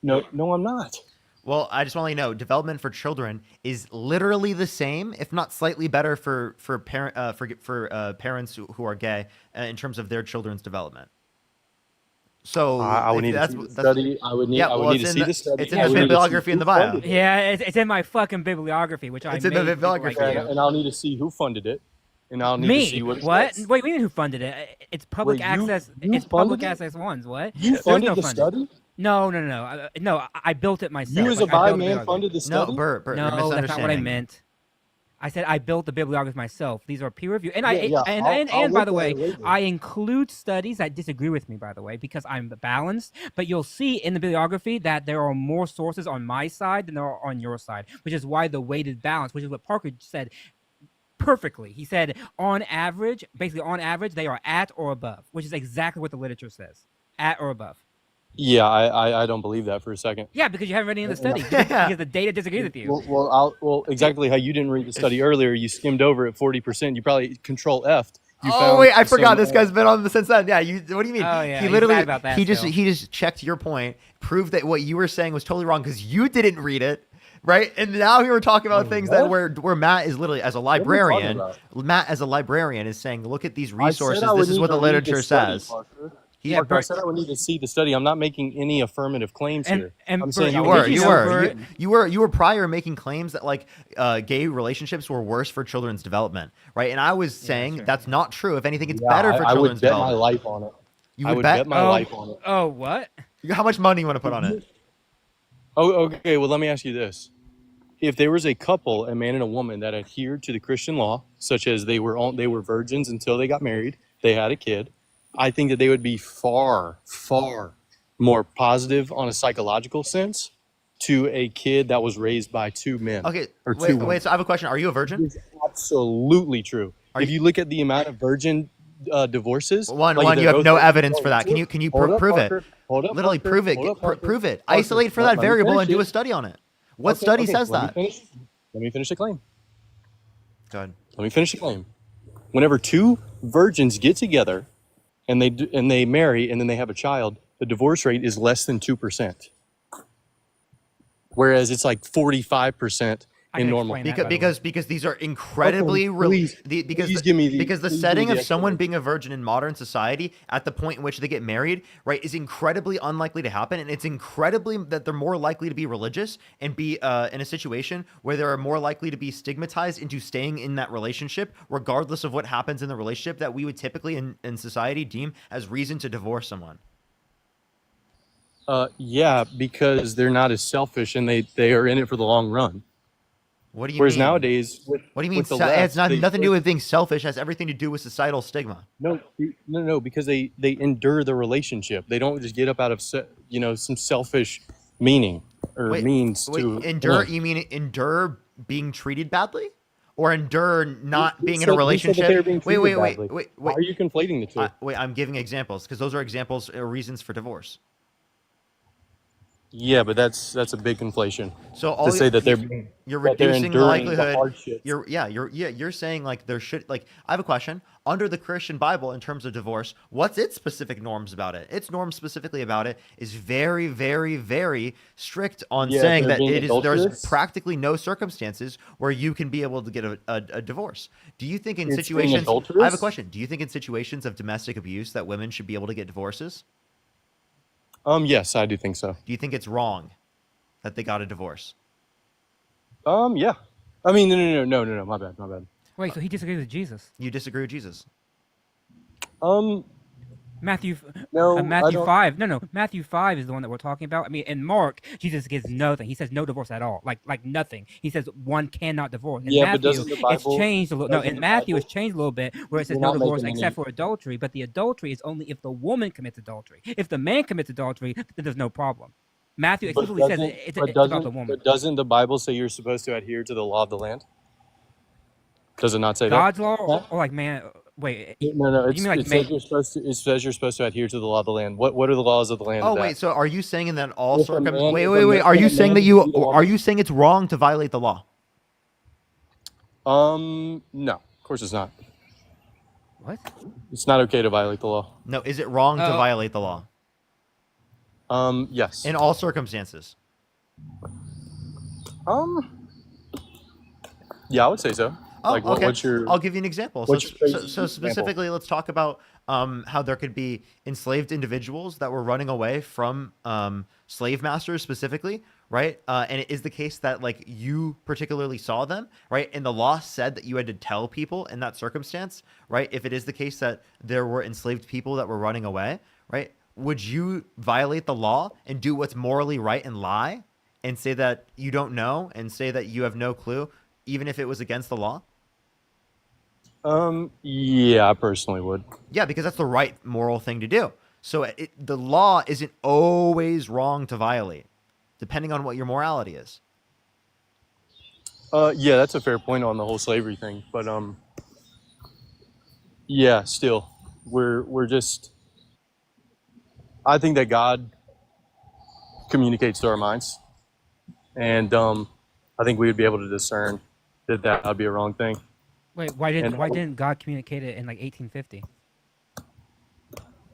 No, I'm not. Well, I just want to let you know, development for children is literally the same, if not slightly better for parents who are gay in terms of their children's development. So I would need to see the study. I would need to see the study. It's in I the would need to see bibliography in the who bio. funded it. Yeah, it's in my fucking bibliography, which I It's in the made people like bibliography. you. And I'll need to see who funded it. And I'll need Me? to see what. It What? says. Wait, we mean who funded it? It's public Wait, you- access. you It's public funded it? access ones. What? You There's funded no the funding. study? No. No, I built it myself. You as a Like, I built the bi-man bibliography. funded the study? No, Bert, No, you're that's not what I misunderstanding. meant. I said I built the bibliography myself. These are peer reviewed, and Yeah, and I'll by the look way, at it later. I include studies that disagree with me. By the way, because I'm balanced. But you'll see in the bibliography that there are more sources on my side than there are on your side, which is why the weighted balance, which is what Parker said perfectly. He said on average, they are at or above, which is exactly what the literature says, at or above. Yeah, I don't believe that for a second. Yeah, because you haven't read any of the studies because the data disagrees with you. Well, exactly how you didn't read the study earlier. You skimmed over at 40%. You probably Control F'd. You Oh found wait, I forgot some, this guy's been on since then. Yeah, what do you mean? Oh, yeah, he he's literally mad about that he just still. he just checked your point, proved that what you were saying was totally wrong because you didn't read it, right? And now we were talking about things that where Matt is literally as a are you talking librarian. about? Matt as a librarian is saying, look at these I said resources. I would This is need what the to read literature study, says. Parker. Parker, I said I would need to see the study. I'm not making any affirmative claims here. I'm saying you were prior making claims that like gay relationships were worse for children's development, right? And I was saying that's not true. If anything, it's better for I children's would bet development. my life on it. You I would bet my life on it. Oh, what? How much money you want to put on it? Oh, okay. Well, let me ask you this: if there was a couple, a man and a woman, that adhered to the Christian law, such as they were virgins until they got married, they had a kid, I think that they would be far, far more positive on a psychological sense to a kid that was raised by two men. Okay, or wait. So I have a question. Are you a virgin? It's absolutely true. If you look at the amount of virgin divorces, you have no evidence for that. Can you prove it? Literally prove it. Prove it. Isolate for that variable and do a study on it. What study says that? Let me finish the claim. Go ahead. Let me finish the claim. Whenever two virgins get together and they marry and then they have a child, the divorce rate is less than 2%. Whereas it's like 45% in normal. Because these are incredibly because the setting of someone being a virgin in modern society at the point in which they get married, right, is incredibly unlikely to happen, and it's incredibly that they're more likely to be religious and be in a situation where they're more likely to be stigmatized into staying in that relationship regardless of what happens in the relationship that we would typically in society deem as reason to divorce someone. Yeah, because they're not as selfish and they are in it for the long run. What do you Whereas mean? nowadays, What do you mean? with the It left, has nothing to do with being selfish. It has everything to do with societal stigma. No, because they endure the relationship. They don't just get up out of some selfish meaning or means to endure. You mean endure being treated badly, or endure not being in a Who said relationship? that they were being treated Wait. badly? Why are you conflating the two? Wait, I'm giving examples because those are examples or reasons for divorce. Yeah, but that's a big conflation. So to say that you're that they're reducing the enduring likelihood. hardships. You're saying like there should like I have a question under the Christian Bible in terms of divorce. What's its specific norms about it? Its norms specifically about it is very, very, very strict on saying that there's practically no circumstances where you can be able to get a divorce. Do you think in situations? I have a question. Do you think in situations of domestic abuse that women should be able to get divorces? Yes, I do think so. Do you think it's wrong that they got a divorce? Yeah. I mean, no. My bad. Wait, so he disagrees with Jesus? You disagree with Jesus? Matthew 5. No. Matthew 5 is the one that we're talking about. I mean, in Mark, Jesus gives nothing. He says no divorce at all. Like nothing. He says one cannot divorce. In Matthew, but doesn't the Bible, it's changed a little. No, in Matthew, it's changed a little bit where it says no divorce except for adultery. But the adultery is only if the woman commits adultery. If the man commits adultery, then there's no problem. Matthew explicitly says it's about the woman. But doesn't the Bible say you're supposed to adhere to the law of the land? Does it not say God's that? law or like man? Wait. No. You mean like it says you're supposed to adhere to the law of the land. What are the laws of the land? Oh wait, so are you saying in that all circumstances? Wait. Are you saying it's wrong to violate the law? No, of course it's not. What? It's not okay to violate the law. No, is it wrong to violate the law? Yes. In all circumstances. Yeah, I would say so. Oh, like, okay. What's your? I'll give you an example. So specifically, let's talk about how there could be enslaved individuals that were running away from slave masters specifically, right? And it is the case that like you particularly saw them, right? And the law said that you had to tell people in that circumstance, right? If it is the case that there were enslaved people that were running away, right? Would you violate the law and do what's morally right and lie and say that you don't know and say that you have no clue, even if it was against the law? Yeah, I personally would. Yeah, because that's the right moral thing to do. So the law isn't always wrong to violate, depending on what your morality is. Yeah, that's a fair point on the whole slavery thing, but yeah, still, we're just. I think that God communicates to our minds, and I think we would be able to discern that would be a wrong thing. Wait, why didn't God communicate it in like 1850?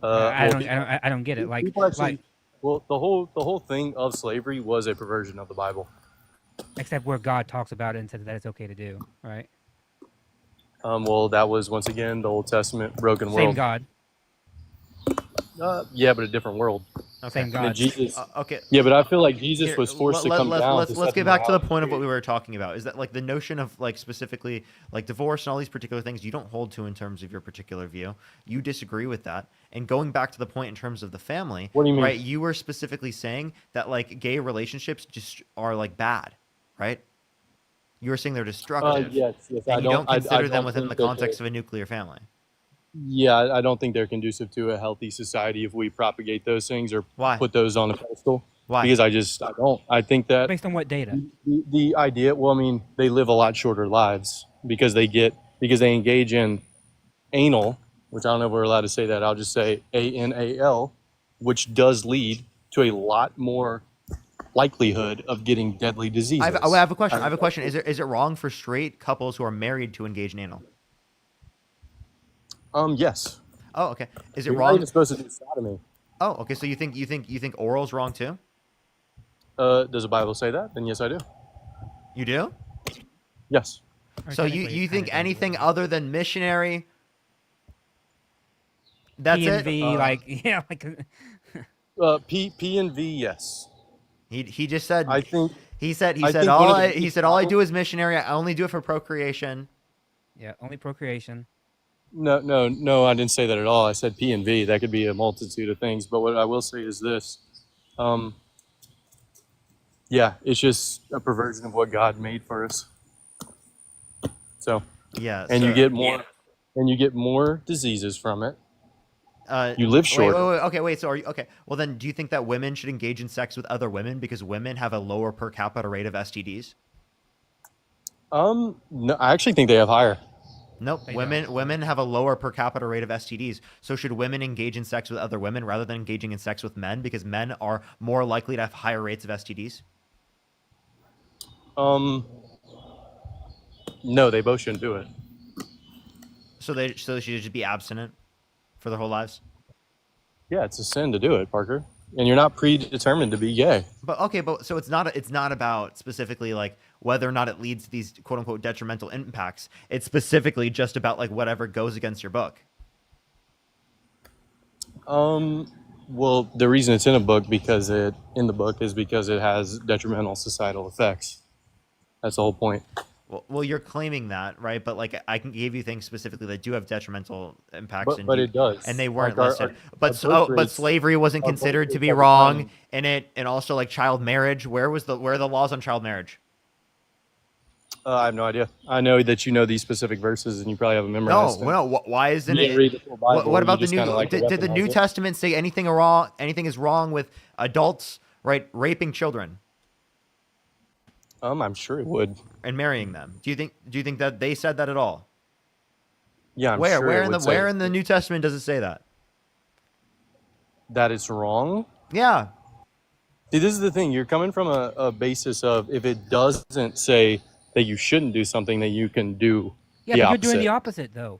I don't get it. Like, well, the whole thing of slavery was a perversion of the Bible. Except where God talks about it and says that it's okay to do, right? Well, that was once again the Old Testament broken world. Same God. Yeah, but a different world. Okay. Same I mean, God. Jesus. Okay. Yeah, but I feel like Jesus Here, was forced to let, come down to let's set the get back to the morality point of what straight. we were talking about. Is that like the notion of like specifically like divorce and all these particular things you don't hold to in terms of your particular view. You disagree with that. And going back to the point in terms of the family, What do you mean? right? You were specifically saying that like gay relationships just are like bad, right? You were saying they're destructive, Yes, yes. and you don't I consider them don't within the think that context of a nuclear family. yeah, I don't think they're conducive to a healthy society if we propagate those things or Why? put those on a pedestal. Why? Because I don't. I think that Based on what data? the idea. Well, I mean, they live a lot shorter lives because they engage in anal, which I don't know if we're allowed to say that. I'll just say ANAL, which does lead to a lot more likelihood of getting deadly diseases. I have a question. I have a question. Is it wrong for straight couples who are married to engage in anal? Yes. Oh, okay. Is it You're not wrong? even supposed to do sodomy. Oh, okay. So you think oral's wrong too? Does the Bible say that? Then yes, I do. You do? Yes. So you think anything other than missionary? That's P and V, it. like yeah, like. P and V, yes. He just said. I think he said I think all one of the he said all I do is missionary. I only do it for procreation. Yeah, only procreation. No, I didn't say that at all. I said P and V. That could be a multitude of things. But what I will say is this. Yeah, it's just a perversion of what God made for us. So yeah, and so, you get more diseases from it. You live Wait, shorter. okay, wait. So are you okay? Well, then, do you think that women should engage in sex with other women because women have a lower per capita rate of STDs? No, I actually think they have higher. Nope. Women have a lower per capita rate of STDs. So should women engage in sex with other women rather than engaging in sex with men because men are more likely to have higher rates of STDs? No, they both shouldn't do it. So they should just be abstinent for their whole lives? Yeah, it's a sin to do it, Parker. And you're not predetermined to be gay. But okay, so it's not about specifically like whether or not it leads to these quote unquote detrimental impacts. It's specifically just about like whatever goes against your book. Well, the reason it's in a book because it has detrimental societal effects. That's the whole point. Well, you're claiming that, right? But like, I can give you things specifically that do have detrimental impacts, But it does, and they weren't like listed. our birth But rates- slavery wasn't our birth considered to rates be at the wrong time- in it, and also like child marriage. Where are the laws on child marriage? I have no idea. I know that you know these specific verses, and you probably have them memorized. Why isn't You didn't it? read the full Bible, What you about the just new? kinda like to Did the New weaponize it. Testament say anything wrong? Anything is wrong with adults, right? Raping children I'm sure it would. and marrying them. Do you think that they said that at all? Yeah, I'm where sure where it in the would say where in the New Testament does it say that? that it's wrong. Yeah. See, this is the thing. You're coming from a basis of if it doesn't say that you shouldn't do something, that you can do Yeah, the but opposite. you're doing the opposite though.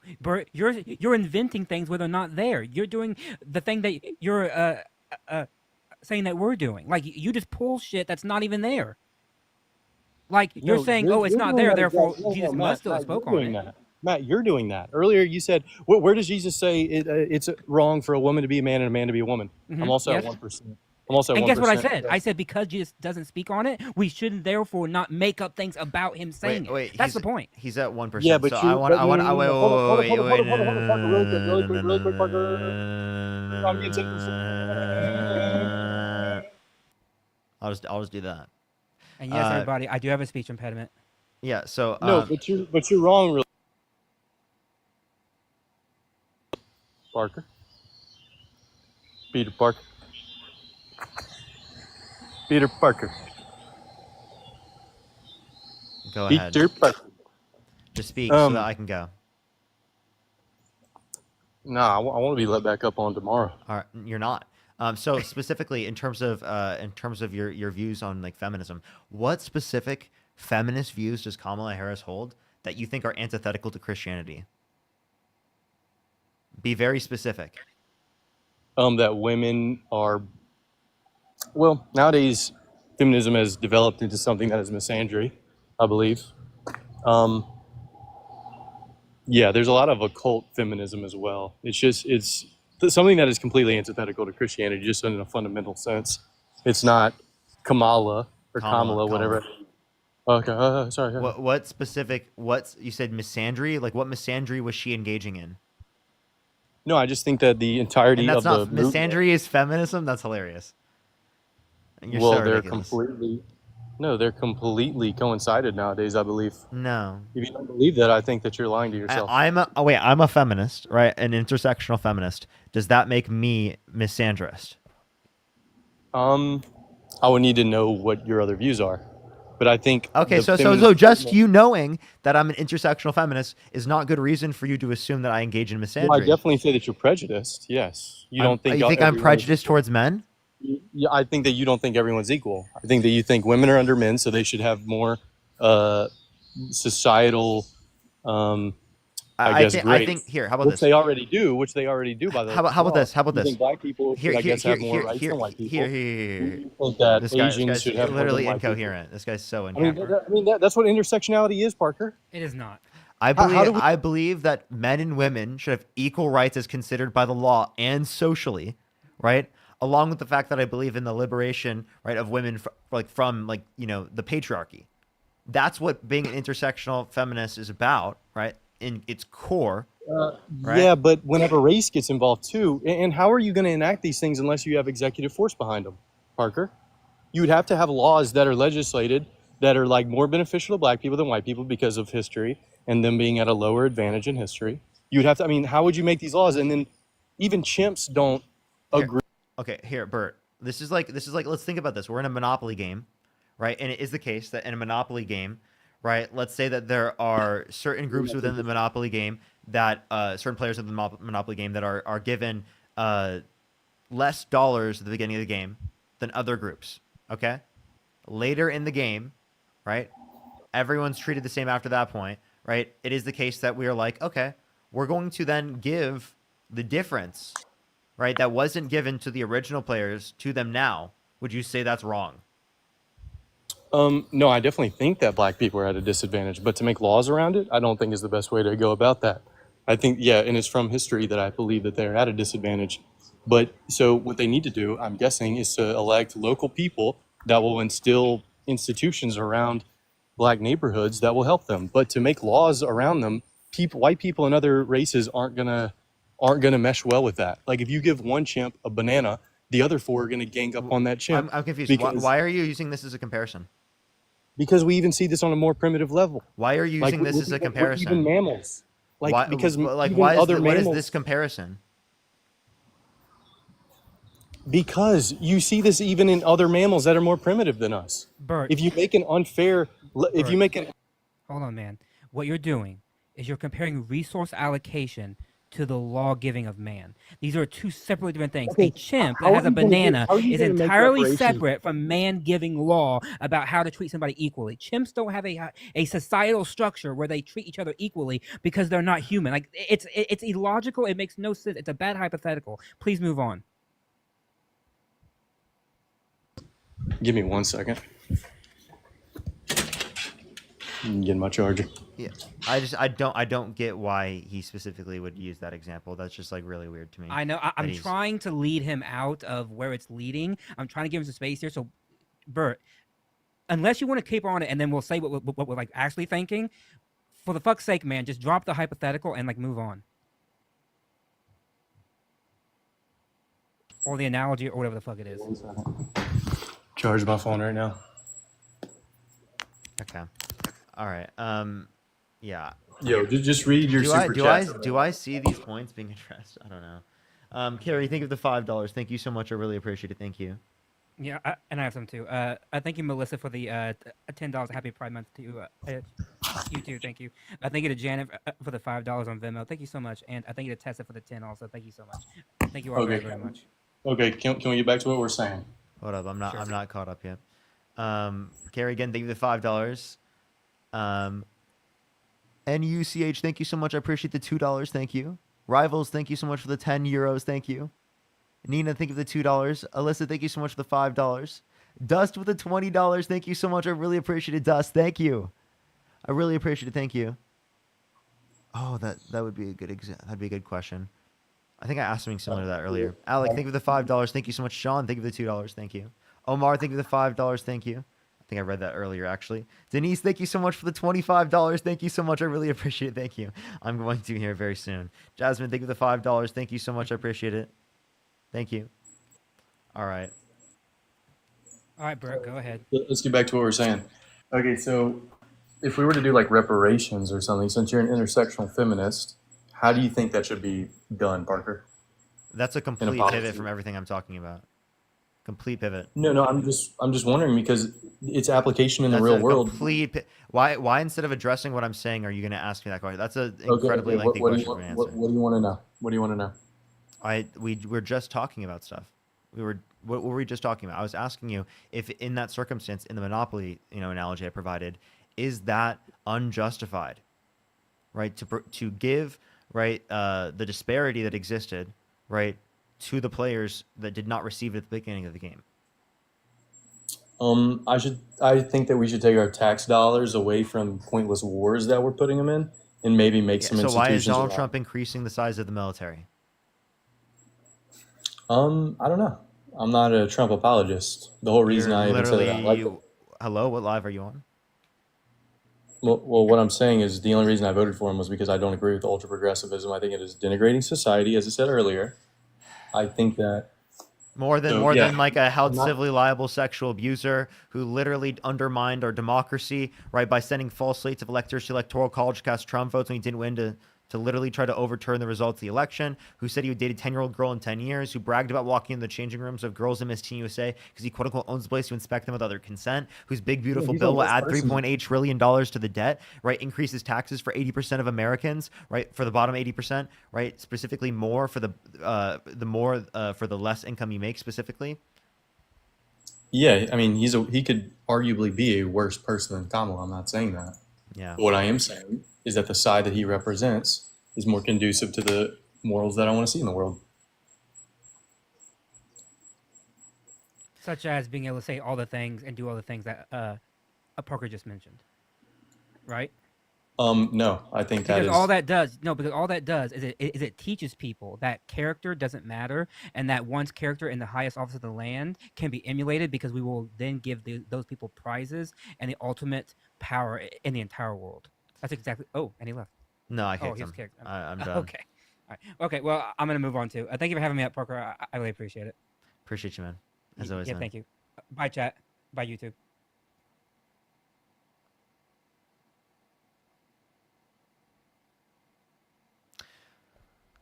You're inventing things where they're not there. You're doing the thing that you're saying that we're doing. Like you just pull shit that's not even there. Like you're No, saying, oh, it's you're not doing there, that therefore exactly. No, Jesus Matt, must have Matt, spoke you're on doing it. that. Matt, you're doing that. Earlier you said, where does Jesus say it's wrong for a woman to be a man and a man to be a woman? I'm Mhm, also yes. at 1%. I'm also at And 1%. guess what I said? I said because Jesus doesn't speak on it, we shouldn't therefore not make up things about him saying it. That's the point. He's at 1%. Yeah, but so you. I want. Hold on, Wait, hold on, wait, hold on, wait, hold on, hold on, Parker, really quick, Parker. I'm getting 10%. I'll just do that. And yes, everybody, I do have a speech impediment. Yeah. So No, but you're wrong, really. Parker. Peter Parker. Peter Parker. Go ahead. Peter Parker. Just speak so that I can go. No, I want to be let back up on tomorrow. All right, you're not. So specifically, in terms of your views on like feminism, what specific feminist views does Kamala Harris hold that you think are antithetical to Christianity? Be very specific. That women are. Well, nowadays, feminism has developed into something that is misandry, I believe. Yeah, there's a lot of occult feminism as well. It's something that is completely antithetical to Christianity, just in a fundamental sense. It's not Kamala or Kamala, whatever. Okay, sorry. What specific? You said misandry? Like what misandry was she engaging in? No, I just think that the entirety And that's of not misandry is feminism. That's hilarious. You're well, so they're ridiculous. they're completely coincided nowadays, I believe. No. If you don't believe that, I think that you're lying to yourself. I'm a feminist, right? An intersectional feminist. Does that make me misandrist? I would need to know what your other views are, but I think okay. So just you knowing that I'm an intersectional feminist is not good reason for you to assume that I engage in misandry. Well, I definitely say that you're prejudiced. Yes, you don't think. You think I'm prejudiced towards men? Yeah, I think that you don't think everyone's equal. I think that you think women are under men, so they should have more societal. I guess I think here. How about which this? They already do. Which they already do. By the how about this? How about you this? Think black people should, I guess, have more rights than white people. Here. You think that this Asians guy's should have literally more than white incoherent. people. This guy's so incoherent. I mean, that's what intersectionality is, Parker. It is not. I believe that men and women should have equal rights as considered by the law and socially, right? Along with the fact that I believe in the liberation, right, of women from the patriarchy. That's what being an intersectional feminist is about, right? In its core. Right? Yeah, but whenever race gets involved too, and how are you going to enact these things unless you have executive force behind them, Parker? You would have to have laws that are legislated that are like more beneficial to black people than white people because of history and them being at a lower advantage in history. You would have to. I mean, how would you make these laws? And then even chimps don't agree. Okay, here, Bert. This is like. Let's think about this. We're in a Monopoly game, right? And it is the case that in a Monopoly game, right? Let's say that there are certain groups within the Monopoly game that certain players of the Monopoly game that are given less dollars at the beginning of the game than other groups. Okay, later in the game, right? Everyone's treated the same after that point, right? It is the case that we are like, okay, we're going to then give the difference, right, that wasn't given to the original players to them now. Would you say that's wrong? No, I definitely think that black people are at a disadvantage, but to make laws around it, I don't think is the best way to go about that. I think, yeah, and it's from history that I believe that they're at a disadvantage. But so what they need to do, I'm guessing, is to elect local people that will instill institutions around black neighborhoods that will help them. But to make laws around them, white people and other races aren't gonna mesh well with that. Like if you give one chimp a banana, the other four are gonna gang up on that chimp. I'm confused. Why are you using this as a comparison? Because we even see this on a more primitive level. Why are you using this as a comparison? Even mammals. Like why, because like even why is other what mammals, is this comparison? Because you see this even in other mammals that are more primitive than us. Bert. If you make an unfair, if you make an, hold on, man. What you're doing is you're comparing resource allocation to the law giving of man. These are two separate different things. Okay, A chimp how that are has a you gonna do- banana how are you is gonna make entirely reparations? separate from man giving law about how to treat somebody equally. Chimps don't have a societal structure where they treat each other equally because they're not human. Like it's illogical. It makes no sense. It's a bad hypothetical. Please move on. give me 1 second. Get my charger. Yeah, I don't get why he specifically would use that example. That's just like really weird to me. I know. I'm trying to lead him out of where it's leading. I'm trying to give him some space here. So, Bert, unless you want to keep on it, and then we'll say what we're like actually thinking. For the fuck's sake, man, just drop the hypothetical and like move on. Or the analogy, or whatever the fuck it is. Charge my phone right now. Okay. All right. Yeah. Yo, just read your super chat. Do I see these points being addressed? I don't know. Carrie, think of the $5. Thank you so much. I really appreciate it. Thank you. Yeah, and I have some too. I thank you, Melissa, for the $10. Happy Pride Month to you. You too. Thank you. I thank you to Janet for the $5 on Venmo. Thank you so much, and I thank you to Tessa for the 10 also. Thank you so much. Thank you all very, very much. Okay, can we get back to what we're saying? Hold up, I'm not caught up yet. Carrie, again, thank you for the $5. NUCH, thank you so much. I appreciate the $2. Thank you. Rivals, thank you so much for the €10. Thank you. Nina, thank you for the $2. Alyssa, thank you so much for the $5. Dust with the $20. Thank you so much. I really appreciate it, Dust. Thank you. I really appreciate it. Thank you. Oh, that would be a good that'd be a good question. I think I asked something similar to that earlier. Alec, thank you for the $5. Thank you so much. Sean, thank you for the $2. Thank you. Omar, thank you for the $5. Thank you. I think I read that earlier, actually. Denise, thank you so much for the $25. Thank you so much. I really appreciate it. Thank you. I'm going to here very soon. Jasmine, thank you for the $5. Thank you so much. I appreciate it. Thank you. All right. All right, Bert, go ahead. Let's get back to what we're saying. Okay, so if we were to do like reparations or something, since you're an intersectional feminist, how do you think that should be done, Parker? That's a complete pivot from everything I'm talking about. Complete pivot. No, I'm just wondering because its application in the real world. Why instead of addressing what I'm saying, are you going to ask me that question? That's an incredibly lengthy question for me to answer. What do you want to know? What do you want to know? We're just talking about stuff. What were we just talking about? I was asking you if in that circumstance, in the monopoly, analogy I provided, is that unjustified, right? To give the disparity that existed, right, to the players that did not receive it at the beginning of the game. I think that we should take our tax dollars away from pointless wars that we're putting them in, and maybe make some institutions. So why is Donald Trump increasing the size of the military? I don't know. I'm not a Trump apologist. The whole reason I even said that I like it. Hello, what live are you on? Well, what I'm saying is the only reason I voted for him was because I don't agree with ultra progressivism. I think it is denigrating society, as I said earlier. I think that more than like a held civilly liable sexual abuser who literally undermined our democracy, right, by sending false slates of electors to electoral college to cast Trump votes when he didn't win, to literally try to overturn the results of the election, who said he would date a 10-year-old girl in 10 years, who bragged about walking in the changing rooms of girls in Miss Teen USA because he quote-unquote owns the place to inspect them without their consent, whose big, beautiful bill will add $3.8 trillion to the debt, right, increases taxes for 80% of Americans, right, for the bottom 80%, right, specifically more for for the less income you make specifically. Yeah, I mean, he could arguably be a worse person than Kamala. I'm not saying that. Yeah. But what I am saying is that the side that he represents is more conducive to the morals that I want to see in the world. Such as being able to say all the things and do all the things that Parker just mentioned, right? No, I think that is all that does. No, because all that does is it teaches people that character doesn't matter, and that one's character in the highest office of the land can be emulated because we will then give those people prizes and the ultimate power in the entire world. That's exactly. Oh, and he left. No, I kicked he him. was kicked. I'm done. Okay. All right. Okay. Well, I'm gonna move on too. Thank you for having me up, Parker. I really appreciate it. Appreciate you, man. As always. Yeah. Man. Thank you. Bye, chat. Bye, YouTube.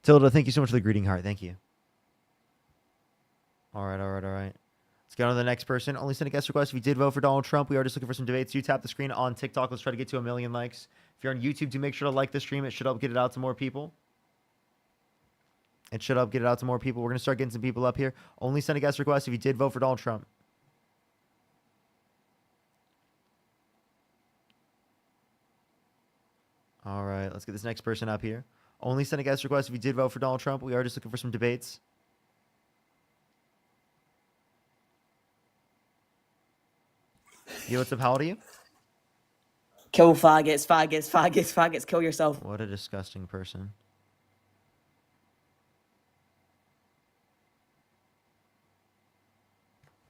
Tilda, thank you so much for the greeting heart. Thank you. All right. Let's get on to the next person. Only send a guest request if you did vote for Donald Trump. We are just looking for some debates. You tap the screen on TikTok. Let's try to get to 1 million likes. If you're on YouTube, do make sure to like the stream. It should help get it out to more people. We're going to start getting some people up here. Only send a guest request if you did vote for Donald Trump. All right. Let's get this next person up here. Only send a guest request if you did vote for Donald Trump. We are just looking for some debates. Yo, what's up? How old are you? Kill faggots, kill yourself. What a disgusting person.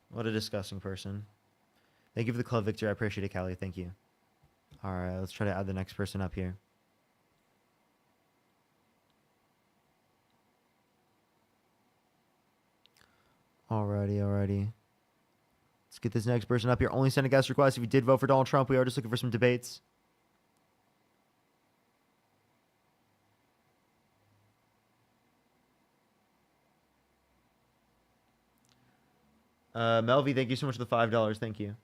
What a disgusting person. Thank you for the club victory. I appreciate it, Callie. Thank you. All right, let's try to add the next person up here. Alrighty. Let's get this next person up here. Only send a guest request if you did vote for Donald Trump. We are just looking for some debates. Melvi, thank you so much for the $5. Thank you.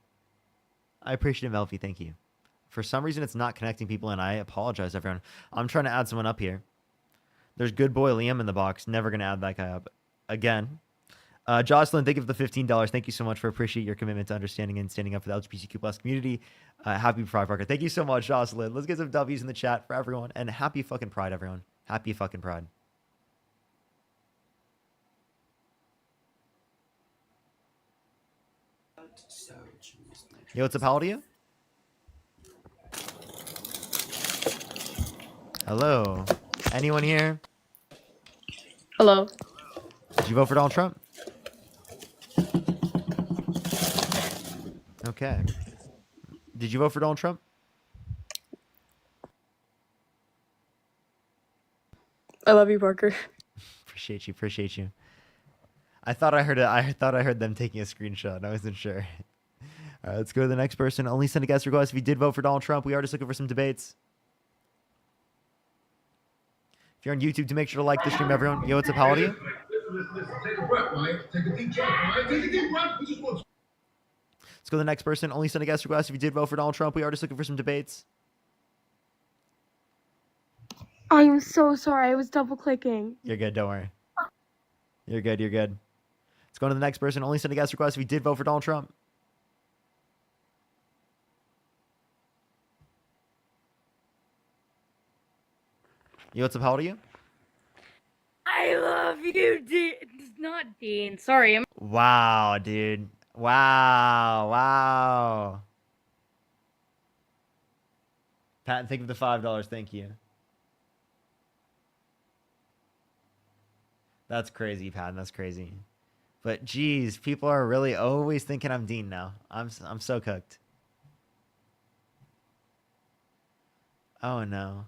I appreciate it, Melvi. Thank you. For some reason, it's not connecting people, and I apologize, everyone. I'm trying to add someone up here. There's good boy Liam in the box. Never going to add that guy up again. Jocelyn, thank you for the $15. Thank you so much. Appreciate your commitment to understanding and standing up for the LGBTQ plus community. Happy Pride, Parker. Thank you so much, Jocelyn. Let's get some W's in the chat for everyone. And happy fucking Pride, everyone. Happy fucking Pride. Yo, what's up? How old are you? Hello. Anyone here? Hello. Did you vote for Donald Trump? Okay. Did you vote for Donald Trump? I love you, Parker. Appreciate you. Appreciate you. I thought I heard it. I thought I heard them taking a screenshot. I wasn't sure. All right, let's go to the next person. Only send a guest request if you did vote for Donald Trump. We are just looking for some debates. If you're on YouTube, to make sure to like the stream, everyone. Yo, what's up? How old are you? Take a breath, right? Take a deep breath, right? Take a deep breath. We just want Let's go to the next person. Only send a guest request if you did vote for Donald Trump. We are just looking for some debates. I am so sorry. I was double clicking. You're good. Don't worry. You're good. You're good. Let's go to the next person. Only send a guest request if you did vote for Donald Trump. Yo, what's up? How old are you? I love you, Dean. Not Dean. Sorry. Wow, dude. Wow. Wow. Pat, think of the $5. Thank you. That's crazy, Pat. That's crazy. But geez, people are really always thinking I'm Dean now. I'm so cooked. Oh no.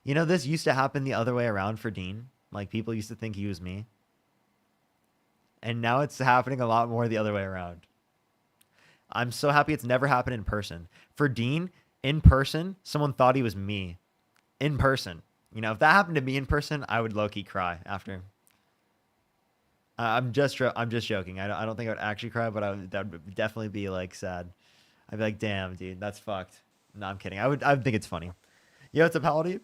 You know, this used to happen the other way around for Dean. Like, people used to think he was me. And now it's happening a lot more the other way around. I'm so happy it's never happened in person. For Dean, in person, someone thought he was me. In person. You know, if that happened to me in person, I would low-key cry after. I'm just joking. I don't think I would actually cry, but that would definitely be, like, sad. I'd be like, damn, dude, that's fucked. No, I'm kidding. I would think it's funny. Yo, what's up? How old are you?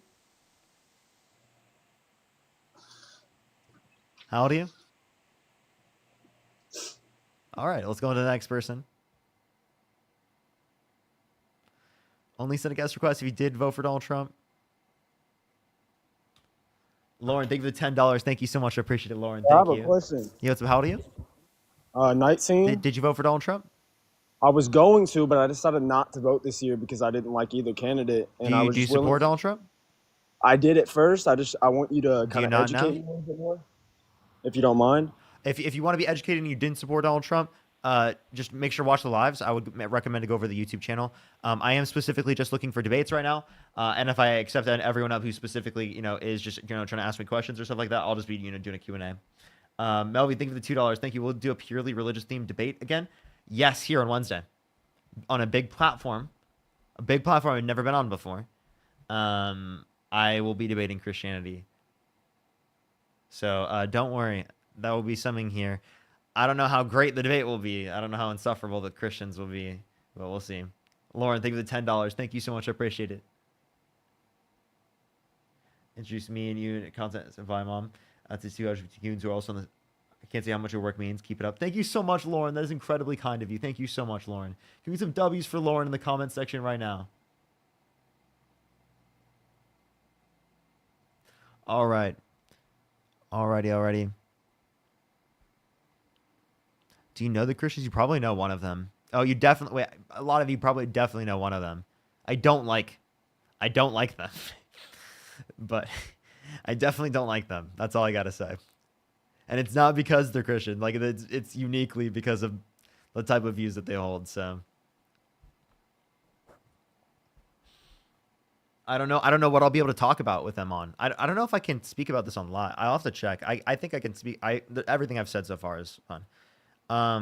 How old are you? All right, let's go on to the next person. Only send a guest request if you did vote for Donald Trump. Lauren, thank you for the $10. Thank you so much. I appreciate it, Lauren. Thank you. I have a question. Yo, what's up? How old are you? 19. Did you vote for Donald Trump? I was going to, but I decided not to vote this year because I didn't like either candidate. And I was Do you support Donald Trump? I did at first. I want you to kind of not educate now? me a little bit more, if you don't mind. If you want to be educated and you didn't support Donald Trump, just make sure to watch the lives. I would recommend to go over to the YouTube channel. I am specifically just looking for debates right now. And if I accept everyone up who specifically, is just, trying to ask me questions or stuff like that, I'll just be, doing a Q&A. Melvie, thank you for the $2. Thank you. We'll do a purely religious themed debate again. Yes, here on Wednesday. On a big platform. A big platform I've never been on before. I will be debating Christianity. So don't worry. That will be something here. I don't know how great the debate will be. I don't know how insufferable the Christians will be. But we'll see. Lauren, thank you for the $10. Thank you so much. I appreciate it. Introduce me and you content via mom. To two LGBTQs who are also on the... I can't say how much your work means. Keep it up. Thank you so much, Lauren. That is incredibly kind of you. Thank you so much, Lauren. Give me some W's for Lauren in the comment section right now. All right. Alrighty. Do you know the Christians? You probably know one of them. Oh, you definitely... Wait, a lot of you probably definitely know one of them. I don't like them. But I definitely don't like them. That's all I gotta say. And it's not because they're Christian. Like, it's uniquely because of the type of views that they hold, so... I don't know what I'll be able to talk about with them on. I don't know if I can speak about this on live. I'll have to check. I think I can speak. Everything I've said so far is fun. I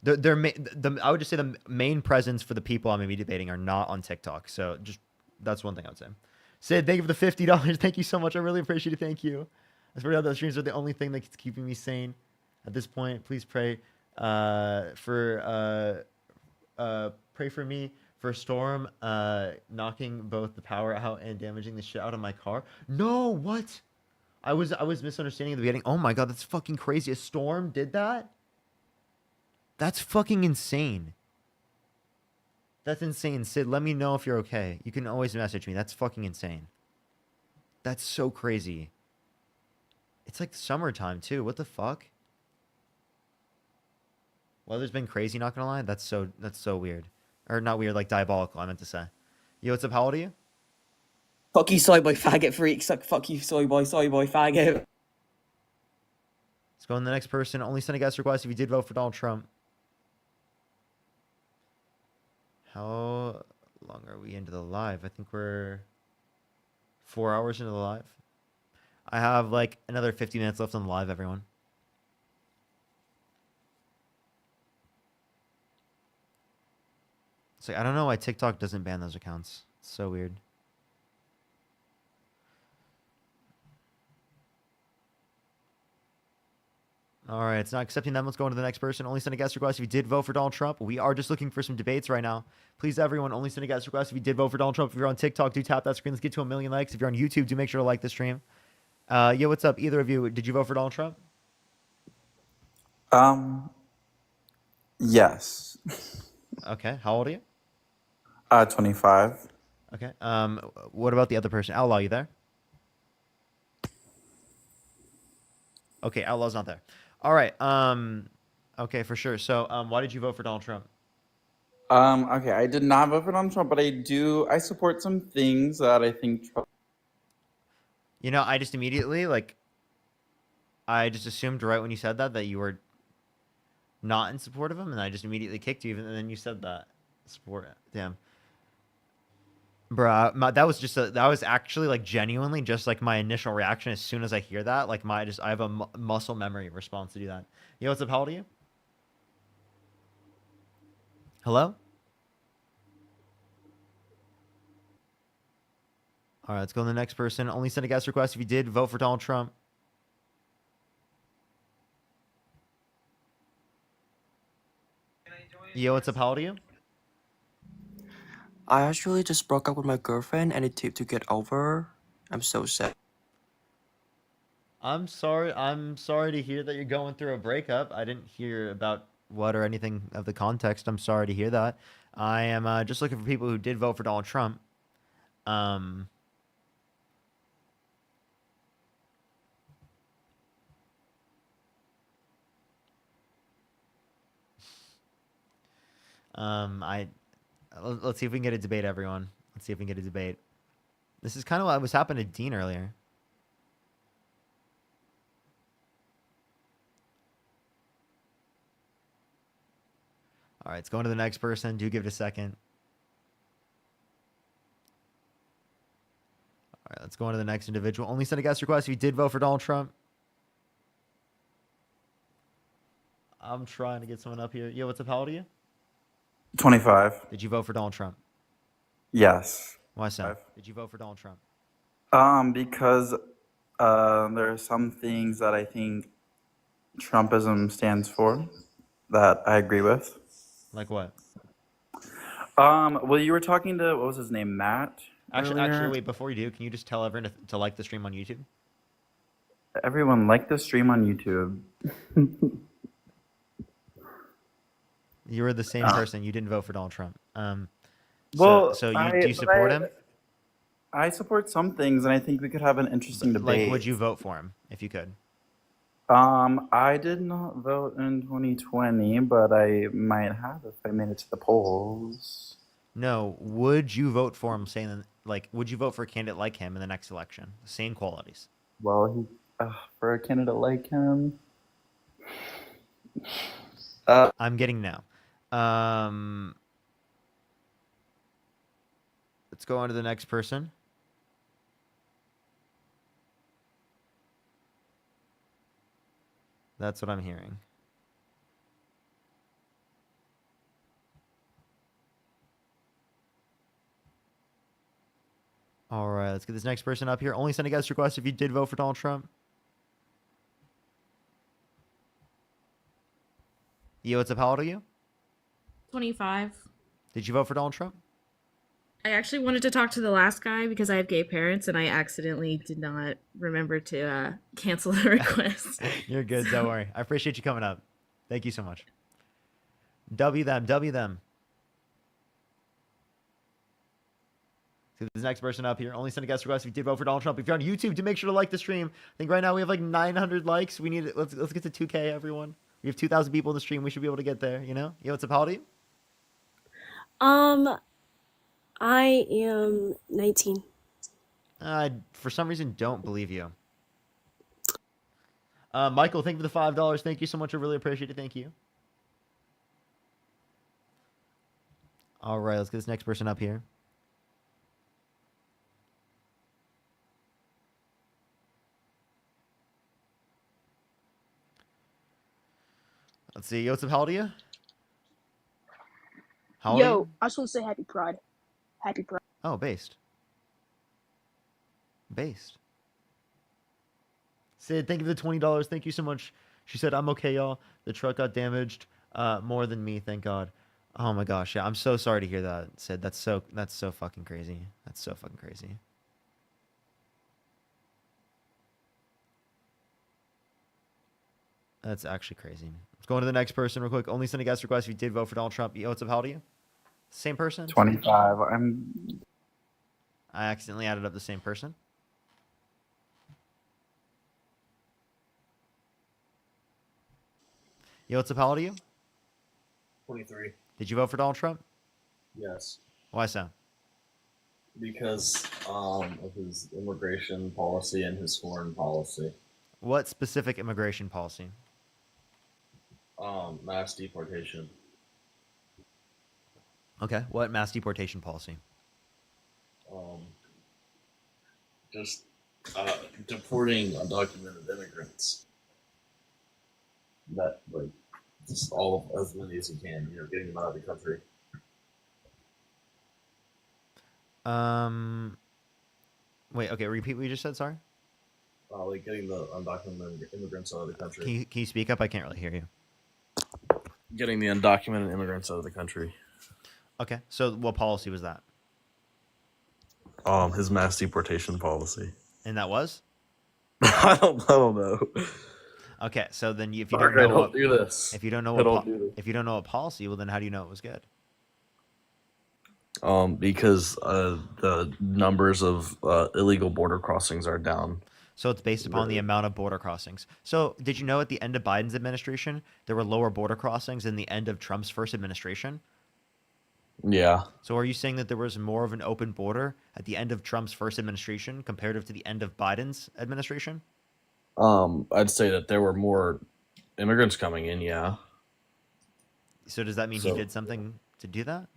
would just say the main presence for the people I'm going to be debating are not on TikTok. So just that's one thing I would say. Sid, thank you for the $50. Thank you so much. I really appreciate it. Thank you. I swear to God, those streams are the only thing that's keeping me sane at this point. Please pray for me. For Storm knocking both the power out and damaging the shit out of my car. No, what? I was misunderstanding at the beginning. Oh my God, that's fucking crazy. A Storm did that? That's fucking insane. That's insane. Sid, let me know if you're okay. You can always message me. That's fucking insane. That's so crazy. It's like summertime too. What the fuck? Weather's been crazy, not gonna lie. That's so weird. Or not weird, like diabolical, I meant to say. Yo, what's up? How old are you? Fuck you, soy boy, faggot freak. Fuck you, soy boy, faggot. Let's go on the next person. Only send a guest request if you did vote for Donald Trump. How long are we into the live? I think we're 4 hours into the live. I have like another 50 minutes left on the live, everyone. It's like, I don't know why TikTok doesn't ban those accounts. It's so weird. All right, it's not accepting them. Let's go on to the next person. Only send a guest request if you did vote for Donald Trump. We are just looking for some debates right now. Please, everyone, only send a guest request if you did vote for Donald Trump. If you're on TikTok, do tap that screen. Let's get to 1 million likes. If you're on YouTube, do make sure to like the stream. Yo, what's up? Either of you, did you vote for Donald Trump? Yes. Okay, how old are you? 25. Okay. What about the other person? Outlaw, you there? Okay, Outlaw's not there. All right. Okay, for sure. So, why did you vote for Donald Trump? Okay, I did not vote for Donald Trump, but I support some things that I think Trump. You know, I just immediately, I just assumed right when you said that you were not in support of him, and I just immediately kicked you, and then you said that. Support it. Damn. Bruh, that was actually like genuinely just like my initial reaction as soon as I hear that. Like I have a muscle memory response to do that. Yo, what's up? How old are you? Hello? All right, let's go to the next person. Only send a guest request if you did vote for Donald Trump. Yo, what's up? How old are you? I actually just broke up with my girlfriend and it took to get over her. I'm so sad. I'm sorry to hear that you're going through a breakup. I didn't hear about what or anything of the context. I'm sorry to hear that. I am just looking for people who did vote for Donald Trump. Let's see if we can get a debate, everyone. Let's see if we can get a debate. This is kind of what was happening to Dean earlier. All right, let's go on to the next person. Do give it a second. All right, let's go on to the next individual. Only send a guest request if you did vote for Donald Trump. I'm trying to get someone up here. Yo, what's up? How old are you? 25. Did you vote for Donald Trump? Yes. Why so? Did you vote for Donald Trump? Because there are some things that I think Trumpism stands for that I agree with. Like what? Well, you were talking to, what was his name, Matt? Actually, wait, before you do, can you just tell everyone to like the stream on YouTube? Everyone like the stream on YouTube. You were the same person. You didn't vote for Donald Trump. Well, do you support him? I support some things, and I think we could have an interesting debate. Like, would you vote for him if you could? I did not vote in 2020, but I might have if I made it to the polls. No, would you vote for him? Saying would you vote for a candidate like him in the next election? Same qualities. Well, for a candidate like him, I'm getting now. Let's go on to the next person. That's what I'm hearing. All right, let's get this next person up here. Only send a guest request if you did vote for Donald Trump. Yo, what's up? How old are you? 25. Did you vote for Donald Trump? I actually wanted to talk to the last guy because I have gay parents and I accidentally did not remember to cancel the request. You're good. Don't worry. I appreciate you coming up. Thank you so much. W them. So this next person up here. Only send a guest request if you did vote for Donald Trump. If you're on YouTube, do make sure to like the stream. I think right now we have like 900 likes. We need it. Let's get to 2K, everyone. We have 2,000 people in the stream. We should be able to get there. You know. Yo, what's up? How old are you? I am 19. I, for some reason, don't believe you. Michael, thank you for the $5. Thank you so much. I really appreciate it. Thank you. All right, let's get this next person up here. Let's see. What's up? How old are you? How old are you? I just want to say Happy Pride. Happy Pride. Oh, based. Based. Sid, thank you for the $20. Thank you so much. She said, I'm okay, y'all. The truck got damaged more than me, thank God. Oh my gosh, yeah. I'm so sorry to hear that, Sid. That's so fucking crazy. That's so fucking crazy. That's actually crazy. Let's go on to the next person real quick. Only send a guest request if you did vote for Donald Trump. Yo, what's up? How old are you? Same person? 25. I accidentally added up the same person. Yo, what's up? How old are you? 23. Did you vote for Donald Trump? Yes. Why so? Because of his immigration policy and his foreign policy. What specific immigration policy? Mass deportation. Okay. What mass deportation policy? Just deporting undocumented immigrants. That, like, just all as many as you can, getting them out of the country. Wait, okay, repeat what you just said, sorry? Like getting the undocumented immigrants out of the country. Can you speak up? I can't really hear you. Getting the undocumented immigrants out of the country. Okay, so what policy was that? His mass deportation policy. And that was? I don't know. Okay, so then if you Parker, don't know don't do this. if you don't know if you don't know what policy, well then how do you know it was good? Because the numbers of illegal border crossings are down. So it's based upon the amount of border crossings. So did you know at the end of Biden's administration, there were lower border crossings than the end of Trump's first administration? Yeah. So are you saying that there was more of an open border at the end of Trump's first administration comparative to the end of Biden's administration? I'd say that there were more immigrants coming in, yeah. So does that mean he did something to do that?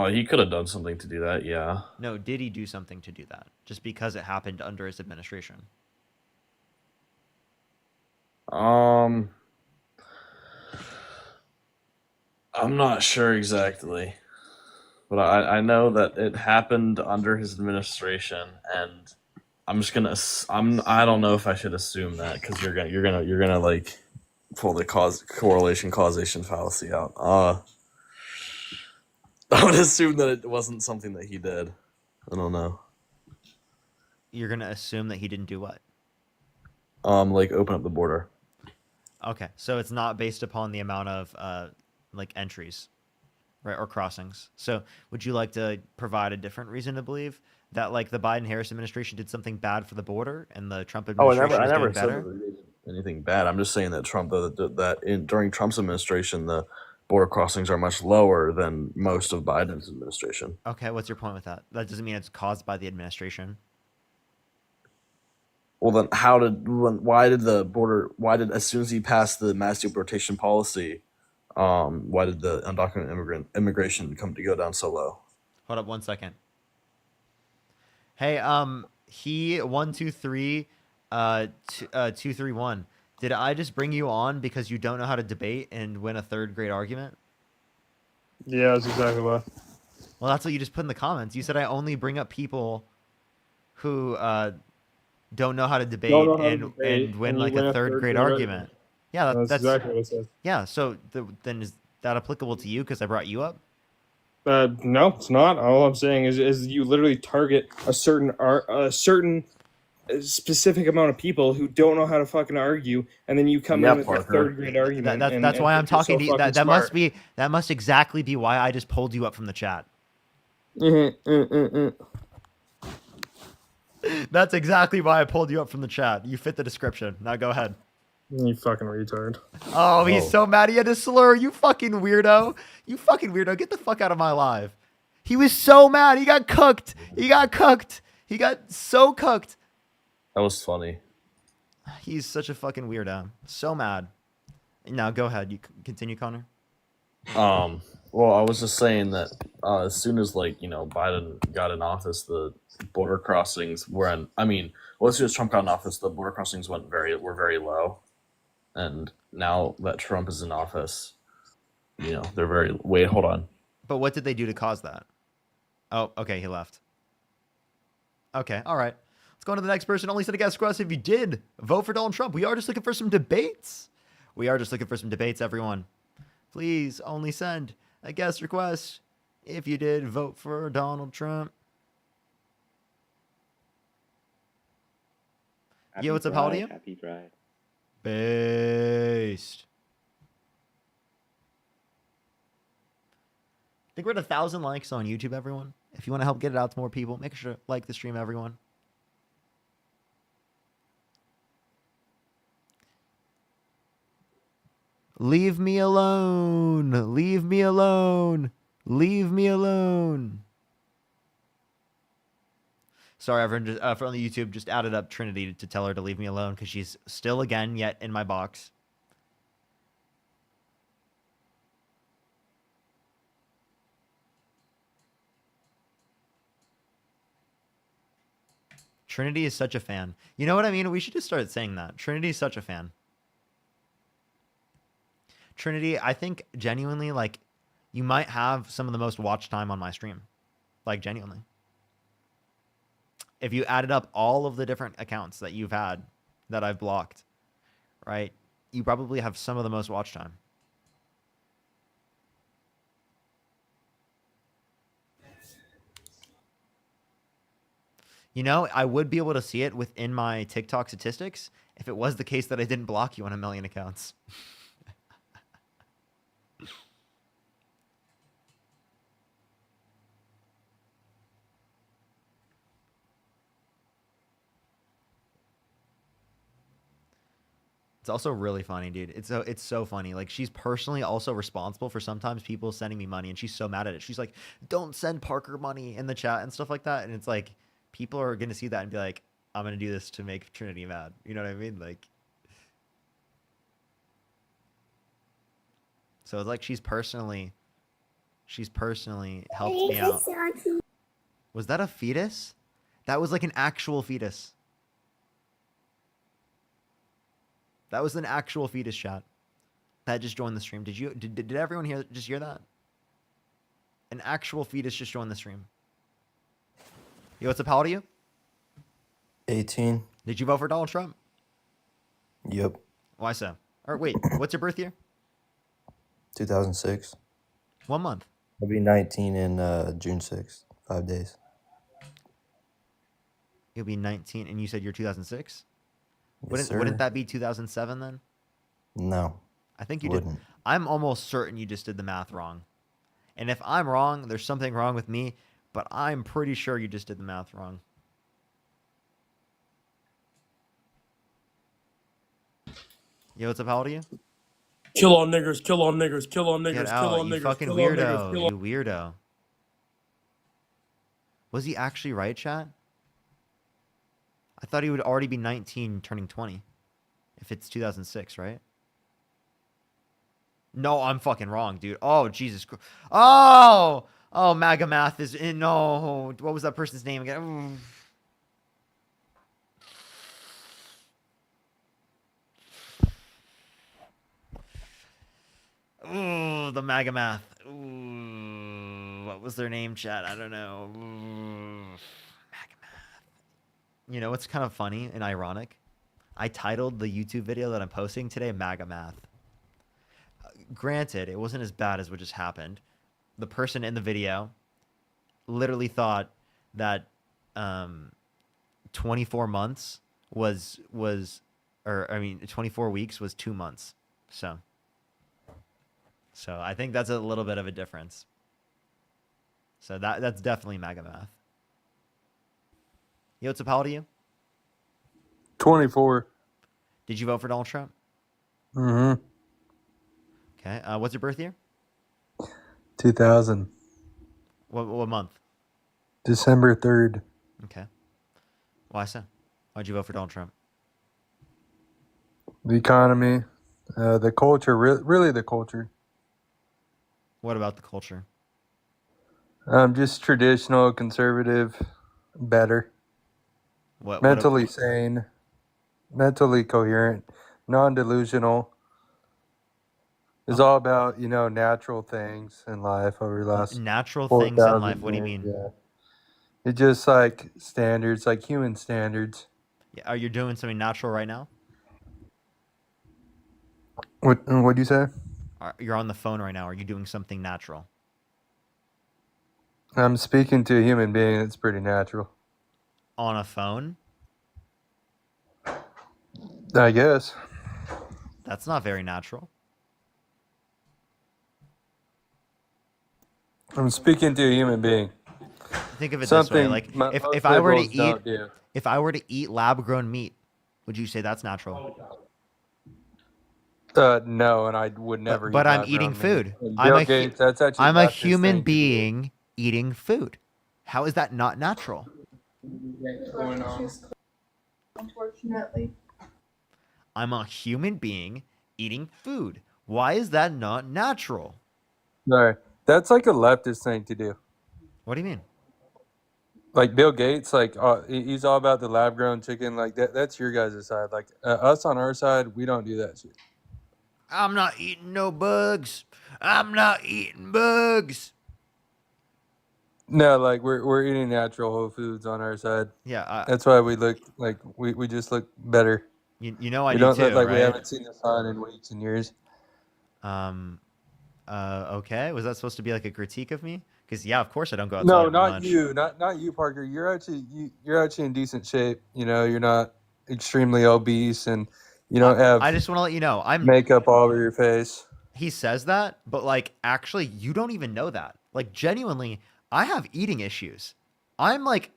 He could have done something to do that, yeah. No, did he do something to do that? Just because it happened under his administration? I'm not sure exactly, but I know that it happened under his administration, and I'm just gonna I don't know if I should assume that because you're gonna like pull the correlation causation fallacy out. I would assume that it wasn't something that he did. I don't know. You're gonna assume that he didn't do what? Like open up the border. Okay, so it's not based upon the amount of like entries, right, or crossings. So would you like to provide a different reason to believe that like the Biden-Harris administration did something bad for the border and the Trump administration is doing better? Said that they did anything bad. I'm just saying that during Trump's administration, the border crossings are much lower than most of Biden's administration. Okay, what's your point with that? That doesn't mean it's caused by the administration. Well, then why did as soon as he passed the mass deportation policy, why did the undocumented immigration go down so low? Hold up 1 second. Hey, he 123 231. Did I just bring you on because you don't know how to debate and win a third grade argument? Yeah, that's exactly why. Well, that's what you just put in the comments. You said I only bring up people who don't know how to debate and win like a third grade argument. Yeah, that's exactly what it says. Yeah, so then is that applicable to you because I brought you up? No, it's not. All I'm saying is you literally target a certain specific amount of people who don't know how to fucking argue, and then you come in with a third grade argument. That's why I'm talking to you. That smart. must exactly be why I just pulled you up from the chat. That's exactly why I pulled you up from the chat. You fit the description. Now go ahead. You fucking retard. Oh, he's so mad he had to slur. You fucking weirdo. You fucking weirdo. Get the fuck out of my live. He was so mad. He got cooked. He got cooked. He got so cooked. That was funny. He's such a fucking weirdo. So mad. Now go ahead. You continue, Connor. Well, I was just saying that as soon as Biden got in office, the border crossings were as soon as Trump got in office, the border crossings were very low, and now that Trump is in office, they're very. Wait, hold on. But what did they do to cause that? Oh, okay, he left. Okay, all right. Let's go on to the next person. Only said a guest request if you did vote for Donald Trump. We are just looking for some debates. Everyone. Please only send a guest request if you did vote for Donald Trump. Yo, what's up? How old are you? Happy Pride. Based. I think we're at 1,000 likes on YouTube, everyone. If you want to help get it out to more people, make sure to like the stream, everyone. Leave me alone. Leave me alone. Leave me alone. Sorry, everyone. Just, from the YouTube, just added up Trinity to tell her to leave me alone because she's still again yet in my box. Trinity is such a fan. You know what I mean? We should just start saying that. Trinity is such a fan. Trinity, I think genuinely, like, you might have some of the most watch time on my stream. Like, genuinely. If you added up all of the different accounts that you've had that I've blocked, right? You probably have some of the most watch time. You know, I would be able to see it within my TikTok statistics if it was the case that I didn't block you on 1 million accounts. It's also really funny, dude. It's so funny. Like, she's personally also responsible for sometimes people sending me money, and she's so mad at it. She's like, don't send Parker money in the chat and stuff like that. And it's like, people are going to see that and be like, I'm going to do this to make Trinity mad. You know what I mean? Like, so it's like she's personally helped me out. Was that a fetus? That was like an actual fetus. That was an actual fetus shot. That just joined the stream. Did everyone hear that? An actual fetus just joined the stream. Yo, what's up? How old are you? 18. Did you vote for Donald Trump? Yep. Why so? Or wait, what's your birth year? 2006. 1 month. I'll be 19 in June 6th. 5 days. You'll be 19, and you said you're 2006? Yes, Wouldn't that be 2007 then? No. I think you wouldn't. did. I'm almost certain you just did the math wrong. And if I'm wrong, there's something wrong with me, but I'm pretty sure you just did the math wrong. Yo, what's up? How old are you? Kill all niggers, kill all niggers, kill all niggers, Get kill out, all you niggers, fucking kill all niggers, weirdo. kill all. You weirdo. Was he actually right, chat? I thought he would already be 19 turning 20. If it's 2006, right? No, I'm fucking wrong, dude. Oh, Jesus Christ. Oh! Oh, MAGA math is in. No. What was that person's name again? Ooh, the MAGA math. Ooh, what was their name, chat? I don't know. Ooh, MAGA math. You know what's kind of funny and ironic? I titled the YouTube video that I'm posting today MAGA math. Granted, it wasn't as bad as what just happened. The person in the video literally thought that 24 months was 24 weeks was 2 months. So I think that's a little bit of a difference. So that's definitely MAGA math. Yo, what's up? How old are you? 24. Did you vote for Donald Trump? Mm-hmm. Okay. What's your birth year? 2000. What month? December 3rd. Okay. Why so? Why'd you vote for Donald Trump? The economy, the culture, really the culture. What about the culture? Just traditional, conservative, better. What Mentally sane, mentally coherent, non-delusional. It's all about, natural things in life over the last natural things in 4,000 life? What do you years, mean? Yeah. It's just like standards, like human standards. Yeah, are you doing something natural right now? What do you say? You're on the phone right now. Are you doing something natural? I'm speaking to a human being. It's pretty natural. On a phone? I guess. That's not very natural. I'm speaking to a human being. Think of it Something this way: like most if I were to liberals eat, don't do. if I were to eat lab-grown meat, would you say that's natural? No, and I would never. But eat I'm eating lab-grown meat. food. And I'm Bill a Gates. That's actually I'm a leftist human thing to do. being eating food. How is that not natural? Going on. Unfortunately. I'm a human being eating food. Why is that not natural? Sorry, that's like a leftist thing to do. What do you mean? Like Bill Gates, like he's all about the lab-grown chicken. Like that's your guys' side. Like us on our side, we don't do that shit. I'm not eating no bugs. I'm not eating bugs. No, like we're eating natural whole foods on our side. Yeah, that's why we look like we just look better. You know I we do don't too, look like we right? haven't seen the sun in weeks and years. Okay. Was that supposed to be like a critique of me? Because yeah, of course I don't go outside No, not much. you, not you, Parker. You're actually in decent shape. You're not extremely obese, and you don't have. I just want to let you know I'm makeup all over your face. He says that, but like actually you don't even know that. Like genuinely, I have eating issues. I'm like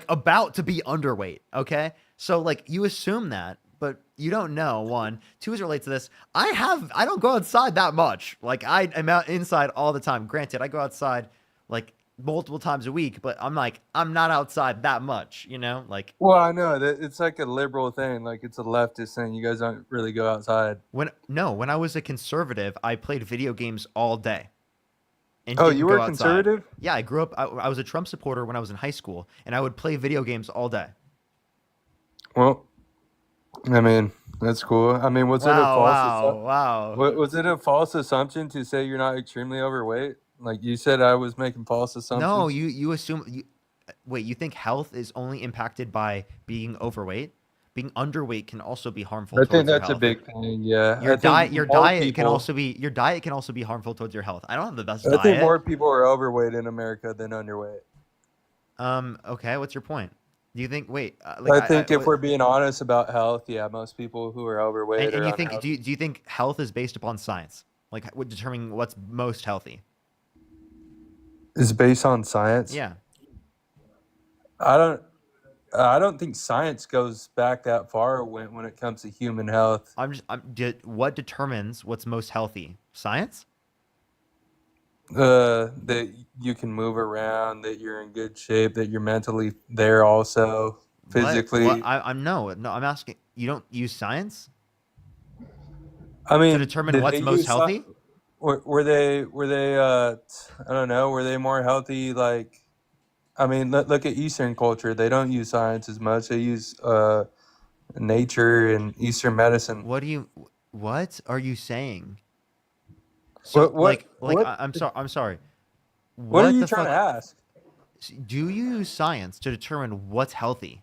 about to be underweight, okay? So like you assume that, but you don't know. One, two, as it relates to this, I don't go outside that much. Like I am out inside all the time. Granted, I go outside like multiple times a week, but I'm not outside that much, like. Well, I know that it's like a liberal thing, like it's a leftist thing. You guys don't really go outside. When I was a conservative, I played video games all day. And oh, didn't you go were outside. conservative? Yeah, I grew up. I was a Trump supporter when I was in high school, and I would play video games all day. Well, I mean, that's cool. I mean, was it a false? Wow. Was it a false assumption to say you're not extremely overweight? Like you said, I was making false assumptions. No, you assume. Wait, you think health is only impacted by being overweight? Being underweight can also be harmful. I think your that's health. a big thing. Yeah, Your diet can also be harmful towards your health. I don't have the best diet. I think more people are overweight in America than underweight. Okay. What's your point? Do you think? Wait. I think if we're being honest about health, yeah, most people who are overweight. And are you think? unhealthy. Do you think health is based upon science? Like determining what's most healthy? Is based on science? Yeah. I don't think science goes back that far when it comes to human health. What determines what's most healthy? Science? That you can move around, that you're in good shape, that you're mentally there also, physically. What? I'm asking. You don't use science? I mean, to determine what's most healthy? Were they I don't know, were they more healthy? Like, I mean, look at Eastern culture. They don't use science as much. They use nature and Eastern medicine. What are you saying? So I'm sorry. What are you trying to ask? Do you use science to determine what's healthy?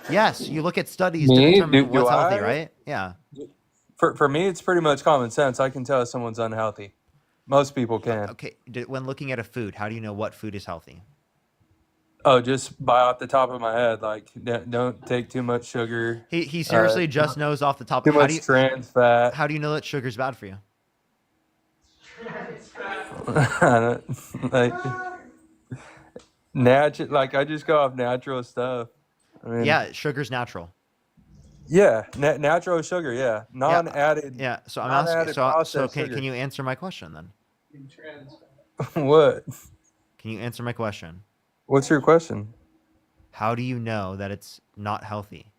Yes, you look at studies to determine what's healthy, right? Yeah. For me, it's pretty much common sense. I can tell if someone's unhealthy. Most people can. Okay. When looking at a food, how do you know what food is healthy? Oh, just by off the top of my head, like don't take too much sugar. He seriously just knows off the top. Too much trans fat. How do you know that sugar's bad for you? I don't, like I just go off natural stuff. I mean, yeah, sugar's natural. Yeah, natural sugar. Yeah, non-added. Yeah. So I'm asking. So can you answer my question then? What? Can you answer my question? What's your question? How do you know that it's not healthy?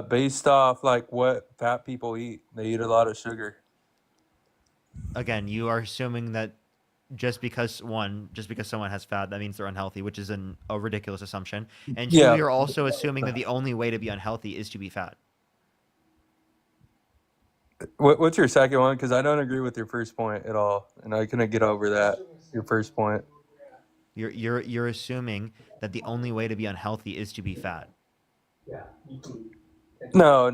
Based off like what fat people eat. They eat a lot of sugar. Again, you are assuming that just because someone has fat, that means they're unhealthy, which is a ridiculous assumption. And two, Yeah. you're also assuming that the only way to be unhealthy is to be fat. What's your second one? Because I don't agree with your first point at all, and I couldn't get over that. Your first point. You're assuming that the only way to be unhealthy is to be fat. No.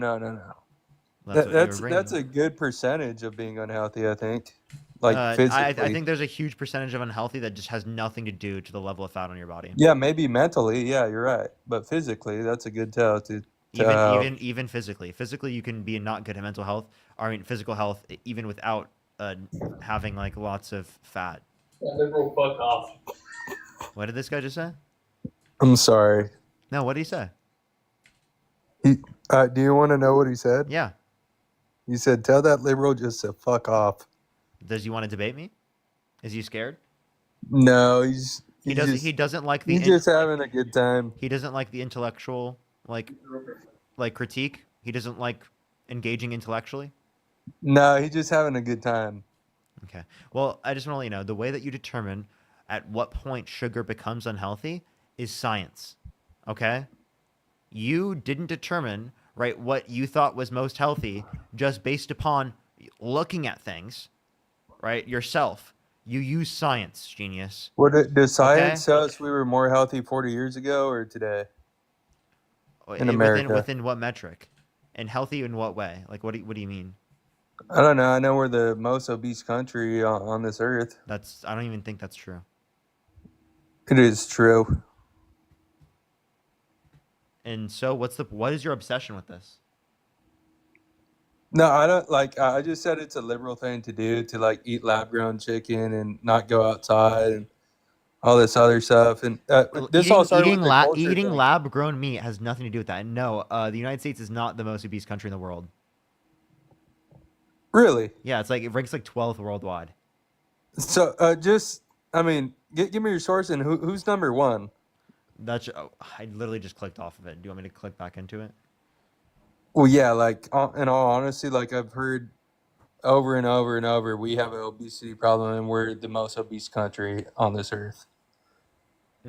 That's That's a good percentage of being unhealthy, I think. Like physically. I think there's a huge percentage of unhealthy that just has nothing to do to the level of fat on your body. Yeah, maybe mentally. Yeah, you're right. But physically, that's a good tell to Even physically. Physically, you can be in not good mental health. Or, I mean, physical health, even without having like lots of fat. Liberal fuck off. What did this guy just say? I'm sorry. No, what did he say? Do you want to know what he said? Yeah. He said, "Tell that liberal just to fuck off." Does he want to debate me? Is he scared? No, He doesn't like the. He's just having a good time. He doesn't like the intellectual like critique. He doesn't like engaging intellectually. No, he's just having a good time. Okay. Well, I just want to let you know the way that you determine at what point sugar becomes unhealthy is science. Okay? You didn't determine, right, what you thought was most healthy just based upon looking at things, right, yourself. You use science, genius. Does science tell us we were more healthy 40 years ago or today? In America. Within what metric? And healthy in what way? Like, what do you mean? I don't know. I know we're the most obese country on this earth. I don't even think that's true. It is true. And so what is your obsession with this? No, I don't like. I just said it's a liberal thing to do to like eat lab-grown chicken and not go outside and all this other stuff. And this all started with the culture eating thing. lab-grown meat has nothing to do with that. And no, the United States is not the most obese country in the world. Really? Yeah, it ranks like 12th worldwide. So I mean, give me your source and who's number one? I literally just clicked off of it. Do you want me to click back into it? Well, yeah, like in all honesty, like I've heard over and over and over, we have an obesity problem and we're the most obese country on this earth.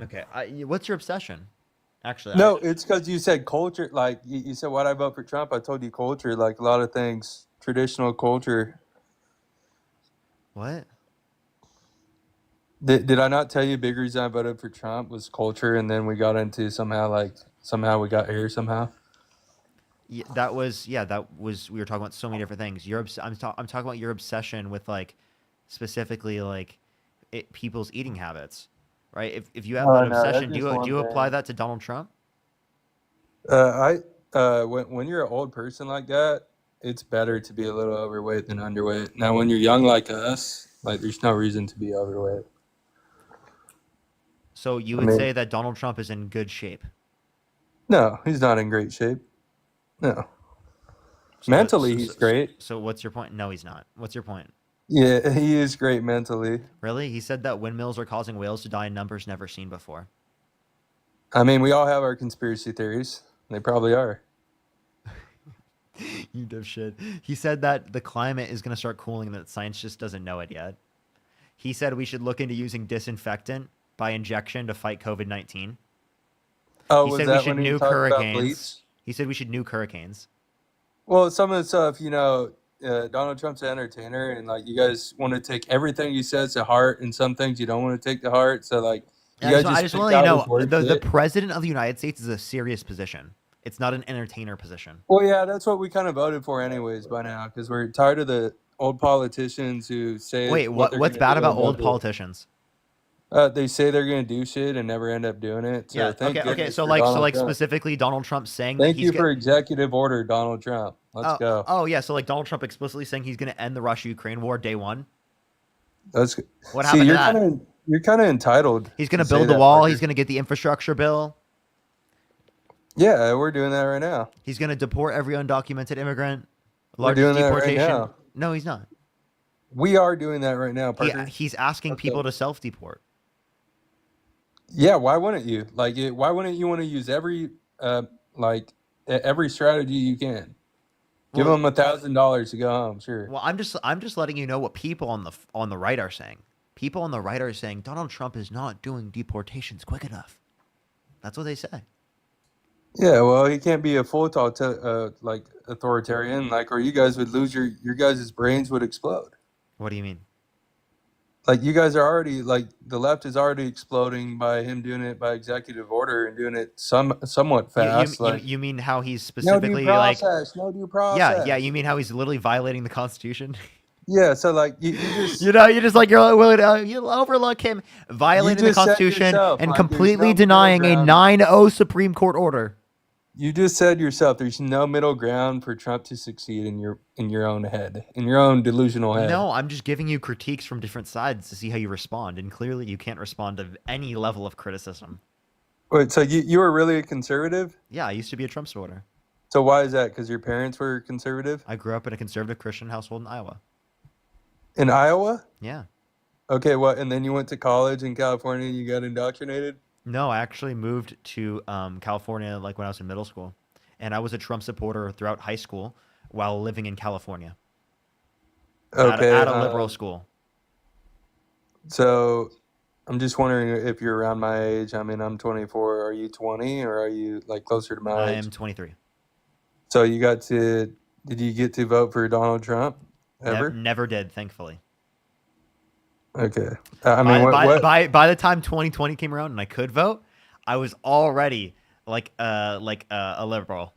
Okay, what's your obsession? Actually, No, it's because you said culture. Like you said, why'd I vote for Trump? I told you culture, like a lot of things, traditional culture. What? Did I not tell you big reason I voted for Trump was culture, and then we got into somehow we got here somehow. Yeah, we were talking about so many different things. I'm talking about your obsession with like specifically like people's eating habits, right? If you have that obsession, do you apply that to Donald Trump? When you're an old person like that, it's better to be a little overweight than underweight. Now, when you're young like us, like there's no reason to be overweight. So you would say that Donald Trump is in good shape? No, he's not in great shape. No. Mentally, he's great. So what's your point? No, he's not. What's your point? Yeah, he is great mentally. Really? He said that windmills are causing whales to die in numbers never seen before. I mean, we all have our conspiracy theories. They probably are. You dipshit. He said that the climate is going to start cooling and that science just doesn't know it yet. He said we should look into using disinfectant by injection to fight COVID-19. Oh, he was said that we should when he nuke talked about hurricanes. bleach? He said we should nuke hurricanes. Well, some of the stuff, Donald Trump's an entertainer, and like you guys want to take everything he says to heart, and some things you don't want to take to heart. So like, I just want to let you know the president of the United States is a serious position. It's not an entertainer position. Well, yeah, that's what we kind of voted for anyways by now, because we're tired of the old politicians who say. Wait, what's bad about old politicians? They say they're going to do shit and never end up doing it. So Okay. So specifically Donald Trump saying. Thank you for executive order, Donald Trump. Let's go. Oh yeah, so like Donald Trump explicitly saying he's going to end the Russia-Ukraine war day one. That's what happened to that? You're kind of entitled. He's going to build the wall. He's going to get the infrastructure bill. Yeah, we're doing that right now. He's going to deport every undocumented immigrant. We're doing that right now. No, he's not. We are doing that right now, Parker. He's asking people to self-deport. Yeah, why wouldn't you? Like, why wouldn't you want to use like every strategy you can? Give Well, them $1,000 to go home. Sure. well, I'm just letting you know what people on the right are saying. People on the right are saying Donald Trump is not doing deportations quick enough. That's what they say. Yeah, well, he can't be a like authoritarian, like, or you guys would lose your guys' brains would explode. What do you mean? Like, you guys are already like the left is already exploding by him doing it by executive order and doing it somewhat fast. Like, You mean how he's no due specifically like process, no due yeah, process. you mean how he's literally violating the Constitution? Yeah, so like you just You just like you'll overlook him violating the just said Constitution yourself, and like, there's completely no middle denying a ground. 9-0 Supreme Court order. You just said yourself there's no middle ground for Trump to succeed in your own head, in your own delusional head. No, I'm just giving you critiques from different sides to see how you respond, and clearly you can't respond to any level of criticism. Wait, so you were really a conservative? Yeah, I used to be a Trump supporter. So why is that? Because your parents were conservative? I grew up in a conservative Christian household in Iowa. In Iowa? Yeah. Okay, what? And then you went to college in California and you got indoctrinated? No, I actually moved to California like when I was in middle school, and I was a Trump supporter throughout high school while living in California. Okay. At a liberal school. So I'm just wondering if you're around my age. I mean, I'm 24. Are you 20 or are you like closer to my I age? am 23. So did you get to vote for Donald Trump ever? Never did, thankfully. Okay. I mean, what? By the time 2020 came around and I could vote, I was already like a liberal.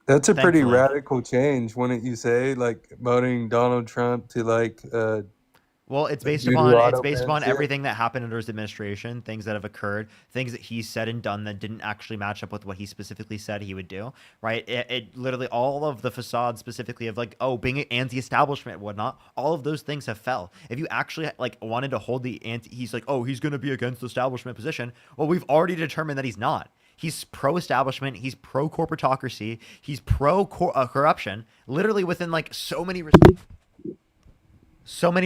That's a pretty Thankfully. radical change, wouldn't you say? Like voting Donald Trump to like Well, it's based due to upon auto everything everything that happened under his administration, things that have occurred, things that he said and done that didn't actually match up with what he specifically said he would do, right? It literally all of the facade specifically of like, oh, being anti-establishment and whatnot, all of those things have fell. If you actually like wanted to hold he's like, oh, he's going to be against the establishment position. Well, we've already determined that he's not. He's pro-establishment. He's pro-corporatocracy. He's pro-corruption. Literally within like so many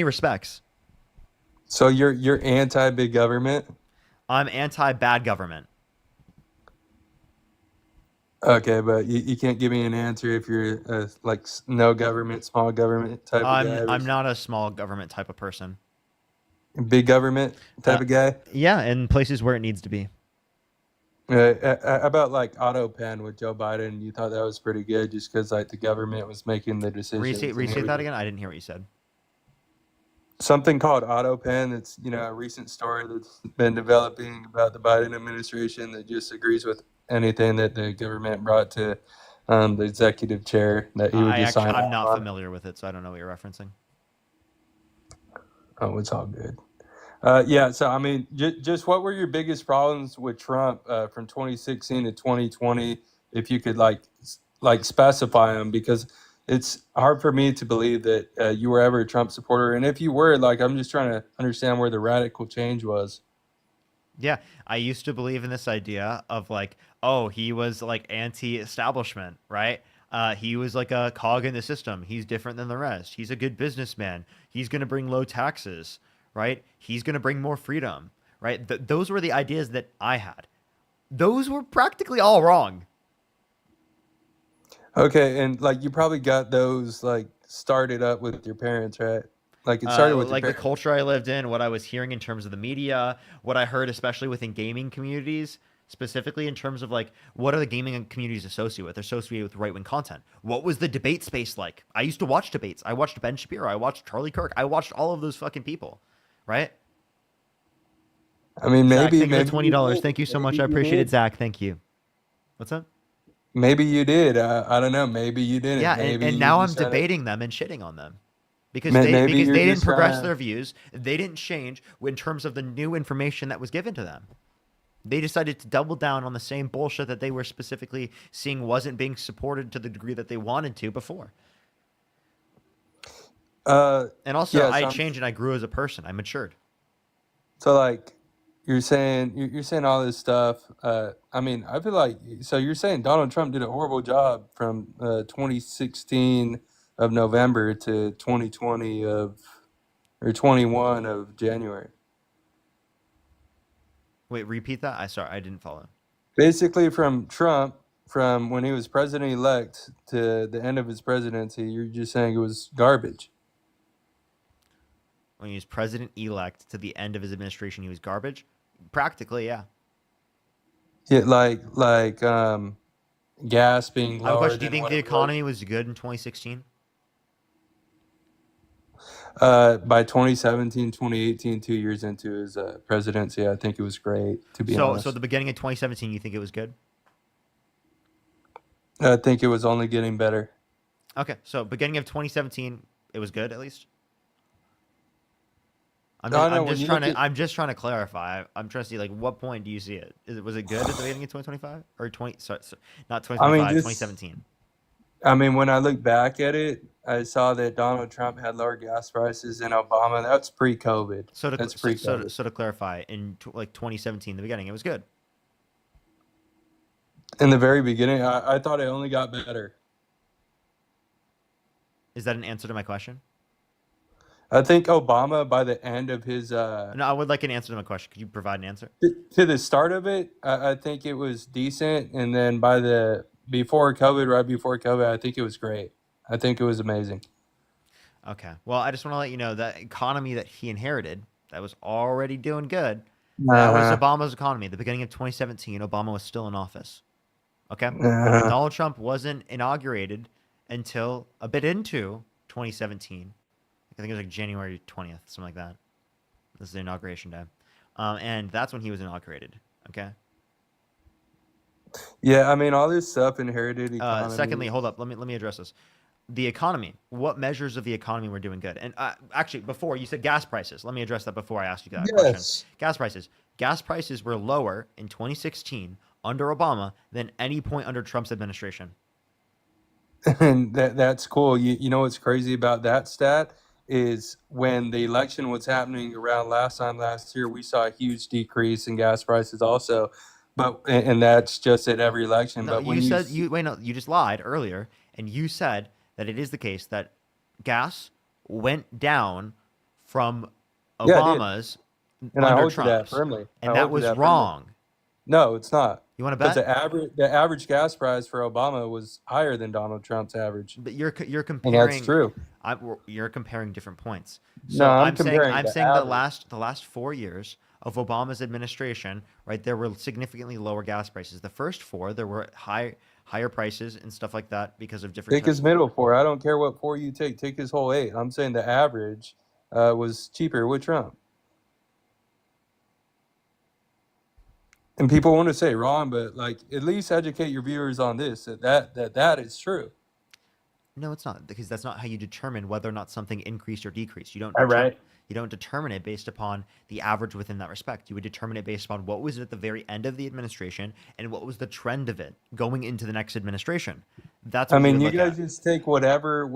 respects. So you're anti big government? I'm anti-bad government. Okay, but you can't give me an answer if you're like no government, small government type of guy. I'm not a small government type of person. Big government type of guy? Yeah, in places where it needs to be. About like auto pen with Joe Biden, you thought that was pretty good just because like the government was making the decisions. Restate that again. I didn't hear what you said. Something called auto pen. It's a recent story that's been developing about the Biden administration that just agrees with anything that the government brought to the executive chair that he would just sign I'm off not on. familiar with it, so I don't know what you're referencing. Oh, it's all good. Yeah, so I mean, just what were your biggest problems with Trump from 2016 to 2020? If you could like specify them, because it's hard for me to believe that you were ever a Trump supporter, and if you were, like, I'm just trying to understand where the radical change was. Yeah, I used to believe in this idea of like, oh, he was like anti-establishment, right? He was like a cog in the system. He's different than the rest. He's a good businessman. He's going to bring low taxes, right? He's going to bring more freedom, right? Those were the ideas that I had. Those were practically all wrong. Okay, and like you probably got those like started up with your parents, right? Like it started with your Like the parents. culture I lived in, what I was hearing in terms of the media, what I heard especially within gaming communities, specifically in terms of like what are the gaming communities associated with? They're associated with right-wing content. What was the debate space like? I used to watch debates. I watched Ben Shapiro. I watched Charlie Kirk. I watched all of those fucking people, right? I mean, Zach, maybe thank you for maybe you $20. did. Thank you so much. Maybe I you appreciate it, did. Zach. Thank you. What's up? Maybe you did. I don't know. Maybe you didn't. Yeah, Maybe and you now I'm just trying to. debating them and shitting on them because Maybe you're they didn't just progress trying to. their views. They didn't change in terms of the new information that was given to them. They decided to double down on the same bullshit that they were specifically seeing wasn't being supported to the degree that they wanted to before. And also, Yeah. I changed and I grew as a person. I matured. So like you're saying all this stuff. I mean, I feel like so you're saying Donald Trump did a horrible job from 2016 of November to 2020 of or 21 of January. Wait, repeat that. I didn't follow. Basically, from Trump, from when he was president-elect to the end of his presidency, you're just saying it was garbage. When he was president-elect to the end of his administration, he was garbage. Practically, yeah. Yeah, gas being I have a lower question. Do you than think what the it was. economy was good in 2016? By 2017, 2018, 2 years into his presidency, I think it was great, to be honest. So at the beginning of 2017, you think it was good? I think it was only getting better. Okay, so beginning of 2017, it was good at least. I'm just trying to clarify. I'm trying to see, like, what point do you see it? Was it good at the beginning of 2025 or 20? Sorry, not 2025, 2017. I mean, when I look back at it, I saw that Donald Trump had lower gas prices than Obama. That's pre-COVID. That's pre-COVID. So to clarify, in 2017, the beginning, it was good. In the very beginning, I thought it only got better. Is that an answer to my question? I think Obama, by the end of his No, I would like an answer to my question. Could you provide an answer? to the start of it, I think it was decent, and then right before COVID, I think it was great. I think it was amazing. Okay. Well, I just want to let you know that economy that he inherited, that was already doing good. That was Obama's economy. At the beginning of 2017, Obama was still in office. Okay? Donald Trump wasn't inaugurated until a bit into 2017. I think it was like January 20th, something like that. This is the inauguration day. And that's when he was inaugurated. Okay? Yeah, I mean, all this stuff inherited economy. Secondly, hold up. Let me address this. The economy. What measures of the economy were doing good? And actually, before you said gas prices. Let me address that before I ask you that question. Gas prices. Gas prices were lower in 2016 under Obama than any point under Trump's administration. And that's cool. You know what's crazy about that stat is when the election was happening around last year, we saw a huge decrease in gas prices also. And that's just at every election. No, But when you just lied earlier, and you said that it is the case that gas went down from Obama's and I under hold to that Trump's, firmly. and that was wrong. No, it's not. You want to bet? The average gas price for Obama was higher than Donald Trump's average. But you're comparing. And that's true. You're comparing different points. So No, I'm saying average. the last 4 years of Obama's administration, right, there were significantly lower gas prices. The first 4, there were higher prices and stuff like that because of different. Take his middle 4. I don't care what 4 you take. Take his whole 8. I'm saying the average was cheaper with Trump. And people want to say wrong, but like at least educate your viewers on this that is true. No, it's not, because that's not how you determine whether or not something increased or decreased. You don't. You don't determine it based upon the average within that respect. You would determine it based upon what was at the very end of the administration and what was the trend of it going into the next administration. That's what you guys just take whatever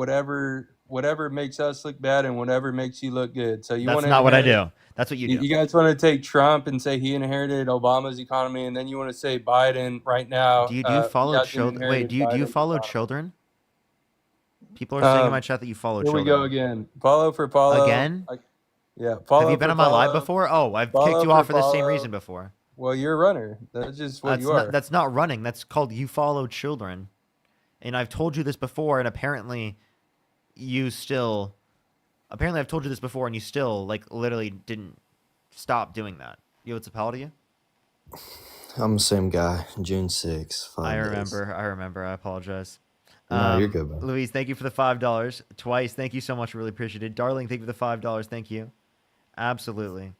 makes us look bad and whatever makes you look good. So that's not what I do. That's what you do. You guys want to take Trump and say he inherited Obama's economy, and then you want to say Biden right now. Do you follow children? Wait, do you follow children? People are saying in my chat that you follow children. Here we go again. Follow for follow. Again? Yeah. Follow. Have you been on my live before? Oh, I've kicked you off for the same reason before. Well, you're a runner. That's just what you are. That's not running. That's called you follow children. And I've told you this before, and apparently I've told you this before, and you still, like, literally didn't stop doing that. Yo, what's up, how old are you? I'm the same guy. June 6th. I remember. I apologize. No, you're good, man. Louise, thank you for the $5. Twice, thank you so much. Really appreciate it. Darling, thank you for the $5. Thank you. Absolutely.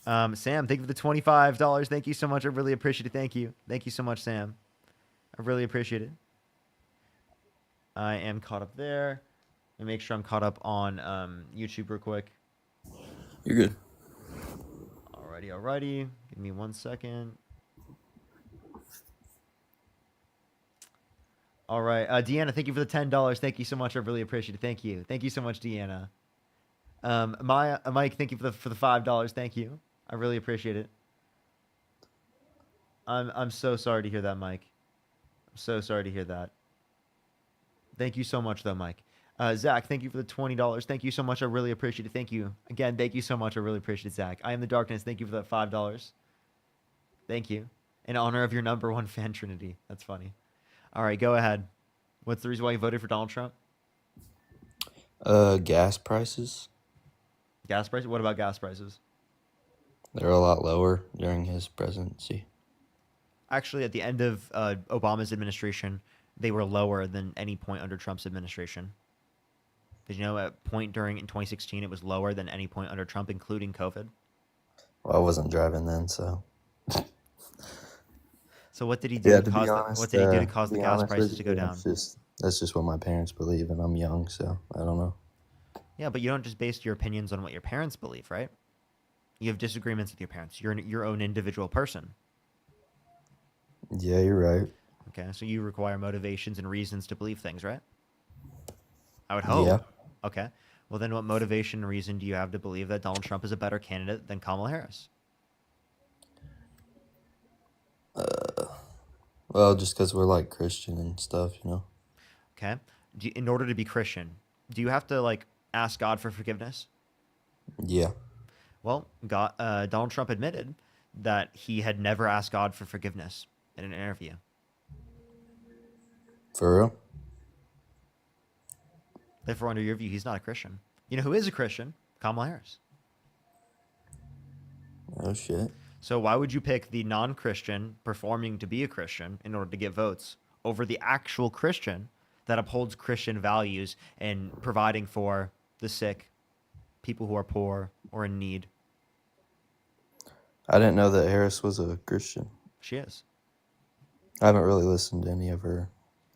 Sam, thank you for the $25. Thank you so much. I really appreciate it. Thank you. Thank you so much, Sam. I really appreciate it. I am caught up there. Let me make sure I'm caught up on YouTube real quick. You're good. Alrighty. Give me 1 second. All right. Deanna, thank you for the $10. Thank you so much. I really appreciate it. Thank you. Thank you so much, Deanna. Mike, thank you for the $5. Thank you. I really appreciate it. I'm so sorry to hear that, Mike. I'm so sorry to hear that. Thank you so much, though, Mike. Zach, thank you for the $20. Thank you so much. I really appreciate it. Thank you. Again, thank you so much. I really appreciate it, Zach. I am the darkness. Thank you for that $5. Thank you. In honor of your number one fan, Trinity. That's funny. All right, go ahead. What's the reason why you voted for Donald Trump? Gas prices. Gas prices? What about gas prices? They're a lot lower during his presidency. Actually, at the end of Obama's administration, they were lower than any point under Trump's administration. Did you know at point during in 2016 it was lower than any point under Trump, including COVID? Well, I wasn't driving then, so. So what did he do Yeah, to to be cause honest, what did he do to cause to the be gas honest prices with to go you, down? that's just what my parents believe, and I'm young, so I don't know. Yeah, but you don't just base your opinions on what your parents believe, right? You have disagreements with your parents. You're your own individual person. Yeah, you're right. Okay, so you require motivations and reasons to believe things, right? I would hope. Yeah. Okay. Well, then what motivation and reason do you have to believe that Donald Trump is a better candidate than Kamala Harris? Well, just because we're like Christian and stuff, you know. Okay. In order to be Christian, do you have to like ask God for forgiveness? Yeah. Well, Donald Trump admitted that he had never asked God for forgiveness in an interview. For real? Therefore, under your view, he's not a Christian. You know who is a Christian? Kamala Harris. Oh shit. So why would you pick the non-Christian performing to be a Christian in order to get votes over the actual Christian that upholds Christian values and providing for the sick, people who are poor or in need? I didn't know that Harris was a Christian. She is. I haven't really listened to any of her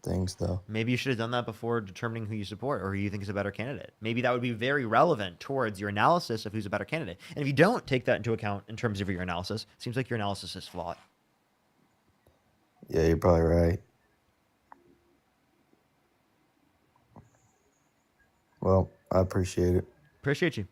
things, though. Maybe you should have done that before determining who you support or who you think is a better candidate. Maybe that would be very relevant towards your analysis of who's a better candidate. And if you don't take that into account in terms of your analysis, it seems like your analysis is flawed. Yeah, you're probably right. Well, I appreciate it. Appreciate you.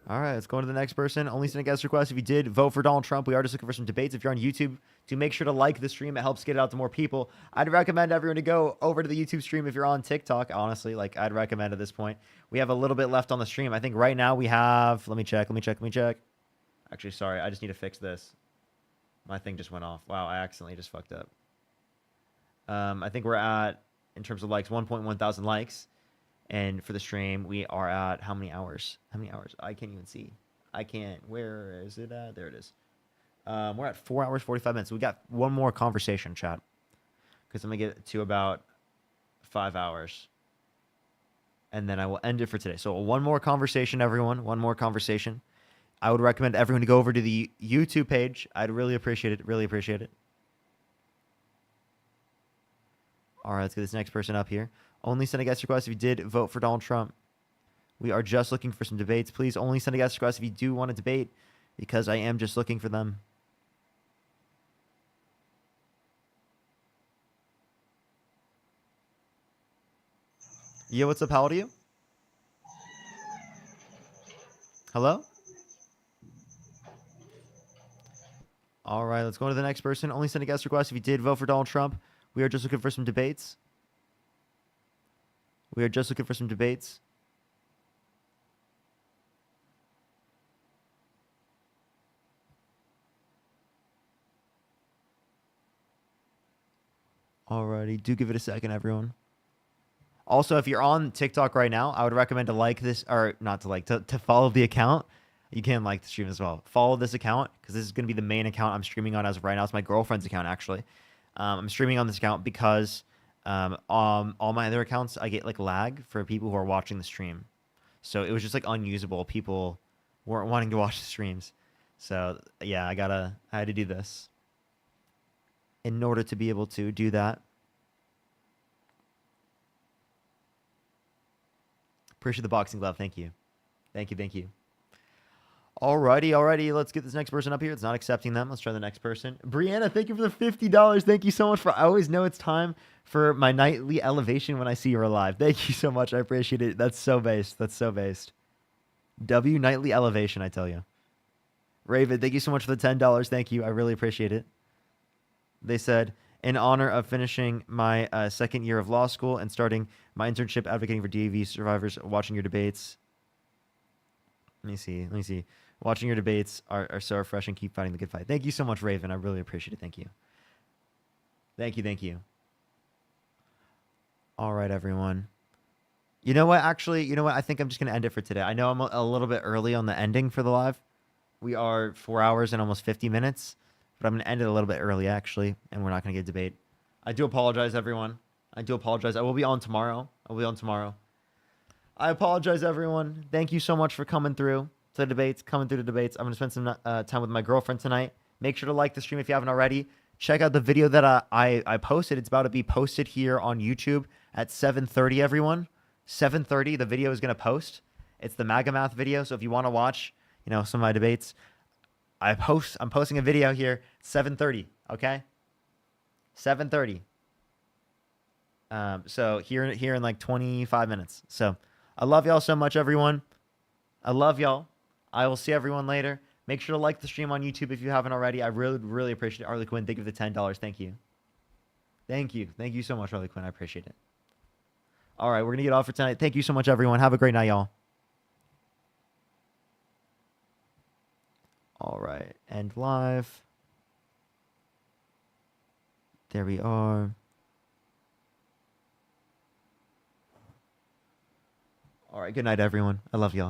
All right, let's go on to the next person. Only send a guest request if you did vote for Donald Trump. We are just looking for some debates. If you're on YouTube, do make sure to like the stream. It helps get it out to more people. I'd recommend everyone to go over to the YouTube stream if you're on TikTok. Honestly, like I'd recommend at this point. We have a little bit left on the stream. I think right now we have. Let me check. Actually, sorry, I just need to fix this. My thing just went off. Wow, I accidentally just fucked up. I think we're at, in terms of likes, 1.1 thousand likes. And for the stream, we are at how many hours? How many hours? I can't even see. I can't. Where is it at? There it is. We're at 4 hours, 45 minutes. So we got one more conversation, chat. Because I'm going to get to about 5 hours. And then I will end it for today. So one more conversation, everyone. One more conversation. I would recommend everyone to go over to the YouTube page. I'd really appreciate it. Really appreciate it. All right, let's get this next person up here. Only send a guest request if you did vote for Donald Trump. We are just looking for some debates. Please only send a guest request if you do want to debate, because I am just looking for them. Yo, what's up? How old are you? Hello? All right, let's go to the next person. Only send a guest request if you did vote for Donald Trump. We are just looking for some debates. We are just looking for some debates. Alrighty, do give it a second, everyone. Also, if you're on TikTok right now, I would recommend to like this, or not to like, to follow the account. You can like the stream as well. Follow this account, because this is going to be the main account I'm streaming on as of right now. It's my girlfriend's account, actually. I'm streaming on this account because all my other accounts, I get like lag for people who are watching the stream. So it was just like unusable. People weren't wanting to watch the streams. So yeah, I had to do this in order to be able to do that. Appreciate the boxing glove. Thank you. Thank you. Alrighty. Let's get this next person up here. It's not accepting them. Let's try the next person. Brianna, thank you for the $50. Thank you so much I always know it's time for my nightly elevation when I see you're alive. Thank you so much. I appreciate it. That's so based. W nightly elevation, I tell you. Raven, thank you so much for the $10. Thank you. I really appreciate it. They said, in honor of finishing my second year of law school and starting my internship advocating for DAV survivors, watching your debates. Let me see. Watching your debates are so refreshing. Keep fighting the good fight. Thank you so much, Raven. I really appreciate it. Thank you. Thank you. All right, everyone. You know what? Actually, you know what? I think I'm just going to end it for today. I know I'm a little bit early on the ending for the live. We are 4 hours and almost 50 minutes, but I'm going to end it a little bit early, actually, and we're not going to get a debate. I do apologize, everyone. I do apologize. I will be on tomorrow. I apologize, everyone. Thank you so much for coming through to the debates, I'm going to spend some time with my girlfriend tonight. Make sure to like the stream if you haven't already. Check out the video that I posted. It's about to be posted here on YouTube at 7:30, everyone. 7:30, the video is going to post. It's the MAGA Math video, so if you want to watch, some of my debates, I'm posting a video here, 7:30, okay? 7:30. So here in like 25 minutes. So I love y'all so much, everyone. I love y'all. I will see everyone later. Make sure to like the stream on YouTube if you haven't already. I really appreciate it. Harley Quinn, thank you for the $10. Thank you. Thank you so much, Harley Quinn. I appreciate it. All right, we're going to get off for tonight. Thank you so much, everyone. Have a great night, y'all. All right, end live. There we are. All right, good night, everyone. I love y'all.